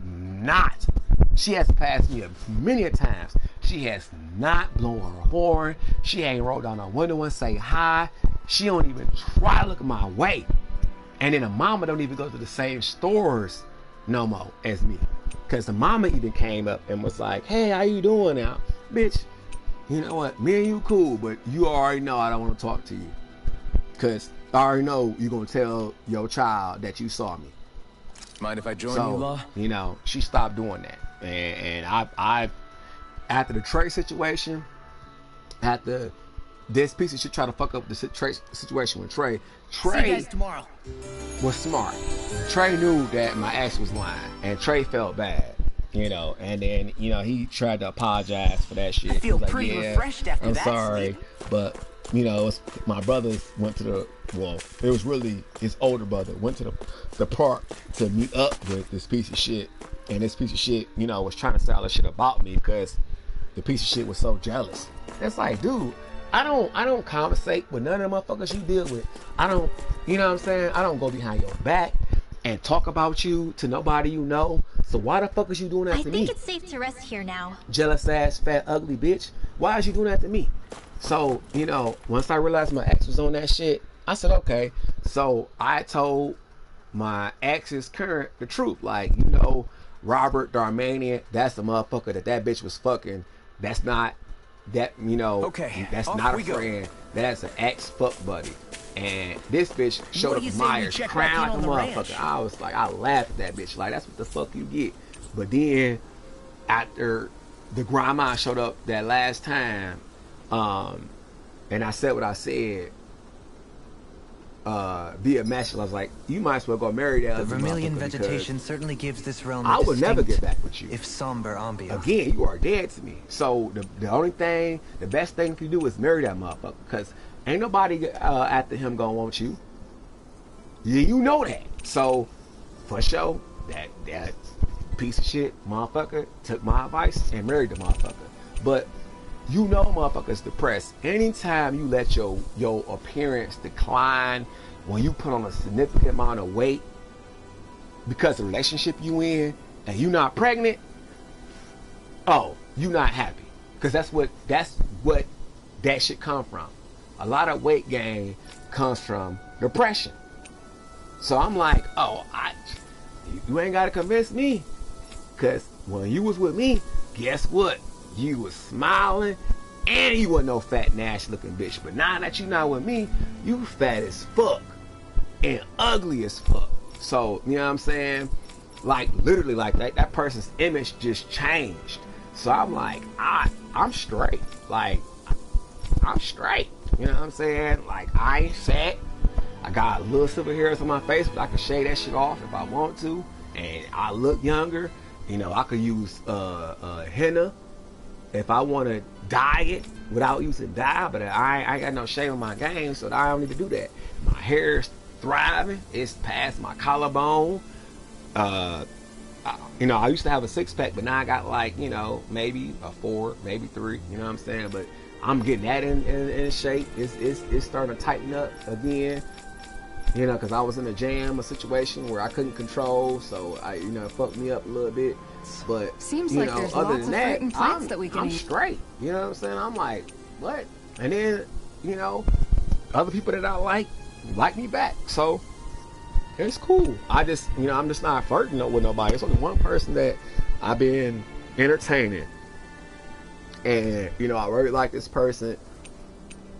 passed me many a times. She has not blown her horn. She ain't rolled down her window and say hi. She don't even try to look my way. And then the mama don't even go to the same stores no more as me. Cause the mama even came up and was like, hey, how you doing now? Bitch, you know what? Me and you cool, but you already know I don't want to talk to you. Cause I already know you're gonna tell your child that you saw me. Mind if I join So, you, Law? you know, she stopped doing that. And I after the Trey situation, after this piece of shit try to fuck up the situation with Trey See you guys tomorrow. was smart. Trey knew that my ex was lying, and Trey felt bad, you know. And then, you know, he tried to apologize for that shit. I feel He was pretty refreshed after I'm that sorry, sleep." but you know, my brothers went to the it was really his older brother went to the park to meet up with this piece of shit, and this piece of shit, you know, was trying to sell this shit about me because the piece of shit was so jealous. It's like, dude, I don't conversate with none of the motherfuckers you deal with. I don't, you know what I'm saying? I don't go behind your back and talk about you to nobody you know. So why the fuck is you doing that I to think me? it's safe to rest here now. Jealous ass, fat, ugly bitch. Why is you doing that to me? So, you know, once I realized my ex was on that shit, I said, okay. So I told my ex's current the truth. Like, you know, Robert Darmanian, that's the motherfucker that bitch was fucking. That's not, that, you know, Okay, that's off not a we go. friend. That's an ex fuck buddy. And this bitch showed What up do you at say we Myers check crying back like in a on the motherfucker. ranch? I was like, I laughed at that bitch. Like, that's what the fuck you get. But then, after the grandma showed up that last time, and I said what I said via message, I was like, you might as well go marry that The other Vermilion motherfucker, vegetation because certainly gives this realm a I would never distinct, get back with you. if somber ambiance. Again, you are dead to me. So the only thing, the best thing you do is marry that motherfucker, because ain't nobody after him gonna want you. Yeah, you know that. So for sure, that piece of shit motherfucker took my advice and married the motherfucker. But you know motherfuckers depressed. Anytime you let your appearance decline, when you put on a significant amount of weight because the relationship you in and you not pregnant, oh, you not happy. Because that's what that shit come from. A lot of weight gain comes from depression. So I'm like, oh, you ain't gotta convince me. Cause when you was with me, guess what? You was smiling and you wasn't no fat, nasty looking bitch. But now that you not with me, you fat as fuck and ugly as fuck. So, you know what I'm saying? Like, literally, like that person's image just changed. So I'm like, I'm straight. Like, I'm straight. You know what I'm saying? Like, I ain't fat. I got a little silver hairs on my face, but I can shave that shit off if I want to. And I look younger. You know, I could use henna if I want to dye it without using dye, but I ain't got no shame on my game, so I don't need to do that. My hair's thriving. It's past my collarbone. You know, I used to have a 6-pack, but now I got like, you know, maybe a 4, maybe 3. You know what I'm saying? But I'm getting that in shape. It's starting to tighten up again. You know, because I was in a situation where I couldn't control, so you know, it fucked me up a little bit. But Seems you like know, there's other lots than of that, fruit and plants that we can I'm eat. straight. You know what I'm saying? I'm like, what? And then, you know, other people that I like me back. So it's cool. I just, you know, I'm just not flirting with nobody. It's only one person that I've been entertaining, and you know, I really like this person.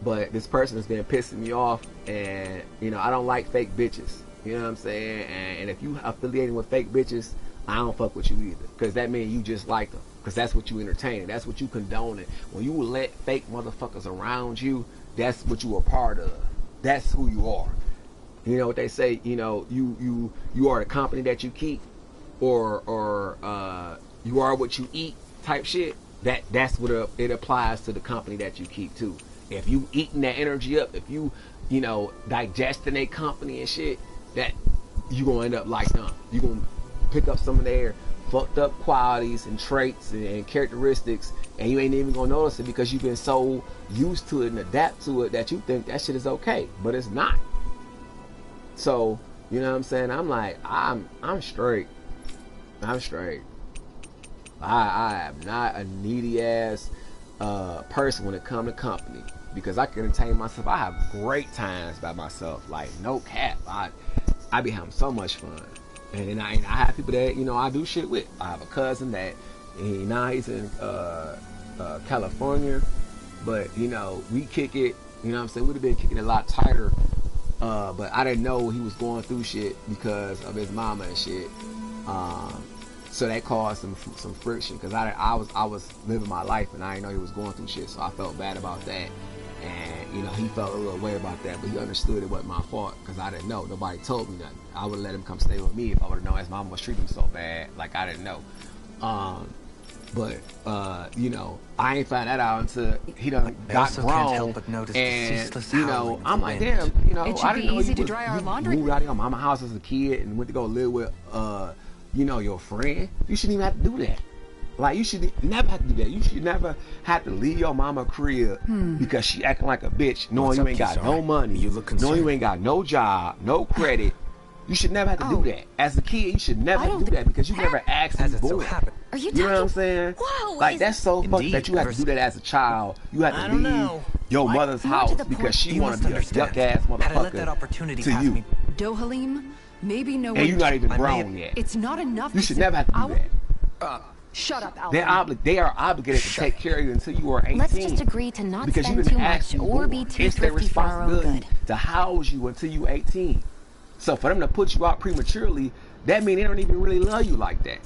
But this person has been pissing me off, and you know, I don't like fake bitches. You know what I'm saying? And if you affiliating with fake bitches, I don't fuck with you either, because that means you just like them, because that's what you entertaining, that's what you condoning. When you let fake motherfuckers around you, that's what you are part of. That's who you are. You know what they say? You know, you are the company that you keep, or you are what you eat type shit. That's what it applies to the company that you keep too. If you eating that energy up, if you know, digesting a company and shit, that you gonna end up like them. You gonna pick up some of their fucked up qualities and traits and characteristics, and you ain't even gonna notice it because you've been so used to it and adapt to it that you think that shit is okay, but it's not. So, you know what I'm saying? I'm like, I'm straight. I'm straight. I am not a needy ass person when it comes to company, because I can entertain myself. I have great times by myself, like no cap. I be having so much fun, And then I have people that, you know, I do shit with. I have a cousin that he's in California, but you know, we kick it, you know what I'm saying? We'd have been kicking it a lot tighter. But I didn't know he was going through shit because of his mama and shit. So that caused some friction because I was living my life and I didn't know he was going through shit, so I felt bad about that. And you know, he felt a little way about that, but he understood it wasn't my fault because I didn't know. Nobody told me nothing. I would let him come stay with me if I would have known his mama was treating him so bad. Like I didn't know. But you know, I ain't found that out until he done got grown. Can't help but notice and the you know, I'm like, damn, you know, It should I didn't be know easy you to dry our laundry. moved out of your mama house as a kid and went to go live with you know, your friend. You shouldn't even have to do that. Like, you should never have to do that. You should never have to leave your mama crib because she acting like a bitch, knowing you ain't got no money, You look knowing you ain't got no job, no credit. You should never have to do that. As a kid, you should never have to do that because you never asked As to it do so it. happened. Are you You know what I'm talking? saying? Whoa, Like, that's so fucked Indeed. that you have to do that as a child. You have I to don't leave know. your mother's More to house the point, because she You want must to be a understand. duck ass Had I let that motherfucker opportunity to pass you. me, Dohalim, maybe no And one. you're not even I may grown have- yet. It's not enough. You to should say, never have to "I do will-" that. Shut up, Alvin. They are obligated to take care of you until you are 18. Let's just agree to not because spend you too didn't much ask to be or born. be too It's their thrifty for our own responsibility good. to house you until you're 18. So for them to put you out prematurely, that means they don't even really love you like that.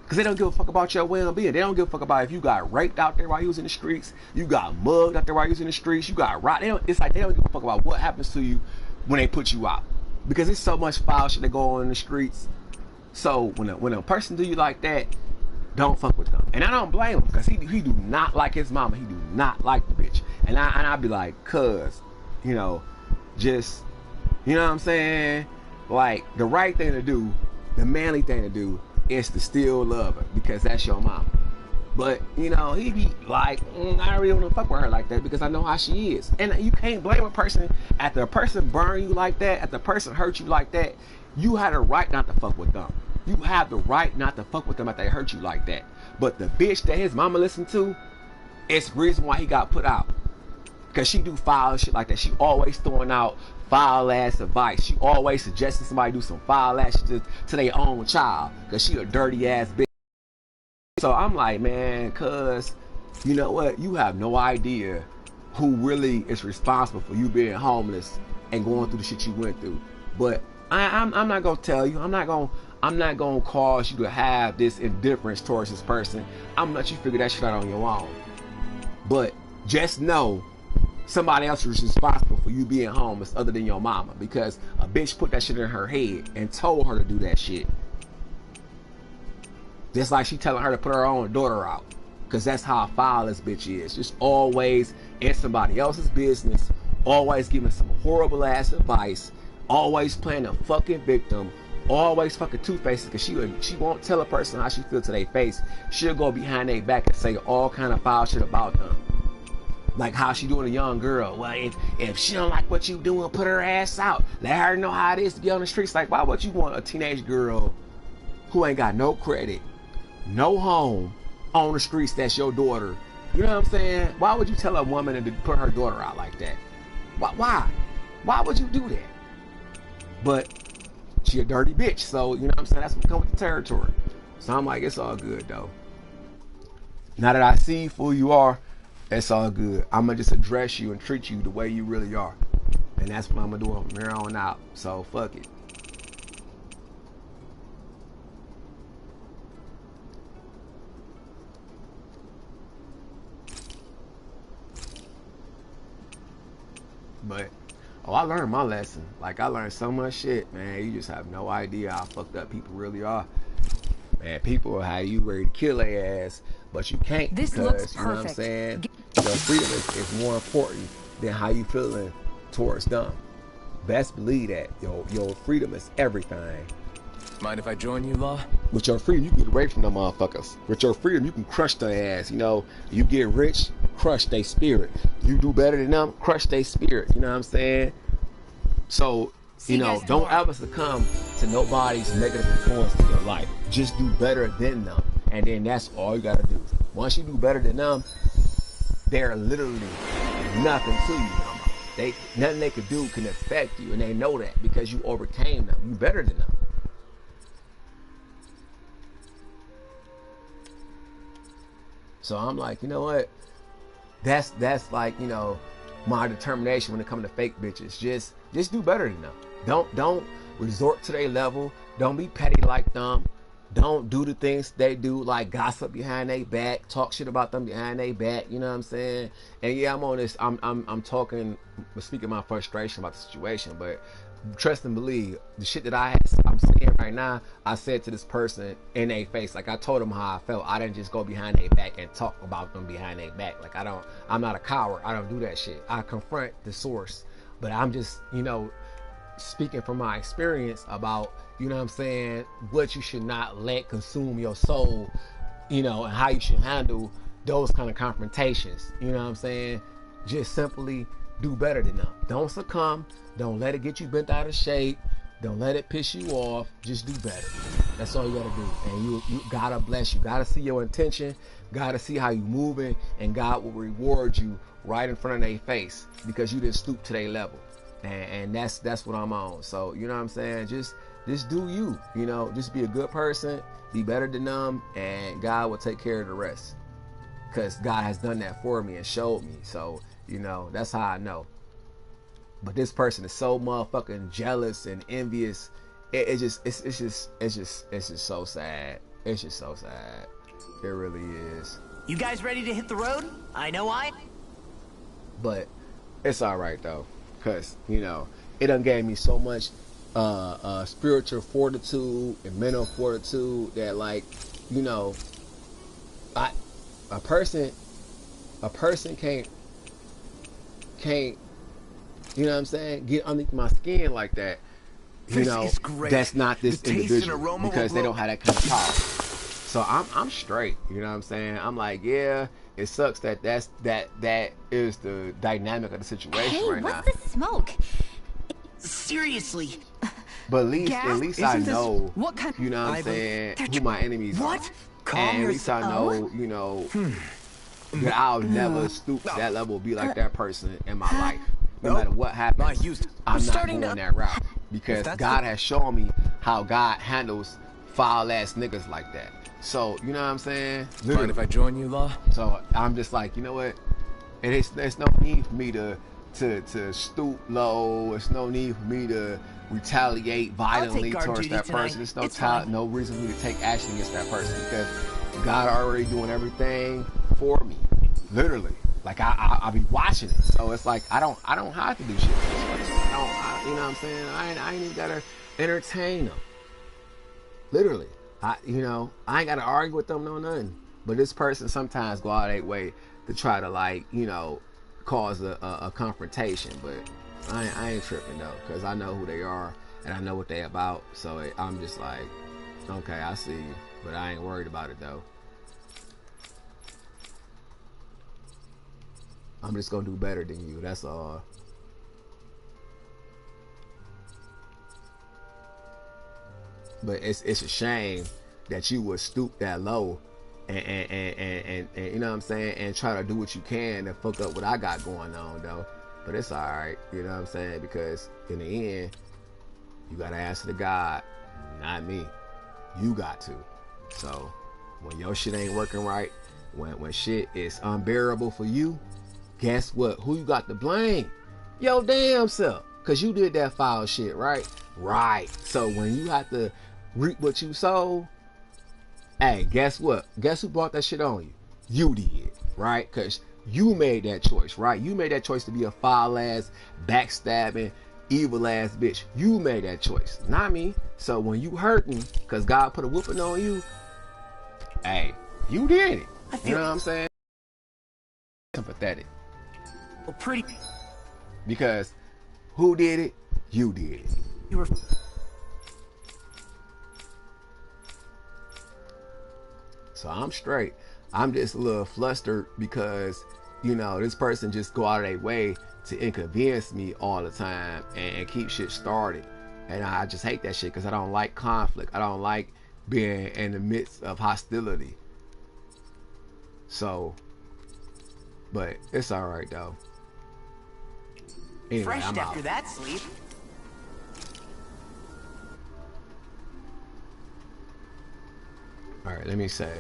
Because they don't give a fuck about your well-being. They don't give a fuck about if you got raped out there while you was in the streets, you got mugged out there while you was in the streets, you got robbed. It's like they don't give a fuck about what happens to you when they put you out. Because there's so much foul shit that go on in the streets. So when a person do you like that, don't fuck with them. And I don't blame him because he do not like his mama. He do not like the bitch. And I be like, cuz, you know, just, you know what I'm saying? Like, the right thing to do, the manly thing to do is to still love her because that's your mama. But, you know, he be like, I don't really want to fuck with her like that because I know how she is. And you can't blame a person after a person burn you like that, after a person hurt you like that. You had a right not to fuck with them. You have the right not to fuck with them if they hurt you like that. But the bitch that his mama listened to, it's the reason why he got put out. Because she do foul shit like that. She always throwing out foul ass advice. She always suggesting somebody do some foul ass shit to their own child. Because she a dirty ass bitch. So I'm like, man, cuz, you know what? You have no idea who really is responsible for you being homeless and going through the shit you went through. But I'm not gonna tell you. I'm not gonna cause you to have this indifference towards this person. I'm gonna let you figure that shit out on your own. But just know somebody else is responsible for you being homeless other than your mama, because a bitch put that shit in her head and told her to do that shit. Just like she telling her to put her own daughter out, because that's how foul this bitch is. Just always in somebody else's business, always giving some horrible ass advice, always playing a fucking victim, always fucking two-faced, because she won't tell a person how she feels to their face. She'll go behind their back and say all kind of foul shit about them. Like how she doing a young girl. Well, if she don't like what you doing, put her ass out. Let her know how it is to be on the streets. Like, why would you want a teenage girl who ain't got no credit, no home, on the streets that's your daughter? You know what I'm saying? Why would you tell a woman to put her daughter out like that? Why? Why would you do that? But she a dirty bitch, so you know what I'm saying? That's what comes with the territory. So I'm like, it's all good though. Now that I see who you are, it's all good. I'm gonna just address you and treat you the way you really are. And that's what I'm gonna do from here on out. So fuck it. But I learned my lesson. Like, I learned so much shit, man. You just have no idea how fucked up people really are. Man, people are how you ready to kill their ass, but you can't. This because, looks you know what I'm perfect. saying? Your freedom is more important than how you feeling towards them. Best believe that. Your freedom is everything. Mind if I join you, Law? With your freedom, you can get away from them motherfuckers. With your freedom, you can crush their ass. You know, you get rich, crush their spirit. You do better than them, crush their spirit. You know what I'm saying? So, you know, don't ever succumb to nobody's negative influence in your life. Just do better than them. And then that's all you gotta do. Once you do better than them, they're literally nothing to you no more. Nothing they could do can affect you, and they know that because you overcame them. You better than them. So I'm like, you know what? That's like, you know, my determination when it comes to fake bitches. Just do better than them. Don't resort to their level. Don't be petty like them. Don't do the things they do, like gossip behind their back, talk shit about them behind their back. You know what I'm saying? And yeah, I'm on this. I'm talking, speaking my frustration about the situation, but trust and believe, the shit that I'm saying right now, I said to this person in their face. Like, I told them how I felt. I didn't just go behind their back and talk about them behind their back. Like, I'm not a coward. I don't do that shit. I confront the source. But I'm just, you know, speaking from my experience about, you know what I'm saying, what you should not let consume your soul, you know, and how you should handle those kind of confrontations. You know what I'm saying? Just simply do better than them. Don't succumb. Don't let it get you bent out of shape. Don't let it piss you off. Just do better. That's all you gotta do. And you gotta bless you. Gotta see your intention. Gotta see how you moving, and God will reward you right in front of their face because you didn't stoop to their level. And that's what I'm on. So, you know what I'm saying? Just do you. You know, just be a good person. Be better than them, and God will take care of the rest. Because God has done that for me and showed me. So, you know, that's how I know. But this person is so motherfucking jealous and envious. It's just so sad. It's just so sad. It really is. You guys ready to hit the road? I know I. But it's all right though, cause you know it done gave me so much spiritual fortitude and mental fortitude that, like, you know, a person can't, you know what I'm saying, get underneath my skin like that. You know, that's not this individual, because they don't have that kind of power. So I'm straight. You know what I'm saying? I'm like, yeah, it sucks that that is the dynamic of the situation right now. Hey, what's the smoke? Seriously. But at least I know, what kind, you know what I'm saying, who my enemies are. And at least I know, you know, that I'll never stoop to that level, be like that person in my life. No matter what happens, I'm not going that route. Because God has shown me how God handles foul ass niggas like that. So, you know what I'm saying? Mind if I join you, Law? So I'm just like, you know what? There's no need for me to stoop low. There's no need for me to retaliate violently towards that person. There's no reason for me to take action against that person, because God already doing everything for me. Literally. Like I'll be watching it. So it's like I don't have to do shit. You know what I'm saying? I ain't even gotta entertain them. Literally. I ain't gotta argue with them, no nothing. But this person sometimes go out of their way to try to, like, you know, cause a confrontation. But I ain't tripping though, because I know who they are and I know what they about. So I'm just like, okay, I see you, but I ain't worried about it though. I'm just gonna do better than you, that's all. But it's a shame that you would stoop that low and you know what I'm saying, and try to do what you can to fuck up what I got going on though. But it's alright, you know what I'm saying, because in the end, you gotta answer to God, not me. You got to. So when your shit ain't working right, when shit is unbearable for you, guess what? Who you got to blame? Your damn self. Because you did that foul shit, right? Right. So when you have to reap what you sow, hey, guess what? Guess who brought that shit on you? You did, right? Because you made that choice, right? You made that choice to be a foul ass, backstabbing, evil ass bitch. You made that choice, not me. So when you hurting because God put a whooping on you, hey, you did it. You know what I'm saying? Sympathetic. Well, pretty. Because who did it? You did it. You were. So I'm straight. I'm just a little flustered because, you know, this person just go out of their way to inconvenience me all the time and keep shit started. And I just hate that shit because I don't like conflict. I don't like being in the midst of hostility. So, but it's all right though. Anyway, Fresh I'm after out. that sleep. All right, let me say.